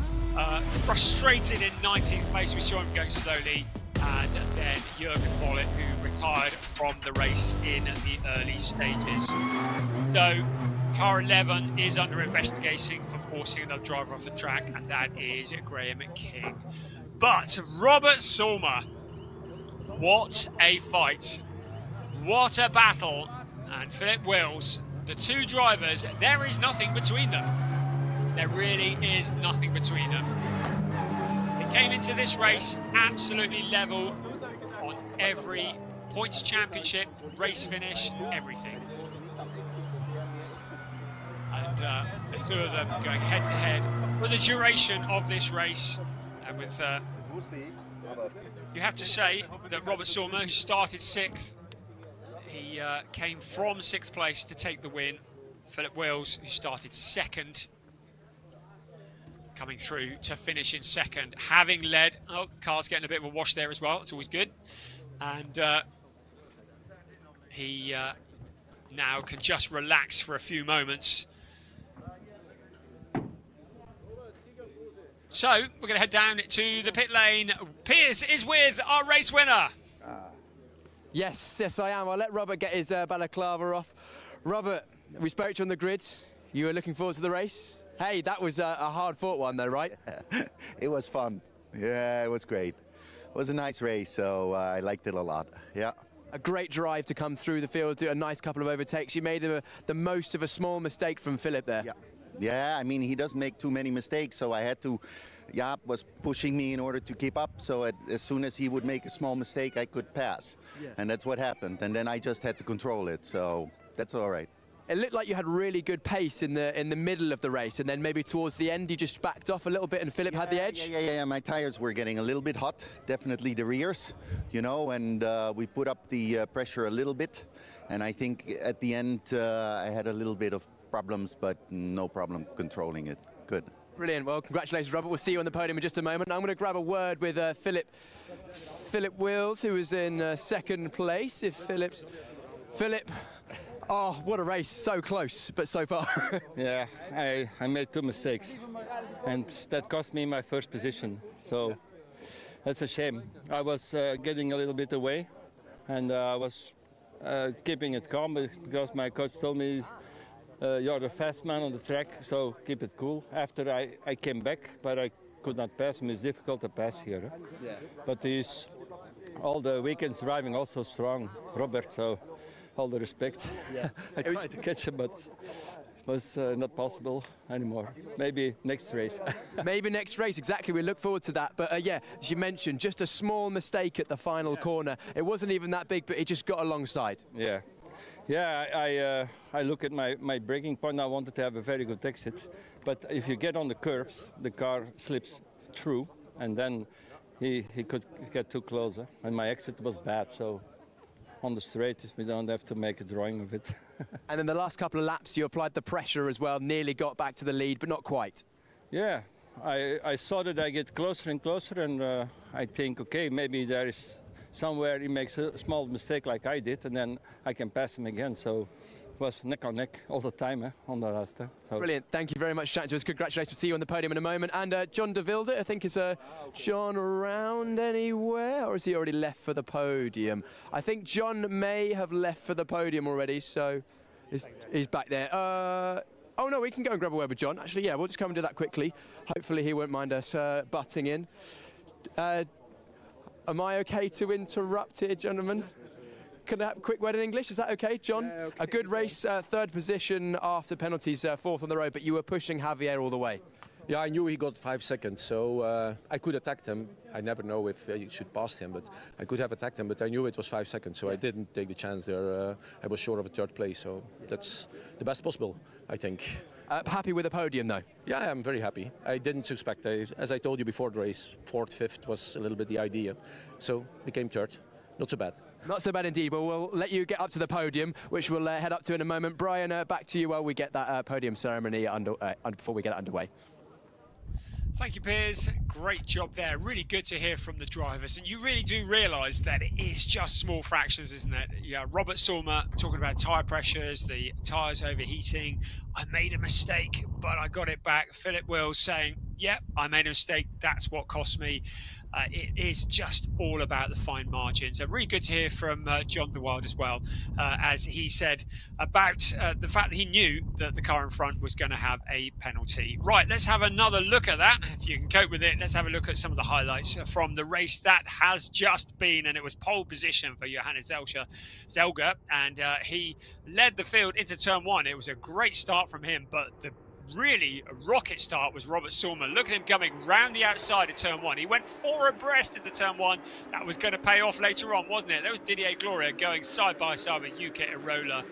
frustrated in 19th place. We saw him going slowly. And then Jürgen Bollet, who retired from the race in the early stages. So car 11 is under investigation for forcing another driver off the track, and that is Graham King. But Robert Sulmer, what a fight, what a battle. And Philip Wills, the two drivers, there is nothing between them. There really is nothing between them. Came into this race absolutely level on every points championship, race finish, everything. And the two of them going head to head for the duration of this race. And with, you have to say that Robert Sulmer, who started 6th, he came from 6th place to take the win. Philip Wills, who started 2nd, coming through to finish in 2nd, having led. Oh, car's getting a bit of a wash there as well. It's always good. And he now can just relax for a few moments So we're going to head down to the pit lane. Piers is with our race winner. Yes, I am. I'll let Robert get his balaclava off. Robert, we spoke to you on the grid. You were looking forward to the race. Hey, that was a hard-fought one, though, right? It was fun. Yeah, it was great. It was a nice race, so I liked it a lot. Yeah. A great drive to come through the field, do a nice couple of overtakes. You made the most of a small mistake from Philip there. Yeah. Yeah, I mean, he doesn't make too many mistakes, so I had to, Jaap was pushing me in order to keep up, so as soon as he would make a small mistake, I could pass. Yeah. And that's what happened, and then I just had to control it, so that's all right. It looked like you had really good pace in the middle of the race, and then maybe towards the end you just backed off a little bit and Philip had the edge? Yeah, my tires were getting a little bit hot, definitely the rears, you know, and we put up the pressure a little bit, and I think at the end I had a little bit of problems, but no problem controlling it. Good. Brilliant. Well, congratulations, Robert. We'll see you on the podium in just a moment. I'm going to grab a word with Philip Wills, who was in second place. Philip, oh, what a race. So close, but so far. Yeah, I made 2 mistakes, and that cost me my first position. So that's a shame. I was getting a little bit away, and I was keeping it calm because my coach told me, you're the fast man on the track, so keep it cool. After I came back, but I could not pass him. It's difficult to pass here. Huh? Yeah. But he's all the weekends driving also strong, Robert, so all the respect. Yeah. I tried to catch him, but it was not possible anymore. Maybe next race. Maybe next race, exactly. We look forward to that. But yeah, as you mentioned, just a small mistake at the final corner. It wasn't even that big, but it just got alongside. Yeah. Yeah, I look at my braking point. I wanted to have a very good exit, but if you get on the curbs, the car slips through, and then he could get too close. And my exit was bad, so on the straight, we don't have to make a drawing of it. And then the last couple of laps, you applied the pressure as well, nearly got back to the lead, but not quite. Yeah, I saw that I get closer and closer, and I think, okay, maybe there is somewhere he makes a small mistake like I did, and then I can pass him again. So it was neck on neck all the time on the last. So. Brilliant. Thank you very much, chatting to us. Congratulations. We'll see you on the podium in a moment. And John de Wilde, I think, is John around anywhere, or has he already left for the podium? I think John may have left for the podium already, so he's back there. Oh, no, we can go and grab a word with John. Actually, yeah, we'll just come and do that quickly. Hopefully he won't mind us butting in. Am I okay to interrupt here, gentlemen? Can I have a quick word in English? Is that okay, John? Yeah, okay. A good race, third position after penalties, fourth on the road, but you were pushing Javier all the way. Yeah, I knew he got 5 seconds, so I could attack him. I never know if you should pass him, but I could have attacked him, but I knew it was 5 seconds, so I didn't take the chance there. I was short of a third place, so that's the best possible, I think. Happy with the podium, though? Yeah, I'm very happy. I didn't suspect. As I told you before the race, 4th, 5th was a little bit the idea. So became 3rd. Not so bad. Not so bad indeed. Well, we'll let you get up to the podium, which we'll head up to in a moment. Brian, back to you while we get that podium ceremony before we get it underway. Thank you, Piers. Great job there. Really good to hear from the drivers. And you really do realise that it is just small fractions, isn't it? Yeah, Robert Sulmer talking about tyre pressures, the tyres overheating. I made a mistake, but I got it back. Philip Wills saying, yep, I made a mistake. That's what cost me. It is just all about the fine margins. Really good to hear from John de Wilde as well, as he said about the fact that he knew that the car in front was going to have a penalty. Right, let's have another look at that. If you can cope with it, let's have a look at some of the highlights from the race that has just been, and it was pole position for Johannes Zelga, and he led the field into turn 1. It was a great start from him, but the really a rocket start was Robert Sulmer. Look at him coming round the outside of turn 1. He went 4 abreast into turn 1. That was going to pay off later on, wasn't it? There was Didier Gloria going side by side with Yuka Irola.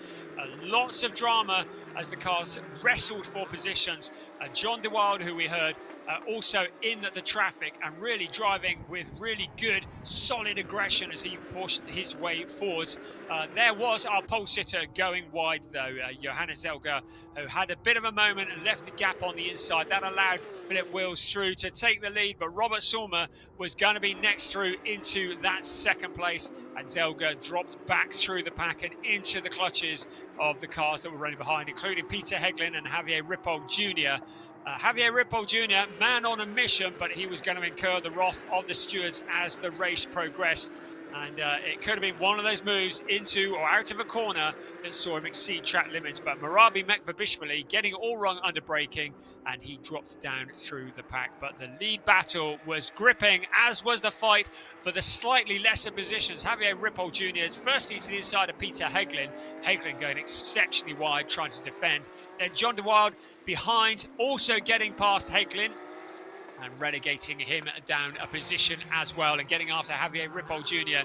Lots of drama as the cars wrestled for positions. John de Wilde, who we heard, also in the traffic and really driving with really good, solid aggression as he pushed his way forwards. There was our pole sitter going wide, though, Johannes Zelga, who had a bit of a moment and left a gap on the inside. That allowed Philip Wills through to take the lead, but Robert Sulmer was going to be next through into that second place, and Zelga dropped back through the pack and into the clutches of the cars that were running behind, including Peter Heglin and Javier Ripoll Jr. Javier Ripoll Jr., man on a mission, but he was going to incur the wrath of the stewards as the race progressed. And it could have been one of those moves into or out of a corner that saw him exceed track limits. But Marabi Mekvabishvili getting it all wrong under braking, and he dropped down through the pack. But the lead battle was gripping, as was the fight for the slightly lesser positions. Javier Ripoll Jr. firstly to the inside of Peter Heglin. Heglin going exceptionally wide, trying to defend. Then John de Wilde behind, also getting past Heglin, and relegating him down a position as well, and getting after Javier Ripoll Jr.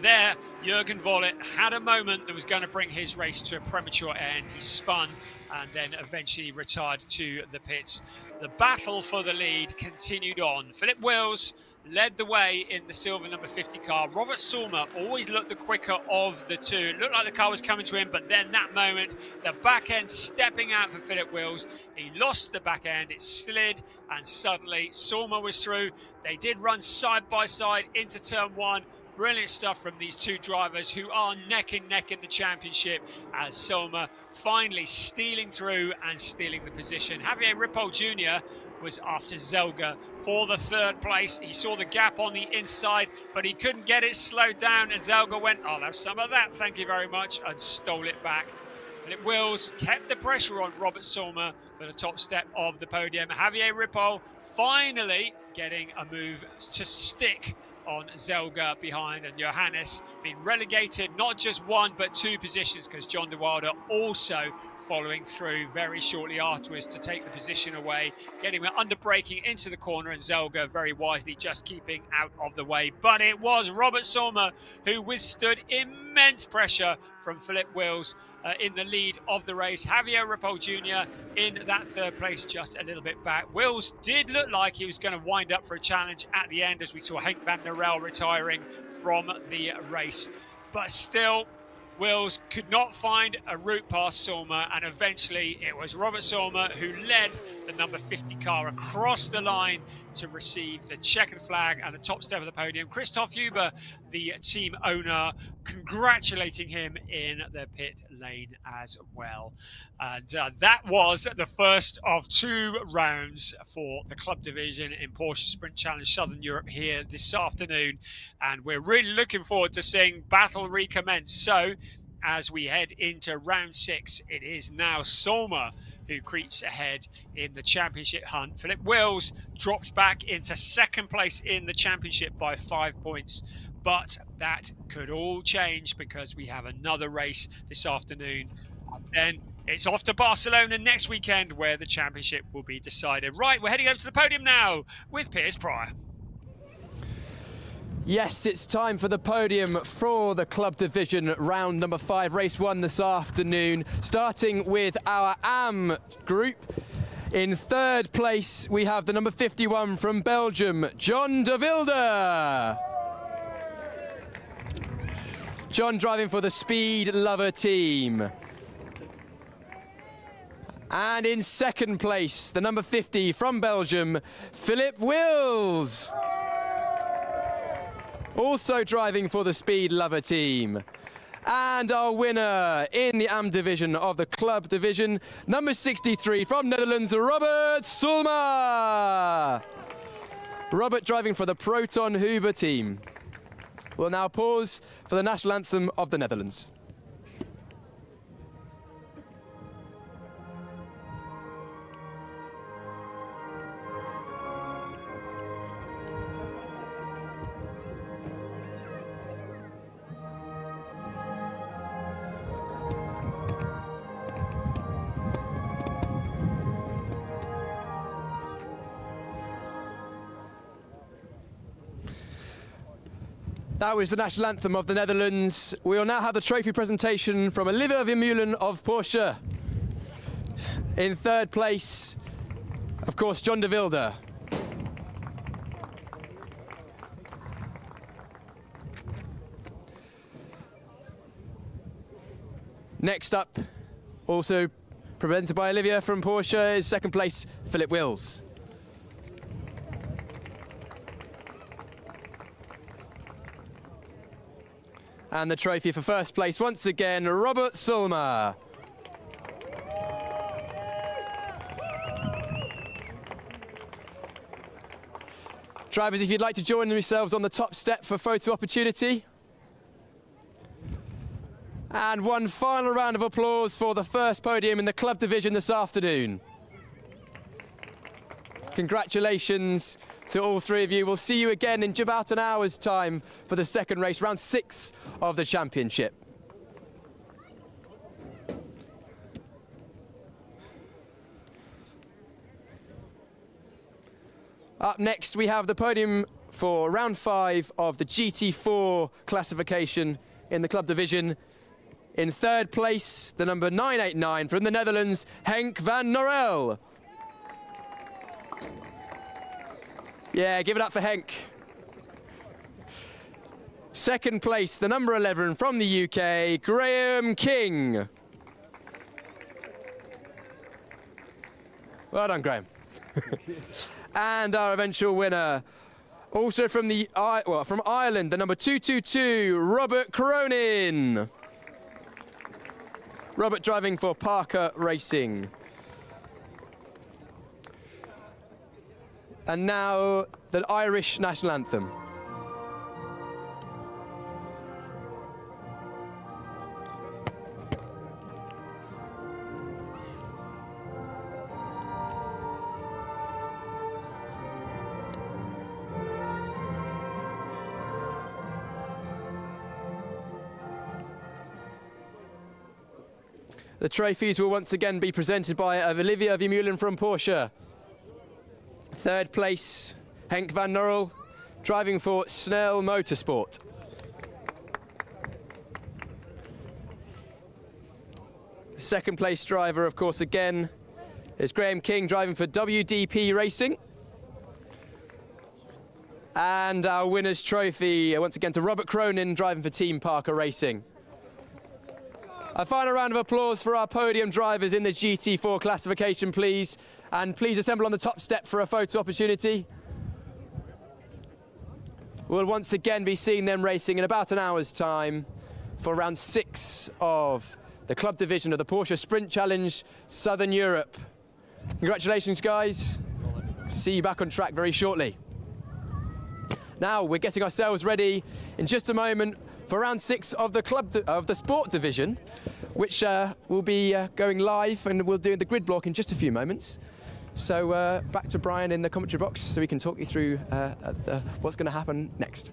There, Jürgen Vollet had a moment that was going to bring his race to a premature end. He spun and then eventually retired to the pits. The battle for the lead continued on. Philip Wills led the way in the silver number 50 car. Robert Sulmer always looked the quicker of the two. It looked like the car was coming to him, but then that moment, the back end stepping out for Philip Wills. He lost the back end, it slid, and suddenly Sulmer was through. They did run side by side into turn one. Brilliant stuff from these two drivers who are neck and neck in the championship, as Sulmer finally stealing through and stealing the position. Javier Ripoll Jr. was after Zelga for the third place. He saw the gap on the inside, but he couldn't get it slowed down, and Zelga went, "I'll have some of that, thank you very much," and stole it back. Philip Wills kept the pressure on Robert Sulmer for the top step of the podium. Javier Ripoll finally getting a move to stick on Zelga behind, and Johannes being relegated not just one but two positions, because John de Wilde also following through very shortly afterwards to take the position away, getting under braking into the corner, and Zelga very wisely just keeping out of the way. But it was Robert Sulmer who withstood immense pressure from Philip Wills in the lead of the race. Javier Ripoll Jr. in that third place, just a little bit back. Wills did look like he was going to wind up for a challenge at the end, as we saw Henk van der Rel retiring from the race. But still, Wills could not find a route past Sulmer, and eventually it was Robert Sulmer who led the number 50 car across the line to receive the checkered flag and the top step of the podium. Christoph Huber, the team owner, congratulating him in the pit lane as well. And that was the first of two rounds for the club division in Porsche Sprint Challenge Southern Europe here this afternoon. And we're really looking forward to seeing battle recommence. So as we head into round 6, it is now Sulmer who creeps ahead in the championship hunt. Philip Wills drops back into second place in the championship by 5 points. But that could all change, because we have another race this afternoon. And then it's off to Barcelona next weekend, where the championship will be decided. Right, we're heading over to the podium now with Piers Pryor. Yes, it's time for the podium for the club division, round number 5, race 1 this afternoon, starting with our AM group. In third place, we have the number 51 from Belgium, John de Wilde. John driving for the Speed Lover team. And in second place, the number 50 from Belgium, Philip Wills. Also driving for the Speed Lover team. And our winner in the AM division of the club division, number 63 from Netherlands, Robert Sulmer. Robert driving for the Proton Huber team. We'll now pause for the national anthem of the Netherlands. That was the national anthem of the Netherlands. We will now have the trophy presentation from Oliver Vermeulen of Porsche. In third place, of course, John de Wilde. Next up, also presented by Olivia from Porsche, is second place, Philip Wills. And the trophy for first place, once again, Robert Sulmer. Drivers, if you'd like to join yourselves on the top step for photo opportunity. And one final round of applause for the first podium in the club division this afternoon. Congratulations to all three of you. We'll see you again in about an hour's time for the second race, round 6 of the championship. Up next, we have the podium for round 5 of the GT4 classification in the club division. In third place, the number 989 from the Netherlands, Henk van Norel. Yeah, give it up for Henk. Second place, the number 11 from the UK, Graham King. Well done, Graham. And our eventual winner, also from from Ireland, the number 222, Robert Cronin. Robert driving for Parker Racing. And now the Irish national anthem. The trophies will once again be presented by Olivia Vermeulen from Porsche. Third place, Henk van Norel, driving for Snell Motorsport. Second place driver, of course, again, is Graham King, driving for WDP Racing. And our winner's trophy, once again, to Robert Cronin, driving for Team Parker Racing. A final round of applause for our podium drivers in the GT4 classification, please. And please assemble on the top step for a photo opportunity. We'll once again be seeing them racing in about an hour's time for round 6 of the club division of the Porsche Sprint Challenge Southern Europe. Congratulations, guys. See you back on track very shortly. Now we're getting ourselves ready in just a moment for round 6 of the sport division, which will be going live, and we'll do the grid block in just a few moments. So back to Brian in the commentary box so we can talk you through what's going to happen next.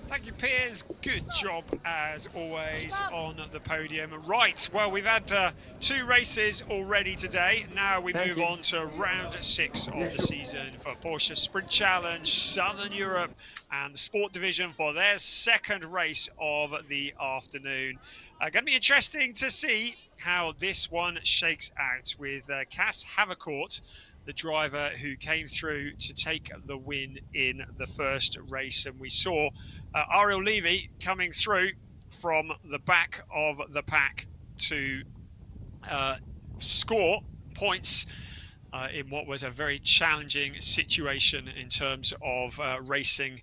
Thank you, Piers. Good job, as always, on the podium. Right, well, we've had 2 races already today. Now we move on to round 6 of the season for Porsche Sprint Challenge Southern Europe and the Sport Division for their second race of the afternoon. Going to be interesting to see how this one shakes out with Cas Havercourt, the driver who came through to take the win in the first race. And we saw Ariel Levy coming through from the back of the pack to score points in what was a very challenging situation in terms of racing.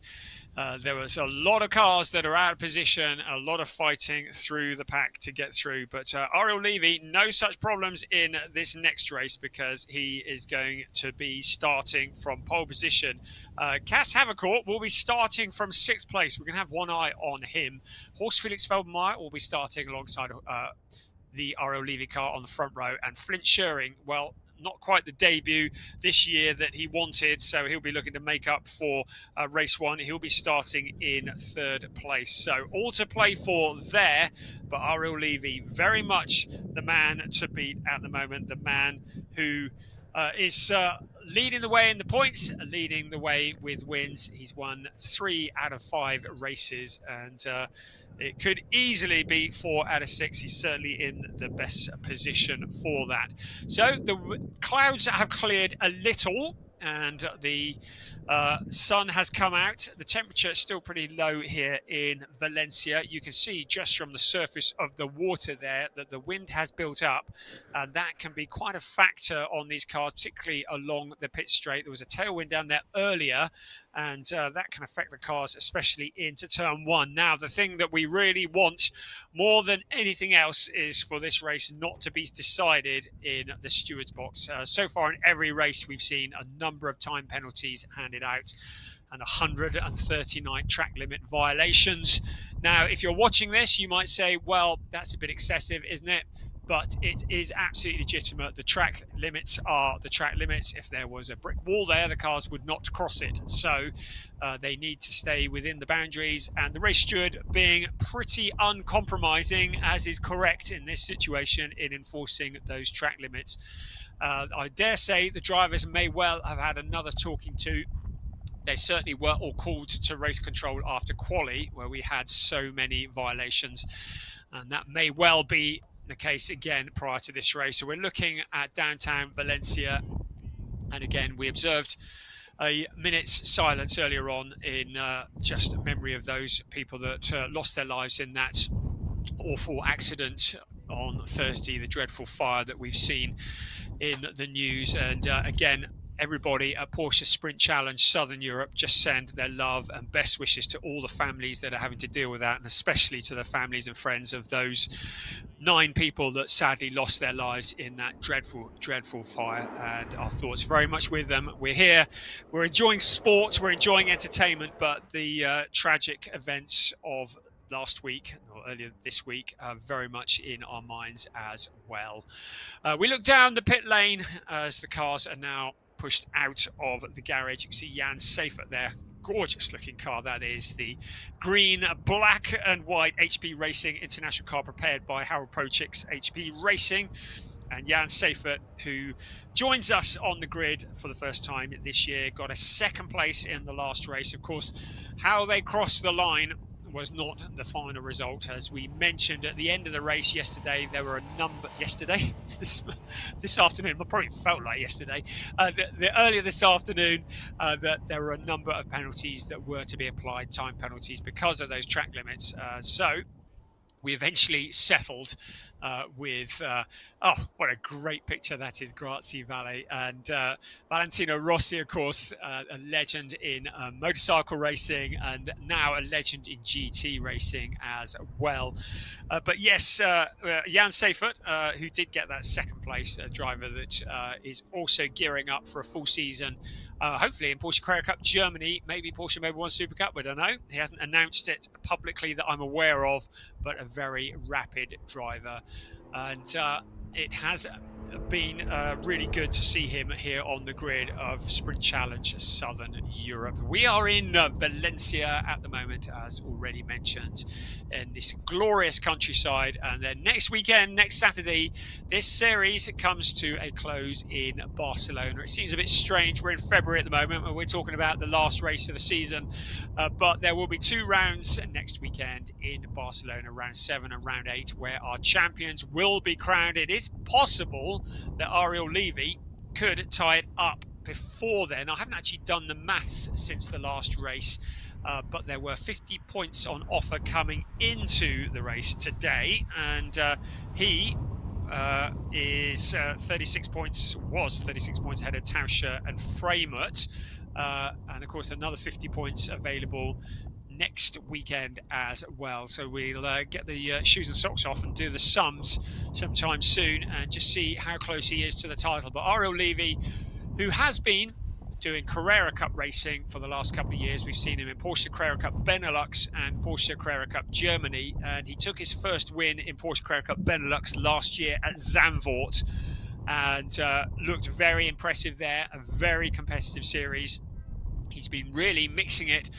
There was a lot of cars that are out of position, a lot of fighting through the pack to get through. But Ariel Levy, no such problems in this next race because he is going to be starting from pole position. Cas Havercourt will be starting from 6th place. We're going to have one eye on him. Horst Felix Feldmeyer will be starting alongside the Ariel Levy car on the front row. And Flint Schering, well, not quite the debut this year that he wanted, so he'll be looking to make up for race 1. He'll be starting in 3rd place. So all to play for there, but Ariel Levy very much the man to beat at the moment, the man who is leading the way in the points, leading the way with wins. He's won 3 out of 5 races, and it could easily be 4 out of 6. He's certainly in the best position for that. So the clouds have cleared a little and the sun has come out. The temperature is still pretty low here in Valencia. You can see just from the surface of the water there that the wind has built up, and that can be quite a factor on these cars, particularly along the pit straight. There was a tailwind down there earlier, and that can affect the cars, especially into turn one. Now, the thing that we really want more than anything else is for this race not to be decided in the stewards box. So far in every race, we've seen a number of time penalties handed out and 139 track limit violations. Now, if you're watching this, you might say, well, that's a bit excessive, isn't it? But it is absolutely legitimate. The track limits are the track limits. If there was a brick wall there, the cars would not cross it. So they need to stay within the boundaries. And the race steward being pretty uncompromising, as is correct in this situation, in enforcing those track limits. I dare say the drivers may well have had another talking to. They certainly were all called to race control after quali, where we had so many violations. And that may well be the case again prior to this race. So we're looking at downtown Valencia, and again we observed a minute's silence earlier on in just memory of those people that lost their lives in that awful accident on Thursday, the dreadful fire that we've seen in the news. And again, everybody at Porsche Sprint Challenge Southern Europe just send their love and best wishes to all the families that are having to deal with that, and especially to the families and friends of those 9 people that sadly lost their lives in that dreadful fire. And our thoughts very much with them. We're here, we're enjoying sport, we're enjoying entertainment, but the tragic events of last week or earlier this week are very much in our minds as well. We look down the pit lane as the cars are now pushed out of the garage. You can see Jan Seifert there. Gorgeous looking car that is. The green, black and white HP Racing International car prepared by Harold Prochik's HP Racing. And Jan Seifert, who joins us on the grid for the first time this year, got a second place in the last race. Of course, how they crossed the line was not the final result. As we mentioned at the end of the race yesterday, there were a number this afternoon, but probably felt like yesterday, earlier this afternoon, that there were a number of penalties that were to be applied, time penalties, because of those track limits. So we eventually settled with, oh, what a great picture that is, grazie Vale. And Valentino Rossi, of course, a legend in motorcycle racing and now a legend in GT racing as well. But yes, Jan Seifert, who did get that second place, a driver that is also gearing up for a full season, hopefully in Porsche Carrera Cup Germany, maybe Porsche Mobil 1 Super Cup, we don't know. He hasn't announced it publicly that I'm aware of, but a very rapid driver. And it has been really good to see him here on the grid of Sprint Challenge Southern Europe. We are in Valencia at the moment, as already mentioned, in this glorious countryside. And then next weekend, next Saturday, this series comes to a close in Barcelona. It seems a bit strange. We're in February at the moment, and we're talking about the last race of the season. But there will be 2 rounds next weekend in Barcelona, round 7 and round 8, where our champions will be crowned. It is possible that Ariel Levy could tie it up before then. I haven't actually done the maths since the last race, but there were 50 points on offer coming into the race today, and he is 36 points, was 36 points ahead of Tauscher and Freimut, and of course another 50 points available next weekend as well. So we'll get the shoes and socks off and do the sums sometime soon and just see how close he is to the title. But Ariel Levy, who has been doing Carrera Cup racing for the last couple of years, we've seen him in Porsche Carrera Cup Benelux and Porsche Carrera Cup Germany, and he took his first win in Porsche Carrera Cup Benelux last year at Zandvoort and looked very impressive there. A very competitive series. He's been really mixing it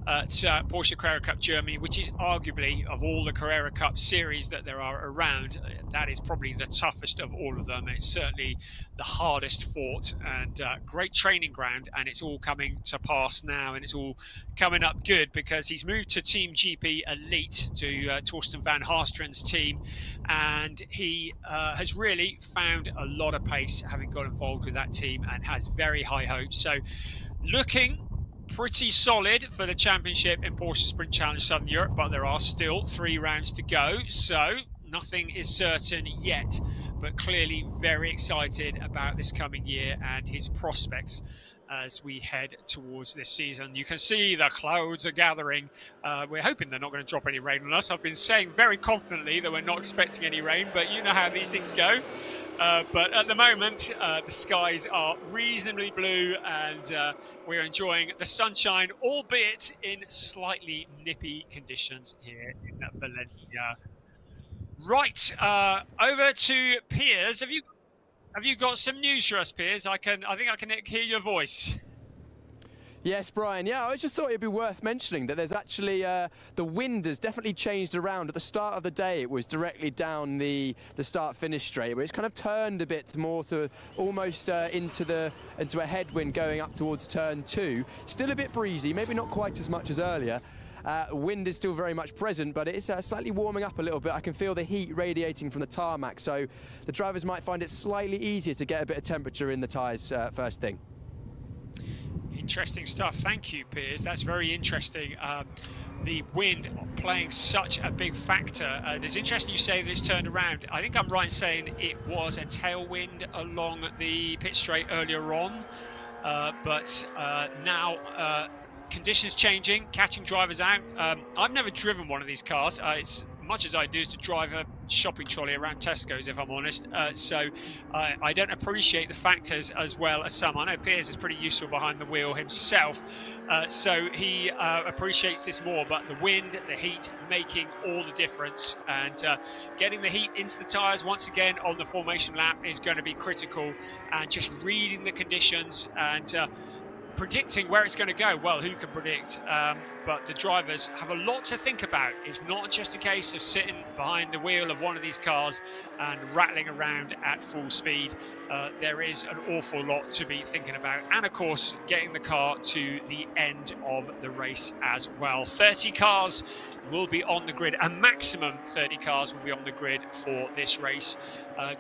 at Porsche Carrera Cup Germany, which is arguably, of all the Carrera Cup series that there are around, that is probably the toughest of all of them. It's certainly the hardest fought, and great training ground, and it's all coming to pass now, and it's all coming up good because he's moved to Team GP Elite, to Torsten van Haastren's team, and he has really found a lot of pace having got involved with that team and has very high hopes. So looking pretty solid for the championship in Porsche Sprint Challenge Southern Europe, but there are still 3 rounds to go, so nothing is certain yet, but clearly very excited about this coming year and his prospects as we head towards this season. You can see the clouds are gathering. We're hoping they're not going to drop any rain on us. I've been saying very confidently that we're not expecting any rain, but you know how these things go. But at the moment, the skies are reasonably blue, and we're enjoying the sunshine, albeit in slightly nippy conditions here in Valencia. Right, over to Piers. Have you got some news for us, Piers? I think I can hear your voice. Yes, Brian. Yeah, I just thought it'd be worth mentioning that there's actually the wind has definitely changed around. At the start of the day, it was directly down the start-finish straight, but it's kind of turned a bit more to almost into a headwind going up towards turn 2. Still a bit breezy, maybe not quite as much as earlier. Wind is still very much present, but it's slightly warming up a little bit. I can feel the heat radiating from the tarmac, so the drivers might find it slightly easier to get a bit of temperature in the tyres first thing. Interesting stuff. Thank you, Piers. That's very interesting. The wind playing such a big factor. It's interesting you say that it's turned around. I think I'm right in saying it was a tailwind along the pit straight earlier on, but now conditions changing, catching drivers out. I've never driven one of these cars. It's much as I do is to drive a shopping trolley around Tesco's, if I'm honest. So I don't appreciate the factors as well as some. I know Piers is pretty useful behind the wheel himself, so he appreciates this more. But the wind, the heat, making all the difference, and getting the heat into the tyres once again on the formation lap is going to be critical. And just reading the conditions and predicting where it's going to go. Well, who can predict? But the drivers have a lot to think about. It's not just a case of sitting behind the wheel of one of these cars and rattling around at full speed. There is an awful lot to be thinking about. And of course, getting the car to the end of the race as well. 30 cars will be on the grid. A maximum 30 cars will be on the grid for this race.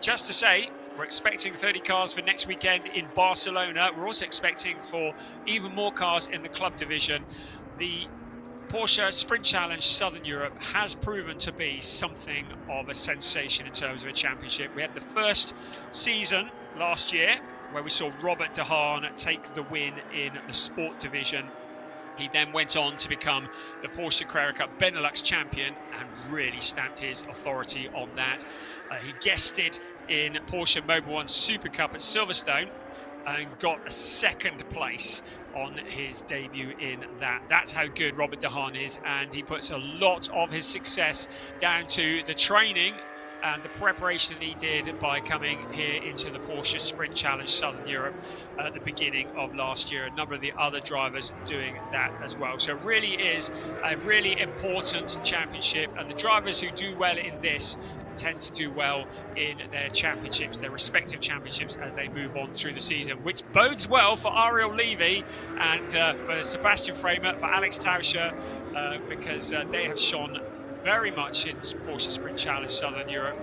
Just to say, we're expecting 30 cars for next weekend in Barcelona. We're also expecting for even more cars in the club division. The Porsche Sprint Challenge Southern Europe has proven to be something of a sensation in terms of a championship. We had the first season last year where we saw Robert de Haan take the win in the sport division. He then went on to become the Porsche Carrera Cup Benelux champion and really stamped his authority on that. He guested in Porsche Mobil 1 Super Cup at Silverstone and got a 2nd place on his debut in that. That's how good Robert de Haan is, and he puts a lot of his success down to the training and the preparation that he did by coming here into the Porsche Sprint Challenge Southern Europe at the beginning of last year. A number of the other drivers doing that as well. So it really is a really important championship, and the drivers who do well in this tend to do well in their championships, their respective championships, as they move on through the season, which bodes well for Ariel Levy and for Sebastian Framer, for Alex Tauscher, because they have shone very much in Porsche Sprint Challenge Southern Europe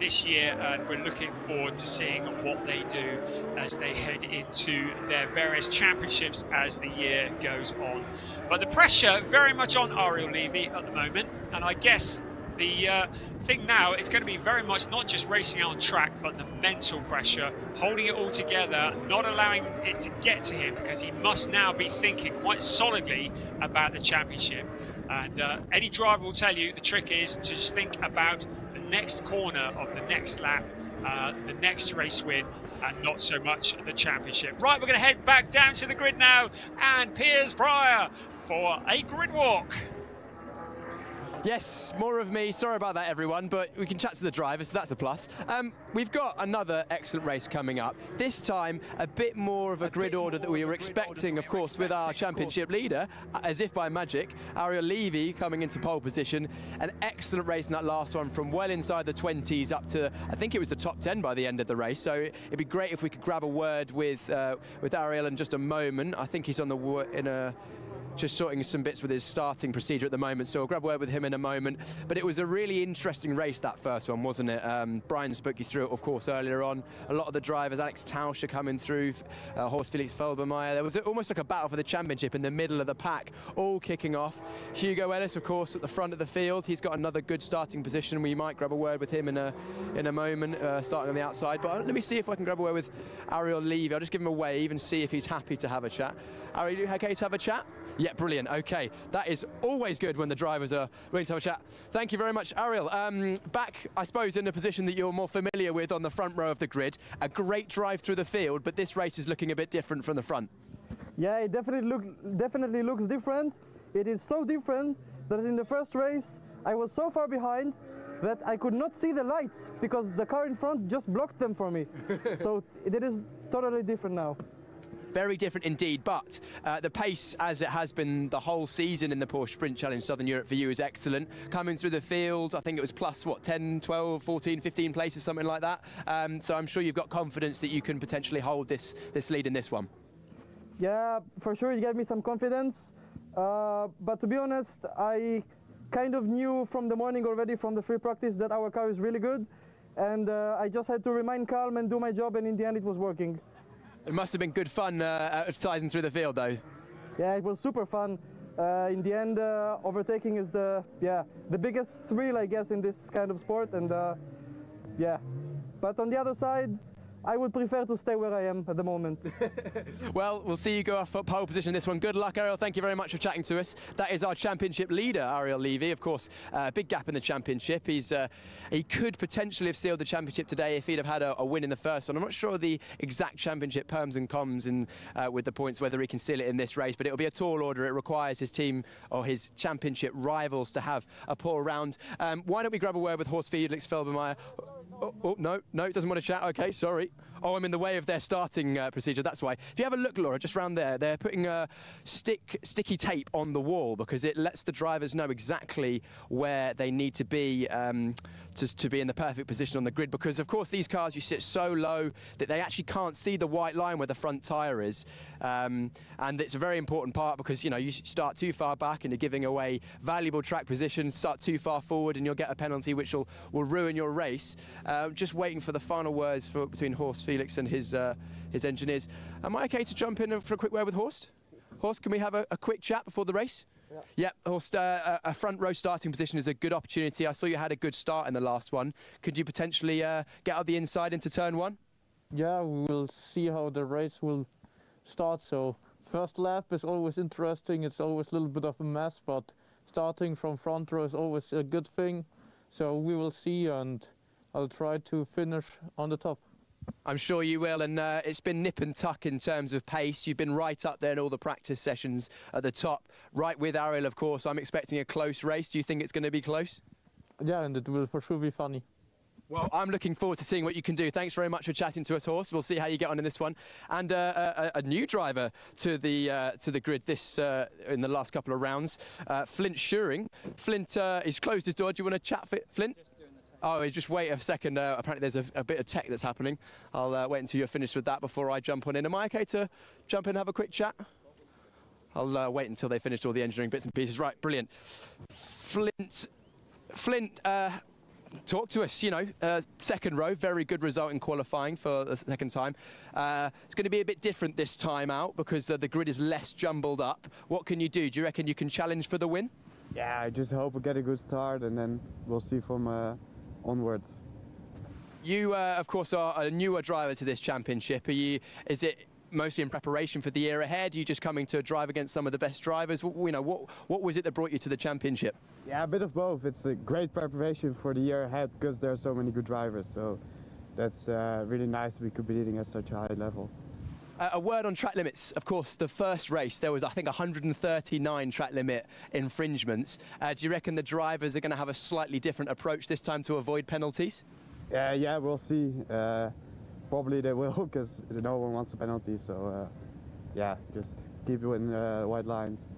this year, and we're looking forward to seeing what they do as they head into their various championships as the year goes on. But the pressure very much on Ariel Levy at the moment, and I guess the thing now is going to be very much not just racing out on track, but the mental pressure, holding it all together, not allowing it to get to him, because he must now be thinking quite solidly about the championship. And any driver will tell you the trick is to just think about the next corner of the next lap, the next race win, and not so much the championship. Right, we're going to head back down to the grid now, and Piers Breyer for a grid walk. Yes, more of me. Sorry about that, everyone, but we can chat to the driver, so that's a plus. We've got another excellent race coming up. This time, a bit more of a grid order that we were expecting, of course, with our championship leader, as if by magic, Ariel Levy coming into pole position. An excellent race in that last one, from well inside the 20s up to, I think it was the top 10 by the end of the race. So it'd be great if we could grab a word with Ariel in just a moment. I think he's on the just sorting some bits with his starting procedure at the moment, so I'll grab a word with him in a moment. But it was a really interesting race, that first one, wasn't it? Brian spoke you through it, of course, earlier on. A lot of the drivers, Alex Tauscher coming through, Horst Felix Felbermayr. There was almost like a battle for the championship in the middle of the pack, all kicking off. Hugo Ellis, of course, at the front of the field. He's got another good starting position. We might grab a word with him in a moment, starting on the outside. But let me see if I can grab a word with Ariel Levy. I'll just give him a wave and see if he's happy to have a chat. Ariel, are you okay to have a chat? Yeah, brilliant. Okay, that is always good when the drivers are willing to have a chat. Thank you very much, Ariel. Back, I suppose, in a position that you're more familiar with on the front row of the grid. A great drive through the field, but this race is looking a bit different from the front. Yeah, it definitely looks different. It is so different that in the first race I was so far behind that I could not see the lights because the car in front just blocked them for me. So it is totally different now. Very different indeed, but the pace, as it has been the whole season in the Porsche Sprint Challenge Southern Europe for you, is excellent. Coming through the field, I think it was plus, 10, 12, 14, 15 places, something like that. So I'm sure you've got confidence that you can potentially hold this lead in this one. Yeah, for sure it gave me some confidence. But to be honest, I kind of knew from the morning already, from the free practice, that our car is really good. And I just had to remain calm and do my job, and in the end it was working. It must have been good fun advertising through the field, though. Yeah, it was super fun. In the end, overtaking is the biggest thrill, I guess, in this kind of sport. And yeah, but on the other side, I would prefer to stay where I am at the moment. Well, we'll see you go off pole position in this one. Good luck, Ariel. Thank you very much for chatting to us. That is our championship leader, Ariel Levy. Of course, big gap in the championship. He could potentially have sealed the championship today if he'd have had a win in the first one. I'm not sure the exact championship perms and cons with the points, whether he can seal it in this race, but it'll be a tall order. It requires his team or his championship rivals to have a poor round. Why don't we grab a word with Horst Felix Felbermayr? Oh, no, it doesn't want to chat. Okay, sorry. Oh, I'm in the way of their starting procedure, that's why. If you have a look, Laura, just round there, they're putting sticky tape on the wall because it lets the drivers know exactly where they need to be to be in the perfect position on the grid, because of course these cars, you sit so low that they actually can't see the white line where the front tyre is, and it's a very important part because you start too far back and you're giving away valuable track positions. Start too far forward and you'll get a penalty which will ruin your race. Just waiting for the final words between Horst Felix and his engineers. Am I okay to jump in for a quick word with Horst? Horst, can we have a quick chat before the race? Yeah, Horst, a front row starting position is a good opportunity. I saw you had a good start in the last one. Could you potentially get out the inside into turn one? Yeah, we will see how the race will start. So first lap is always interesting. It's always a little bit of a mess, but starting from front row is always a good thing. So we will see, and I'll try to finish on the top. I'm sure you will, and it's been nip and tuck in terms of pace. You've been right up there in all the practice sessions at the top, right with Ariel, of course. I'm expecting a close race. Do you think it's going to be close? Yeah, and it will for sure be funny. Well, I'm looking forward to seeing what you can do. Thanks very much for chatting to us, Horst. We'll see how you get on in this one. And a new driver to the grid in the last couple of rounds, Flint Schuring. Flint, he's closed his door. Do you want to chat, Flint? Oh, just wait a second. Apparently there's a bit of tech that's happening. I'll wait until you're finished with that before I jump on in. Am I okay to jump in and have a quick chat? I'll wait until they finished all the engineering bits and pieces. Right, brilliant. Flint, talk to us. Second row, very good result in qualifying for the second time. It's going to be a bit different this time out because the grid is less jumbled up. What can you do? Do you reckon you can challenge for the win? Yeah, I just hope we get a good start and then we'll see from onwards. You, of course, are a newer driver to this championship. Is it mostly in preparation for the year ahead? Are you just coming to drive against some of the best drivers? What was it that brought you to the championship? Yeah, a bit of both. It's a great preparation for the year ahead because there are so many good drivers. So that's really nice to be competing at such a high level. A word on track limits. Of course, the first race, there was, I think, 139 track limit infringements. Do you reckon the drivers are going to have a slightly different approach this time to avoid penalties? Yeah, we'll see. Probably they will, because no one wants a penalty. So, yeah, just keep it in white lines.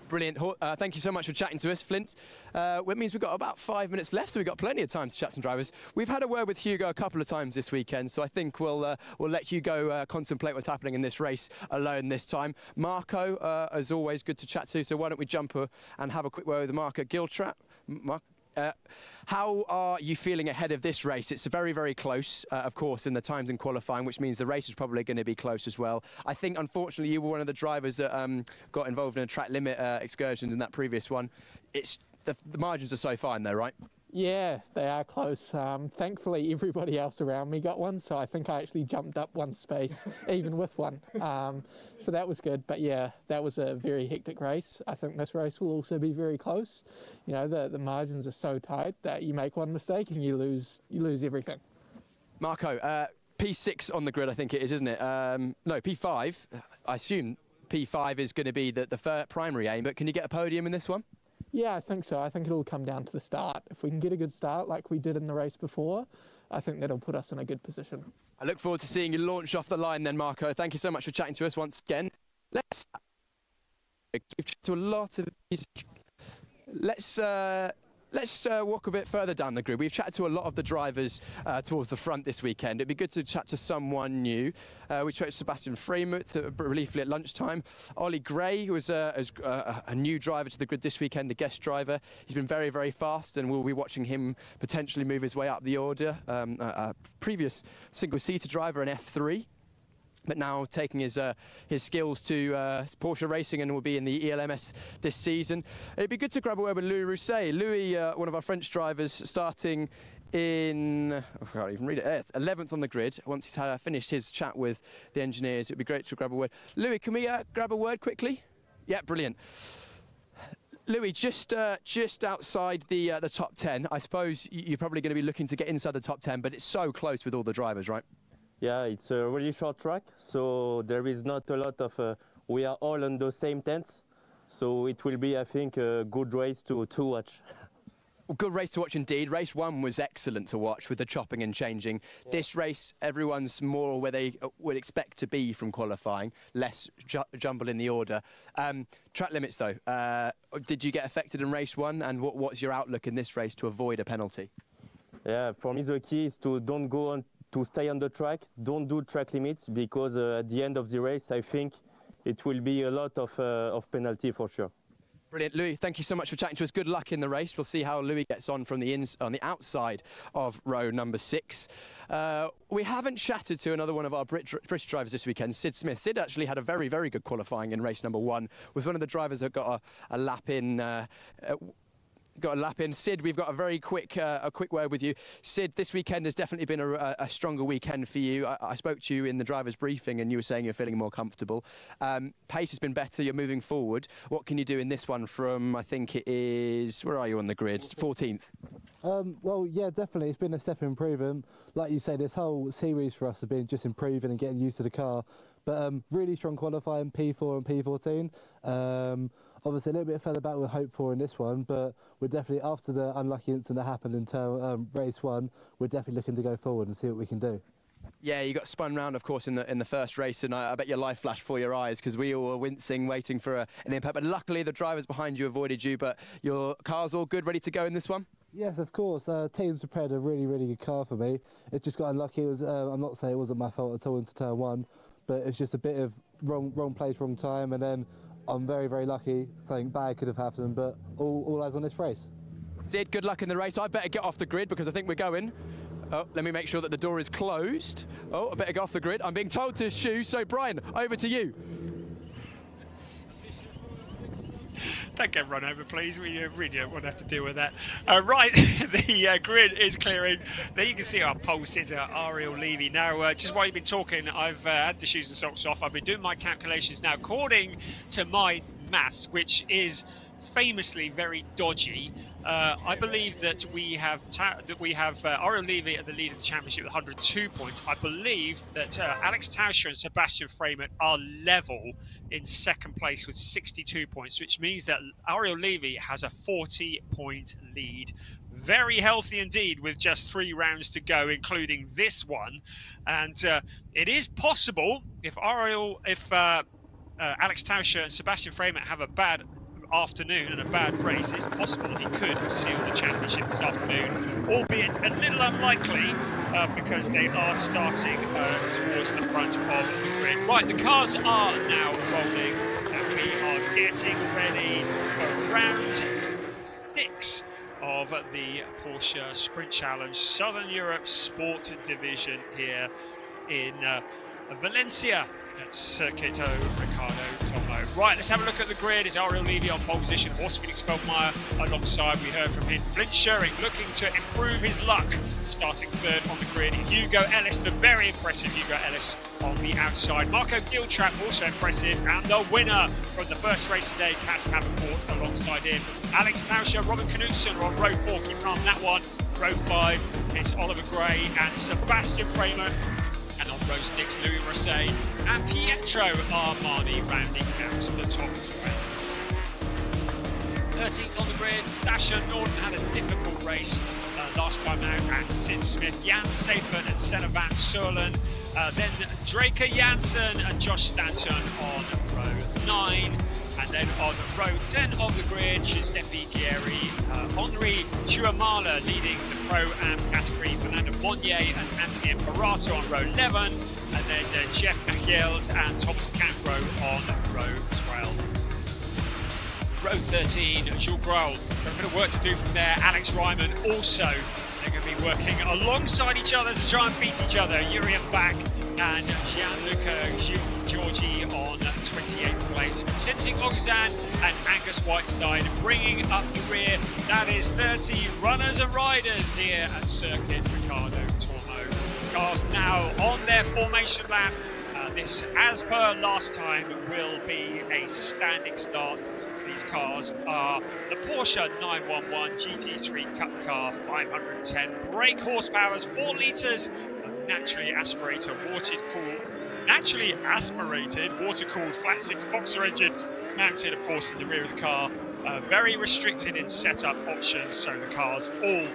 Brilliant. Thank you so much for chatting to us, Flint. It means we've got about 5 minutes left, so we've got plenty of time to chat some drivers. We've had a word with Hugo a couple of times this weekend, so I think we'll let Hugo contemplate what's happening in this race alone this time. Marco, as always, good to chat to, so why don't we jump and have a quick word with Marco Giltrap. How are you feeling ahead of this race? It's very, very close, of course, in the times in qualifying, which means the race is probably going to be close as well. I think, unfortunately, you were one of the drivers that got involved in a track limit excursion in that previous one. The margins are so fine though, right? Yeah, they are close. Thankfully, everybody else around me got one, so I think I actually jumped up one space, even with one. So that was good. But yeah, that was a very hectic race. I think this race will also be very close. You know, the margins are so tight that you make one mistake and you lose everything. Marco, P6 on the grid, I think it is, isn't it? No, P5. I assume P5 is going to be the primary aim, but can you get a podium in this one? Yeah, I think so. I think it'll come down to the start. If we can get a good start like we did in the race before, I think that'll put us in a good position. I look forward to seeing you launch off the line then, Marco. Thank you so much for chatting to us once again. We've chatted to a lot of these. Let's walk a bit further down the grid. We've chatted to a lot of the drivers towards the front this weekend. It'd be good to chat to someone new. We chatted to Sebastian Freimut briefly at lunchtime. Ollie Gray, who was a new driver to the grid this weekend, a guest driver. He's been very, very fast, and we'll be watching him potentially move his way up the order. A previous single-seater driver, an F3. But now taking his skills to Porsche racing and will be in the ELMS this season. It'd be good to grab a word with Louis Rousset. Louis, one of our French drivers, starting in, I can't even read it, 11th on the grid. Once he's finished his chat with the engineers, it'd be great to grab a word. Louis, can we grab a word quickly? Yeah, brilliant. Louis, just outside the top 10, I suppose you're probably going to be looking to get inside the top 10, but it's so close with all the drivers, right? Yeah, it's a really short track, so there is not a lot of, we are all on the same tents, so it will be, I think, a good race to watch. Well, good race to watch indeed. Race 1 was excellent to watch with the chopping and changing. Yeah. This race, everyone's more where they would expect to be from qualifying, less jumble in the order. Track limits though, did you get affected in race 1, and what's your outlook in this race to avoid a penalty? Yeah, for me the key is to don't go on, to stay on the track, don't do track limits, because at the end of the race, I think it will be a lot of penalty for sure. Brilliant, Louis. Thank you so much for chatting to us. Good luck in the race. We'll see how Louis gets on from the outside of row number 6. We haven't chatted to another one of our British drivers this weekend, Sid Smith. Sid actually had a very, very good qualifying in race number 1. Was one of the drivers that got a lap in. Sid, we've got a very quick word with you. Sid, this weekend has definitely been a stronger weekend for you. I spoke to you in the driver's briefing and you were saying you're feeling more comfortable. Pace has been better, you're moving forward. What can you do in this one from, I think it is, where are you on the grid? 14th? Well, yeah, definitely. It's been a step improvement. Like you say, this whole series for us has been just improving and getting used to the car. But really strong qualifying, P4 and P14. Obviously a little bit further back we'll hope for in this one, but we're definitely, after the unlucky incident that happened in race 1, we're definitely looking to go forward and see what we can do. Yeah, you got spun round, of course, in the first race, and I bet your life flashed before your eyes because we all were wincing, waiting for an impact. But luckily, the drivers behind you avoided you. But your car's all good, ready to go in this one? Yes, of course. Teams prepared a really, really good car for me. It just got unlucky. It was, I'm not saying it wasn't my fault at all into turn 1, but it's just a bit of wrong place, wrong time, and then I'm very, very lucky. Something bad could have happened, but all eyes on this race. Sid, good luck in the race. I better get off the grid because I think we're going. Oh, let me make sure that the door is closed. Oh, I better get off the grid. I'm being told to shoo, so Brian, over to you. Don't get run over, please. We really don't want to have to deal with that. Right, the grid is clearing. There you can see our pole sitter, Ariel Levy. Now, just while you've been talking, I've had the shoes and socks off. I've been doing my calculations now. According to my maths, which is famously very dodgy. I believe that we have Ariel Levy at the lead of the championship with 102 points. I believe that Alex Tauscher and Sebastian Freeman are level in second place with 62 points, which means that Ariel Levy has a 40-point lead. Very healthy indeed, with just 3 rounds to go, including this one. And it is possible if Alex Tauscher and Sebastian Freeman have a bad afternoon and a bad race, it's possible that he could seal the championship this afternoon, albeit a little unlikely because they are starting towards the front of the grid. Right, the cars are now rolling and we are getting ready for round 6 of the Porsche Sprint Challenge Southern Europe Sport Division here in Valencia at Circuito Ricardo Tomo. Right, let's have a look at the grid. It's Ariel Levy on pole position, Horst Felix Feldmeier alongside. We heard from him. Flint Schuring looking to improve his luck, starting third on the grid. Hugo Ellis, the very impressive Hugo Ellis on the outside. Marco Giltrap also impressive, and the winner from the first race today, Cass Havenport alongside him. Alex Tauscher, Robin Knudsen are on row 4, keeping on that one. Row 5 is Oliver Gray and Sebastian Freeman. And on row 6, Louis Rosset and Pietro Armani rounding out the top 12. 13th on the grid, Sasha Norden had a difficult race last time out, and Sid Smith, Jan Seifert and Senna Van Soelen. Then Draker Janssen and Josh Stanton on row 9. And then on row 10 of the grid, Giuseppe Ghieri, Henri Chuamala leading the Pro-Am category, Fernando Monnier and Anthony Imparato on row 11, and then Jeff Michels and Thomas Cancro on row 12. Row 13, Jules Grohl. Got a bit of work to do from there. Alex Ryman also. They're going to be working alongside each other to try and beat each other. Urian Bach and Gianluca Giorgi on 28th place. Tenzing Oguzhan and Angus Whiteside bringing up the rear. That is 30 runners and riders here at Circuit Ricardo Tormo. Cars now on their formation lap. This, as per last time, will be a standing start. These cars are the Porsche 911 GT3 Cup Car 510 brake horsepower, 4 litres of naturally aspirated water-cooled flat 6 boxer engine, mounted of course in the rear of the car. Very restricted in setup options, so the cars all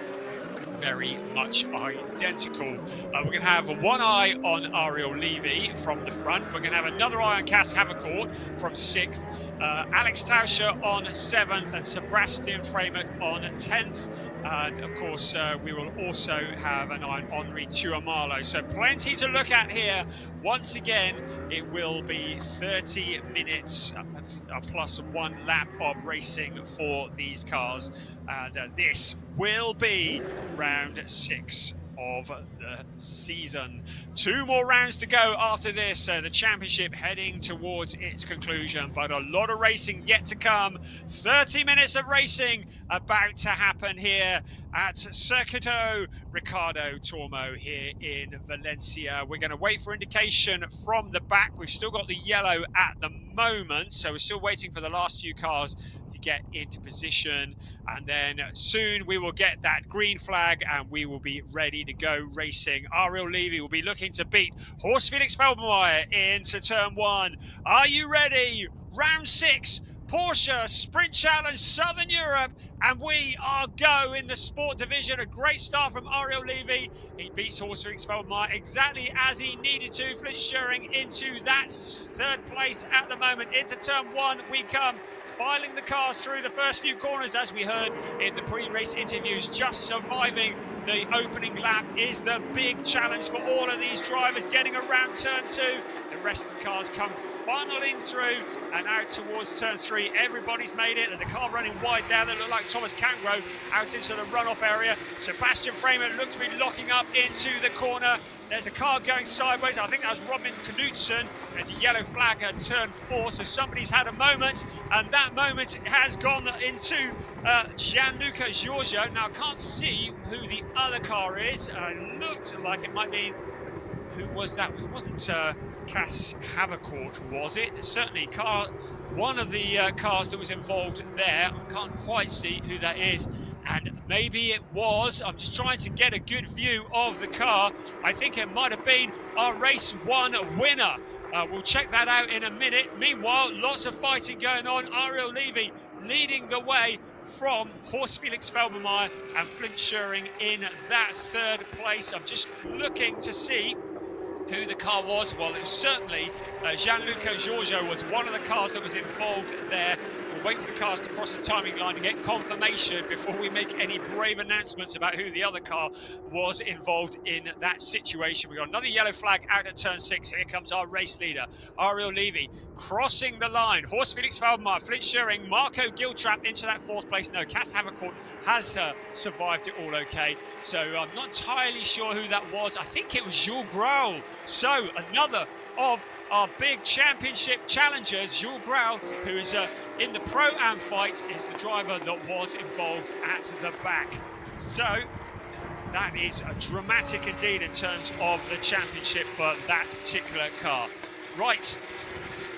very much identical. We're going to have one eye on Ariel Levy from the front. We're going to have another eye on Cass Havenport from 6th. Alex Tauscher on 7th and Sebastian Freeman on 10th. And of course, we will also have an eye on Henri Chuamala. So plenty to look at here. Once again, it will be 30 minutes plus 1 lap of racing for these cars. And this will be round 6 of the season. 2 more rounds to go after this, so the championship heading towards its conclusion, but a lot of racing yet to come. 30 minutes of racing about to happen here at Circuito Ricardo Tormo here in Valencia. We're going to wait for indication from the back. We've still got the yellow at the moment, so we're still waiting for the last few cars to get into position, and then soon we will get that green flag and we will be ready to go racing. Ariel Levy will be looking to beat Horst Felix Feldmeier into turn 1. Are you ready? Round 6, Porsche Sprint Challenge Southern Europe, and we are go in the sport division. A great start from Ariel Levy. He beats Horst Felix Feldmeier exactly as he needed to. Flint Schuring into that 3rd place at the moment. Into turn 1 we come, filing the cars through the first few corners, as we heard in the pre-race interviews. Just surviving the opening lap is the big challenge for all of these drivers, getting around turn 2. The rest of the cars come funneling through and out towards turn 3. Everybody's made it. There's a car running wide there that looked like Thomas Cancro out into the runoff area. Sebastian Freeman looked to be locking up into the corner. There's a car going sideways. I think that's Robin Knudsen. There's a yellow flag at turn 4, so somebody's had a moment, and that moment has gone into Gianluca Giorgio. Now I can't see who the other car is. It looked like it might be, who was that? It wasn't Cass Havercourt, was it? Certainly one of the cars that was involved there. I can't quite see who that is. And maybe it was, I'm just trying to get a good view of the car. I think it might have been our race 1 winner. We'll check that out in a minute. Meanwhile, lots of fighting going on. Ariel Levy leading the way from Horst Felix Felbermayr and Flint Schuring in that 3rd place. I'm just looking to see who the car was. Well, it was certainly Gianluca Giorgio was one of the cars that was involved there. We'll wait for the cars to cross the timing line to get confirmation before we make any brave announcements about who the other car was involved in that situation. We got another yellow flag out at turn 6. Here comes our race leader, Ariel Levy, crossing the line. Horst Felix Felbermayr, Flint Schuring, Marco Giltrap into that 4th place. No, Cass Havercourt has survived it all okay. So I'm not entirely sure who that was. I think it was Jules Graul. So another of our big championship challengers, Jules Graul, who is in the Pro-Am fight, is the driver that was involved at the back. So that is dramatic indeed in terms of the championship for that particular car. Right.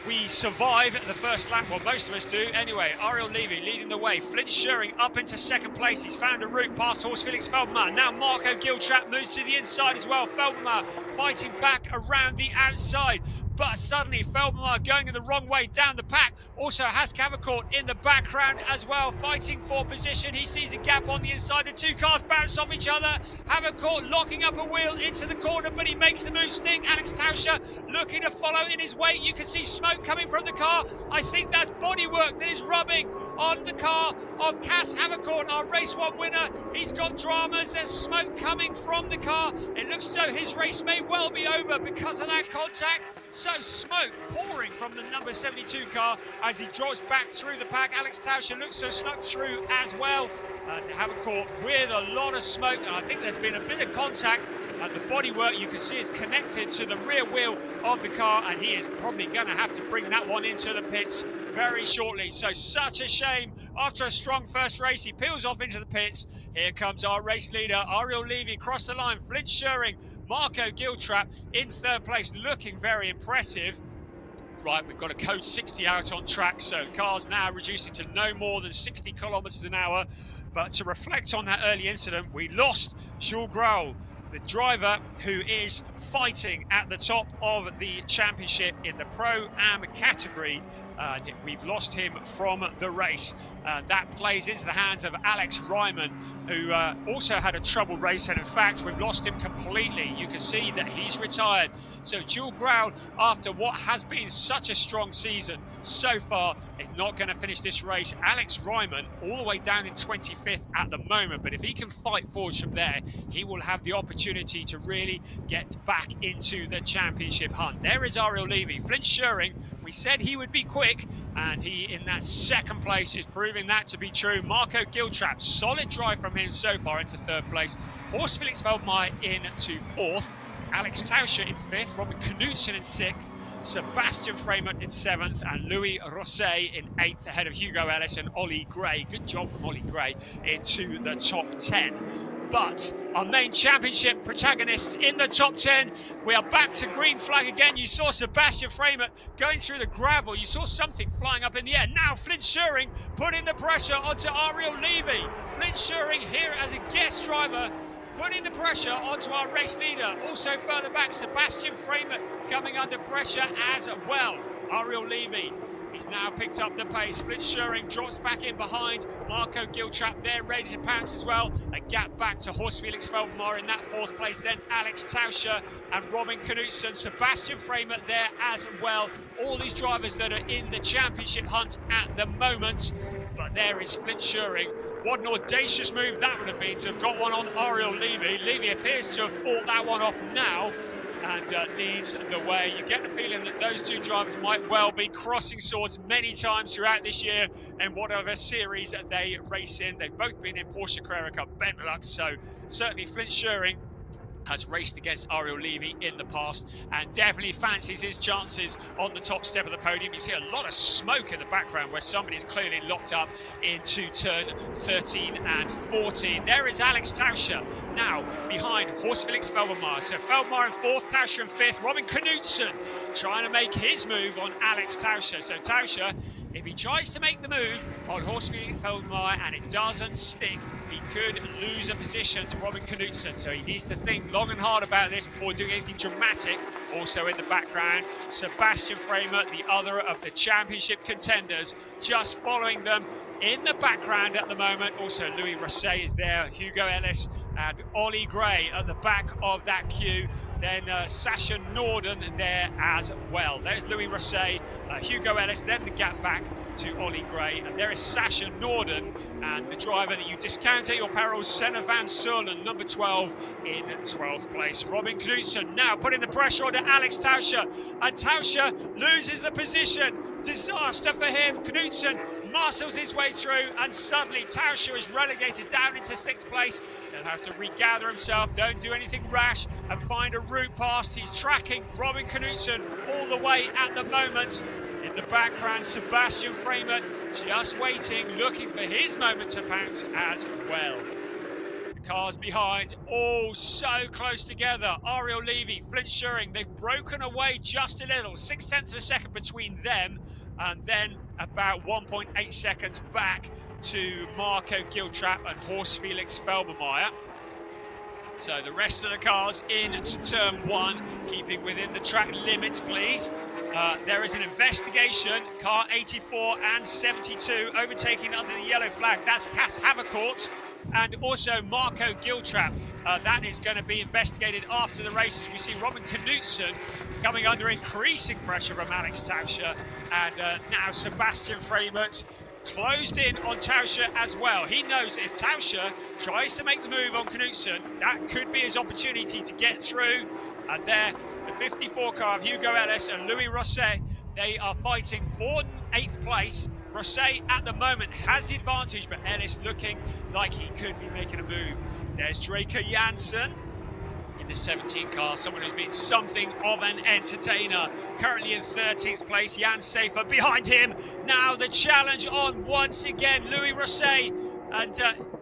We survive the first lap, well, most of us do. Anyway, Ariel Levy leading the way. Flint Schuring up into 2nd place. He's found a route past Horst Felix Felbermayr. Now Marco Giltrap moves to the inside as well. Felbermayr fighting back around the outside. But suddenly Felbermayr going in the wrong way down the pack. Also has Havercourt in the background as well, fighting for position. He sees a gap on the inside. The 2 cars bounce off each other. Havercourt locking up a wheel into the corner, but he makes the move stick. Alex Tauscher looking to follow in his wake. You can see smoke coming from the car. I think that's bodywork that is rubbing on the car of Cass Havercourt, our race 1 winner. He's got dramas. There's smoke coming from the car. It looks as though his race may well be over because of that contact. So smoke pouring from the number 72 car as he drops back through the pack. Alex Tauscher looks to have snuck through as well. And Havercourt with a lot of smoke, and I think there's been a bit of contact, and the bodywork you can see is connected to the rear wheel of the car, and he is probably going to have to bring that one into the pits very shortly. So such a shame. After a strong first race, he peels off into the pits. Here comes our race leader, Ariel Levy, across the line. Flint Schuring, Marco Giltrap in 3rd place, looking very impressive. Right, we've got a code 60 out on track, so cars now reducing to no more than 60 kilometers an hour. But to reflect on that early incident, we lost Jules Graul, the driver who is fighting at the top of the championship in the Pro-Am category. We've lost him from the race. That plays into the hands of Alex Ryman, who also had a troubled race, and in fact we've lost him completely. You can see that he's retired. So Jules Graul, after what has been such a strong season so far, is not going to finish this race. Alex Ryman all the way down in 25th at the moment, but if he can fight forwards from there, he will have the opportunity to really get back into the championship hunt. There is Ariel Levy. Flint Schuring, we said he would be quick, and he in that 2nd place is proving that to be true. Marco Giltrap, solid drive from him so far into 3rd place. Horst Felix Felbermayr into 4th. Alex Tauscher in 5th, Robin Knudsen in 6th, Sebastian Freymut in 7th, and Louis Rosset in 8th, ahead of Hugo Ellis and Ollie Gray. Good job from Ollie Gray into the top 10. But our main championship protagonist in the top 10, we are back to green flag again. You saw Sebastian Freymut going through the gravel. You saw something flying up in the air. Now Flint Schuring putting the pressure onto Ariel Levy. Flint Schuring here as a guest driver, putting the pressure onto our race leader. Also further back, Sebastian Freymut coming under pressure as well. Ariel Levy, he's now picked up the pace. Flint Schuring drops back in behind. Marco Giltrap there ready to pounce as well. A gap back to Horst Felix Felbermayr in that 4th place. Then Alex Tauscher and Robin Knudsen. Sebastian Freymut there as well. All these drivers that are in the championship hunt at the moment. But there is Flint Schuring. What an audacious move that would have been to have got one on Ariel Levy. Levy appears to have fought that one off now and leads the way. You get the feeling that those 2 drivers might well be crossing swords many times throughout this year in whatever series they race in. They've both been in Porsche Carrera Cup Benelux, so certainly Flint Schuring has raced against Ariel Levy in the past and definitely fancies his chances on the top step of the podium. You see a lot of smoke in the background where somebody's clearly locked up into turn 13 and 14. There is Alex Tauscher now behind Horst Felix Feldmeier. So Feldmeier in fourth, Tauscher in fifth. Robin Knudsen trying to make his move on Alex Tauscher. So Tauscher, if he tries to make the move on Horst Felix Feldmeier and it doesn't stick, he could lose a position to Robin Knudsen. So he needs to think long and hard about this before doing anything dramatic. Also in the background, Sebastian Framer, the other of the championship contenders, just following them in the background at the moment. Also Louis Rosset is there, Hugo Ellis and Ollie Gray at the back of that queue. Then Sasha Norden there as well. There's Louis Rosset, Hugo Ellis, then the gap back to Ollie Gray. And there is Sasha Norden and the driver that you discount at your peril, Senna Van Soelen, number 12 in 12th place. Robin Knudsen now putting the pressure on Alex Tauscher. And Tauscher loses the position. Disaster for him. Knudsen muscles his way through and suddenly Tauscher is relegated down into 6th place. He'll have to regather himself, don't do anything rash and find a route past. He's tracking Robin Knudsen all the way at the moment. In the background, Sebastian Framer just waiting, looking for his moment to pounce as well. The cars behind, all so close together. Ariel Levy, Flint Schuring, they've broken away just a little. 0.6 of a second between them, and then about 1.8 seconds back to Marco Giltrap and Horst Felix Feldmeier. So the rest of the cars into turn 1, keeping within the track limits, please. There is an investigation, car 84 and 72 overtaking under the yellow flag. That's Cass Havercourt and also Marco Giltrap. That is going to be investigated after the races. We see Robin Knudsen coming under increasing pressure from Alex Tauscher, and now Sebastian Freimert closed in on Tauscher as well. He knows if Tauscher tries to make the move on Knudsen, that could be his opportunity to get through. And there, the 54 car of Hugo Ellis and Louis Rosset, they are fighting for 8th place. Rosset at the moment has the advantage, but Ellis looking like he could be making a move. There's Draker Janssen in the 17 car, someone who's been something of an entertainer. Currently in 13th place, Jan Safer behind him. Now the challenge on once again, Louis Rosset. And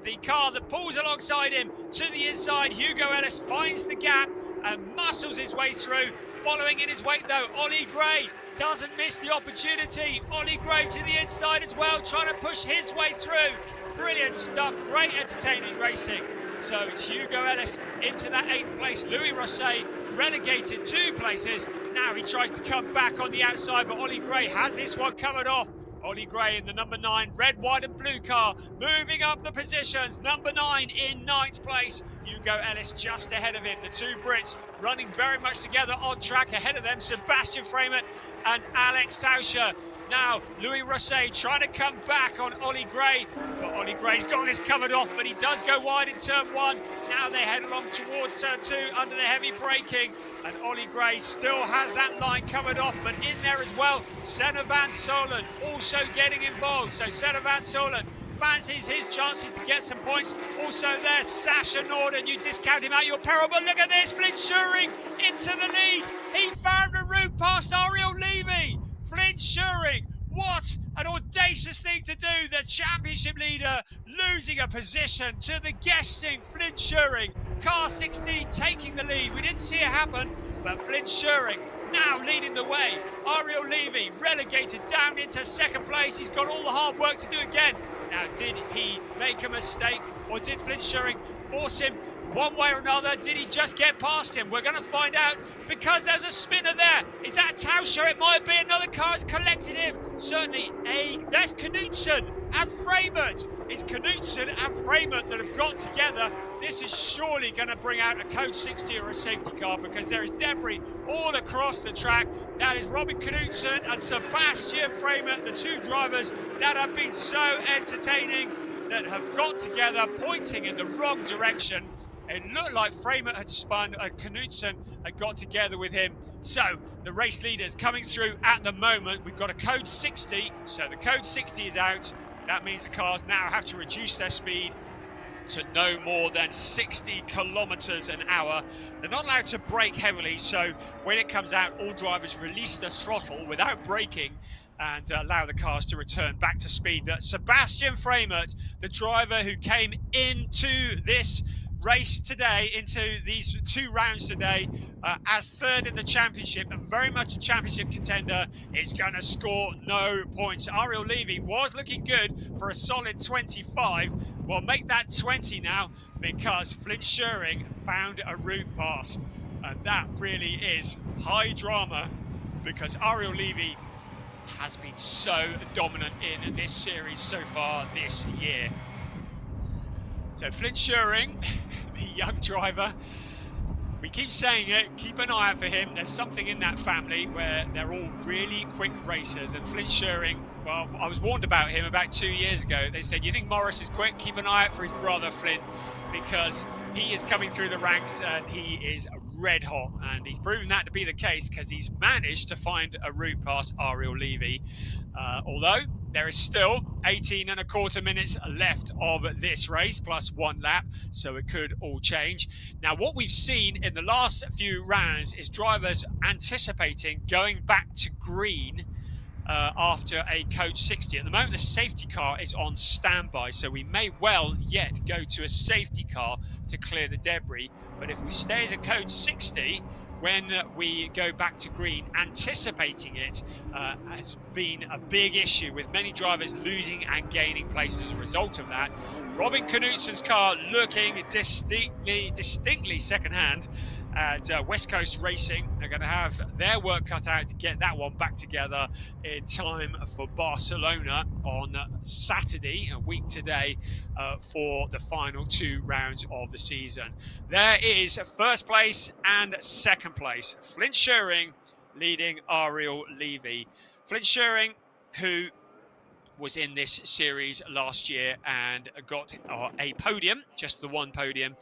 the car that pulls alongside him to the inside, Hugo Ellis finds the gap and muscles his way through. Following in his wake though, Ollie Gray doesn't miss the opportunity. Ollie Gray to the inside as well, trying to push his way through. Brilliant stuff, great entertaining racing. So it's Hugo Ellis into that 8th place. Louis Rosset relegated 2 places. Now he tries to come back on the outside, but Ollie Gray has this one covered off. Ollie Gray in the number 9 red, white and blue car, moving up the positions. Number 9 in 9th place. Hugo Ellis just ahead of him. The 2 Brits running very much together on track. Ahead of them, Sebastian Freimert and Alex Tauscher. Now, Louis Rosset trying to come back on Ollie Gray, but Ollie Gray's got this covered off, but he does go wide in turn 1. Now they head along towards turn 2 under the heavy braking, and Ollie Gray still has that line covered off, but in there as well, Senna Van Soelen also getting involved. So Senna Van Soelen fancies his chances to get some points. Also there, Sasha Norden, you discount him at your peril, but look at this, Flint Schuring into the lead. He found a route past Ariel Levy. Flint Schuring, what an audacious thing to do. The championship leader losing a position to the guesting Flint Schuring. Car 16 taking the lead. We didn't see it happen, but Flint Schuring now leading the way. Ariel Levy relegated down into 2nd place. He's got all the hard work to do again. Now, did he make a mistake, or did Flint Schuring force him one way or another? Did he just get past him? We're going to find out, because there's a spinner there. Is that Tauscher? It might be another car has collected him. Certainly that's Knudsen and Freimert. It's Knudsen and Freimert that have got together. This is surely going to bring out a code 60 or a safety car, because there is debris all across the track. That is Robin Knudsen and Sebastian Freimert, the 2 drivers that have been so entertaining, that have got together, pointing in the wrong direction. It looked like Freimert had spun and Knudsen had got together with him. So the race leaders coming through at the moment. We've got a code 60, so the code 60 is out. That means the cars now have to reduce their speed to no more than 60 kilometers an hour. They're not allowed to brake heavily, so when it comes out, all drivers release the throttle without braking and allow the cars to return back to speed. Sebastian Freimert, the driver who came into this race today, into these 2 rounds today, as third in the championship and very much a championship contender, is going to score no points. Ariel Levy was looking good for a solid 25. Well, make that 20 now, because Flint Schuring found a route past. And that really is high drama, because Ariel Levy has been so dominant in this series so far this year. So Flint Schuring, the young driver, we keep saying it, keep an eye out for him. There's something in that family where they're all really quick racers. And Flint Schuring, well, I was warned about him about 2 years ago. They said, you think Morris is quick? Keep an eye out for his brother, Flint, because he is coming through the ranks and he is red hot. And he's proven that to be the case, because he's managed to find a route past Ariel Levy. Although there is still 18.25 minutes left of this race, plus 1 lap, so it could all change. Now, what we've seen in the last few rounds is drivers anticipating going back to green after a Code 60. At the moment, the safety car is on standby, so we may well yet go to a safety car to clear the debris. But if we stay as a Code 60, when we go back to green, anticipating it has been a big issue, with many drivers losing and gaining places as a result of that. Robin Knutsen's car looking distinctly second-hand. And West Coast Racing are going to have their work cut out to get that one back together in time for Barcelona on Saturday, a week today, for the final 2 rounds of the season. There is first place and second place. Flint Schuring leading Ariel Levy. Flint Schuring, who was in this series last year and got a podium, just the one podium,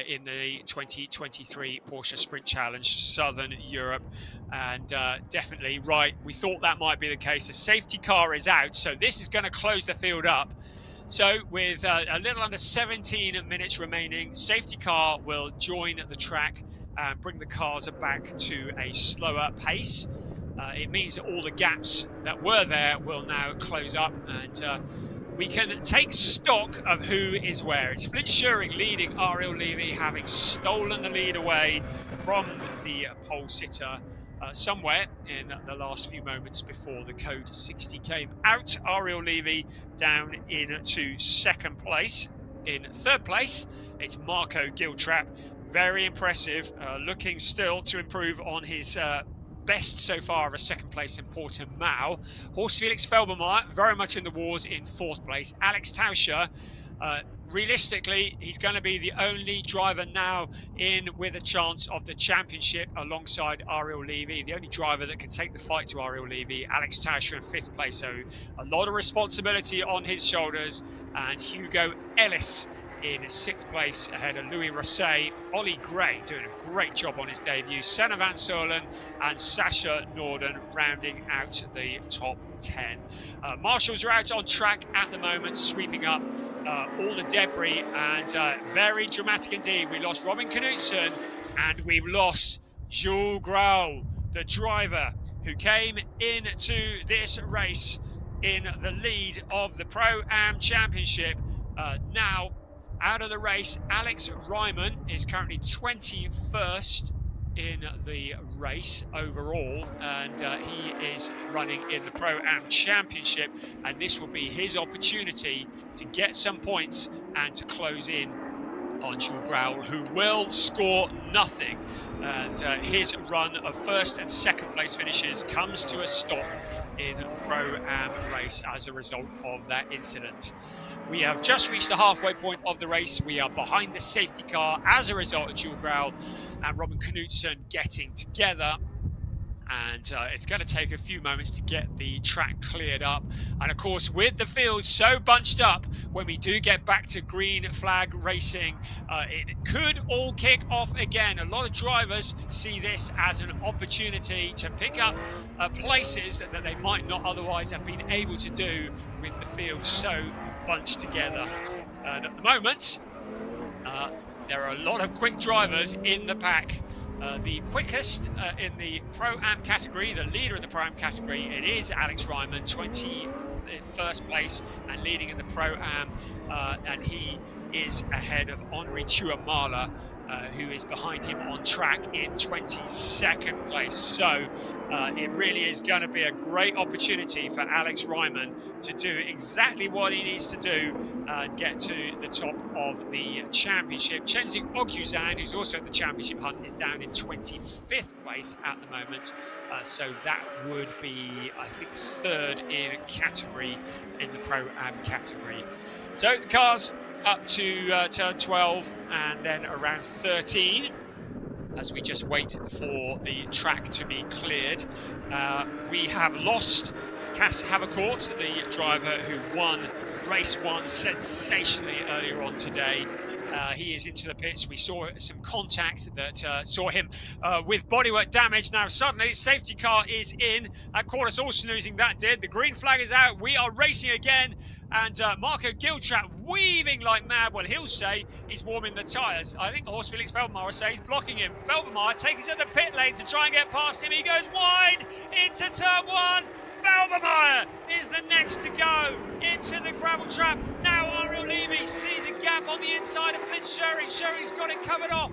in the 2023 Porsche Sprint Challenge Southern Europe. And definitely right, we thought that might be the case. The safety car is out, so this is going to close the field up. So with a little under 17 minutes remaining, safety car will join the track and bring the cars back to a slower pace. It means that all the gaps that were there will now close up, and we can take stock of who is where. It's Flint Schuring leading Ariel Levy, having stolen the lead away from the pole sitter somewhere in the last few moments before the Code 60 came out. Ariel Levy down into second place. In third place, it's Marco Giltrap. Very impressive, looking still to improve on his best so far of a second place in Portimao. Horst Felix Felbermeyer very much in the wars in fourth place. Alex Tauscher, realistically, he's going to be the only driver now in with a chance of the championship alongside Ariel Levy, the only driver that can take the fight to Ariel Levy. Alex Tauscher in fifth place, so a lot of responsibility on his shoulders. And Hugo Ellis in sixth place ahead of Louis Rosset. Ollie Gray doing a great job on his debut. Senna Van Solen and Sasha Norden rounding out the top 10. Marshals are out on track at the moment, sweeping up all the debris, and very dramatic indeed. We lost Robin Knutsen and we've lost Jules Grau, the driver who came into this race in the lead of the Pro-Am Championship. Now out of the race. Alex Ryman is currently 21st in the race overall, and he is running in the Pro-Am Championship, and this will be his opportunity to get some points and to close in on Jules Grau, who will score nothing, and his run of first and second place finishes comes to a stop in Pro-Am race as a result of that incident. We have just reached the halfway point of the race. We are behind the safety car as a result of Jules Grau and Robin Knutsen getting together. And it's going to take a few moments to get the track cleared up. And of course, with the field so bunched up, when we do get back to green flag racing, it could all kick off again. A lot of drivers see this as an opportunity to pick up places that they might not otherwise have been able to do with the field so bunched together. And at the moment, There are a lot of quick drivers in the pack. The quickest in the Pro-Am category, the leader in the Pro-Am category, it is Alex Ryman, 21st place and leading in the Pro-Am, and he is ahead of Henri Tuamala, who is behind him on track in 22nd place. So it really is going to be a great opportunity for Alex Ryman to do exactly what he needs to do and get to the top of the championship. Chenzik Ogyuzan, who's also in the championship hunt, is down in 25th place at the moment. So that would be, I think, third in category in the Pro-Am category. So the cars up to turn 12 and then around 13 as we just wait for the track to be cleared. We have lost Cass Havercourt, the driver who won race 1 sensationally earlier on today. He is into the pits. We saw some contact that saw him with bodywork damage. Now suddenly safety car is in. That caught us all snoozing, that did. The green flag is out. We are racing again. And Marco Giltrap weaving like mad. Well, he'll say he's warming the tyres. I think Horst Felix Felbermayr will say he's blocking him. Felbermayr takes to the pit lane to try and get past him. He goes wide into turn 1. Felbermayr is the next to go into the gravel trap. Now Ariel Levy sees a gap on the inside of Flynn Schuring. Schuring's got it covered off.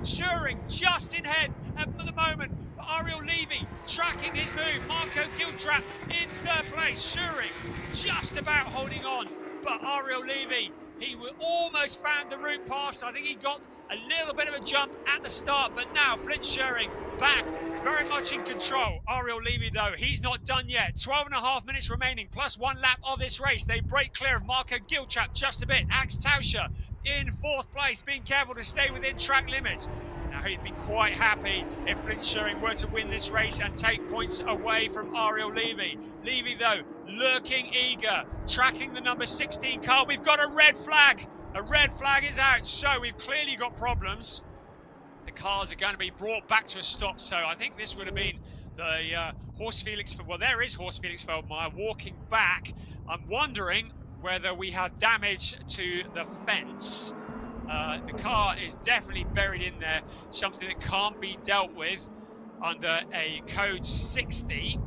Schuring just in head at the moment. Ariel Levy tracking his move. Marco Giltrap in third place. Schuring just about holding on. But Ariel Levy, he almost found the route past. I think he got a little bit of a jump at the start. But now Flynn Schuring back, very much in control. Ariel Levy, though, he's not done yet. 12.5 minutes remaining, plus 1 lap of this race. They break clear of Marco Giltrap just a bit. Alex Tauscher in 4th place, being careful to stay within track limits. Now, he'd be quite happy if Flynn Schuring were to win this race and take points away from Ariel Levy. Levy, though, lurking eager, tracking the number 16 car. We've got a red flag. A red flag is out, so we've clearly got problems. The cars are going to be brought back to a stop, so I think this would have been the Horst Felix, well, there is Horst Felix Feldmeier walking back. I'm wondering whether we have damage to the fence. The car is definitely buried in there, something that can't be dealt with under a code 60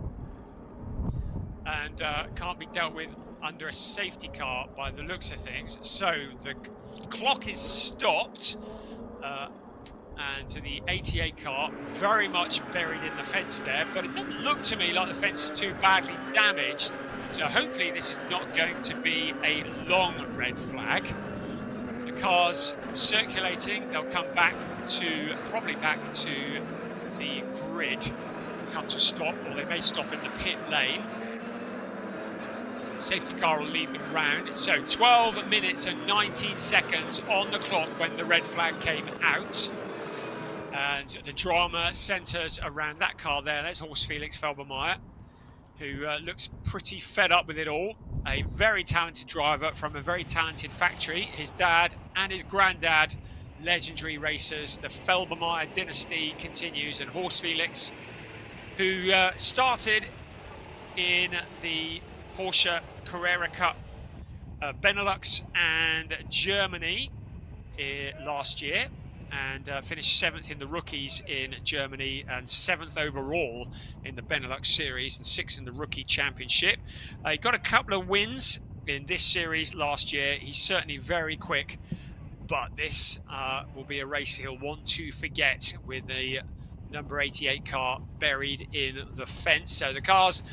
and can't be dealt with under a safety car by the looks of things. So the clock is stopped and to the 88 car, very much buried in the fence there, but it doesn't look to me like the fence is too badly damaged. So hopefully this is not going to be a long red flag. The car's circulating, they'll come back to, probably back to the grid, come to a stop, or they may stop in the pit lane. So the safety car will lead them round. So 12 minutes and 19 seconds on the clock when the red flag came out. And the drama centres around that car there. There's Horst Felix Felbermayr, who looks pretty fed up with it all. A very talented driver from a very talented factory. His dad and his granddad, legendary racers. The Felbermayr dynasty continues, and Horst Felix, who started in the Porsche Carrera Cup Benelux and Germany last year, and finished 7th in the rookies in Germany and 7th overall in the Benelux series and 6th in the rookie championship. He got a couple of wins in this series last year. He's certainly very quick, but this will be a race he'll want to forget with a number 88 car buried in the fence. So the cars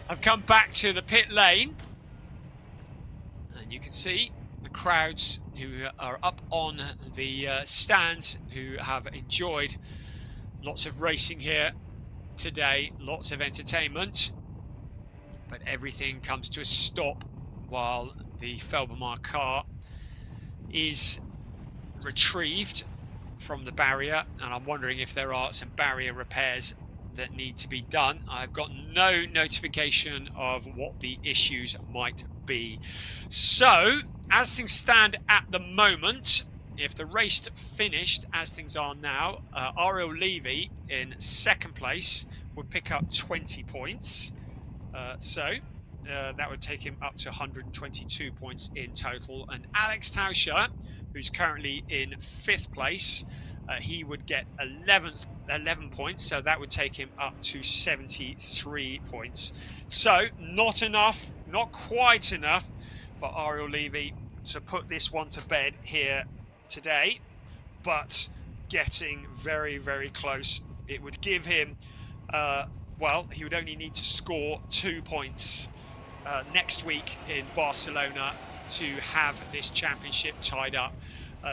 have come back to the pit lane, and you can see the crowds who are up on the stands, who have enjoyed lots of racing here today, lots of entertainment, but everything comes to a stop while the Felbermayr car is retrieved from the barrier, and I'm wondering if there are some barrier repairs that need to be done. I've got no notification of what the issues might be. So as things stand at the moment, if the race finished as things are now, Ariel Levy in 2nd place would pick up 20 points. So That would take him up to 122 points in total. And Alex Tauscher, who's currently in 5th place, he would get 11 points, so that would take him up to 73 points. So not enough, not quite enough for Ariel Levy to put this one to bed here today, but getting very, very close. It would give him, well, he would only need to score 2 points next week in Barcelona to have this championship tied up.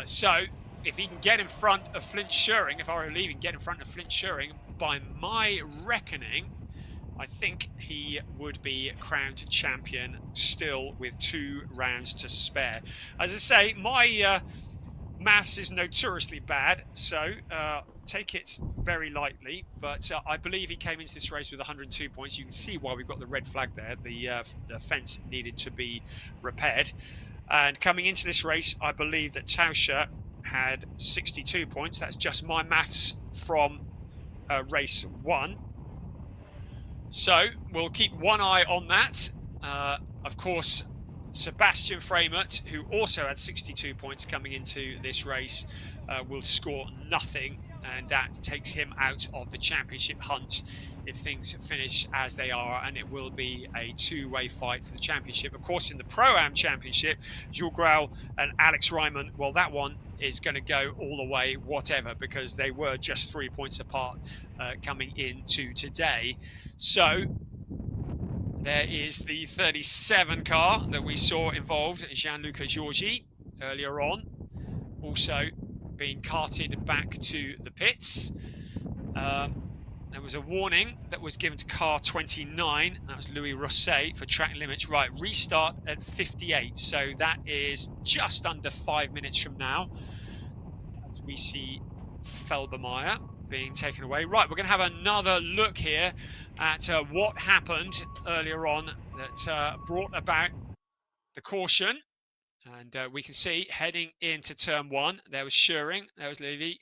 So if he can get in front of Flint Schuring, if Ariel Levy can get in front of Flint Schuring, by my reckoning, I think he would be crowned champion still with 2 rounds to spare. As I say, my maths is notoriously bad, so take it very lightly, but I believe he came into this race with 102 points. You can see why we've got the red flag there. The fence needed to be repaired. And coming into this race, I believe that Tauscher had 62 points. That's just my maths from race 1. So we'll keep one eye on that. Of course, Sebastian Framert, who also had 62 points coming into this race, will score nothing, and that takes him out of the championship hunt if things finish as they are, and it will be a 2-way fight for the championship. Of course, in the Pro-Am Championship, Jules Grau and Alex Ryman, well, that one is going to go all the way, whatever, because they were just 3 points apart coming into today. So there is the 37 car that we saw involved Gianluca Giorgi earlier on, also being carted back to the pits. There was a warning that was given to car 29, that was Louis Rosset, for track limits. Right, restart at 58, so that is just under 5 minutes from now, as we see Felbermeyer being taken away. Right, we're going to have another look here at what happened earlier on that brought about the caution. And we can see heading into turn 1, there was Schuring, there was Levy,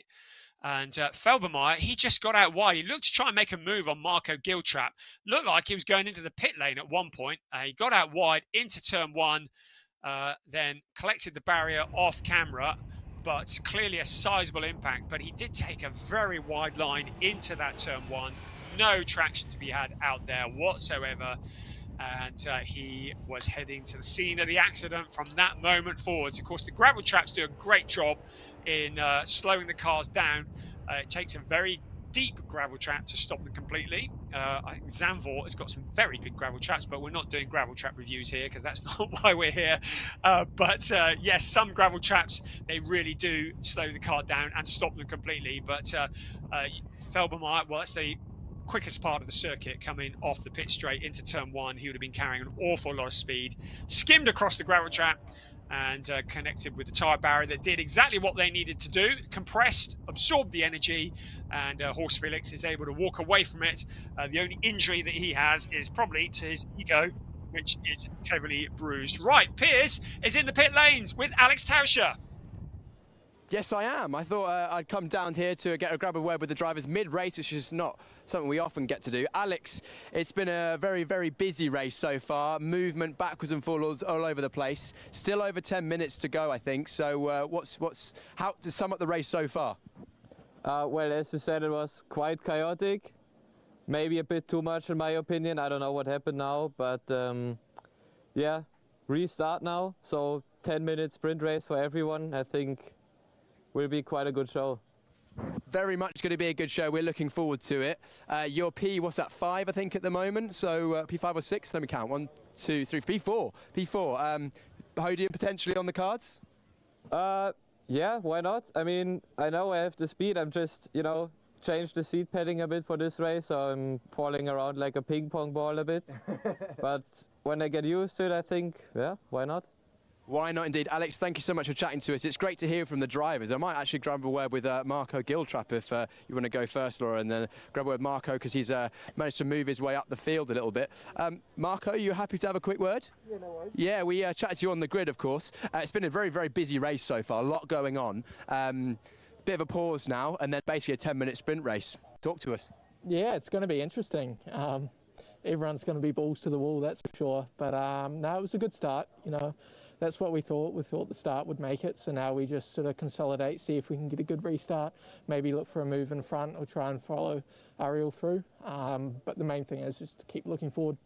and Felbermeyer, he just got out wide. He looked to try and make a move on Marco Giltrap. Looked like he was going into the pit lane at one point. He got out wide into turn 1, then collected the barrier off camera, but clearly a sizable impact. But he did take a very wide line into that turn 1. No traction to be had out there whatsoever. And he was heading to the scene of the accident from that moment forwards. Of course, the gravel traps do a great job in slowing the cars down. It takes a very deep gravel trap to stop them completely. I think Zandvoort has got some very good gravel traps, but we're not doing gravel trap reviews here because that's not why we're here. But yes, some gravel traps, they really do slow the car down and stop them completely. But Felbermeyer, well, that's the quickest part of the circuit coming off the pit straight into turn 1. He would have been carrying an awful lot of speed, skimmed across the gravel trap and connected with the tyre barrier that did exactly what they needed to do, compressed, absorbed the energy, and Horst Felix is able to walk away from it. The only injury that he has is probably to his ego, which is heavily bruised. Right, Piers is in the pit lanes with Alex Tauscher. Yes, I am. I thought I'd come down here to grab a word with the drivers mid-race, which is not something we often get to do. Alex, it's been a very, very busy race so far. Movement backwards and forwards all over the place. Still over 10 minutes to go, I think. So how to sum up the race so far? Well, as you said, it was quite chaotic. Maybe a bit too much in my opinion. I don't know what happened now, but yeah, restart now. So 10-minute sprint race for everyone. I think will be quite a good show. Very much going to be a good show. We're looking forward to it. Your P, what's that, 5, I think, at the moment? So P5 or 6? Let me count. 1, 2, 3, P4. P4. Podium potentially on the cards? Yeah, why not? I mean, I know I have the speed. I'm just, you know, changed the seat padding a bit for this race, so I'm falling around like a ping pong ball a bit. But when I get used to it, I think, yeah, why not? Why not indeed. Alex, thank you so much for chatting to us. It's great to hear from the drivers. I might actually grab a word with Marco Giltrap if you want to go first, Laura, and then grab a word with Marco because he's managed to move his way up the field a little bit. Marco, are you happy to have a quick word? Yeah, no worries. Yeah, we chatted to you on the grid, of course. It's been a very, very busy race so far, a lot going on. Bit of a pause now, and then basically a 10-minute sprint race. Talk to us. Yeah, it's going to be interesting. everyone's going to be balls to the wall, that's for sure. But no, it was a good start. That's what we thought. We thought the start would make it. So now we just sort of consolidate, see if we can get a good restart, maybe look for a move in front or try and follow Ariel through. But the main thing is just to keep looking forward.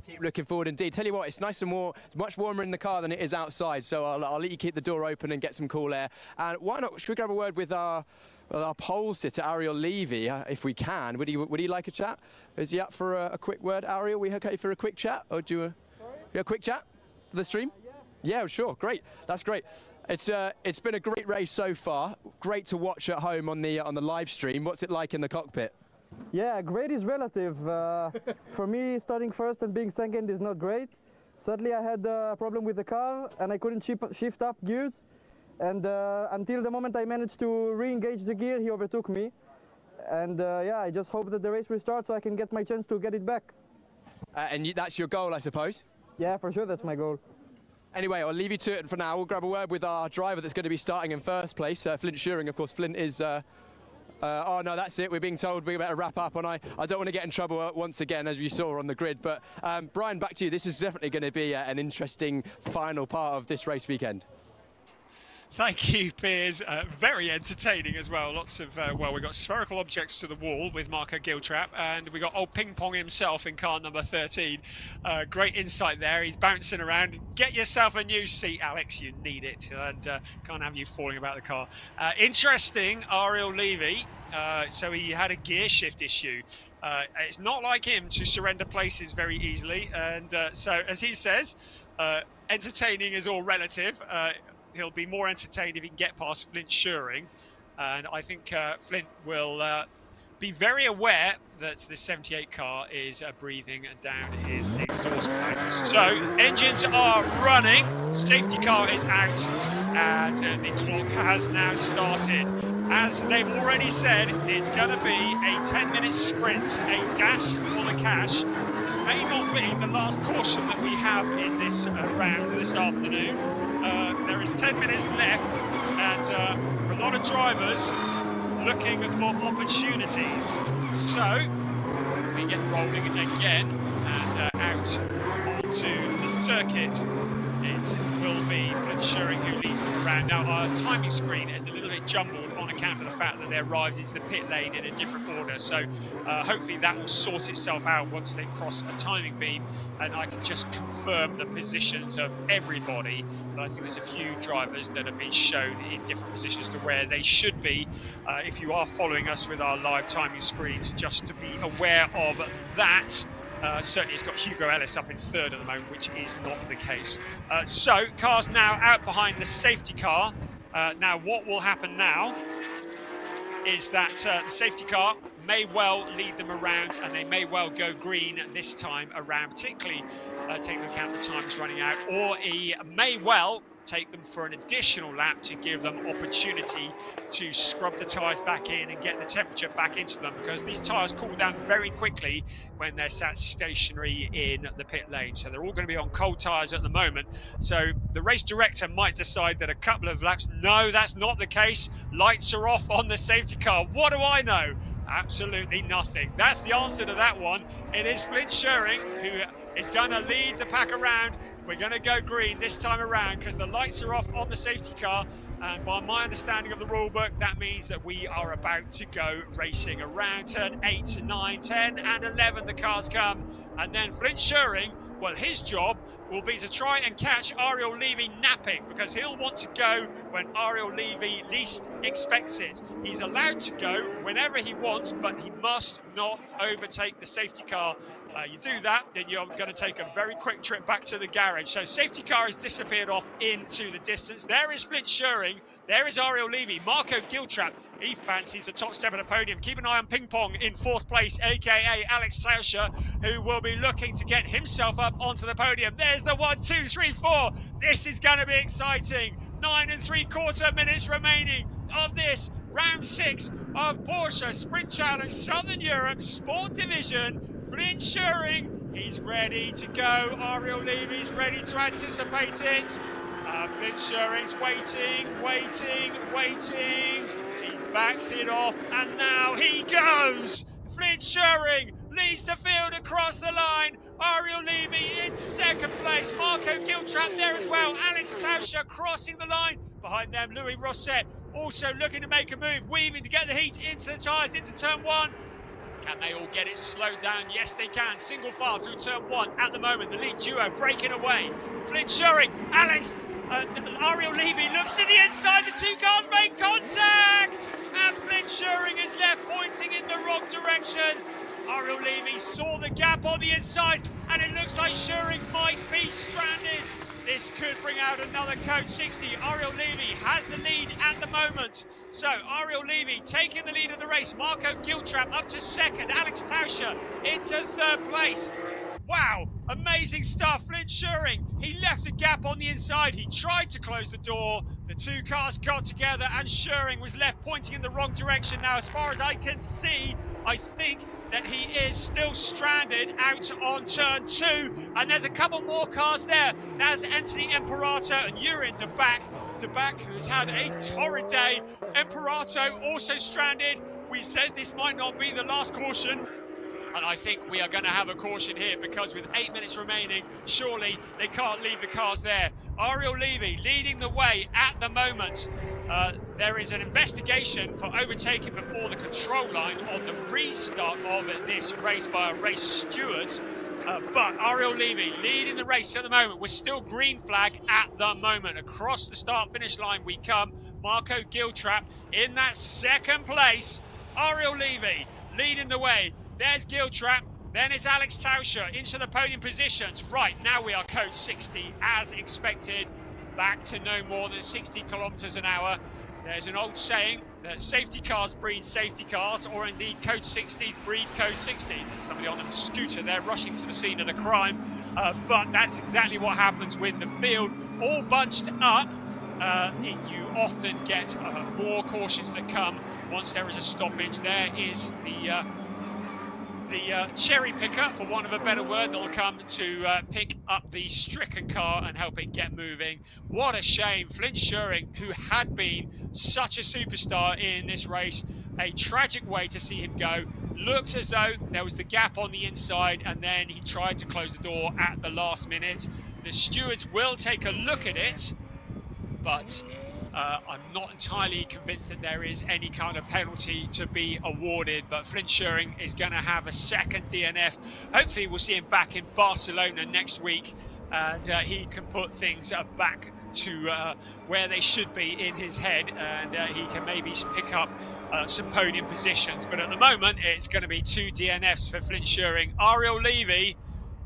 Keep looking forward indeed. Tell you what, it's nice and warm. It's much warmer in the car than it is outside, so I'll let you keep the door open and get some cool air. And why not, should we grab a word with our pole sitter, Ariel Levy, if we can. Would he like a chat? Is he up for a quick word? Ariel, we okay for a quick chat? Or do you a quick chat for the stream? Yeah, sure, great. That's great. It's been a great race so far. Great to watch at home on the live stream. What's it like in the cockpit? Yeah, great is relative. For me, starting first and being second is not great. Sadly, I had a problem with the car and I couldn't shift up gears. And until the moment I managed to re-engage the gear, he overtook me. And yeah, I just hope that the race will start so I can get my chance to get it back. And that's your goal, I suppose? Yeah, for sure, that's my goal. Anyway, I'll leave you to it for now. We'll grab a word with our driver that's going to be starting in first place, Flint Schuring. Of course, Flint is... oh, no, that's it. We're being told we better wrap up, and I don't want to get in trouble once again, as you saw on the grid. But, Brian, back to you. This is definitely going to be an interesting final part of this race weekend. Thank you, Piers. Very entertaining as well. Lots of, well, we got spherical objects to the wall with Marco Giltrap, and we got old Ping Pong himself in car number 13. Great insight there. He's bouncing around. Get yourself a new seat, Alex. You need it, and can't have you falling about the car. Interesting, Ariel Levy. So he had a gear shift issue. It's not like him to surrender places very easily, and so as he says, entertaining is all relative. He'll be more entertained if he can get past Flint Schuring, and I think Flint will be very aware that the 78 car is breathing down his exhaust pipe. So engines are running, safety car is out, and the clock has now started. As they've already said, it's going to be a 10-minute sprint, a dash for the cash. This may not be the last caution that we have in this round this afternoon. There is 10 minutes left, and a lot of drivers looking for opportunities. So we get rolling again, and out onto the circuit. It will be Flint Schuring who leads them around. Now, our timing screen is a little bit jumbled on account of the fact that they arrived into the pit lane in a different order. So hopefully that will sort itself out once they cross a timing beam, and I can just confirm the positions of everybody. But I think there's a few drivers that have been shown in different positions to where they should be. If you are following us with our live timing screens, just to be aware of that. Certainly it's got Hugo Ellis up in third at the moment, which is not the case. So cars now out behind the safety car. Now what will happen now is that the safety car may well lead them around, and they may well go green this time around, particularly taking into account the time is running out, or he may well take them for an additional lap to give them opportunity to scrub the tyres back in and get the temperature back into them, because these tyres cool down very quickly when they're sat stationary in the pit lane. So they're all going to be on cold tyres at the moment. So the race director might decide that a couple of laps, no, that's not the case. Lights are off on the safety car. What do I know? Absolutely nothing. That's the answer to that one. It is Flint Schuring who is going to lead the pack around. We're going to go green this time around because the lights are off on the safety car, and by my understanding of the rule book, that means that we are about to go racing around turn 8, 9, 10 and 11. The cars come, and then Flint Schuring, well, his job will be to try and catch Ariel Levy napping, because he'll want to go when Ariel Levy least expects it. He's allowed to go whenever he wants, but he must not overtake the safety car. You do that, then you're going to take a very quick trip back to the garage. So safety car has disappeared off into the distance. There is Flint Schuring. There is Ariel Levy. Marco Giltrap, he fancies the top step of the podium. Keep an eye on Ping Pong in fourth place, a.k.a. Alex Sauscher, who will be looking to get himself up onto the podium. There's the 1, 2, 3, 4. This is going to be exciting. 9 3/4 minutes remaining of this round 6 of Porsche Sprint Challenge Southern Europe Sport Division. Flint Schuring, he's ready to go. Ariel Levy's ready to anticipate it. Flint Schuring's waiting. He backs it off, and now he goes. Flint Schuring leads the field across the line. Ariel Levy in second place. Marco Giltrap there as well. Alex Tauscher crossing the line. Behind them, Louis Rosset also looking to make a move, weaving to get the heat into the tyres, into turn 1. Can they all get it slowed down? Yes, they can. Single file through turn 1 at the moment. The lead duo breaking away. Flynn Schuring, Ariel Levy looks to the inside. The two cars make contact. And Flynn Schuring is left pointing in the wrong direction. Ariel Levy saw the gap on the inside, and it looks like Schuring might be stranded. This could bring out another Code 60. Ariel Levy has the lead at the moment. So Ariel Levy taking the lead of the race. Marco Giltrap up to second. Alex Tauscher into third place. Wow, amazing stuff. Flynn Schuring, he left a gap on the inside. He tried to close the door. The two cars got together and Schuring was left pointing in the wrong direction. Now, as far as I can see, I think that he is still stranded out on turn 2. And there's a couple more cars there. There's Anthony Imperato and Yurin de Back, who's had a torrid day. Imperato also stranded. We said this might not be the last caution. And I think we are going to have a caution here, because with 8 minutes remaining, surely they can't leave the cars there. Ariel Levy leading the way at the moment. There is an investigation for overtaking before the control line on the restart of this race by a race steward. But Ariel Levy leading the race at the moment. We're still green flag at the moment. Across the start-finish line we come. Marco Giltrap in that second place. Ariel Levy leading the way. There's Giltrap, then it's Alex Tauscher into the podium positions. Right, now we are Code 60 as expected, back to no more than 60 kilometers an hour. There's an old saying that safety cars breed safety cars, or indeed Code 60s breed Code 60s. There's somebody on a scooter there rushing to the scene of the crime, but that's exactly what happens with the field all bunched up. You often get more cautions that come once there is a stoppage. There is the cherry picker, for want of a better word, that'll come to pick up the stricken car and help it get moving. What a shame. Flynn Schuring, who had been such a superstar in this race, a tragic way to see him go. Looked as though there was the gap on the inside, and then he tried to close the door at the last minute. The stewards will take a look at it, but I'm not entirely convinced that there is any kind of penalty to be awarded, but Flynn Schuring is going to have a second DNF. Hopefully we'll see him back in Barcelona next week, and he can put things back to where they should be in his head, and he can maybe pick up some podium positions. But at the moment, it's going to be 2 DNFs for Flynn Schuring. Ariel Levy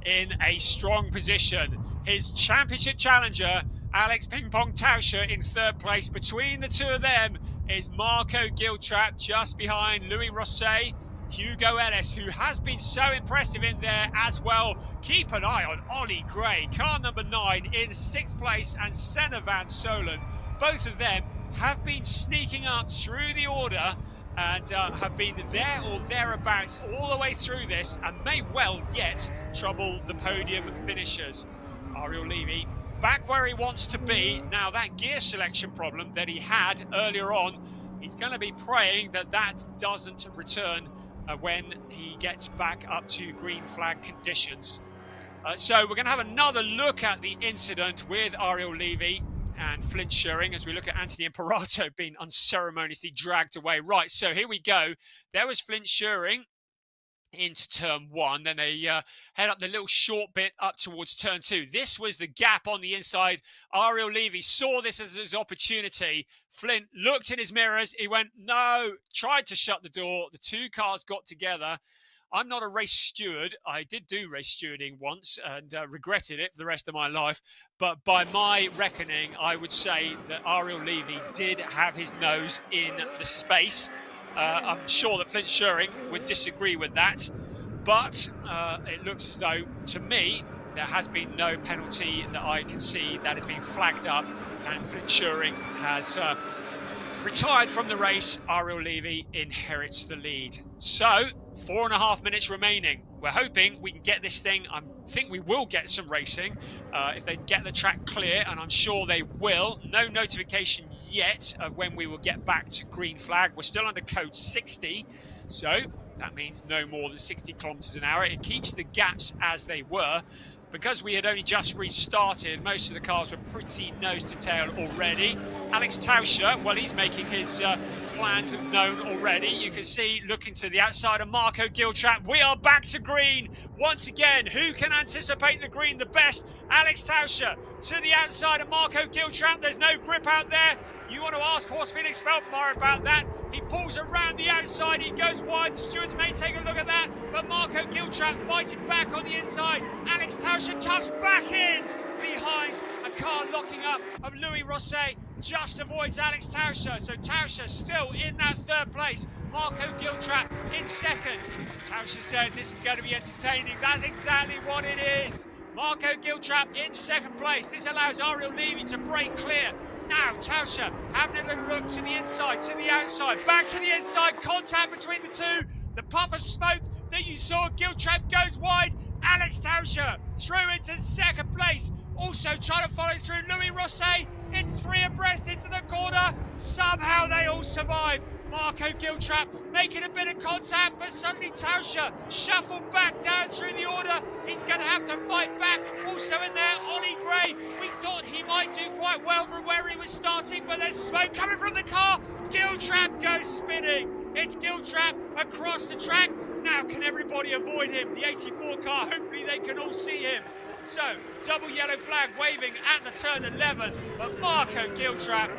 in a strong position. His championship challenger, Alex Ping Pong Tauscher, in third place. Between the two of them is Marco Giltrap, just behind Louis Rosset, Hugo Ellis, who has been so impressive in there as well. Keep an eye on Ollie Gray, car number 9, in 6th place, and Senna Van Solen. Both of them have been sneaking up through the order and have been there or thereabouts all the way through this, and may well yet trouble the podium finishers. Ariel Levy back where he wants to be. Now, that gear selection problem that he had earlier on, he's going to be praying that that doesn't return when he gets back up to green flag conditions. So we're going to have another look at the incident with Ariel Levy and Flynn Schuring as we look at Anthony Imperato being unceremoniously dragged away. Right, so here we go. There was Flynn Schuring into turn 1, then they head up the little short bit up towards turn 2. This was the gap on the inside. Ariel Levy saw this as his opportunity. Flynn looked in his mirrors, he went no, tried to shut the door. The two cars got together. I'm not a race steward. I did do race stewarding once and regretted it for the rest of my life. But by my reckoning, I would say that Ariel Levy did have his nose in the space. I'm sure that Flynn Schuring would disagree with that. But it looks as though, to me, there has been no penalty that I can see that has been flagged up. And Flynn Schuring has retired from the race. Ariel Levy inherits the lead. So, 4.5 minutes remaining. We're hoping we can get this thing. I think we will get some racing if they get the track clear, and I'm sure they will. No notification yet of when we will get back to green flag. We're still under code 60, so That means no more than 60 kilometers an hour. It keeps the gaps as they were. Because we had only just restarted, most of the cars were pretty nose to tail already. Alex Tauscher, well, he's making his plans known already. You can see, looking to the outside of Marco Giltrap, we are back to green. Once again, who can anticipate the green the best? Alex Tauscher to the outside of Marco Giltrap. There's no grip out there. You want to ask Horst Felix Feldmar about that. He pulls around the outside, he goes wide. The stewards may take a look at that, but Marco Giltrap fighting back on the inside. Alex Tauscher tucks back in behind a car locking up of Louis Rosset, just avoids Alex Tauscher. So Tauscher still in that third place. Marco Giltrap in second. Tauscher said this is going to be entertaining. That's exactly what it is. Marco Giltrap in second place. This allows Ariel Levy to break clear. Now Tauscher having a little look to the inside, to the outside, back to the inside, contact between the two. The puff of smoke that you saw, Giltrap goes wide. Alex Tauscher through into second place. Also trying to follow through Louis Rosset. It's three abreast into the corner. Somehow they all survive. Marco Giltrap making a bit of contact, but suddenly Tauscher shuffled back down through the order. He's going to have to fight back. Also in there, Ollie Gray. We thought he might do quite well from where he was starting, but there's smoke coming from the car. Giltrap goes spinning. It's Giltrap across the track. Now can everybody avoid him? The 84 car, hopefully they can all see him. So, double yellow flag waving at the turn 11, but Marco Giltrap,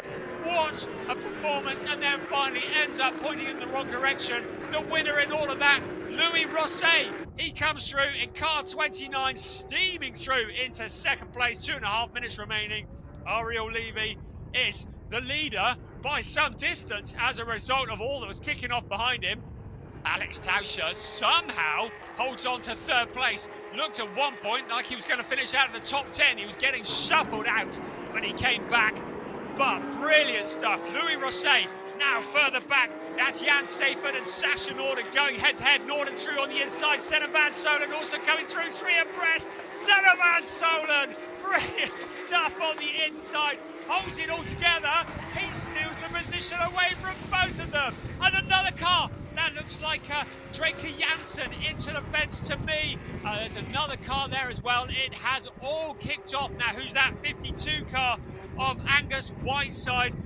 what a performance, and then finally ends up pointing in the wrong direction. The winner in all of that, Louis Rosset. He comes through in car 29, steaming through into second place, 2.5 minutes remaining. Ariel Levy is the leader by some distance as a result of all that was kicking off behind him. Alex Tauscher somehow holds on to third place. Looked at one point like he was going to finish out of the top 10. He was getting shuffled out, but he came back. But brilliant stuff. Louis Rosset now further back. That's Jan Stefan and Sasha Norden going head-to-head. Norden through on the inside. Senna Van Solen also coming through, three abreast. Senna Van Solen, brilliant stuff on the inside. Holds it all together. He steals the position away from both of them. And another car. That looks like Draker Janssen into the fence to me. There's another car there as well. It has all kicked off. Now, who's that? 52 car of Angus Whiteside.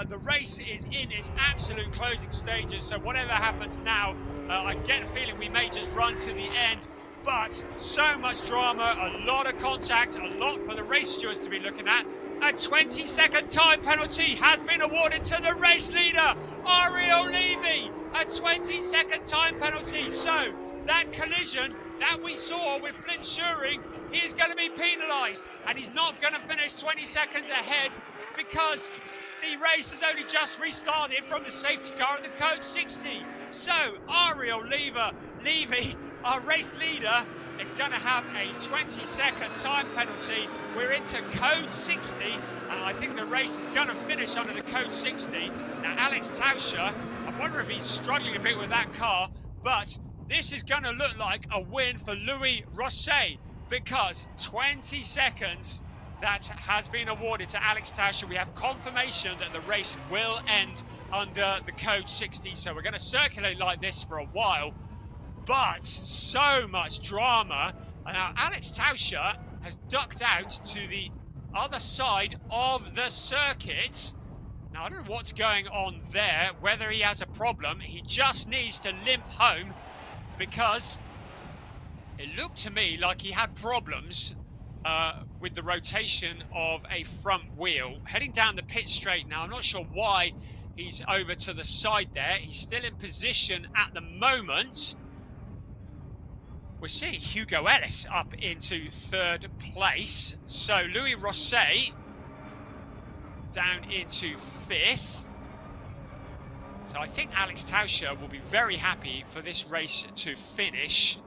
The race is in its absolute closing stages. So whatever happens now, I get a feeling we may just run to the end. But so much drama, a lot of contact, a lot for the race stewards to be looking at. A 20-second time penalty has been awarded to the race leader, Ariel Levy. A 20-second time penalty. So that collision that we saw with Flint Schuring, he is going to be penalised, and he's not going to finish 20 seconds ahead because the race has only just restarted from the safety car in the code 60. So Ariel Levy, our race leader, is going to have a 20-second time penalty. We're into code 60, and I think the race is going to finish under the code 60. Now, Alex Tauscher, I wonder if he's struggling a bit with that car, but this is going to look like a win for Louis Rosset because 20 seconds that has been awarded to Alex Tauscher. We have confirmation that the race will end under the code 60, so we're going to circulate like this for a while. But so much drama. And now Alex Tauscher has ducked out to the other side of the circuit. Now, I don't know what's going on there, whether he has a problem. He just needs to limp home because it looked to me like he had problems with the rotation of a front wheel. Heading down the pit straight now, I'm not sure why he's over to the side there. He's still in position at the moment. We're seeing Hugo Ellis up into third place. So Louis Rosset down into fifth. So I think Alex Tauscher will be very happy for this race to finish.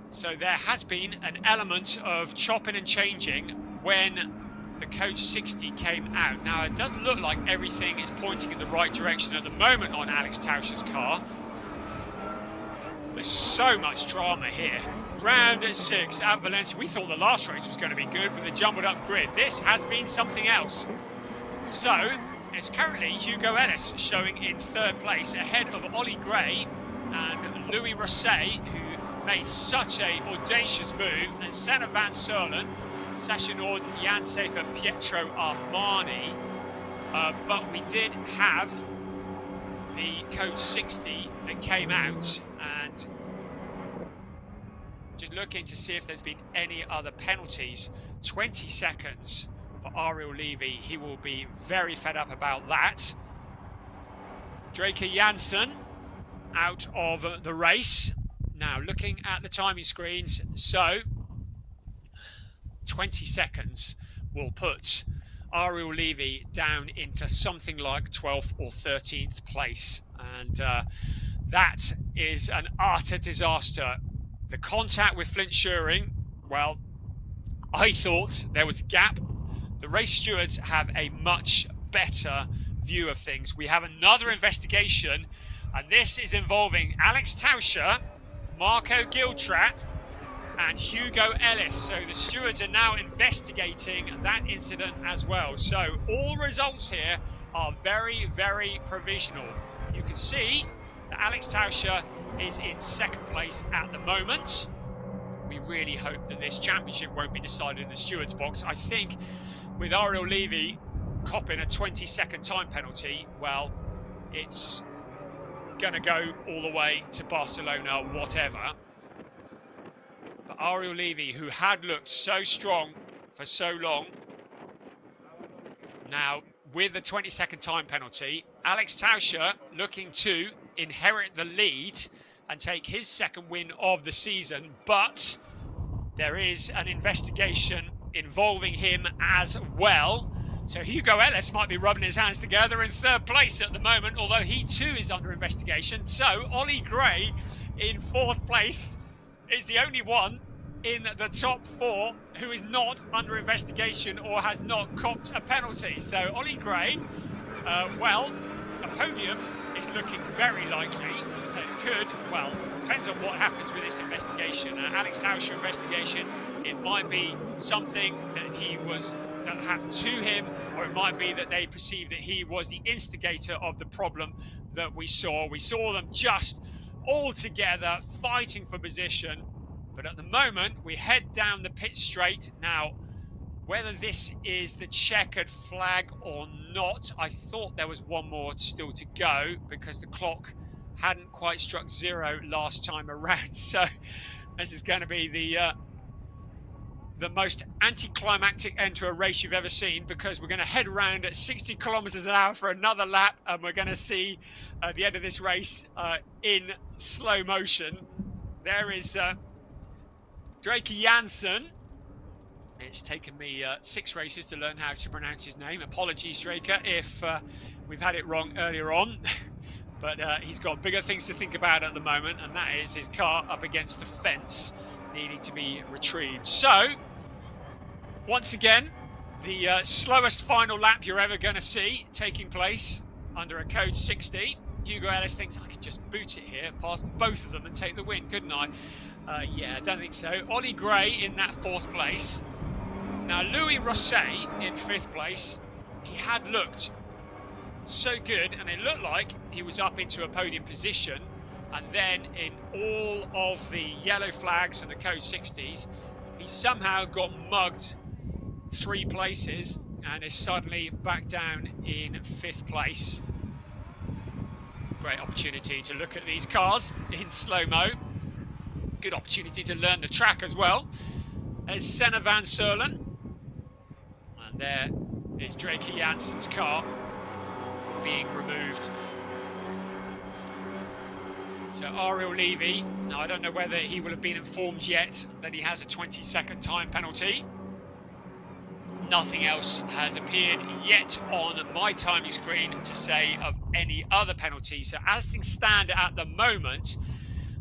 So there has been an element of chopping and changing when the code 60 came out. Now it doesn't look like everything is pointing in the right direction at the moment on Alex Tauscher's car. There's so much drama here. Round 6 at Valencia. We thought the last race was going to be good with a jumbled up grid. This has been something else. So it's currently Hugo Ellis showing in 3rd place, ahead of Ollie Gray and Louis Rosset, who made such a audacious move, and Senna van Serlen, Sasha Norden, Jan Safer, Pietro Armani. But we did have the code 60 that came out, and just looking to see if there's been any other penalties. 20 seconds for Ariel Levy. He will be very fed up about that. Draker Janssen out of the race. Now looking at the timing screens, so 20 seconds will put Ariel Levy down into something like 12th or 13th place, and that is an utter disaster. The contact with Flint Schuring, well, I thought there was a gap. The race stewards have a much better view of things. We have another investigation, and this is involving Alex Tauscher, Marco Giltrap, and Hugo Ellis. So the stewards are now investigating that incident as well. So all results here are very, very provisional. You can see that Alex Tauscher is in 2nd place at the moment. We really hope that this championship won't be decided in the stewards box. I think with Ariel Levy copping a 20-second time penalty, well, it's gonna go all the way to Barcelona, whatever. But Ariel Levy, who had looked so strong for so long, now with the 20-second time penalty, Alex Tauscher looking to inherit the lead and take his 2nd win of the season, but there is an investigation involving him as well. So Hugo Ellis might be rubbing his hands together in 3rd place at the moment, although he too is under investigation. So Ollie Gray in 4th place is the only one in the top 4 who is not under investigation or has not copped a penalty. So Ollie Gray, well, a podium is looking very likely. It could, well, depends on what happens with this investigation. Alex Tauscher investigation, it might be something that happened to him, or it might be that they perceive that he was the instigator of the problem that we saw. We saw them just all together fighting for position, but at the moment we head down the pit straight. Now, whether this is the checkered flag or not, I thought there was one more still to go because the clock hadn't quite struck 0 last time around. So this is going to be the most anticlimactic end to a race you've ever seen, because we're going to head around at 60 kilometers an hour for another lap, and we're going to see the end of this race in slow motion. There is Draker Janssen. It's taken me 6 races to learn how to pronounce his name. Apologies, Draker, if we've had it wrong earlier on. But he's got bigger things to think about at the moment, and that is his car up against the fence, needing to be retrieved. So, once again, the slowest final lap you're ever going to see taking place under a code 60. Hugo Ellis thinks, I could just boot it here, past both of them and take the win, couldn't I? Yeah, I don't think so. Ollie Gray in that 4th place. Now, Louis Rosset in 5th place. He had looked so good, and it looked like he was up into a podium position, and then in all of the yellow flags and the code 60s, he somehow got mugged 3 places and is suddenly back down in 5th place. Great opportunity to look at these cars in slow-mo. Good opportunity to learn the track as well. There's Senna van Serlen, and there is Draker Janssen's car being removed. So Ariel Levy, now I don't know whether he will have been informed yet that he has a 20-second time penalty. Nothing else has appeared yet on my timing screen to say of any other penalties. So as things stand at the moment,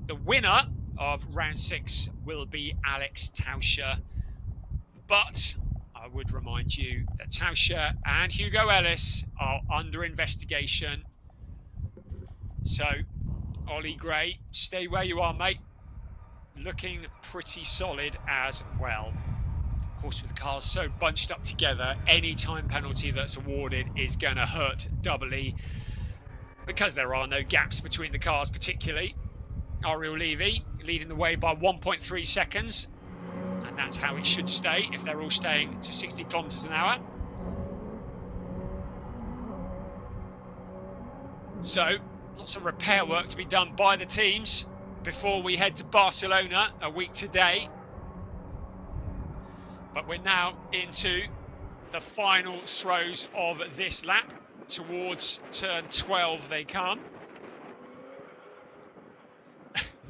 the winner of round 6 will be Alex Tauscher. But I would remind you that Tauscher and Hugo Ellis are under investigation. So, Ollie Gray, stay where you are, mate. Looking pretty solid as well. Of course, with the cars so bunched up together, any time penalty that's awarded is going to hurt doubly because there are no gaps between the cars particularly. Ariel Levy leading the way by 1.3 seconds, and that's how it should stay if they're all staying to 60 kilometers an hour. So, lots of repair work to be done by the teams before we head to Barcelona a week today. But we're now into the final throes of this lap. Towards turn 12 they come.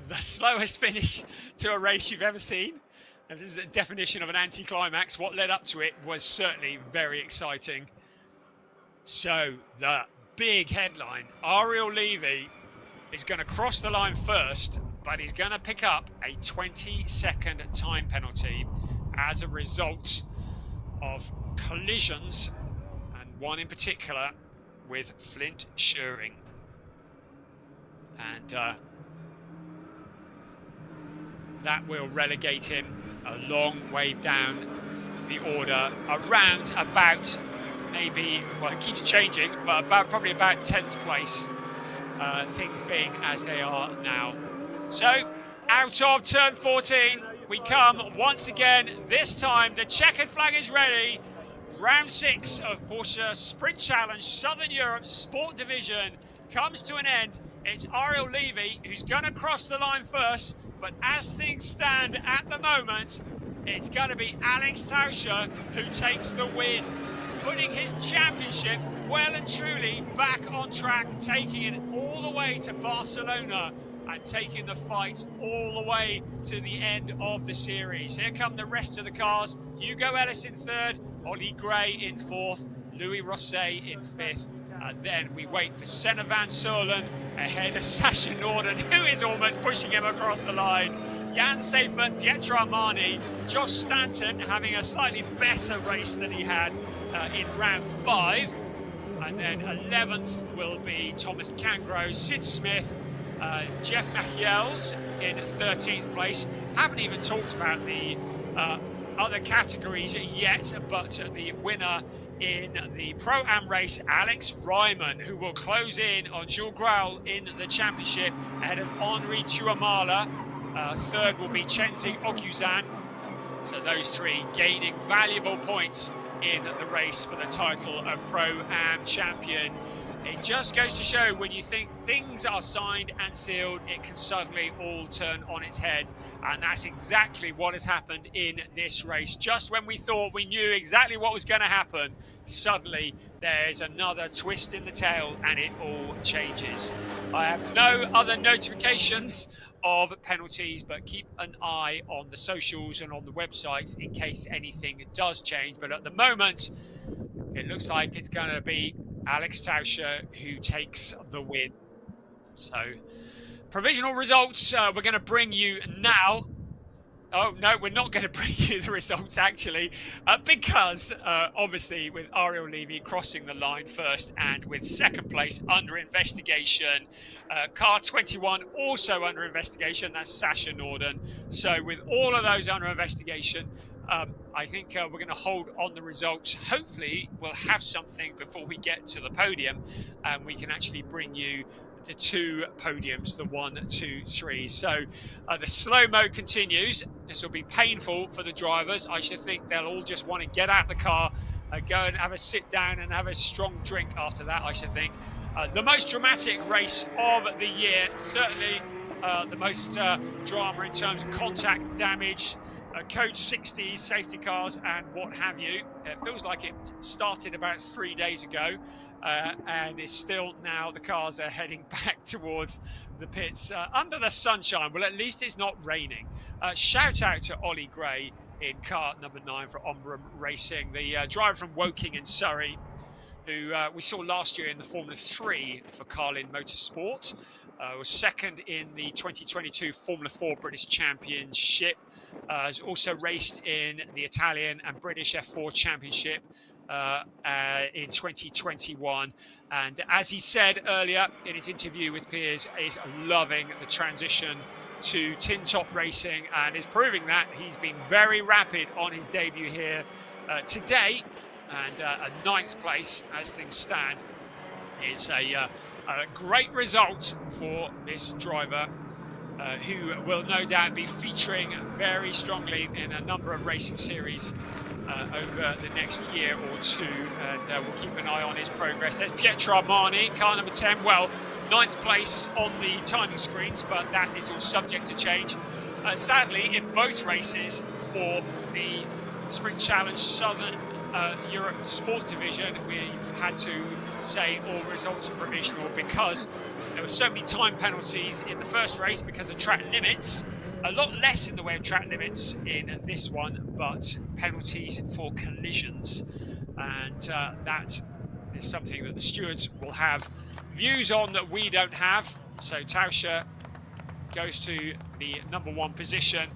The slowest finish to a race you've ever seen. And this is a definition of an anticlimax. What led up to it was certainly very exciting. So the big headline, Ariel Levy is going to cross the line first, but he's going to pick up a 20-second time penalty as a result of collisions, and one in particular with Flint Schuring. And that will relegate him a long way down the order, around about maybe, well, it keeps changing, but probably about 10th place, things being as they are now. So, out of turn 14, we come once again. This time, the checkered flag is ready. Round 6 of Porsche Sprint Challenge Southern Europe Sport Division comes to an end. It's Ariel Levy who's going to cross the line first, but as things stand at the moment, it's going to be Alex Tauscher who takes the win, putting his championship well and truly back on track, taking it all the way to Barcelona and taking the fight all the way to the end of the series. Here come the rest of the cars. Hugo Ellis in third, Ollie Gray in fourth, Louis Rosset in fifth. And then we wait for Senna Van Solen ahead of Sasha Norden, who is almost pushing him across the line. Jan Seifert, Pietro Armani, Josh Stanton having a slightly better race than he had in round 5. And then 11th will be Thomas Cangro, Sid Smith, Jeff Machiels in 13th place. Haven't even talked about the other categories yet, but the winner in the Pro-Am race, Alex Ryman, who will close in on Jules Grau in the championship ahead of Henri Tuamala. Third will be Chenzing Okuzan. So those three gaining valuable points in the race for the title of Pro-Am champion. It just goes to show when you think things are signed and sealed, it can suddenly all turn on its head. And that's exactly what has happened in this race. Just when we thought we knew exactly what was going to happen, suddenly there's another twist in the tail and it all changes. I have no other notifications of penalties, but keep an eye on the socials and on the websites in case anything does change. But at the moment, it looks like it's going to be Alex Tauscher who takes the win. So, provisional results we're going to bring you now. Oh, no, we're not going to bring you the results, actually, because, obviously, with Ariel Levy crossing the line first and with second place under investigation, car 21 also under investigation, that's Sasha Norden. So, with all of those under investigation, I think we're going to hold on the results. Hopefully, we'll have something before we get to the podium, and we can actually bring you the two podiums, the 1, 2, 3. So the slow-mo continues. This will be painful for the drivers. I should think they'll all just want to get out the car, go and have a sit down and have a strong drink after that, I should think. The most dramatic race of the year, certainly the most drama in terms of contact damage, code 60s, safety cars and what have you. It feels like it started about 3 days ago. And it's still now, the cars are heading back towards the pits under the sunshine. Well, at least it's not raining. Shout out to Ollie Gray in car number 9 for Ombrum Racing, the driver from Woking in Surrey, who we saw last year in the Formula 3 for Carlin Motorsport. Was second in the 2022 Formula 4 British Championship. Has also raced in the Italian and British F4 Championship. in 2021. And as he said earlier in his interview with Piers, is loving the transition to tin top racing and is proving that. He's been very rapid on his debut here today, and a 9th place as things stand is a great result for this driver, who will no doubt be featuring very strongly in a number of racing series over the next year or two, and we'll keep an eye on his progress. There's Pietro Armani, car number 10. Well, 9th place on the timing screens, but that is all subject to change. Sadly, in both races for the Sprint Challenge Southern Europe Sport Division, we've had to say all results are provisional because there were so many time penalties in the first race because of track limits. A lot less in the way of track limits in this one, but penalties for collisions. And that is something that the stewards will have views on that we don't have. So Tauscher goes to the number 1 position,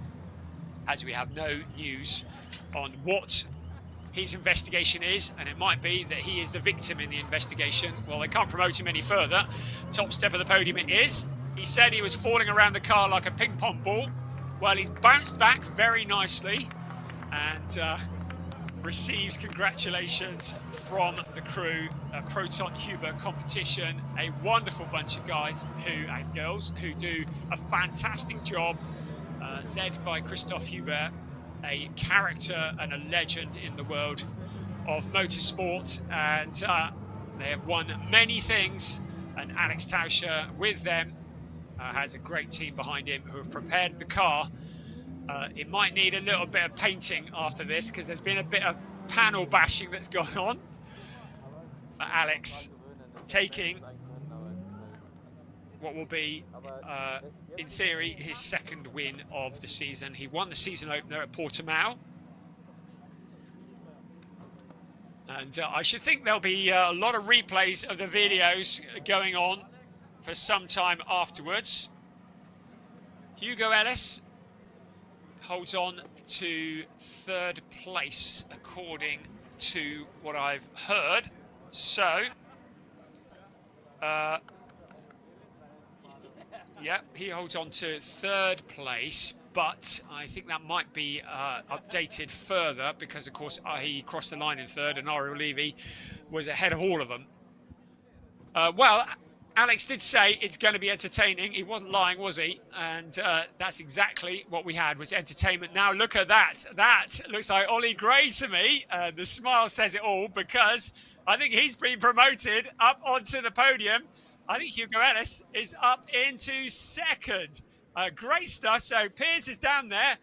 as we have no news on what his investigation is, and it might be that he is the victim in the investigation. Well, they can't promote him any further. Top step of the podium it is. He said he was falling around the car like a ping pong ball. Well, he's bounced back very nicely and receives congratulations from the crew. A Proton Huber competition, a wonderful bunch of guys and girls who do a fantastic job, led by Christoph Huber, a character and a legend in the world of motorsport, and they have won many things, and Alex Tauscher with them has a great team behind him who have prepared the car. It might need a little bit of painting after this because there's been a bit of panel bashing that's gone on. But Alex taking what will be, in theory, his 2nd win of the season. He won the season opener at Portimao. And I should think there'll be a lot of replays of the videos going on for some time afterwards. Hugo Ellis holds on to 3rd place, according to what I've heard. So, yeah, he holds on to 3rd place, but I think that might be updated further because, of course, he crossed the line in 3rd and Ariel Levy was ahead of all of them. Well, Alex did say it's going to be entertaining. He wasn't lying, was he? And that's exactly what we had, was entertainment. Now, look at that. That looks like Ollie Gray to me. The smile says it all because I think he's been promoted up onto the podium. I think Hugo Ellis is up into 2nd. Great stuff. So Piers is down there.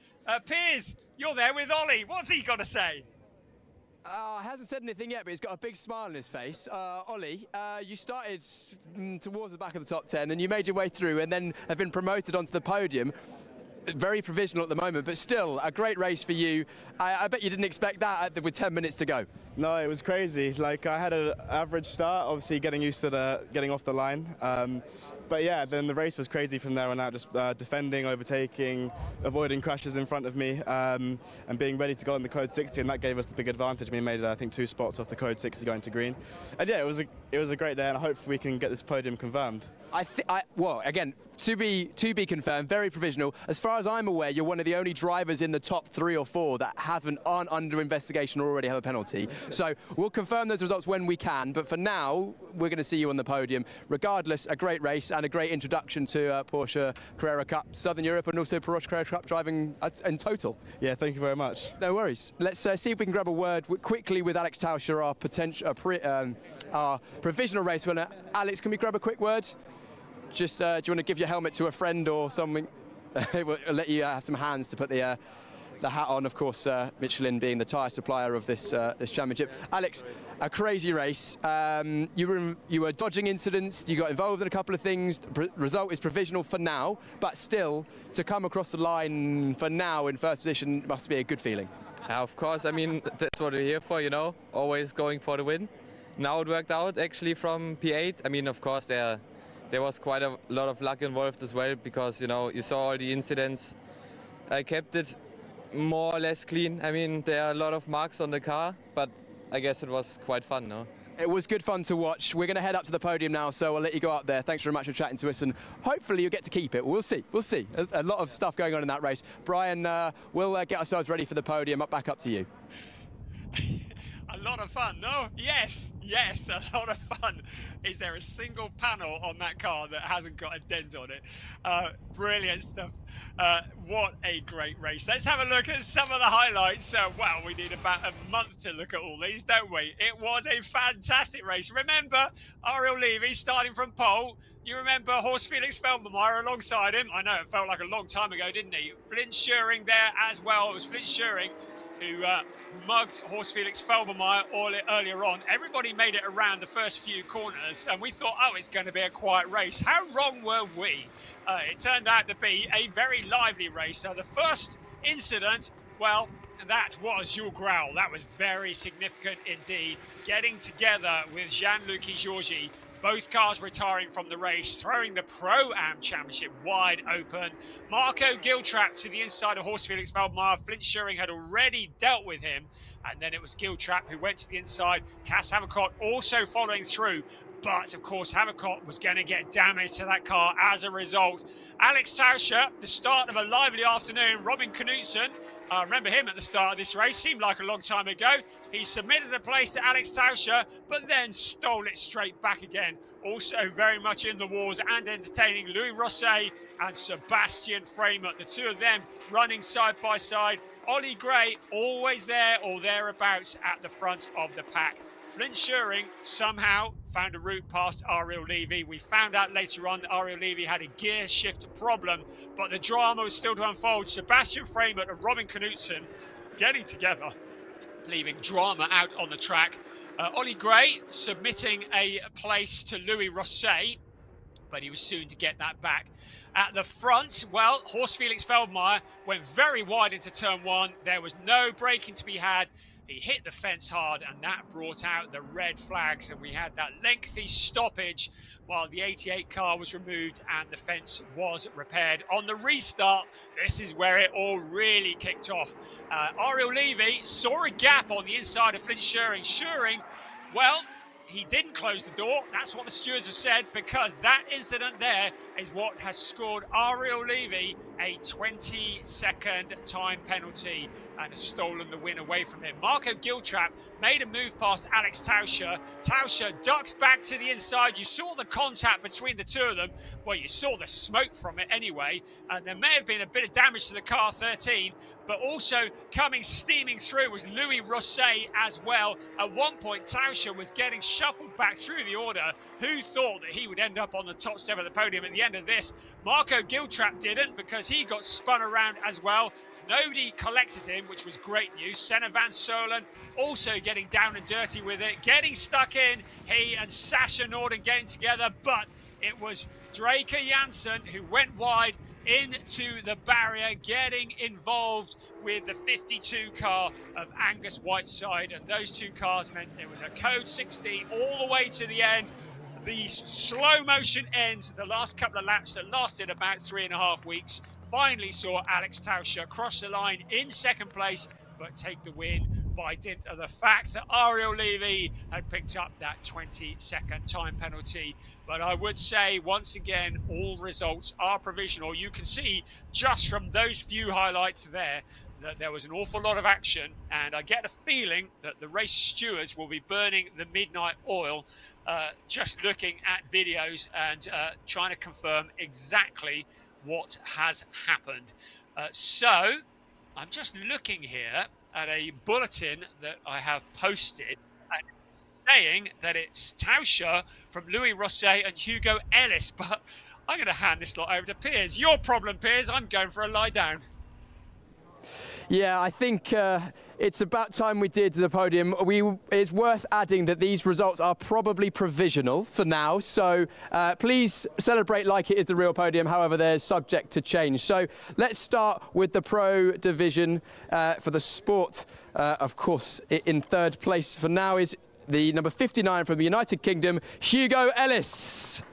Piers, you're there with Ollie. What's he got to say? Hasn't said anything yet, but he's got a big smile on his face. Ollie, you started towards the back of the top 10 and you made your way through and then have been promoted onto the podium. Very provisional at the moment, but still a great race for you. I bet you didn't expect that with 10 minutes to go. No, it was crazy. Like, I had an average start, obviously getting used to getting off the line. But yeah, then the race was crazy from there on out, just defending, overtaking, avoiding crashes in front of me, and being ready to go on the code 60, and that gave us the big advantage. We made, I think, 2 spots off the code 60 going to green. And yeah, it was a great day, and I hope we can get this podium confirmed. Well, again, to be confirmed, very provisional. As far as I'm aware, you're one of the only drivers in the top 3 or 4 that aren't under investigation or already have a penalty. So we'll confirm those results when we can, but for now, we're going to see you on the podium. Regardless, a great race and a great introduction to Porsche Carrera Cup Southern Europe and also Porsche Carrera Cup driving in total. Yeah, thank you very much. No worries. Let's see if we can grab a word quickly with Alex Tauscher, our provisional race winner. Alex, can we grab a quick word? Just, do you want to give your helmet to a friend or something? We'll let you have some hands to put the hat on, of course, Michelin being the tyre supplier of this championship. Alex, a crazy race. You were dodging incidents, you got involved in a couple of things. The result is provisional for now, but still, to come across the line for now in 1st position must be a good feeling. Of course, I mean, that's what we're here for, you know, always going for the win. Now it worked out actually from P8. I mean, of course, there was quite a lot of luck involved as well because, you know, you saw all the incidents. I kept it more or less clean. I mean, there are a lot of marks on the car, but I guess it was quite fun, no? It was good fun to watch. We're going to head up to the podium now, so I'll let you go up there. Thanks very much for chatting to us, and hopefully you'll get to keep it. We'll see. We'll see. A lot of stuff going on in that race. Brian, we'll get ourselves ready for the podium. Back up to you. A lot of fun, no? Yes, a lot of fun. Is there a single panel on that car that hasn't got a dent on it? Brilliant stuff. What a great race. Let's have a look at some of the highlights. Well, we need about a month to look at all these, don't we? It was a fantastic race. Remember, Ariel Levy starting from pole. You remember Horst Felix Feldmeyer alongside him. I know it felt like a long time ago, didn't he? Flint Schuring there as well. It was Flint Schuring who mugged Horst Felix Feldmeyer earlier on. Everybody made it around the first few corners, and we thought, oh, it's going to be a quiet race. How wrong were we? It turned out to be a very lively race. So the first incident, well, that was Jules Grau. That was very significant indeed. Getting together with Jean-Luc Georgi, both cars retiring from the race, throwing the Pro-Am Championship wide open. Marco Giltrap to the inside of Horst Felix Feldmeyer. Flint Schuring had already dealt with him, and then it was Giltrap who went to the inside. Cass Havercott also following through. But, of course, Havercott was going to get damage to that car as a result. Alex Tauscher, the start of a lively afternoon. Robin Knudsen, I remember him at the start of this race. Seemed like a long time ago. He submitted a place to Alex Tauscher, but then stole it straight back again. Also very much in the wars and entertaining Louis Rosset and Sebastian Framert. The two of them running side by side. Ollie Gray always there or thereabouts at the front of the pack. Flint Schuring somehow found a route past Ariel Levy. We found out later on that Ariel Levy had a gear shift problem, but the drama was still to unfold. Sebastian Framert and Robin Knudsen getting together, leaving drama out on the track. Ollie Gray submitting a place to Louis Rosset, but he was soon to get that back. At the front, well, Horst Felix Feldmeyer went very wide into turn one. There was no braking to be had. He hit the fence hard, and that brought out the red flags, and we had that lengthy stoppage while the 88 car was removed and the fence was repaired. On the restart, this is where it all really kicked off. Ariel Levy saw a gap on the inside of Flint Schuring. Schuring, well, he didn't close the door. That's what the stewards have said, because that incident there is what has scored Ariel Levy a 20-second time penalty and has stolen the win away from him. Marco Giltrap made a move past Alex Tauscher. Tauscher ducks back to the inside. You saw the contact between the two of them. Well, you saw the smoke from it anyway. And there may have been a bit of damage to the car 13, but also coming steaming through was Louis Rosset as well. At one point, Tauscher was getting shuffled back through the order. Who thought that he would end up on the top step of the podium at the end of this? Marco Giltrap didn't, because he got spun around as well. Nobody collected him, which was great news. Senna Van Solen also getting down and dirty with it, getting stuck in. He and Sasha Norden getting together, but it was Draker Janssen who went wide into the barrier, getting involved with the 52 car of Angus Whiteside, and those two cars meant it was a code 16 all the way to the end. The slow motion end, the last couple of laps that lasted about 3.5 weeks, finally saw Alex Tauscher cross the line in second place, but take the win by dint of the fact that Ariel Levy had picked up that 20-second time penalty. But I would say, once again, all results are provisional. You can see just from those few highlights there that there was an awful lot of action, and I get a feeling that the race stewards will be burning the midnight oil, just looking at videos and trying to confirm exactly what has happened. So I'm just looking here at a bulletin that I have posted, and it's saying that it's Tauscher from Louis Rosset and Hugo Ellis, but I'm going to hand this lot over to Piers. Your problem, Piers. I'm going for a lie down. Yeah, I think it's about time we did the podium. It's worth adding that these results are probably provisional for now, so please celebrate like it is the real podium. However, they're subject to change. So let's start with the Pro Division for the Sport. Of course, in third place for now is the number 59 from the United Kingdom, Hugo Ellis.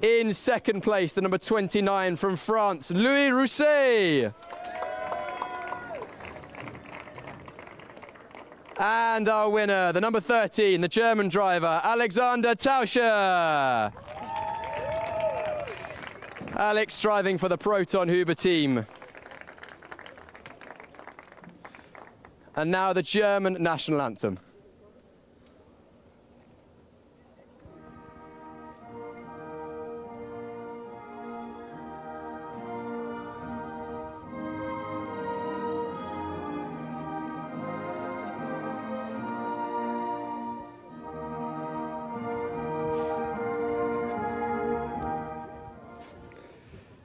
In second place, the number 29 from France, Louis Rosset. And our winner, the number 13, the German driver, Alexander Tauscher. Alex driving for the Proton Huber team. And now the German national anthem.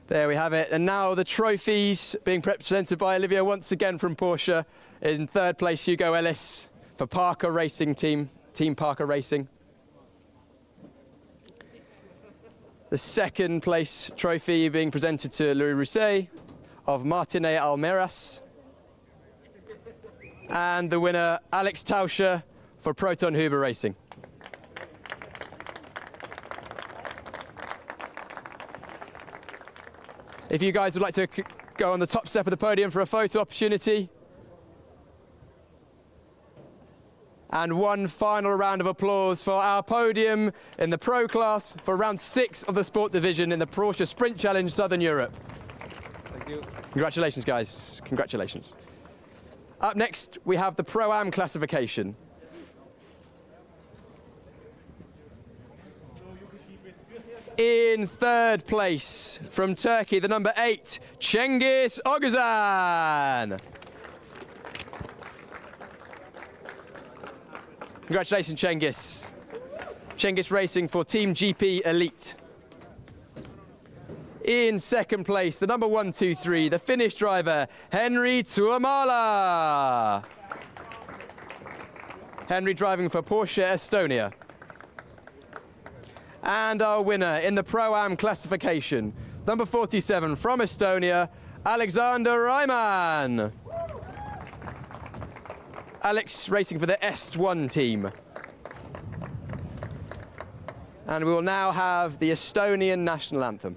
There we have it. And now the trophies being presented by Olivia once again from Porsche. In third place, Hugo Ellis for Parker Racing Team Parker Racing. The second place trophy being presented to Louis Rousset of Martinet Almeras. And the winner, Alex Tauscher for Proton Huber Racing. If you guys would like to go on the top step of the podium for a photo opportunity. And one final round of applause for our podium in the Pro class for round 6 of the Sport Division in the Porsche Sprint Challenge Southern Europe. Thank you. Congratulations, guys. Congratulations. Up next, we have the Pro-Am classification. In third place, from Turkey, the number 8, Cengiz Oguzhan. Congratulations, Cengiz. Cengiz Racing for Team GP Elite. In second place, the number 123, the Finnish driver, Henri Tuomala. Henry driving for Porsche Estonia. And our winner in the Pro-Am classification, number 47 from Estonia, Alexander Reimann. Alex racing for the Est1 team. And we will now have the Estonian national anthem.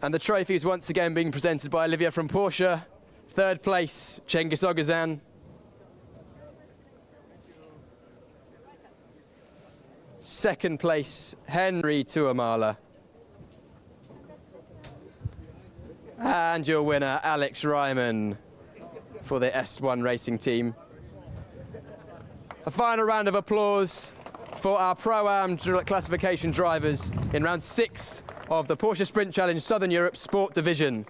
And the trophy is once again being presented by Olivia from Porsche. Third place, Cengiz Oguzhan. Second place, Henri Tuomala. And your winner, Alex Reimann for the Est1 racing team. A final round of applause for our Pro-Am classification drivers in round 6 of the Porsche Sprint Challenge Southern Europe Sport Division.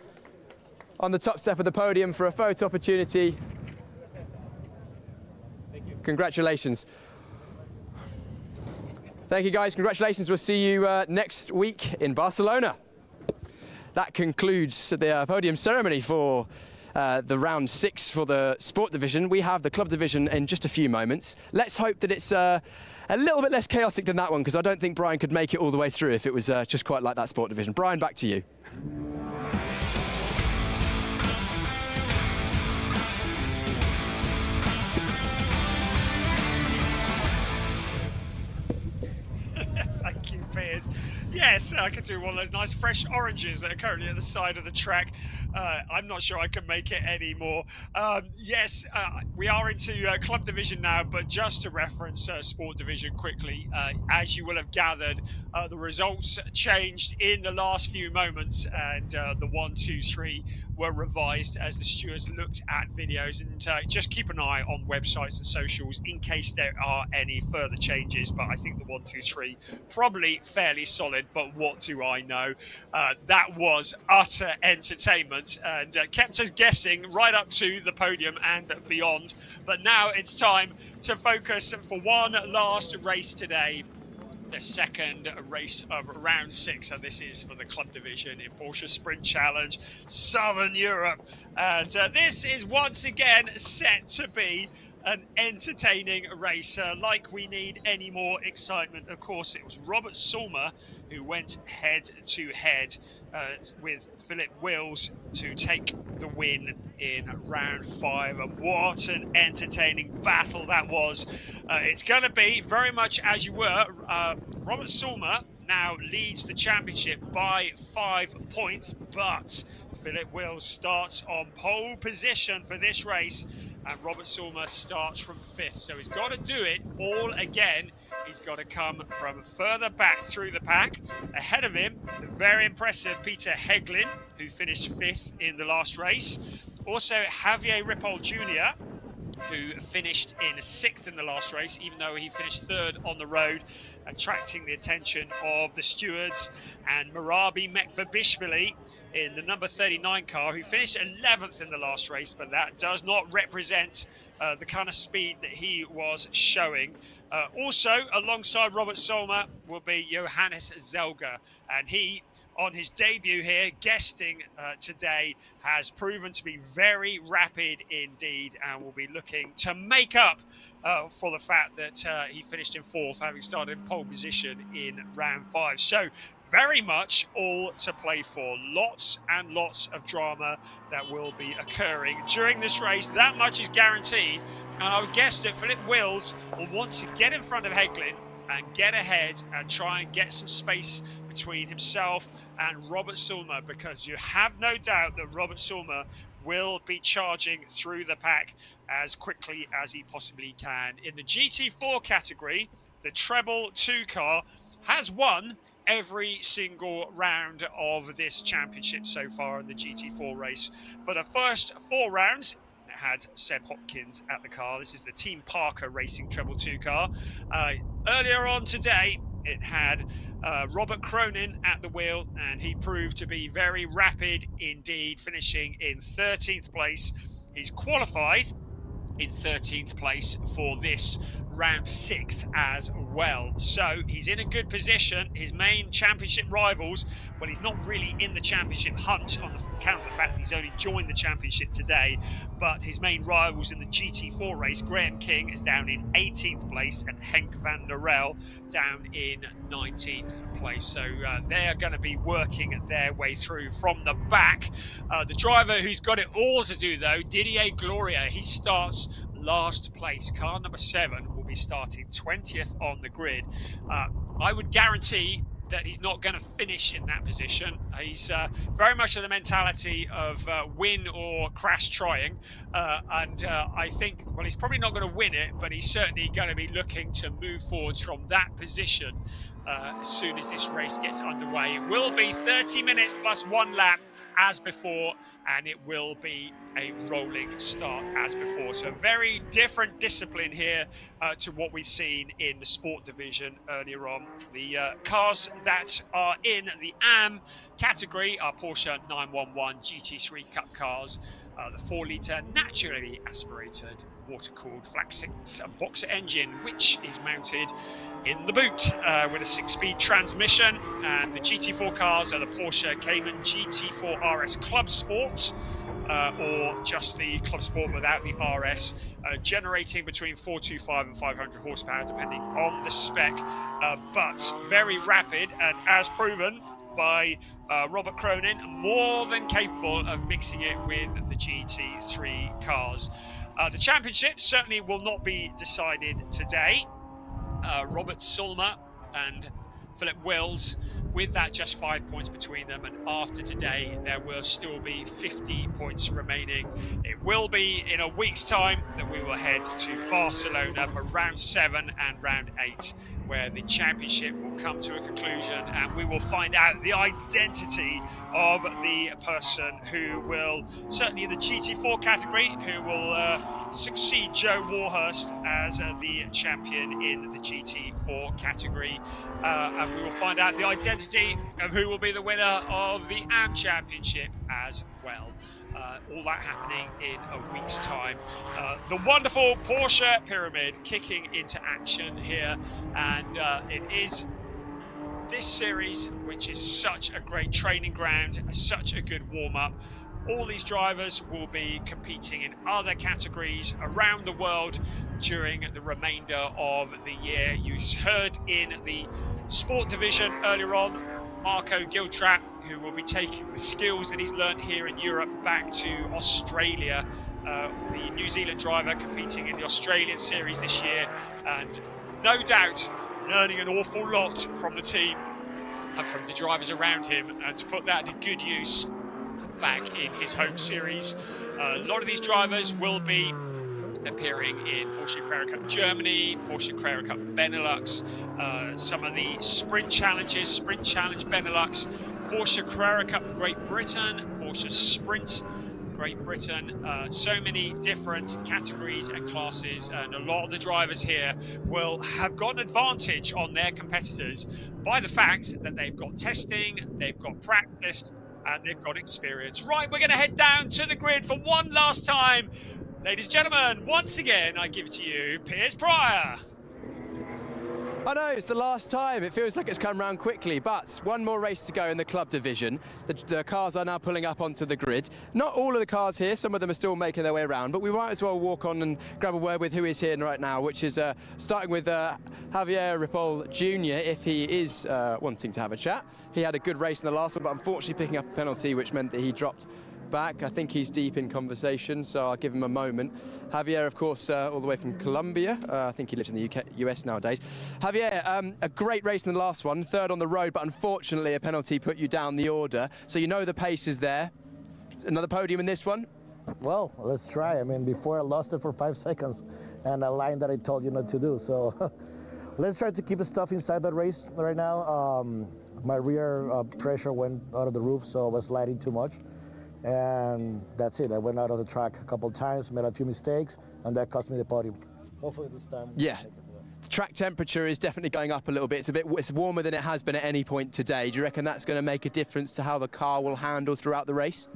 On the top step of the podium for a photo opportunity. Thank you. Congratulations. Thank you, guys. Congratulations. We'll see you next week in Barcelona. That concludes the podium ceremony for the round 6 for the Sport Division. We have the Club Division in just a few moments. Let's hope that it's a little bit less chaotic than that one, because I don't think Brian could make it all the way through if it was just quite like that Sport Division. Brian, back to you. Thank you, Piers. Yes, I could do one of those nice fresh oranges that are currently at the side of the track. I'm not sure I can make it anymore. Yes, we are into Club Division now, but just to reference Sport Division quickly, as you will have gathered, the results changed in the last few moments, and the 1, 2, 3 were revised as the stewards looked at videos. And just keep an eye on websites and socials in case there are any further changes. But I think the 1, 2, 3 probably fairly solid. But what do I know? That was utter entertainment and kept us guessing right up to the podium and beyond. But now it's time to focus for one last race today. The second race of round 6, and this is for the Club Division in Porsche Sprint Challenge Southern Europe. And this is once again set to be an entertaining race, like we need any more excitement. Of course, it was Robert Sulmer who went head-to-head with Philip Wills to take the win in round 5. And what an entertaining battle that was. It's going to be very much as you were. Robert Sulmer now leads the championship by 5 points, but Philip Wills starts on pole position for this race, and Robert Sulmer starts from 5th. So he's got to do it all again. He's got to come from further back through the pack. Ahead of him, the very impressive Peter Heglin, who finished 5th in the last race. Also, Javier Ripoll Jr., who finished in 6th in the last race, even though he finished 3rd on the road, attracting the attention of the stewards. And Marabi Mekvabishvili in the number 39 car, who finished 11th in the last race, but that does not represent the kind of speed that he was showing. Also, alongside Robert Sulmer will be Johannes Zelger, and he, on his debut here, guesting today, has proven to be very rapid indeed, and will be looking to make up for the fact that he finished in 4th, having started in pole position in round 5. So very much all to play for. Lots and lots of drama that will be occurring during this race. That much is guaranteed. And I would guess that Philip Wills will want to get in front of Heglin and get ahead and try and get some space between himself and Robert Sulmer, because you have no doubt that Robert Sulmer will be charging through the pack as quickly as he possibly can. In the GT4 category, the Treble 2 car has won every single round of this championship so far in the GT4 race. For the first 4 rounds, it had Seb Hopkins at the car. This is the Team Parker Racing Treble 2 car. Earlier on today, it had Robert Cronin at the wheel, and he proved to be very rapid indeed, finishing in 13th place. He's qualified in 13th place for this round 6 as well. So he's in a good position. His main championship rivals, well, he's not really in the championship hunt on account of the fact that he's only joined the championship today, but his main rivals in the GT4 race, Graham King is down in 18th place and Henk van der Rel down in 19th place. So they're going to be working their way through from the back. The driver who's got it all to do, though, Didier Gloria, he starts last place. Car number 7 will be starting 20th on the grid. I would guarantee that he's not going to finish in that position. He's very much of the mentality of win or crash trying. And I think, well, he's probably not going to win it, but he's certainly going to be looking to move forwards from that position as soon as this race gets underway. It will be 30 minutes plus 1 lap as before, and it will be a rolling start as before. So a very different discipline here to what we've seen in the sport division earlier on. The cars that are in the AM category are Porsche 911 GT3 Cup cars, the 4-litre naturally aspirated water-cooled flat 6 boxer engine, which is mounted in the boot with a 6-speed transmission. And the GT4 cars are the Porsche Cayman GT4 RS Club Sport, or just the Club Sport without the RS, generating between 425 and 500 horsepower depending on the spec, but very rapid, and as proven by Robert Cronin, more than capable of mixing it with the GT3 cars. The championship certainly will not be decided today. Robert Sulmer and Philip Wills, with that just 5 points between them, and after today there will still be 50 points remaining. It will be in a week's time that we will head to Barcelona for round 7 and round 8, where the championship will come to a conclusion, and we will find out the identity of the person who will, certainly in the GT4 category, who will succeed Joe Warhurst as the champion in the GT4 category, and we will find out the identity of who will be the winner of the AM Championship as well. All that happening in a week's time. The wonderful Porsche Pyramid kicking into action here, and it is this series, which is such a great training ground, such a good warm-up. All these drivers will be competing in other categories around the world during the remainder of the year. You heard in the sport division earlier on, Marco Giltrap, who will be taking the skills that he's learnt here in Europe back to Australia. The New Zealand driver competing in the Australian series this year, and no doubt learning an awful lot from the team and from the drivers around him, and to put that to good use back in his home series. A lot of these drivers will be appearing in Porsche Carrera Cup Germany, Porsche Carrera Cup Benelux, some of the sprint challenges, Sprint Challenge Benelux, Porsche Carrera Cup Great Britain, Porsche Sprint Great Britain, so many different categories and classes, and a lot of the drivers here will have got an advantage on their competitors by the fact that they've got testing, they've got practice, and they've got experience. Right, we're going to head down to the grid for one last time. Ladies and gentlemen, once again, I give it to you, Piers Pryor. I know, it's the last time. It feels like it's come round quickly, but one more race to go in the club division. The cars are now pulling up onto the grid. Not all of the cars here, some of them are still making their way around, but we might as well walk on and grab a word with who is here right now, which is starting with Javier Ripoll Jr., if he is wanting to have a chat. He had a good race in the last one, but unfortunately picking up a penalty, which meant that he dropped back. I think he's deep in conversation, so I'll give him a moment. Javier, of course, all the way from Colombia. I think he lives in the US nowadays. Javier, a great race in the last one, third on the road, but unfortunately a penalty put you down the order. So you know the pace is there. Another podium in this one? Well, let's try. I mean, before I lost it for 5 seconds and a line that I told you not to do. So let's try to keep the stuff inside the race right now. My rear pressure went out of the roof, so I was sliding too much. And that's it. I went out of the track a couple of times, made a few mistakes, and that cost me the podium. Hopefully this time. Yeah. The track temperature is definitely going up a little bit. It's warmer than it has been at any point today. Do you reckon that's going to make a difference to how the car will handle throughout the race?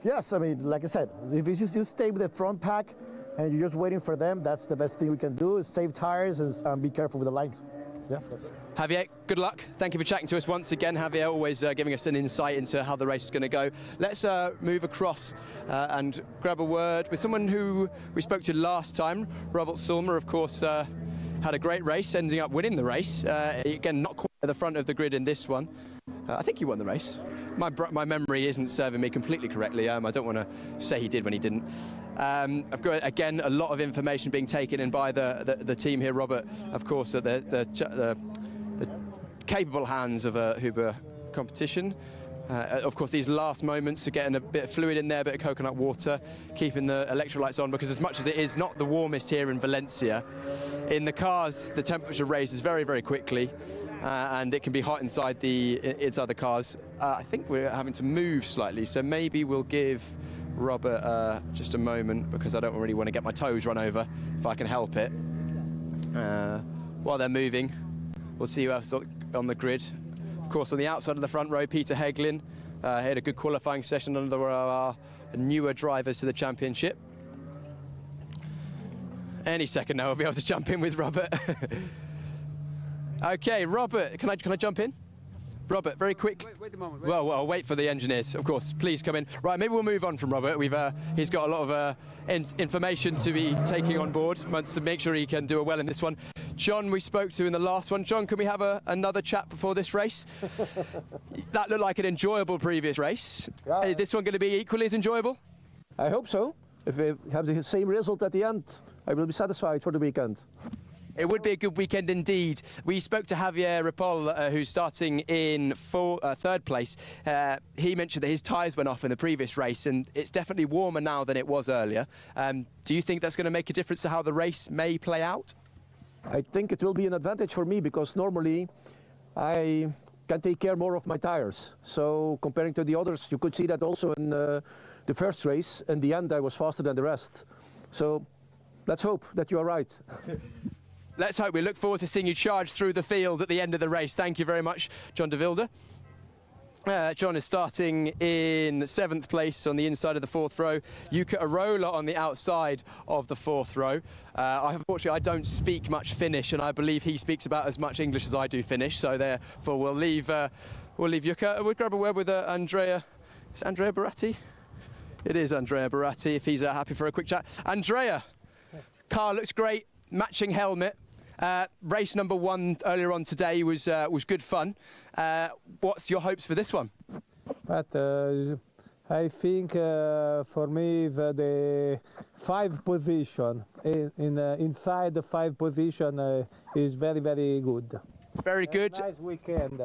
Yes, I mean, like I said, if you stay with the front pack and you're just waiting for them, that's the best thing we can do, is save tires and be careful with the lines. Yeah, that's it. Javier, good luck. Thank you for chatting to us once again. Javier, always giving us an insight into how the race is going to go. Let's move across and grab a word with someone who we spoke to last time. Robert Sulmer, of course, had a great race, ending up winning the race. Again, not quite at the front of the grid in this one. I think he won the race. My memory isn't serving me completely correctly. I don't want to say he did when he didn't. I've got, again, a lot of information being taken in by the team here. Robert, of course, at the capable hands of a Huber competition. Of course, these last moments are getting a bit of fluid in there, a bit of coconut water, keeping the electrolytes on, because as much as it is not the warmest here in Valencia, in the cars the temperature raises very, very quickly. And it can be hot inside the cars. I think we're having to move slightly, so maybe we'll give Robert just a moment, because I don't really want to get my toes run over if I can help it. While they're moving, we'll see who else on the grid. Of course, on the outside of the front row, Peter Heglin had a good qualifying session under our newer drivers to the championship. Any second now, we'll be able to jump in with Robert. Okay, Robert, can I jump in? Robert, very quick. Wait a moment. Well, I'll wait for the engineers, of course. Please come in. Right, maybe we'll move on from Robert. He's got a lot of information to be taking on board. Wants to make sure he can do well in this one. John, we spoke to in the last one. John, can we have another chat before this race? That looked like an enjoyable previous race. Yeah. Is this one going to be equally as enjoyable? I hope so. If we have the same result at the end, I will be satisfied for the weekend. It would be a good weekend indeed. We spoke to Javier Ripoll, who's starting in third place. He mentioned that his tyres went off in the previous race, and it's definitely warmer now than it was earlier. Do you think that's going to make a difference to how the race may play out? I think it will be an advantage for me, because normally I can take care more of my tyres. So comparing to the others, you could see that also in the first race. In the end, I was faster than the rest. So let's hope that you are right. Let's hope. We look forward to seeing you charge through the field at the end of the race. Thank you very much, John de Wilde. John is starting in 7th place on the inside of the 4th row. Yuka Arola on the outside of the 4th row. Unfortunately, I don't speak much Finnish, and I believe he speaks about as much English as I do Finnish. So therefore, we'll leave Yuka. We'll grab a word with Andrea. Is it Andrea Baratti? It is Andrea Baratti, if he's happy for a quick chat. Andrea, car looks great, matching helmet. Race number 1 earlier on today was good fun. What's your hopes for this one? But I think for me the 5 position inside the 5 position is very, very good. Very good. Nice weekend.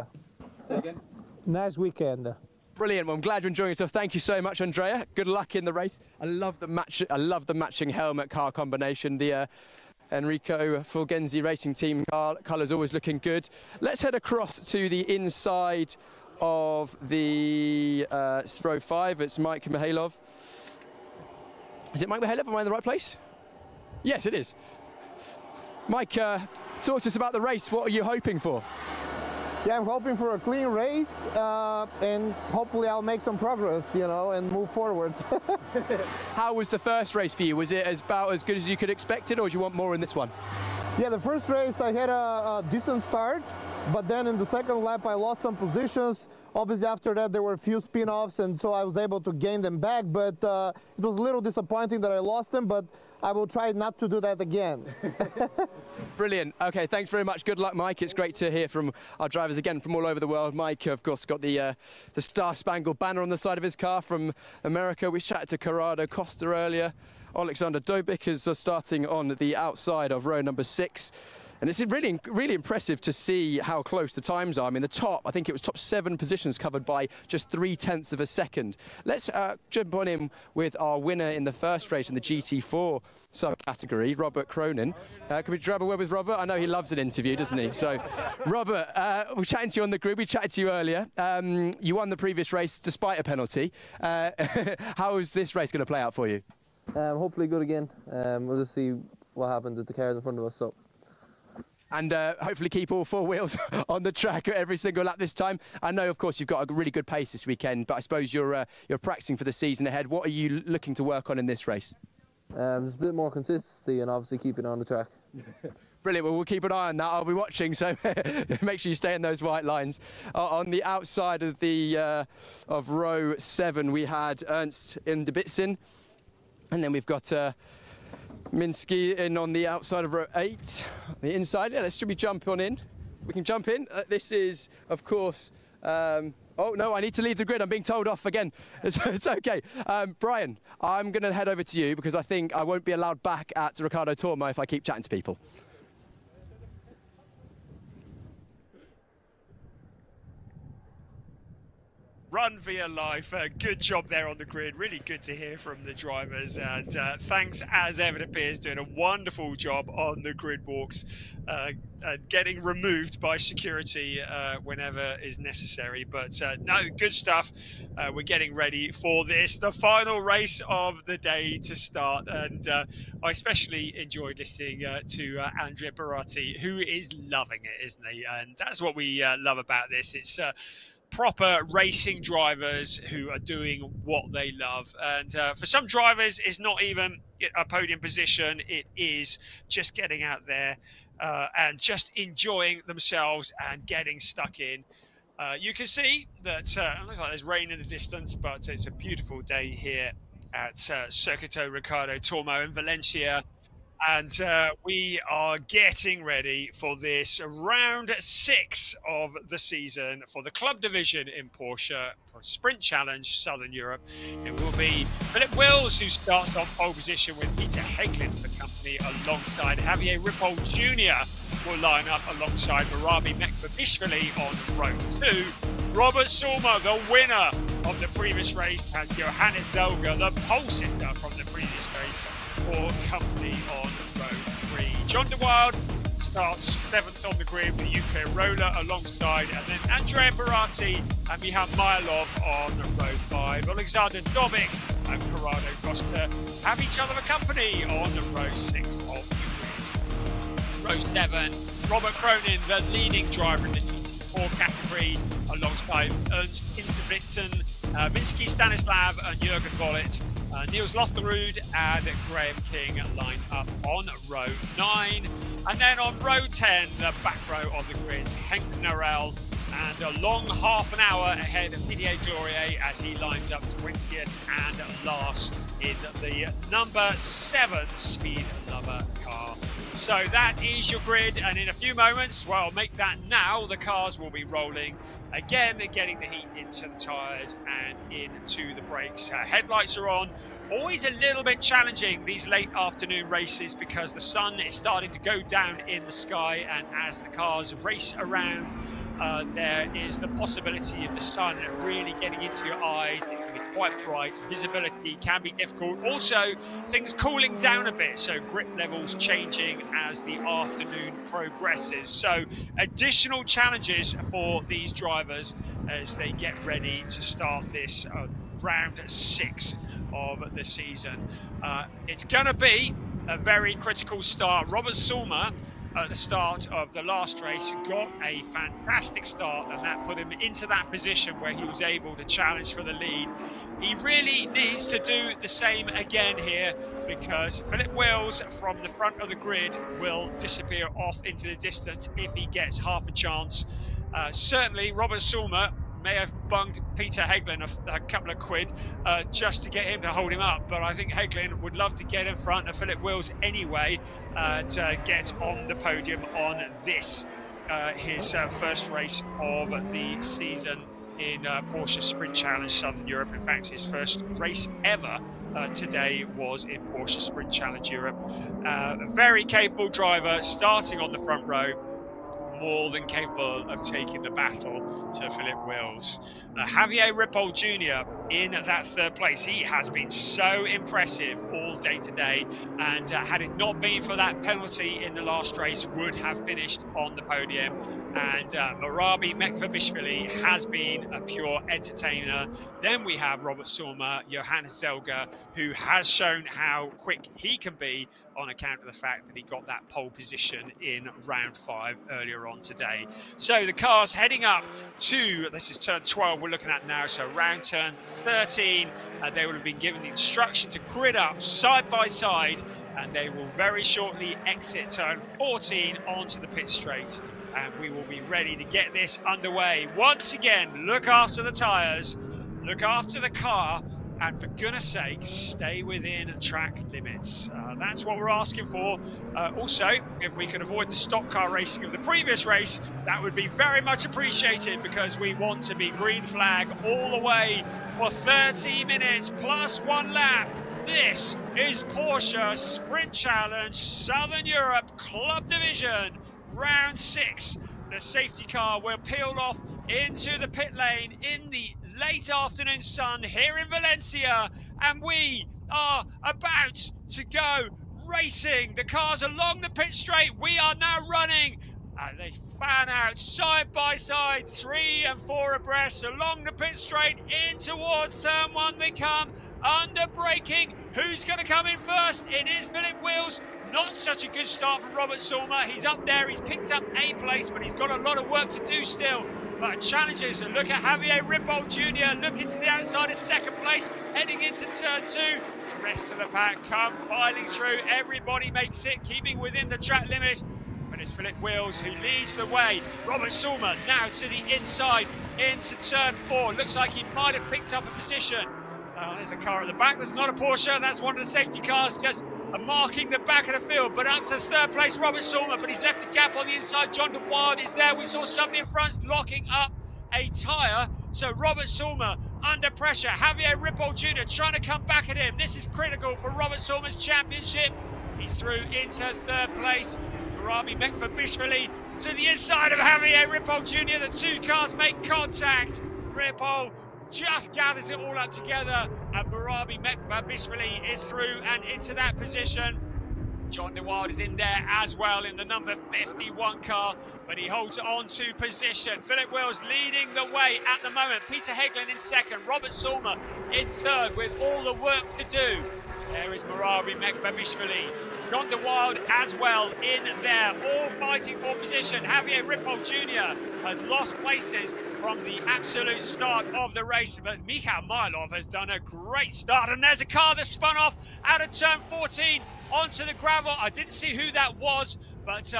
Say again? Nice weekend. Brilliant. Well, I'm glad you're enjoying yourself. Thank you so much, Andrea. Good luck in the race. I love the matching helmet car combination. The Enrico Fulgenzi Racing Team colours always looking good. Let's head across to the inside of the row 5. It's Mike Mihailov. Is it Mike Mihailov? Am I in the right place? Yes, it is. Mike, talk to us about the race. What are you hoping for? Yeah, I'm hoping for a clean race, and hopefully I'll make some progress, you know, and move forward. How was the first race for you? Was it about as good as you could expect it, or do you want more in this one? Yeah, the first race I had a decent start, but then in the second lap I lost some positions. Obviously after that there were a few spin-offs, and so I was able to gain them back, but it was a little disappointing that I lost them, but I will try not to do that again. Brilliant. Okay, thanks very much. Good luck, Mike. It's great to hear from our drivers again from all over the world. Mike, of course, got the Star-Spangled Banner on the side of his car from America. We chatted to Corrado Costa earlier. Alexander Dobik is starting on the outside of row number 6. And it's really, really impressive to see how close the times are. I mean, I think it was top 7 positions covered by just 0.3 of a second. Let's jump on in with our winner in the first race in the GT4 subcategory, Robert Cronin. Can we grab a word with Robert? I know he loves an interview, doesn't he? So, Robert, we're chatting to you on the grid. We chatted to you earlier. You won the previous race despite a penalty. How is this race going to play out for you? Hopefully good again. We'll just see what happens with the cars in front of us. So. And hopefully keep all 4 wheels on the track every single lap this time. I know, of course, you've got a really good pace this weekend, but I suppose you're practicing for the season ahead. What are you looking to work on in this race? Just a bit more consistency and obviously keeping on the track. Brilliant. Well, we'll keep an eye on that. I'll be watching, so make sure you stay in those white lines. On the outside of the of row 7, we had Ernst Indebitsen, and then we've got Minsky in on the outside of row 8. The inside, yeah, should we jump on in? We can jump in. This is, of course, oh no, I need to leave the grid. I'm being told off again. It's okay. Brian, I'm going to head over to you because I think I won't be allowed back at Ricardo Tormo if I keep chatting to people. Run for your life. Good job there on the grid. Really good to hear from the drivers. And thanks, as ever, to Piers doing a wonderful job on the grid walks, getting removed by security whenever is necessary. But no, good stuff. We're getting ready for this, the final race of the day to start. And I especially enjoyed listening to Andrea Baratti, who is loving it, isn't he? And that's what we love about this. It's proper racing drivers who are doing what they love, and for some drivers it's not even a podium position, it is just getting out there and just enjoying themselves and getting stuck in. You can see that it looks like there's rain in the distance, but it's a beautiful day here at Circuito Ricardo Tormo in Valencia. And we are getting ready for this round 6 of the season for the club division in Porsche Sprint Challenge Southern Europe. It will be Philip Wills who starts on pole position with Peter Heglin for company alongside Javier Ripoll Jr. will line up alongside Marabi Mekbabishvili on row 2. Robert Sulmer, the winner of the previous race, has Johannes Zelger, the pole sitter from the previous race, for company on row 3. John DeWild starts 7th on the grid with UK Roller alongside, and then Andrea Baratti and Mihan Mylov on row 5. Alexander Dobik and Corrado Costa have each other for company on row 6 of the grid. Row 7, Robert Cronin, the leading driver in the GT4 category, alongside Ernst Indebitsen, Minsky Stanislav and Jürgen Bollet. Niels Lofterud and Graham King line up on row 9. And then on row 10, the back row of the grid, Henk Narell and a long half an hour ahead of Didier Glorier as he lines up 20th and last in the number 7 speed lover car. So that is your grid, and in a few moments, well, make that now, the cars will be rolling again, getting the heat into the tyres and into the brakes. Headlights are on. Always a little bit challenging, these late afternoon races, because the sun is starting to go down in the sky, and as the cars race around, there is the possibility of the sun really getting into your eyes. It can be quite bright. Visibility can be difficult. Also, things cooling down a bit, so grip levels changing as the afternoon progresses. So additional challenges for these drivers as they get ready to start this round 6 of the season. It's going to be a very critical start. Robert Sulmer at the start of the last race got a fantastic start, and that put him into that position where he was able to challenge for the lead. He really needs to do the same again here, because Philip Wills from the front of the grid will disappear off into the distance if he gets half a chance. Certainly Robert Sulmer may have bunged Peter Heglin a couple of quid just to get him to hold him up, but I think Heglin would love to get in front of Philip Wills anyway to get on the podium on this, his first race of the season in Porsche Sprint Challenge Southern Europe. In fact, his first race ever today was in Porsche Sprint Challenge Europe. A very capable driver starting on the front row, more than capable of taking the battle to Philip Wills. Javier Ripoll Jr. in that third place. He has been so impressive all day today, and had it not been for that penalty in the last race, would have finished on the podium. And Marabi Mekvabishvili has been a pure entertainer. Then we have Robert Sulmer, Johannes Zelger, who has shown how quick he can be on account of the fact that he got that pole position in round 5 earlier on today. So the cars heading up to, this is turn 12 we're looking at now, so around turn 13, they will have been given the instruction to grid up side by side, and they will very shortly exit turn 14 onto the pit straight, and we will be ready to get this underway. Once again, look after the tyres, look after the car, and for goodness sake, stay within track limits. That's what we're asking for. Also, if we could avoid the stock car racing of the previous race, that would be very much appreciated, because we want to be green flag all the way for 30 minutes plus 1 lap. This is Porsche Sprint Challenge Southern Europe Club Division, round 6. The safety car will peel off into the pit lane in the late afternoon sun here in Valencia, and we are about to go racing. The cars along the pit straight, we are now running, and they fan out side by side, 3 and 4 abreast along the pit straight in towards turn 1 they come, under braking. Who's going to come in first? It is Philip Wills. Not such a good start from Robert Sulmer. He's up there, he's picked up a place, but he's got a lot of work to do still. But challenges, and look at Javier Ripoll Jr. looking to the outside of second place, heading into turn 2. The rest of the pack come filing through. Everybody makes it, keeping within the track limits. But it's Philip Wills who leads the way. Robert Sulmer now to the inside into turn 4. Looks like he might have picked up a position. There's a car at the back. That's not a Porsche. That's one of the safety cars just marking the back of the field. But up to third place, Robert Sulmer. But he's left a gap on the inside. John DeWild is there. We saw somebody in front locking up a tyre. So Robert Sulmer under pressure. Javier Ripoll Jr. trying to come back at him. This is critical for Robert Sulmer's championship. He's through into third place. Marabi Mekvabishvili to the inside of Javier Ripoll Jr. The 2 cars make contact. Ripoll just gathers it all up together, and Marabi Mekvabishvili is through and into that position. John DeWild is in there as well in the number 51 car, but he holds on to position. Philip Wills leading the way at the moment. Peter Heglin in second, Robert Sulmer in third with all the work to do. There is Marabi Mekvabishvili. John DeWild as well in there, all fighting for position. Javier Ripoll Jr. has lost places from the absolute start of the race, but Mikhail Mylov has done a great start, and there's a car that spun off out of turn 14 onto the gravel. I didn't see who that was, but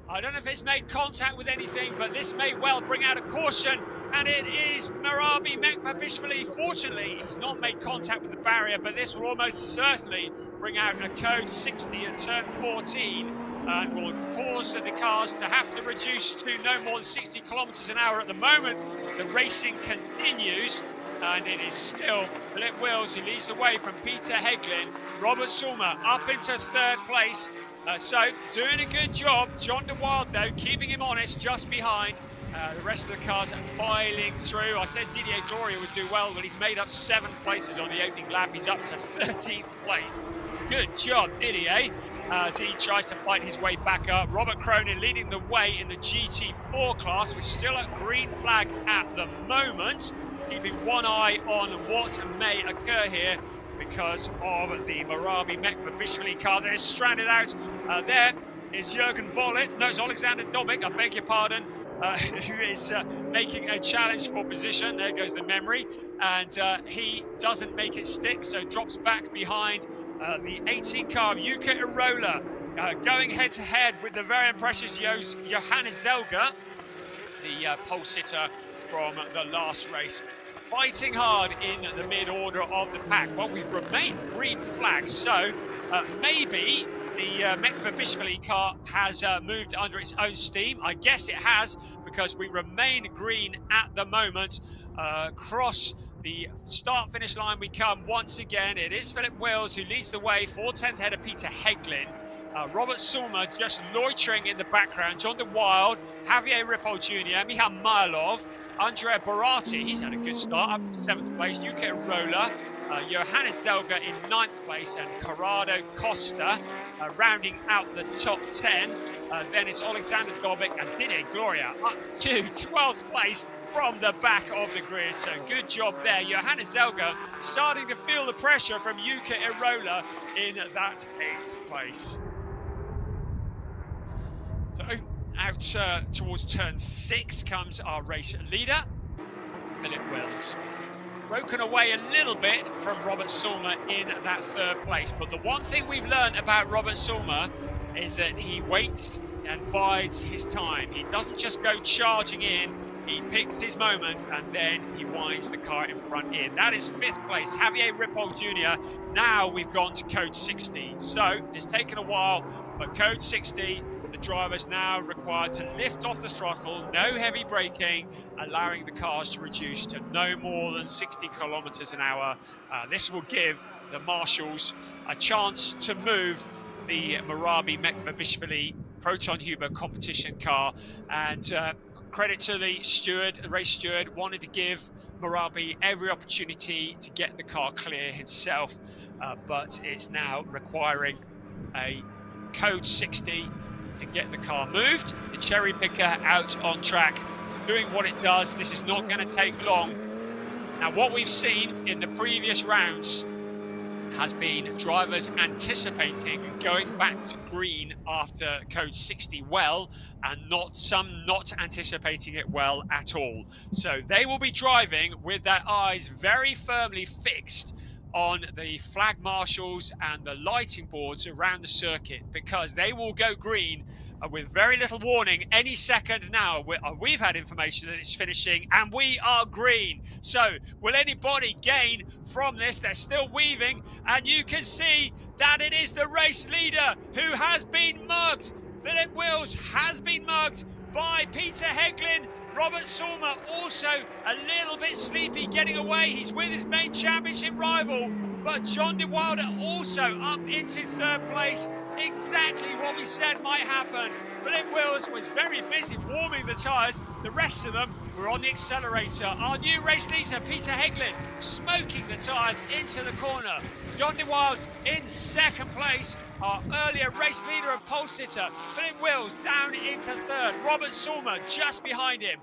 I don't know if it's made contact with anything, but this may well bring out a caution, and it is Marabi Mekvabishvili. Fortunately, he's not made contact with the barrier, but this will almost certainly bring out a code 60 at turn 14, and will cause the cars to have to reduce to no more than 60 kilometers an hour at the moment. The racing continues, and it is still Philip Wills who leads the way from Peter Heglin. Robert Sulmer up into third place. So doing a good job. John de Wild, though, keeping him honest just behind. The rest of the cars are filing through. I said Didier Gloria would do well, but he's made up 7 places on the opening lap. He's up to 13th place. Good job, Didier, as he tries to fight his way back up. Robert Cronin leading the way in the GT4 class. We're still at green flag at the moment, keeping one eye on what may occur here because of the Marabi Mekvabishvili car that is stranded out. There is Jürgen Vollet, no, it's Alexander Dobik, I beg your pardon, who is making a challenge for position. There goes the memory, and he doesn't make it stick, so drops back behind the 18 car of Jukka Irola, going head-to-head with the very impressive Johannes Zelger, the pole sitter from the last race. Fighting hard in the mid-order of the pack. Well, we've remained green flag, so maybe the Mekvabishvili car has moved under its own steam. I guess it has, because we remain green at the moment. Across the start-finish line we come once again. It is Philip Wills who leads the way, 4 tenths ahead of Peter Heglin. Robert Sulmer just loitering in the background. John de Wild, Javier Ripoll Jr., Michal Mylov, Andrea Barati, he's had a good start, up to 7th place. Jukka Irola, Johannes Zelger in 9th place, and Corrado Costa rounding out the top 10. Then it's Alexander Dobik and Didier Gloria up to 12th place from the back of the grid. So good job there. Johannes Zelger starting to feel the pressure from Jukka Irola in that 8th place. So out towards turn 6 comes our race leader, Philip Wills. Broken away a little bit from Robert Sulmer in that 3rd place. But the one thing we've learned about Robert Sulmer is that he waits and bides his time. He doesn't just go charging in, he picks his moment and then he winds the car in front in. That is 5th place, Javier Ripoll Jr. Now we've gone to code 60. So it's taken a while, but code 60, the driver's now required to lift off the throttle, no heavy braking, allowing the cars to reduce to no more than 60 kilometers an hour. This will give the marshals a chance to move the Marabi Mekvabishvili Proton Huber competition car. And credit to the steward, the race steward, wanted to give Marabi every opportunity to get the car clear himself, but it's now requiring a code 60 to get the car moved. The cherry picker out on track, doing what it does. This is not going to take long. Now, what we've seen in the previous rounds has been drivers anticipating going back to green after code 60 well, and some not anticipating it well at all. So they will be driving with their eyes very firmly fixed on the flag marshals and the lighting boards around the circuit, because they will go green with very little warning any second now. We've had information that it's finishing and we are green. So will anybody gain from this? They're still weaving, and you can see that it is the race leader who has been mugged. Philip Wills has been mugged by Peter Heglin. Robert Sulmer also a little bit sleepy getting away. He's with his main championship rival, but John de Wilder also up into 3rd place. Exactly what we said might happen. Philip Wills was very busy warming the tyres. The rest of them were on the accelerator. Our new race leader, Peter Heglin, smoking the tyres into the corner. John de Wild in 2nd place. Our earlier race leader and pole sitter, Philip Wills, down into 3rd. Robert Sulmer just behind him.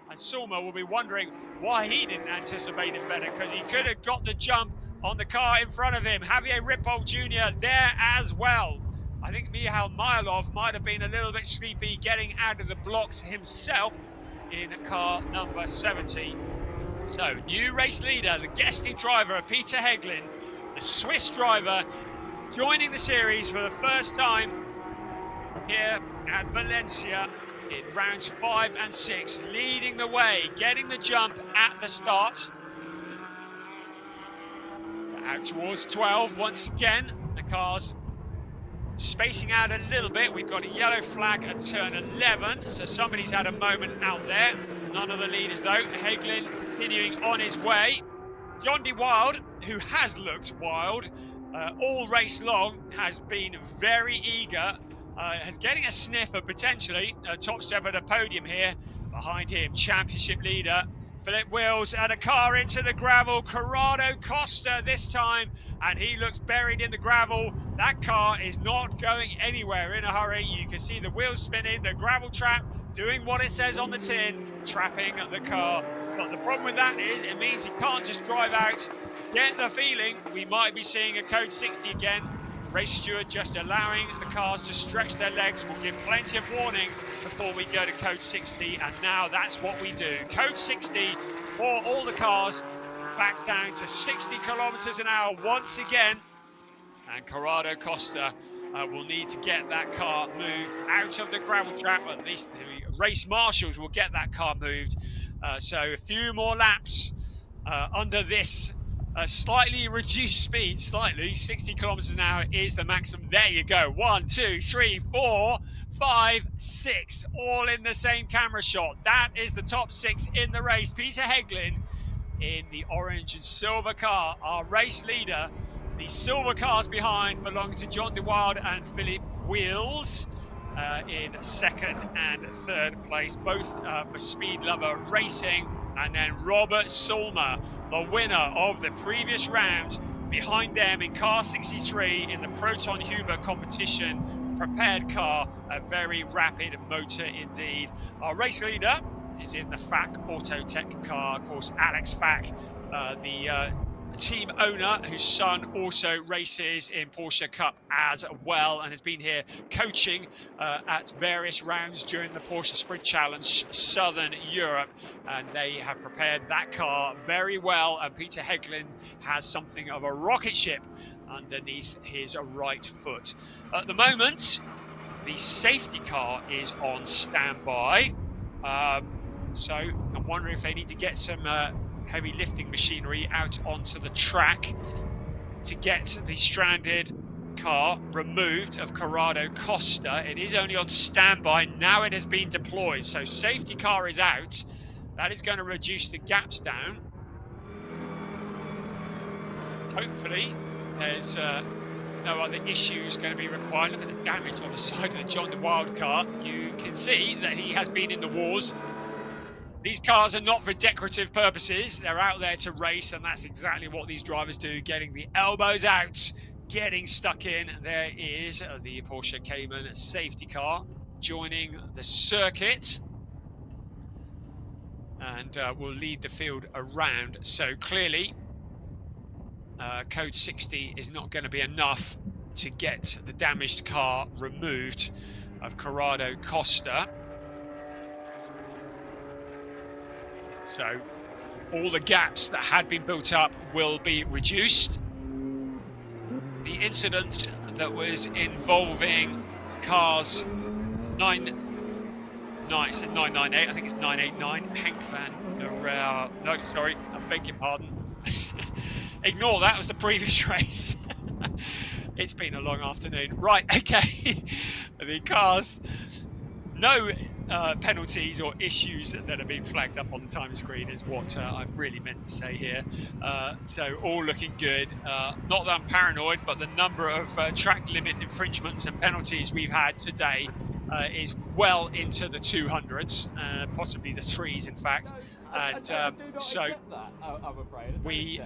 And Sulmer will be wondering why he didn't anticipate it better, because he could have got the jump on the car in front of him. Javier Ripoll Jr. there as well. I think Michal Mylov might have been a little bit sleepy getting out of the blocks himself in car number 70. So, new race leader, the guesting driver, Peter Heglin, the Swiss driver, joining the series for the first time here at Valencia in rounds 5 and 6, leading the way, getting the jump at the start. So out towards 12 once again. The cars spacing out a little bit. We've got a yellow flag at turn 11, so somebody's had a moment out there. None of the leaders though. Hagelin continuing on his way. John D. Wild, who has looked wild all race long, has been very eager, has getting a sniff of potentially a top step at a podium here. Behind him, championship leader Philip Wills, and a car into the gravel. Corrado Costa this time, and he looks buried in the gravel. That car is not going anywhere in a hurry. You can see the wheels spinning, the gravel trap doing what it says on the tin, trapping the car. But the problem with that is it means he can't just drive out. Get the feeling we might be seeing a code 60 again. Race steward just allowing the cars to stretch their legs. We'll give plenty of warning before we go to code 60, and now that's what we do. Code 60 for all the cars, back down to 60 kilometers an hour once again, and Corrado Costa will need to get that car moved out of the gravel trap. At least the race marshals will get that car moved. So a few more laps under this slightly reduced speed, 60 kilometers an hour is the maximum. There you go. 1, 2, 3, 4, 5, 6, all in the same camera shot. That is the top 6 in the race. Peter Hagelin in the orange and silver car, our race leader. The silver cars behind belong to John De Wild and Philip Wills in second and third place, both for Speed Lover Racing. And then Robert Sulmer, the winner of the previous round, behind them in car 63 in the Proton Huber competition. Prepared car, a very rapid motor indeed. Our race leader is in the FAC Autotech car, of course, Alex FAC, the team owner whose son also races in Porsche Cup as well, and has been here coaching at various rounds during the Porsche Sprint Challenge Southern Europe, and they have prepared that car very well, and Peter Hagelin has something of a rocket ship underneath his right foot. At the moment, the safety car is on standby, so I'm wondering if they need to get some heavy lifting machinery out onto the track to get the stranded car removed of Corrado Costa. It is only on standby, now it has been deployed, so safety car is out. That is going to reduce the gaps down. Hopefully there's no other issues going to be required. Look at the damage on the side of the John De Wild car. You can see that he has been in the wars. These cars are not for decorative purposes. They're out there to race, and that's exactly what these drivers do, getting the elbows out, getting stuck in. There is the Porsche Cayman safety car joining the circuit, and will lead the field around. So clearly, code 60 is not going to be enough to get the damaged car removed of Corrado Costa. So all the gaps that had been built up will be reduced. The incident that was involving cars 998, I think it's 989, Henk van der, no, sorry, I beg your pardon. Ignore that, it was the previous race. It's been a long afternoon. Right, okay. The cars, no penalties or issues that are being flagged up on the time screen is what I really meant to say here. So all looking good. Not that I'm paranoid, but the number of track limit infringements and penalties we've had today is well into the 200s, possibly the 3s in fact. And so I'm afraid. we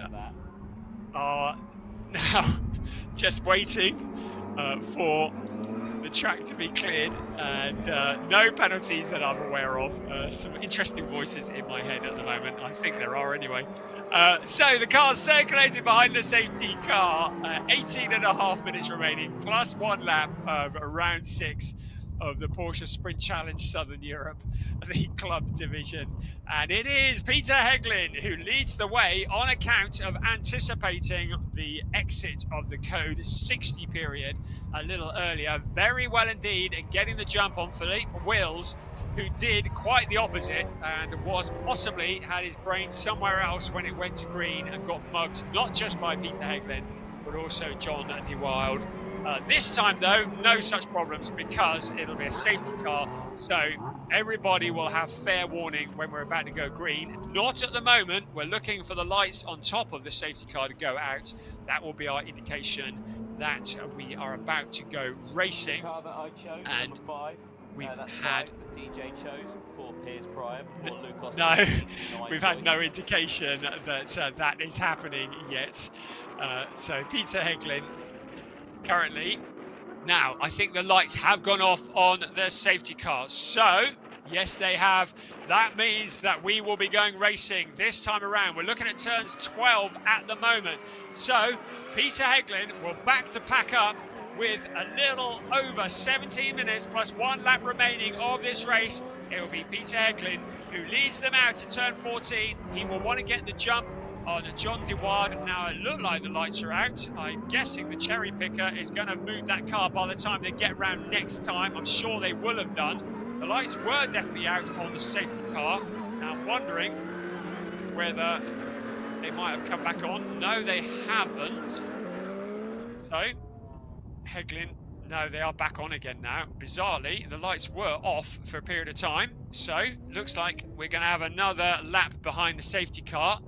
are now just waiting for the track to be cleared, and no penalties that I'm aware of. Some interesting voices in my head at the moment. I think there are anyway. So the car's circulating behind the safety car. 18 and a half minutes remaining, plus 1 lap of round 6. of the Porsche Sprint Challenge Southern Europe, the club division. And it is Peter Heglin who leads the way on account of anticipating the exit of the code 60 period a little earlier. Very well indeed, and getting the jump on Philippe Wills, who did quite the opposite and was possibly had his brain somewhere else when it went to green and got mugged, not just by Peter Heglin, but also John de Wilde. This time, though, no such problems because it'll be a safety car. So everybody will have fair warning when we're about to go green. Not at the moment. We're looking for the lights on top of the safety car to go out. That will be our indication that we are about to go racing. The car that I chose, and number 5. We've that's had... the DJ chose before Piers Pryor, before Lucas. No, we've had no indication that that is happening yet. So Peter Heglin currently. Now, I think the lights have gone off on the safety cars. So, yes, they have. That means that we will be going racing this time around. We're looking at turns 12 at the moment. So, Peter Heglin will back the pack up with a little over 17 minutes plus 1 lap remaining of this race. It will be Peter Heglin who leads them out to turn 14. He will want to get the jump on John de Wilde. Now it looked like the lights are out. I'm guessing the cherry picker is going to have moved that car by the time they get round next time. I'm sure they will have done. The lights were definitely out on the safety car. Now I'm wondering whether they might have come back on. No, they haven't. So Heglin, no, they are back on again now. Bizarrely, the lights were off for a period of time. So looks like we're going to have another lap behind the safety car.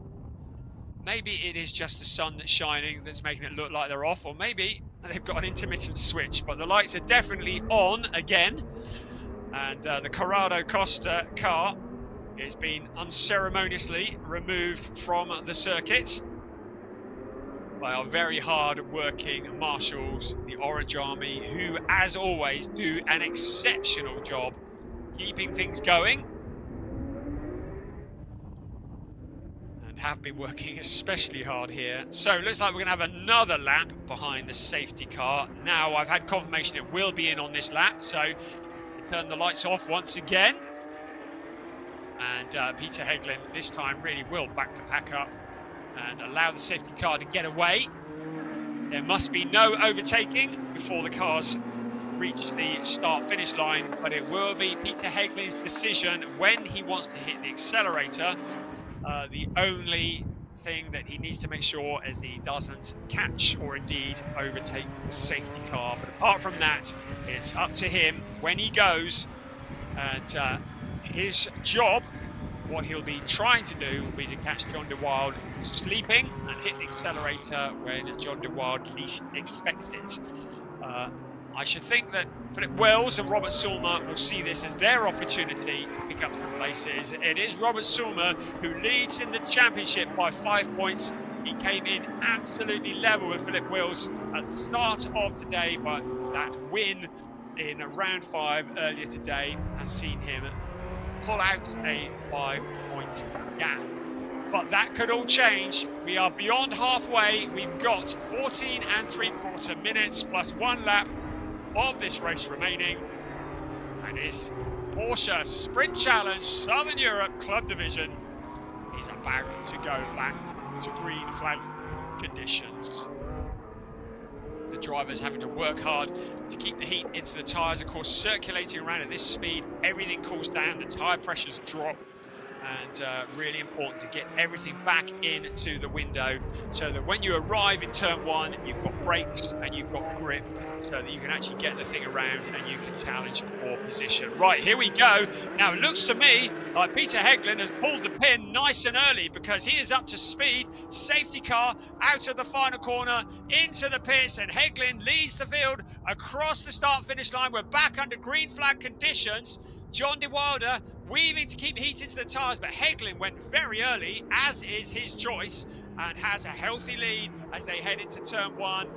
Maybe it is just the sun that's shining that's making it look like they're off, or maybe they've got an intermittent switch, but the lights are definitely on again. And the Corrado Costa car is being unceremoniously removed from the circuit by our very hard-working marshals, the Orange Army, who, as always, do an exceptional job keeping things going. Have been working especially hard here. So it looks like we're going to have another lap behind the safety car. Now I've had confirmation it will be in on this lap, so we turn the lights off once again. And Peter Heglin this time really will back the pack up and allow the safety car to get away. There must be no overtaking before the cars reach the start-finish line, but it will be Peter Heglin's decision when he wants to hit the accelerator. The only thing that he needs to make sure is that he doesn't catch or indeed overtake the safety car. But apart from that, it's up to him when he goes. And his job, what he'll be trying to do, will be to catch John de Wilde sleeping and hit the accelerator when John de Wilde least expects it. I should think that Philippe Wills and Robert Sulmer will see this as their opportunity to pick up some places. It is Robert Sulmer who leads in the championship by 5 points. He came in absolutely level with Philippe Wills at the start of today, but that win in round 5 earlier today has seen him pull out a 5-point gap. But that could all change. We are beyond halfway. We've got 14 3/4 minutes plus 1 lap of this race remaining, and his Porsche Sprint Challenge Southern Europe Club Division is about to go back to green flag conditions. The driver's having to work hard to keep the heat into the tyres. Of course, circulating around at this speed, everything cools down, the tyre pressures drop, and really important to get everything back into the window so that when you arrive in turn 1, you've got brakes and you've got grip so that you can actually get the thing around and you can challenge for position. Right, here we go. Now it looks to me like Peter Heglin has pulled the pin nice and early because he is up to speed. Safety car out of the final corner into the pits, and Heglin leads the field across the start-finish line. We're back under green flag conditions. John de Wilde weaving to keep heat into the tyres, but Heglin went very early, as is his choice, and has a healthy lead as they head into turn 1.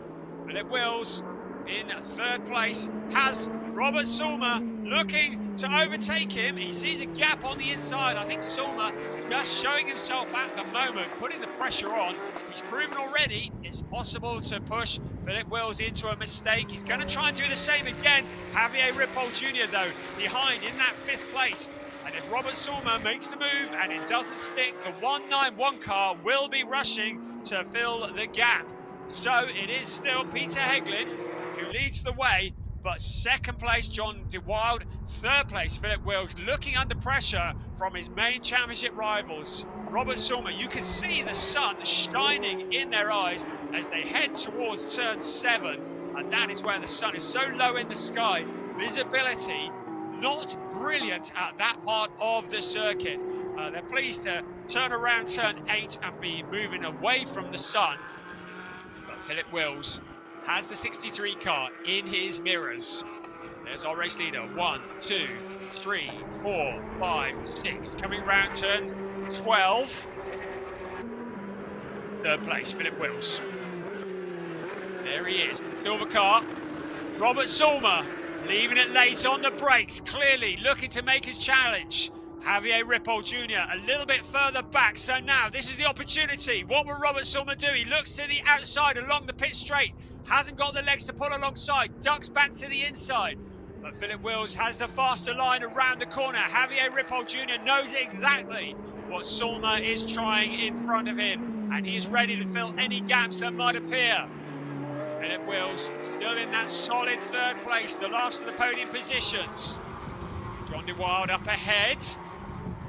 Philippe Wills in 3rd place has Robert Sulmer looking to overtake him. He sees a gap on the inside. I think Sulma just showing himself at the moment, putting the pressure on. He's proven already it's possible to push Philip Wills into a mistake. He's going to try and do the same again. Javier Ripoll Jr., though, behind in that 5th place. And if Robert Sulma makes the move and it doesn't stick, the 191 car will be rushing to fill the gap. So it is still Peter Heglin who leads the way, but 2nd place, John De Wilde, 3rd place, Philip Wills, looking under pressure from his main championship rivals. Robert Sulma, you can see the sun shining in their eyes as they head towards turn 7, and that is where the sun is so low in the sky. Visibility not brilliant at that part of the circuit. They're pleased to turn around turn 8 and be moving away from the sun. But Philip Wills has the 63 car in his mirrors. There's our race leader. 1, 2, 3, 4, 5, 6. Coming round turn 12. 3rd place, Philip Wills. There he is, the silver car. Robert Sulma leaving it late on the brakes, clearly looking to make his challenge. Javier Ripoll Jr. a little bit further back, so now this is the opportunity. What will Robert Sulma do? He looks to the outside along the pit straight, hasn't got the legs to pull alongside, ducks back to the inside. But Philip Wills has the faster line around the corner. Javier Ripoll Jr. knows exactly what Sulma is trying in front of him, and he's ready to fill any gaps that might appear. Philip Wills still in that solid 3rd place, the last of the podium positions. John De Wilde up ahead,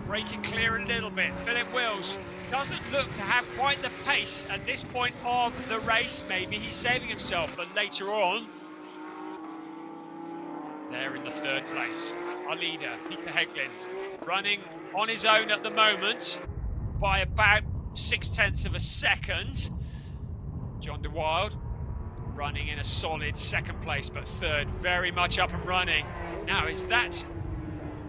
breaking clear a little bit. Philip Wills doesn't look to have quite the pace at this point of the race. Maybe he's saving himself for later on. There in the 3rd place, our leader, Peter Heglin, running on his own at the moment by about 0.6 of a second. John De Wilde running in a solid 2nd place, but 3rd very much up and running. Now, is that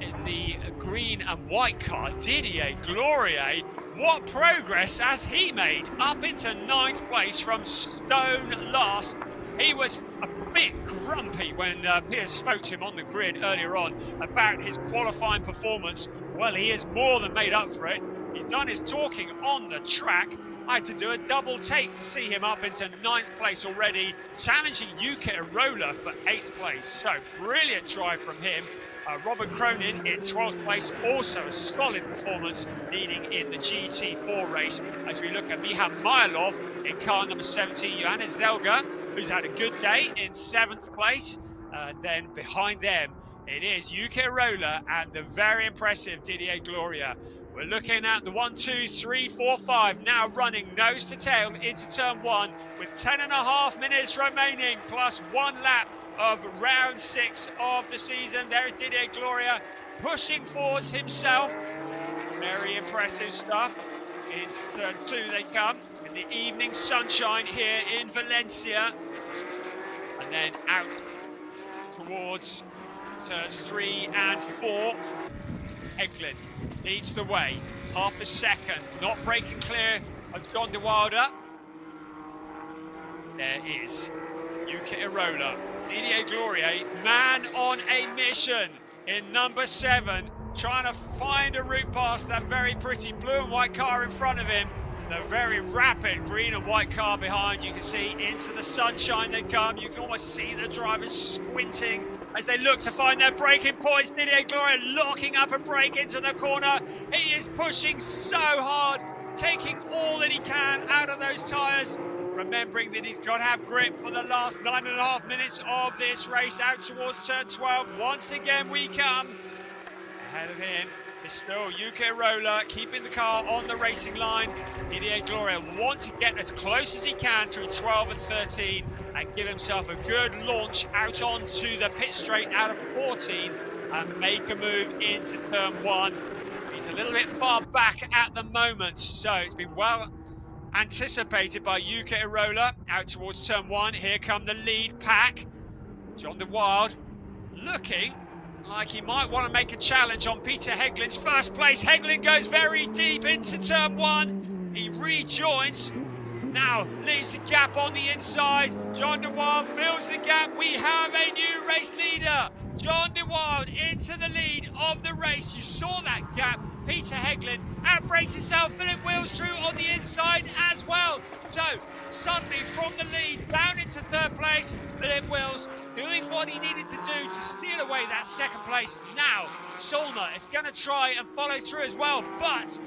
in the green and white car, Didier Glorier? What progress has he made up into 9th place from stone last? He was a bit grumpy when Piers spoke to him on the grid earlier on about his qualifying performance. Well, he has more than made up for it. He's done his talking on the track. I had to do a double take to see him up into 9th place already, challenging Yuka Irola for 8th place. So, brilliant drive from him. Robert Cronin in 12th place, also a solid performance leading in the GT4 race. As we look at Mihan Mylov in car number 17, Johannes Zelga, who's had a good day in 7th place. Then behind them, it is Yuka Irola and the very impressive Didier Gloria. We're looking at the 1, 2, 3, 4, 5 now running nose to tail into turn 1 with 10.5 minutes remaining plus 1 lap of round 6 of the season. There's Didier Gloria pushing forwards himself. Very impressive stuff. Into turn 2 they come in the evening sunshine here in Valencia. And then out towards turns 3 and 4. Heglin leads the way, half a second, not breaking clear of John De Wilde. There is Yuka Irola. Didier Glorier, man on a mission in number 7, trying to find a route past that very pretty blue and white car in front of him. The very rapid green and white car behind. You can see into the sunshine they come. You can almost see the drivers squinting as they look to find their braking points. Didier Gloria locking up a brake into the corner. He is pushing so hard, taking all that he can out of those tyres. Remembering that he's got to have grip for the last 9.5 minutes of this race out towards turn 12. Once again we come. Ahead of him is still Yuka Irola, keeping the car on the racing line. Didier Gloria wants to get as close as he can through 12 and 13 and give himself a good launch out onto the pit straight out of 14 and make a move into turn 1. He's a little bit far back at the moment, so it's been well anticipated by Yuka Irola out towards turn 1. Here come the lead pack. John De Wilde looking like he might want to make a challenge on Peter Heglin's first place. Heglin goes very deep into turn 1. He rejoins, now leaves a gap on the inside. John De Wilde fills the gap. We have a new race leader. John de Wilde into the lead of the race. You saw that gap. Peter Heglin outbrakes himself. Philip Wills through on the inside as well. So suddenly from the lead down into third place, Philip Wills doing what he needed to do to steal away that second place. Now Solma is going to try and follow through as well, but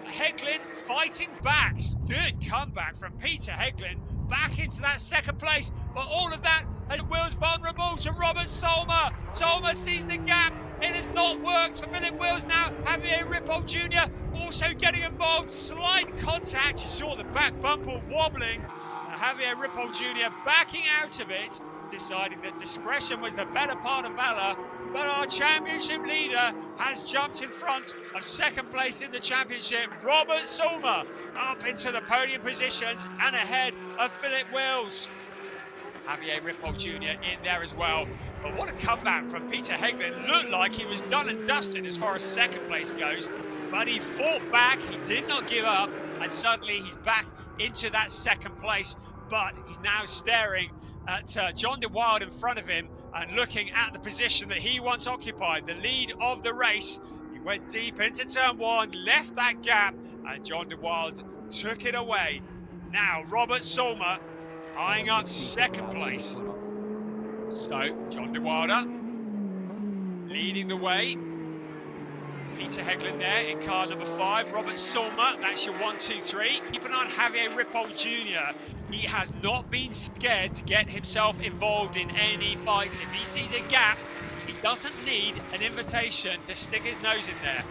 Heglin fighting back. Good comeback from Peter Heglin back into that second place, but all of that has Wills vulnerable to Robert Solma. Solma sees the gap. It has not worked for Philip Wills now. Javier Ripoll Jr. also getting involved. Slight contact. You saw the back bumper wobbling. Javier Ripoll Jr. backing out of it, deciding that discretion was the better part of valor. But our championship leader has jumped in front of second place in the championship. Robert Solma up into the podium positions and ahead of Philip Wills. Javier Ripoll Jr. in there as well. But what a comeback from Peter Heglin. Looked like he was done and dusted as far as second place goes. But he fought back, he did not give up, and suddenly he's back into that second place. But he's now staring at John de Wilde in front of him and looking at the position that he once occupied, the lead of the race. He went deep into turn one, left that gap, and John de Wilde took it away. Now Robert Solma eyeing up second place. So John de Wilde leading the way. Peter Heglin there in car number 5. Robert Solma, that's your 1, 2, 3. Keep an eye on Javier Ripoll Jr. He has not been scared to get himself involved in any fights. If he sees a gap, he doesn't need an invitation to stick his nose in there.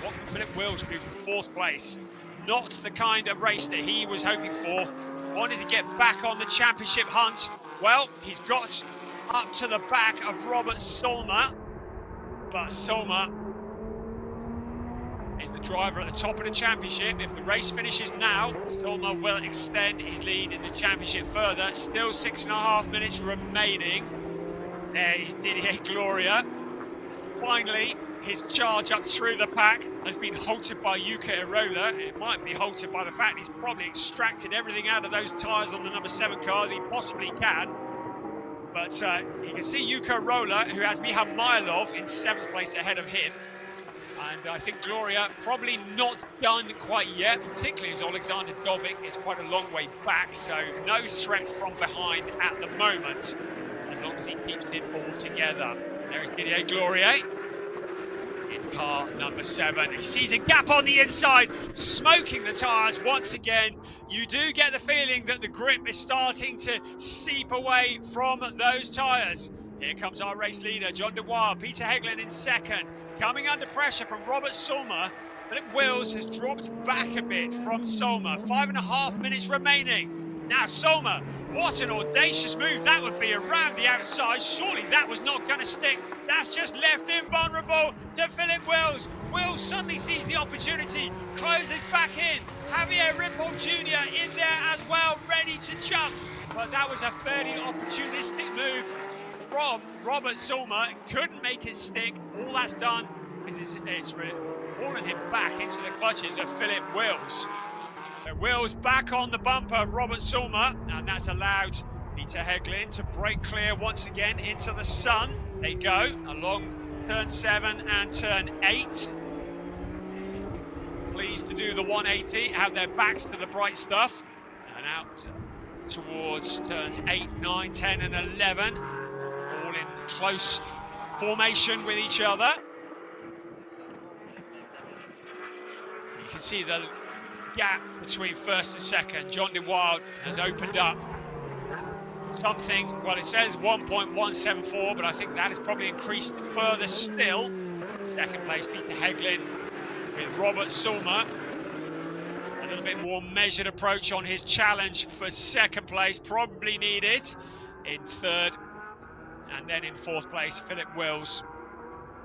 What can Philip Wills do from 4th place? Not the kind of race that he was hoping for. Wanted to get back on the championship hunt. Well, he's got up to the back of Robert Solma, but Solma is the driver at the top of the championship. If the race finishes now, Solma will extend his lead in the championship further. Still 6.5 minutes remaining. There is Didier Gloria. Finally, his charge up through the pack has been halted by Yuka Irola. It might be halted by the fact he's probably extracted everything out of those tyres on the number 7 car that he possibly can. But you can see Yuka Irola, who has Miha Mylov in 7th place ahead of him. And I think Gloria probably not done quite yet, particularly as Alexander Dobic is quite a long way back, so no threat from behind at the moment, as long as he keeps it all together. There is Didier Gloria in car number 7. He sees a gap on the inside, smoking the tyres once again. You do get the feeling that the grip is starting to seep away from those tyres. Here comes our race leader, John de Wilde. Peter Heglin in 2nd. Coming under pressure from Robert Solma. Philip Wills has dropped back a bit from Solma. 5.5 minutes remaining. Now Solma, what an audacious move that would be around the outside. Surely that was not going to stick. That's just left him vulnerable to Philip Wills. Wills suddenly sees the opportunity, closes back in. Javier Ripoll Jr. in there as well, ready to jump. But that was a fairly opportunistic move from Robert Solma. Couldn't make it stick. All that's done is it's fallen him back into the clutches of Philip Wills. So Wills back on the bumper of Robert Solma, and that's allowed Peter Heglin to break clear once again into the sun. They go along turn 7 and turn 8. Pleased to do the 180, have their backs to the bright stuff, and out towards turns 8, 9, 10 and 11. All in close formation with each other. So you can see the gap between 1st and 2nd. John de Wilde has opened up something, well, it says 1.174, but I think that has probably increased further still. 2nd place, Peter Heglin with Robert Solma. A little bit more measured approach on his challenge for 2nd place, probably needed. In 3rd, and then in 4th place, Philip Wills,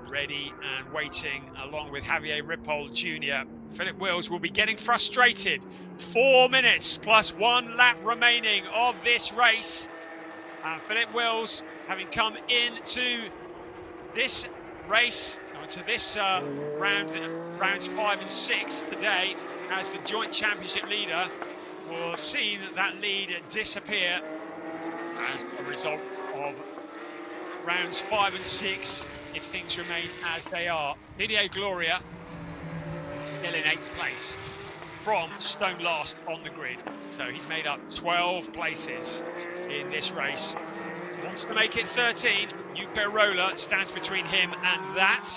ready and waiting, along with Javier Ripoll Jr. Philip Wills will be getting frustrated. 4 minutes plus 1 lap remaining of this race. And Philip Wills, having come into this race, to this rounds 5 and 6 today, as the joint championship leader, will have seen that lead disappear as a result of rounds 5 and 6 if things remain as they are. Didier Gloria still in 8th place from stone last on the grid. So he's made up 12 places in this race. Wants to make it 13. Yuka Roller stands between him and that.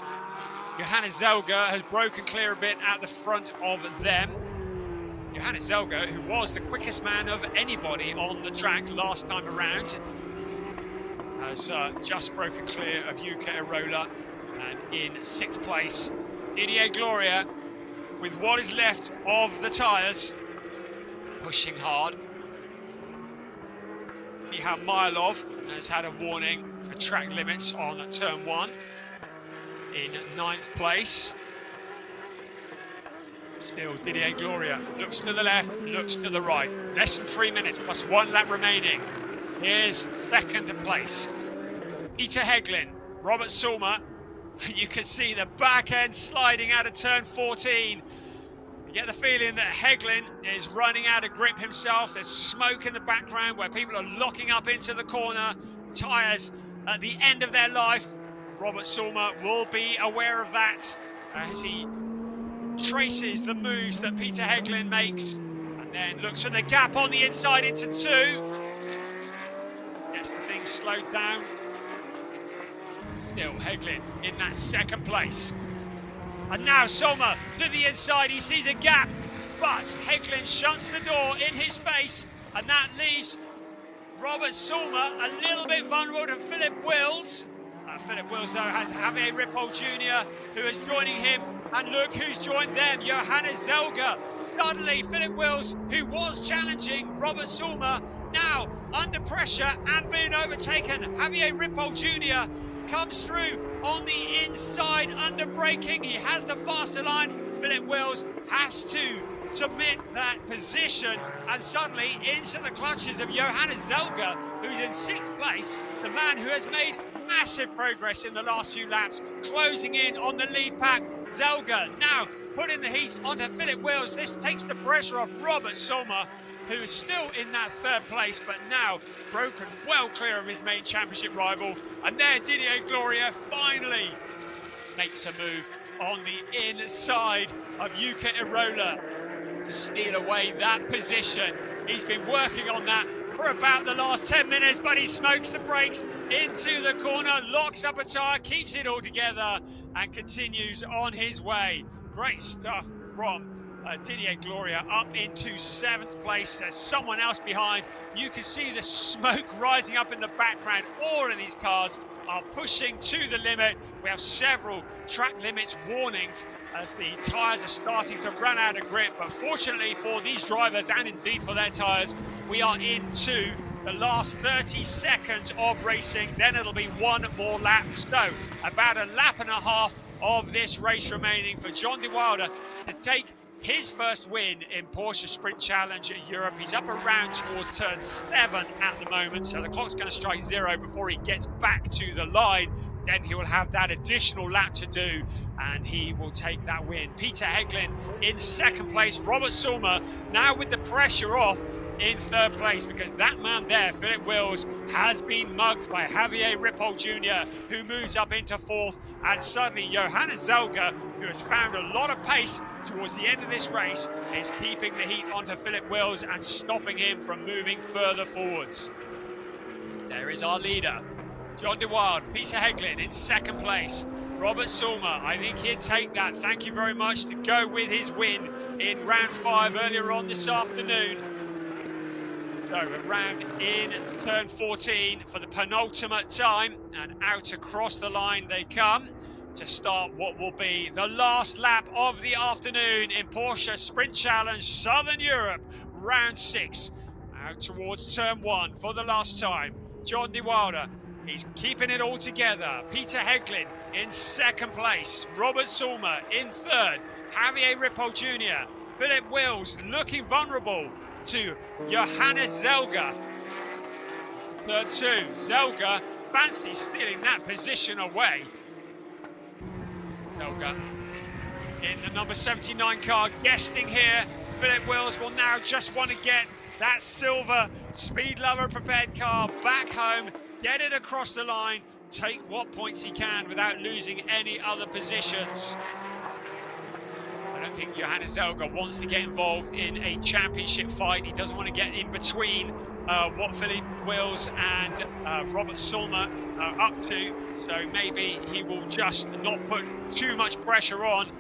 Johannes Zelga has broken clear a bit at the front of them. Johannes Zelga, who was the quickest man of anybody on the track last time around, has just broken clear of Yuka Erola, and in 6th place, Didier Gloria, with what is left of the tyres, pushing hard. Mihal Mylov has had a warning for track limits on turn 1 in 9th place. Still Didier Gloria looks to the left, looks to the right. Less than 3 minutes plus 1 lap remaining. Here's 2nd place. Peter Heglin, Robert Sulmer. You can see the back end sliding out of turn 14. You get the feeling that Heglin is running out of grip himself. There's smoke in the background where people are locking up into the corner. Tyres at the end of their life. Robert Sulmer will be aware of that as he traces the moves that Peter Heglin makes and then looks for the gap on the inside into 2. Gets the thing slowed down. Still Heglin in that 2nd place. And now Sulmer to the inside, he sees a gap, but Heglin shuts the door in his face, and that leaves Robert Sulmer a little bit vulnerable to Philip Wills. Philip Wills, though, has Javier Ripoll Jr., who is joining him, and look who's joined them, Johannes Zelga. Suddenly, Philip Wills, who was challenging Robert Sulmer, now under pressure and being overtaken. Javier Ripoll Jr. comes through on the inside under braking. He has the faster line. Philip Wills has to submit that position and suddenly into the clutches of Johannes Zelga, who's in 6th place, the man who has made massive progress in the last few laps, closing in on the lead pack. Zelga now putting the heat onto Philip Wills. This takes the pressure off Robert Sulmer, who is still in that 3rd place, but now broken well clear of his main championship rival. And there Didier Gloria finally makes a move on the inside of Yuka Erola to steal away that position. He's been working on that for about the last 10 minutes, but he smokes the brakes into the corner, locks up a tyre, keeps it all together and continues on his way. Great stuff from Didier Gloria up into 7th place. There's someone else behind. You can see the smoke rising up in the background. All of these cars are pushing to the limit. We have several track limits warnings as the tyres are starting to run out of grip. But fortunately for these drivers and indeed for their tyres, we are into the last 30 seconds of racing. Then it'll be 1 more lap. So about a lap and a half of this race remaining for John de Wilder to take his first win in Porsche Sprint Challenge Europe. He's up around towards turn 7 at the moment, so the clock's going to strike 0 before he gets back to the line. Then he will have that additional lap to do, and he will take that win. Peter Heglin in 2nd place. Robert Sulmer now with the pressure off in 3rd place, because that man there, Philip Wills, has been mugged by Javier Ripoll Jr., who moves up into 4th, and suddenly Johannes Zelga, who has found a lot of pace towards the end of this race, is keeping the heat onto Philip Wills and stopping him from moving further forwards. There is our leader, John de Wilde. Peter Heglin in 2nd place. Robert Sulmer, I think he'd take that. Thank you very much, to go with his win in round 5 earlier on this afternoon. So around in turn 14 for the penultimate time, and out across the line they come to start what will be the last lap of the afternoon in Porsche Sprint Challenge Southern Europe, round 6. Out towards turn 1 for the last time. John de Wilder, he's keeping it all together. Peter Heglin in 2nd place. Robert Sulmer in 3rd. Javier Ripoll Jr. Philip Wills looking vulnerable to Johannes Zelga. Turn 2, Zelga fancy stealing that position away. Zelga in the number 79 car, guesting here. Philip Wills will now just want to get that silver Speed Lover prepared car back home, get it across the line, take what points he can without losing any other positions. I don't think Johannes Zelger wants to get involved in a championship fight. He doesn't want to get in between what Philippe Wills and Robert Sulmer are up to. So maybe he will just not put too much pressure on.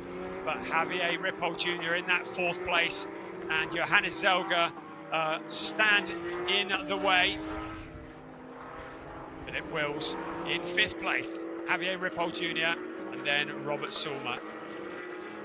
But Javier Ripoll Jr. in that 4th place, and Johannes Zelger stand in the way. Philippe Wills in 5th place, Javier Ripoll Jr. and then Robert Sulmer.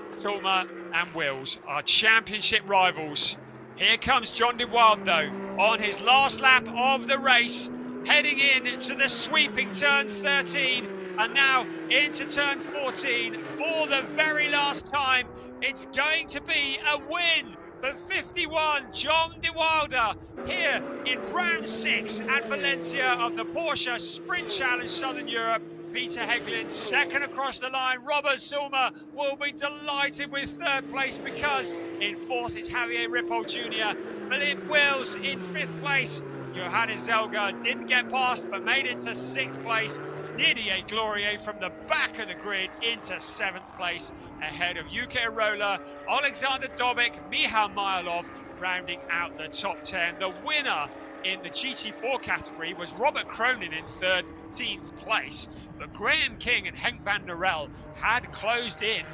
Sulmer and Wills are championship rivals. Here comes John de Wilde though, on his last lap of the race, heading in to the sweeping turn 13, and now into turn 14 for the very last time. It's going to be a win for 51 John de Wilde here in round 6 at Valencia of the Porsche Sprint Challenge Southern Europe. Peter Heglin second across the line. Robert Sulmer will be delighted with 3rd place because in 4th it's Javier Ripoll Jr. Philippe Wills in 5th place. Johannes Zelger didn't get past but made it to 6th place. Didier Glorier from the back of the grid into 7th place ahead of UK Roller, Alexander Dobik, Michal Mylov rounding out the top 10. The winner in the GT4 category was Robert Cronin in 13th place, but Graham King and Henk van der Rel had closed in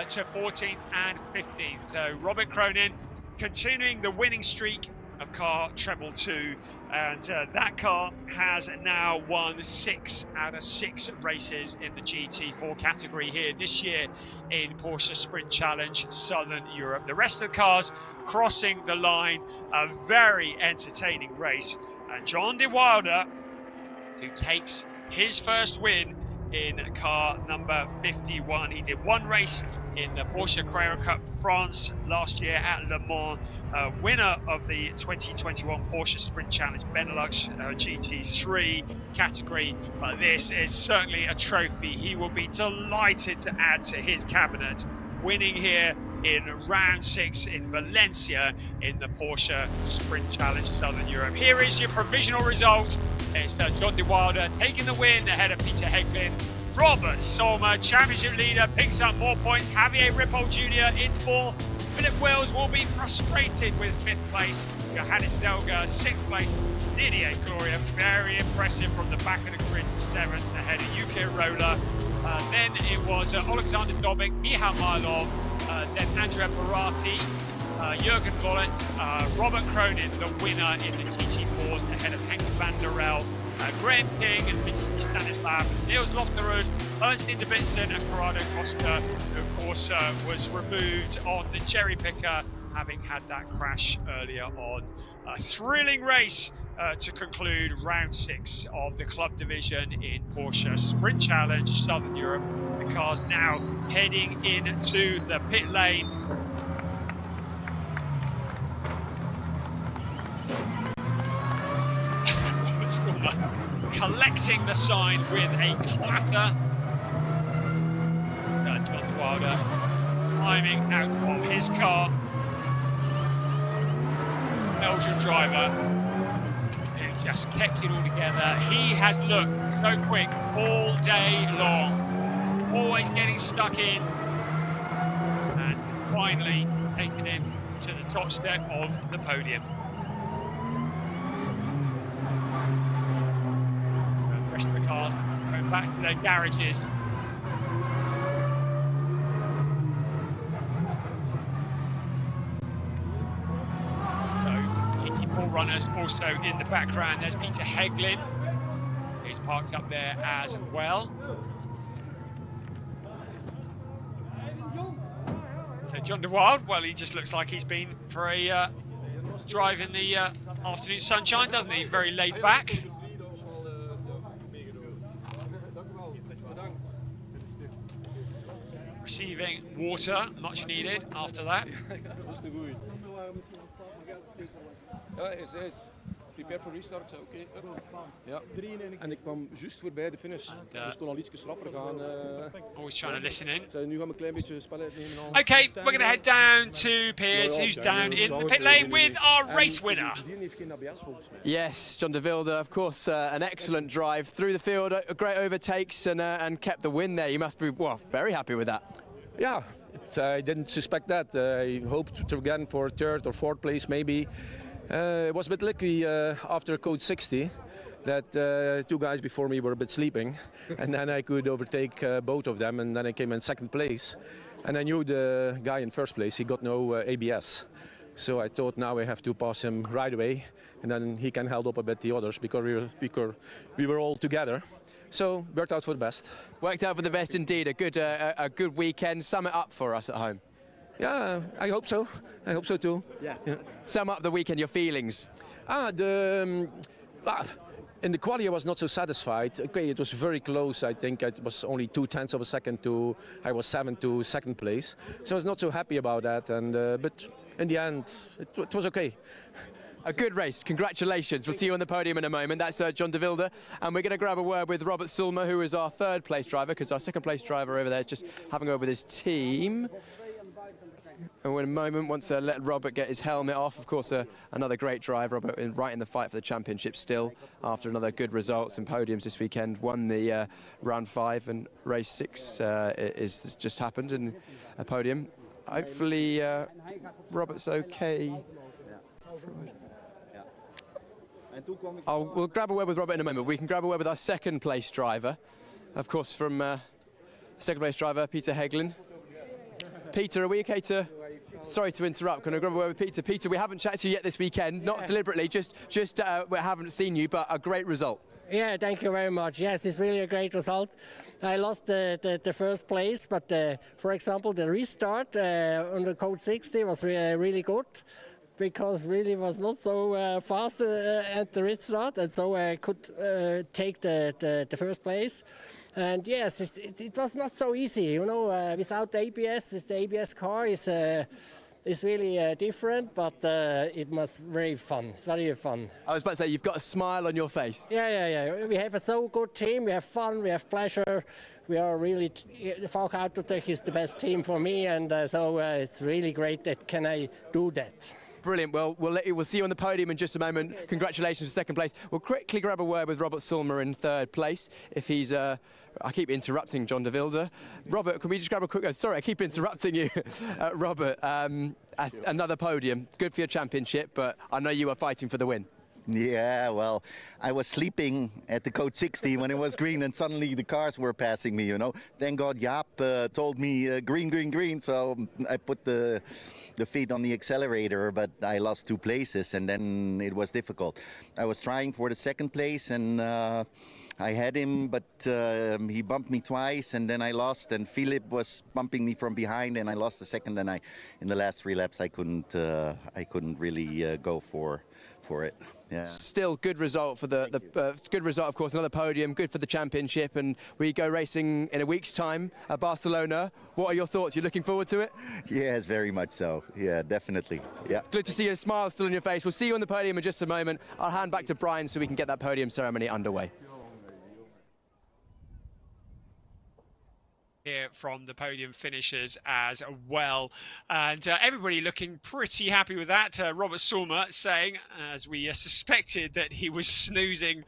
to 14th and 15th. So Robert Cronin continuing the winning streak of car treble 2, and that car has now won 6 out of 6 races in the GT4 category here this year in Porsche Sprint Challenge Southern Europe. The rest of the cars crossing the line, a very entertaining race, and John de Wilde, who takes his first win in car number 51. He did 1 race in the Porsche Carrera Cup France last year at Le Mans, winner of the 2021 Porsche Sprint Challenge Benelux GT3 category. But this is certainly a trophy he will be delighted to add to his cabinet, winning here in round 6 in Valencia in the Porsche Sprint Challenge Southern Europe. Here is your provisional result. It's John de Wilde taking the win ahead of Peter Heglin. Robert Sulmer, championship leader, picks up more points. Javier Ripoll Jr. in 4th. Philippe Wills will be frustrated with 5th place. Johannes Zelger, 6th place. Didier Gloria, very impressive from the back of the grid, 7th ahead of UK Roller. Then it was Alexander Dobik, Michal Mylov, then Andrea Barati, Jürgen Vollet, Robert Cronin, the winner in the GT4s ahead of Henk van der Rel, Graham King and Vincent Stanislav, Niels Lofterud, Ernst Inderbitzen and Corrado Costa, who of course was removed on the cherry picker, having had that crash earlier on. A thrilling race to conclude round 6 of the club division in Porsche Sprint Challenge Southern Europe. The cars now heading into the pit lane. Collecting the sign with a clatter. John de Wilde climbing out of his car. Belgian driver who just kept it all together. He has looked so quick all day long, always getting stuck in, and finally taking him to the top step of the podium. So the rest of the cars going back to their garages. Runners also in the background. There's Peter Heglin, who's parked up there as well. So John de Wilde, well, he just looks like he's been for a drive in the afternoon sunshine, doesn't he? Very laid back. Receiving water, much needed after that. prepare for restart. Ik zei oké. Ja. En ik kwam juist voorbij de finish. Dus ik kon al iets rapper gaan. Always trying to listen in. Nu gaan we een klein beetje spel uitnemen. Okay, we're going to head down to Piers, who's down in the pit lane with our race winner. Yes, John de Wilde, of course, an excellent drive through the field, great overtakes and kept the win there. You must be, well, very happy with that. Yeah, I didn't suspect that. I hoped to again for third or fourth place maybe. It was a bit lucky after code 60 that two guys before me were a bit sleeping, and then I could overtake both of them, and then I came in second place. And I knew the guy in first place, he got no ABS. So I thought now I have to pass him right away, and then he can help up a bit the others because we were all together. So worked out for the best. Worked out for the best indeed. A good weekend. Sum it up for us at home. Yeah, I hope so. I hope so too. Yeah. Sum up the weekend, your feelings. In the quali I was not so satisfied. Okay, it was very close. I think it was only 0.2 of a second to I was 7th to second place. So I was not so happy about that. And but in the end, it was okay. A good race. Congratulations. We'll see you on the podium in a moment. That's John de Wilde. And we're going to grab a word with Robert Sulmer, who is our third place driver, because our second place driver over there is just having a word with his team. And in a moment, once let Robert get his helmet off, of course, another great drive. Robert right in the fight for the championship still, after another good results and podiums this weekend. Won the round 5 and race 6 is just happened in a podium. Hopefully, Robert's okay. We'll grab a word with Robert in a moment. We can grab a word with our second place driver, of course, from second place driver Peter Heglin. Peter, are we okay to? Sorry to interrupt. Can I grab a word with Peter? Peter, we haven't chatted to you yet this weekend, not deliberately, just we haven't seen you, but a great result. Yeah, thank you very much. Yes, it's really a great result. I lost the first place, but for example, the restart on the code 60 was really good, because really was not so fast at the restart, and so I could take the first place. And yes, it was not so easy, you know, without the ABS, with the ABS car is really different, but it was very fun. It's very fun. I was about to say, you've got a smile on your face. Yeah. We have a so good team. We have fun. We have pleasure. We are really, Falk Autotech is the best team for me, and so it's really great that can I do that. Brilliant. Well, we'll see you on the podium in just a moment. Congratulations for second place. We'll quickly grab a word with Robert Sulmer in third place. If he's, I keep interrupting John de Wilde. Robert, can we just grab a quick? Oh, sorry, I keep interrupting you, Robert. Another podium. Good for your championship, but I know you are fighting for the win. Yeah, well, I was sleeping at the code 60 when it was green, and suddenly the cars were passing me, you know. Thank God Jaap told me green, so I put the feet on the accelerator, but I lost 2 places, and then it was difficult. I was trying for the second place, and I had him, but he bumped me twice, and then I lost, and Philip was bumping me from behind, and I lost the second, and in the last 3 laps I couldn't really go for it. Yeah. Still good result for the good result, of course, another podium, good for the championship, and we go racing in a week's time at Barcelona. What are your thoughts? You looking forward to it? Yes, very much so. Yeah, definitely. Yeah. Good to see a smile still on your face. We'll see you on the podium in just a moment. I'll hand back to Brian so we can get that podium ceremony underway. Here from the podium finishers as well, and everybody looking pretty happy with that. Robert Sulmer saying, as we suspected, that he was snoozing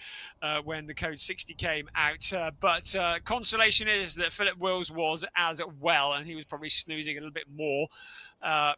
when the code 60 came out, but consolation is that Philip Wills was as well, and he was probably snoozing a little bit more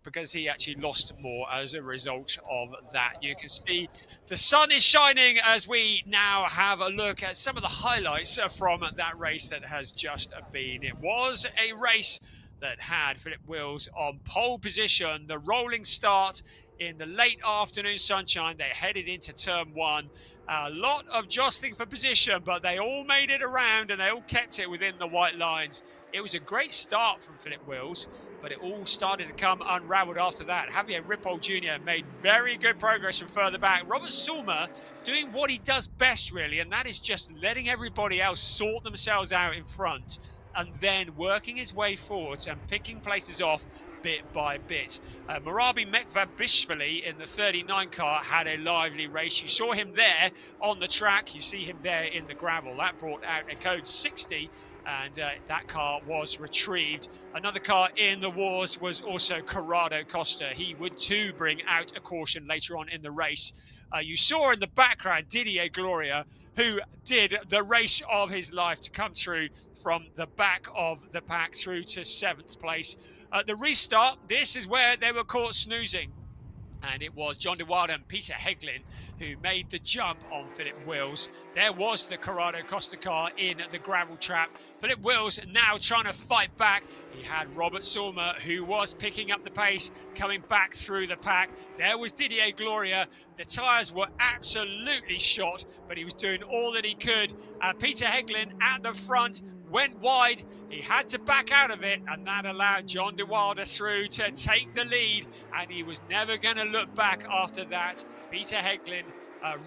because he actually lost more as a result of that. You can see the sun is shining as we now have a look at some of the highlights from that race that has just been. It was a race that had Philip Wills on pole position, the rolling start in the late afternoon sunshine. They headed into turn 1. A lot of jostling for position, but they all made it around and they all kept it within the white lines. It was a great start from Philip Wills, but it all started to come unraveled after that. Javier Ripoll Jr. made very good progress from further back. Robert Sulmer doing what he does best, really, and that is just letting everybody else sort themselves out in front and then working his way forward and picking places off bit by bit. Murabi Mekvabishvili in the 39 car had a lively race. You saw him there on the track. You see him there in the gravel. That brought out a code 60, and that car was retrieved. Another car in the wars was also Corrado Costa. He would too bring out a caution later on in the race. You saw in the background Didier Gloria, who did the race of his life to come through from the back of the pack through to 7th place. At the restart, this is where they were caught snoozing. And it was John de Wilde and Peter Heglin who made the jump on Philip Wills. There was the Corrado Costa car in the gravel trap. Philip Wills now trying to fight back. He had Robert Sulmer, who was picking up the pace, coming back through the pack. There was Didier Gloria. The tyres were absolutely shot, but he was doing all that he could. Peter Heglin at the front went wide. He had to back out of it, and that allowed John de Wilde through to take the lead, and he was never going to look back after that. Peter Heglin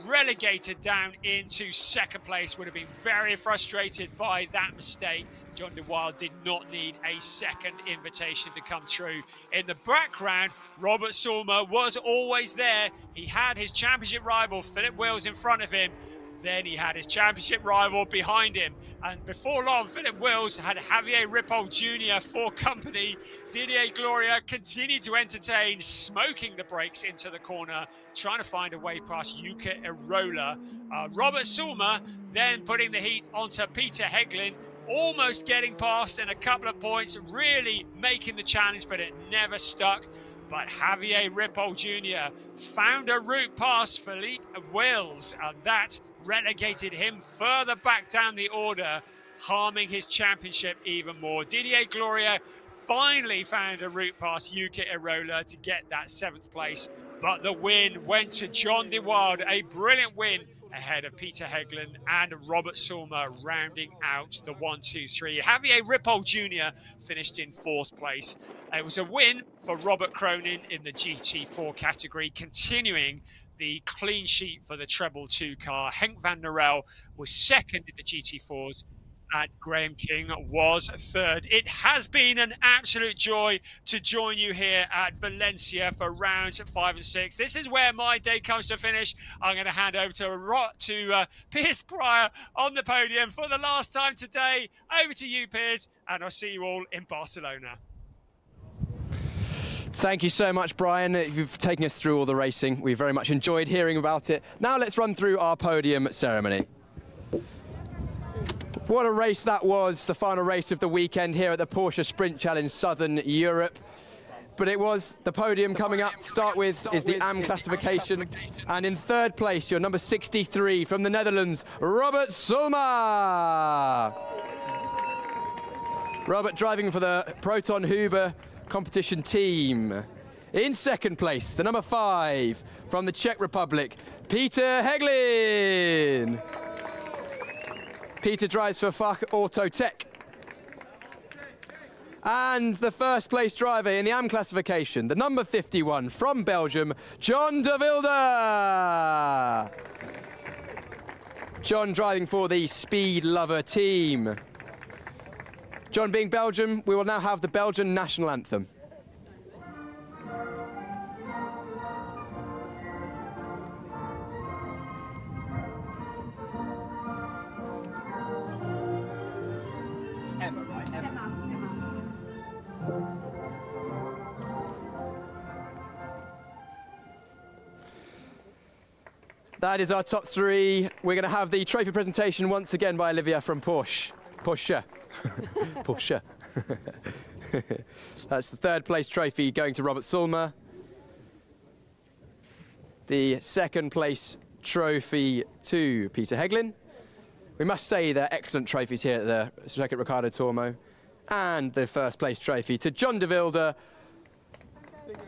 relegated down into 2nd place, would have been very frustrated by that mistake. John de Wilde did not need a second invitation to come through. In the background, Robert Sulmer was always there. He had his championship rival Philip Wills in front of him. Then he had his championship rival behind him. And before long, Philip Wills had Javier Ripoll Jr. for company. Didier Gloria continued to entertain, smoking the brakes into the corner, trying to find a way past Yuka Irola. Robert Sulmer then putting the heat onto Peter Heglin, almost getting past in a couple of points, really making the challenge, but it never stuck. But Javier Ripoll Jr. found a route past Philippe Wills, and that relegated him further back down the order, harming his championship even more. Didier Gloria finally found a route past Yuka Irola to get that 7th place, but the win went to John de Wilde, a brilliant win ahead of Peter Heglin and Robert Sulmer, rounding out the 1, 2, 3. Javier Ripoll Jr. finished in 4th place. It was a win for Robert Cronin in the GT4 category, continuing the clean sheet for the Treble 2 car. Henk van der Rel was 2nd in the GT4s, and Graham King was 3rd. It has been an absolute joy to join you here at Valencia for rounds 5 and 6. This is where my day comes to finish. I'm going to hand over to Piers Pryor on the podium for the last time today. Over to you, Piers, and I'll see you all in Barcelona. Thank you so much, Brian. You've taken us through all the racing. We very much enjoyed hearing about it. Now let's run through our podium ceremony. What a race that was, the final race of the weekend here at the Porsche Sprint Challenge Southern Europe. But it was the podium coming up to start with is the AM classification. And in 3rd place, your number 63 from the Netherlands, Robert Sulmer. Robert driving for the Proton Huber competition team. In 2nd place, the number 5 from the Czech Republic, Peter Heglin. Peter drives for Fach Auto Tech. And the 1st place driver in the AM classification, the number 51 from Belgium, John de Wilde. John driving for the Speed Lover team. John being Belgium, we will now have the Belgian national anthem. Emma, right? Emma. That is our top 3. We're going to have the trophy presentation once again by Olivia from Porsche. Porsche. Porsche. That's the 3rd place trophy going to Robert Sulmer. The 2nd place trophy to Peter Heglin. We must say they're excellent trophies here at the Circuit Ricardo Tormo. And the 1st place trophy to John de Wilde.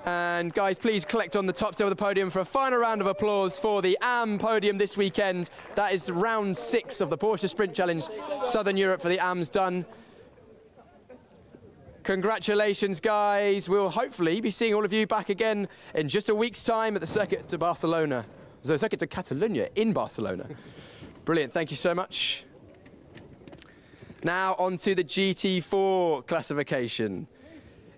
And guys, please collect on the top step of the podium for a final round of applause for the AM podium this weekend. That is round 6 of the Porsche Sprint Challenge Southern Europe for the AMs done. Congratulations, guys. We'll hopefully be seeing all of you back again in just a week's time at the Circuit to Barcelona. The Circuit to Catalunya in Barcelona. Brilliant, thank you so much. Now on to the GT4 classification.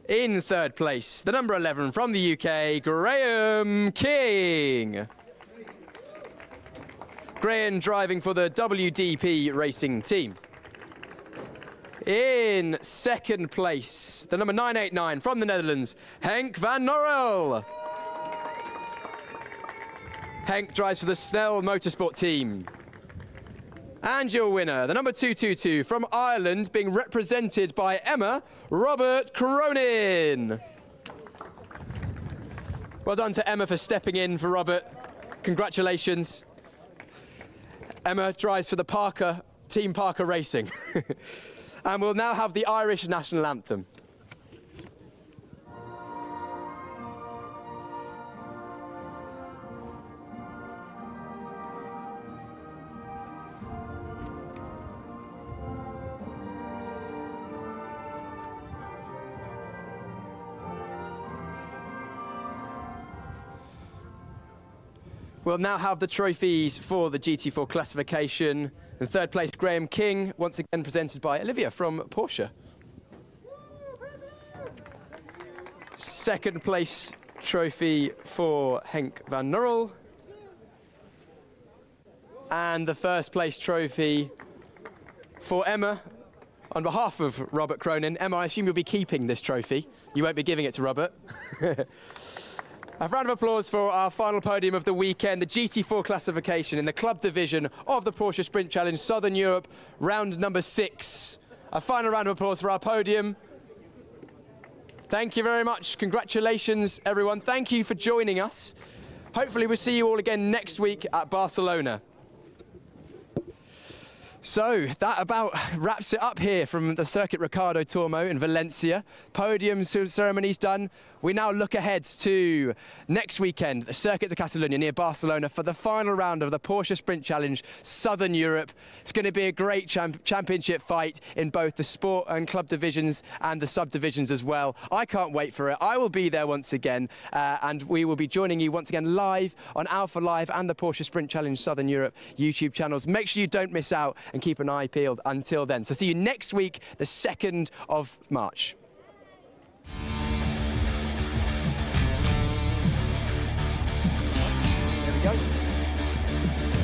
In third place, the number 11 from the UK, Graham King. Graham driving for the WDP Racing team. In second place, the number 989 from the Netherlands, Henk van Norrel. Henk drives for the Snell Motorsport team. And your winner, the number 222 from Ireland, being represented by Emma Robert Cronin. Well done to Emma for stepping in for Robert. Congratulations. Emma drives for the Parker, Team Parker Racing. And we'll now have the Irish national anthem. We'll now have the trophies for the GT4 classification. In third place, Graham King, once again presented by Olivia from Porsche. Second place trophy for Henk van Norrel. And the first place trophy for Emma on behalf of Robert Cronin. Emma, I assume you'll be keeping this trophy. You won't be giving it to Robert. A round of applause for our final podium of the weekend, the GT4 classification in the club division of the Porsche Sprint Challenge Southern Europe, round number 6. A final round of applause for our podium. Thank you very much. Congratulations, everyone. Thank you for joining us. Hopefully we'll see you all again next week at Barcelona. So that about wraps it up here from the Circuit Ricardo Tormo in Valencia. Podium ceremony's done. We now look ahead to next weekend, the Circuit de Catalunya near Barcelona for the final round of the Porsche Sprint Challenge Southern Europe. It's going to be a great championship fight in both the sport and club divisions and the subdivisions as well. I can't wait for it. I will be there once again and we will be joining you once again live on Alpha Live and the Porsche Sprint Challenge Southern Europe YouTube channels. Make sure you don't miss out and keep an eye peeled until then. So see you next week, the 2nd of March. There we go.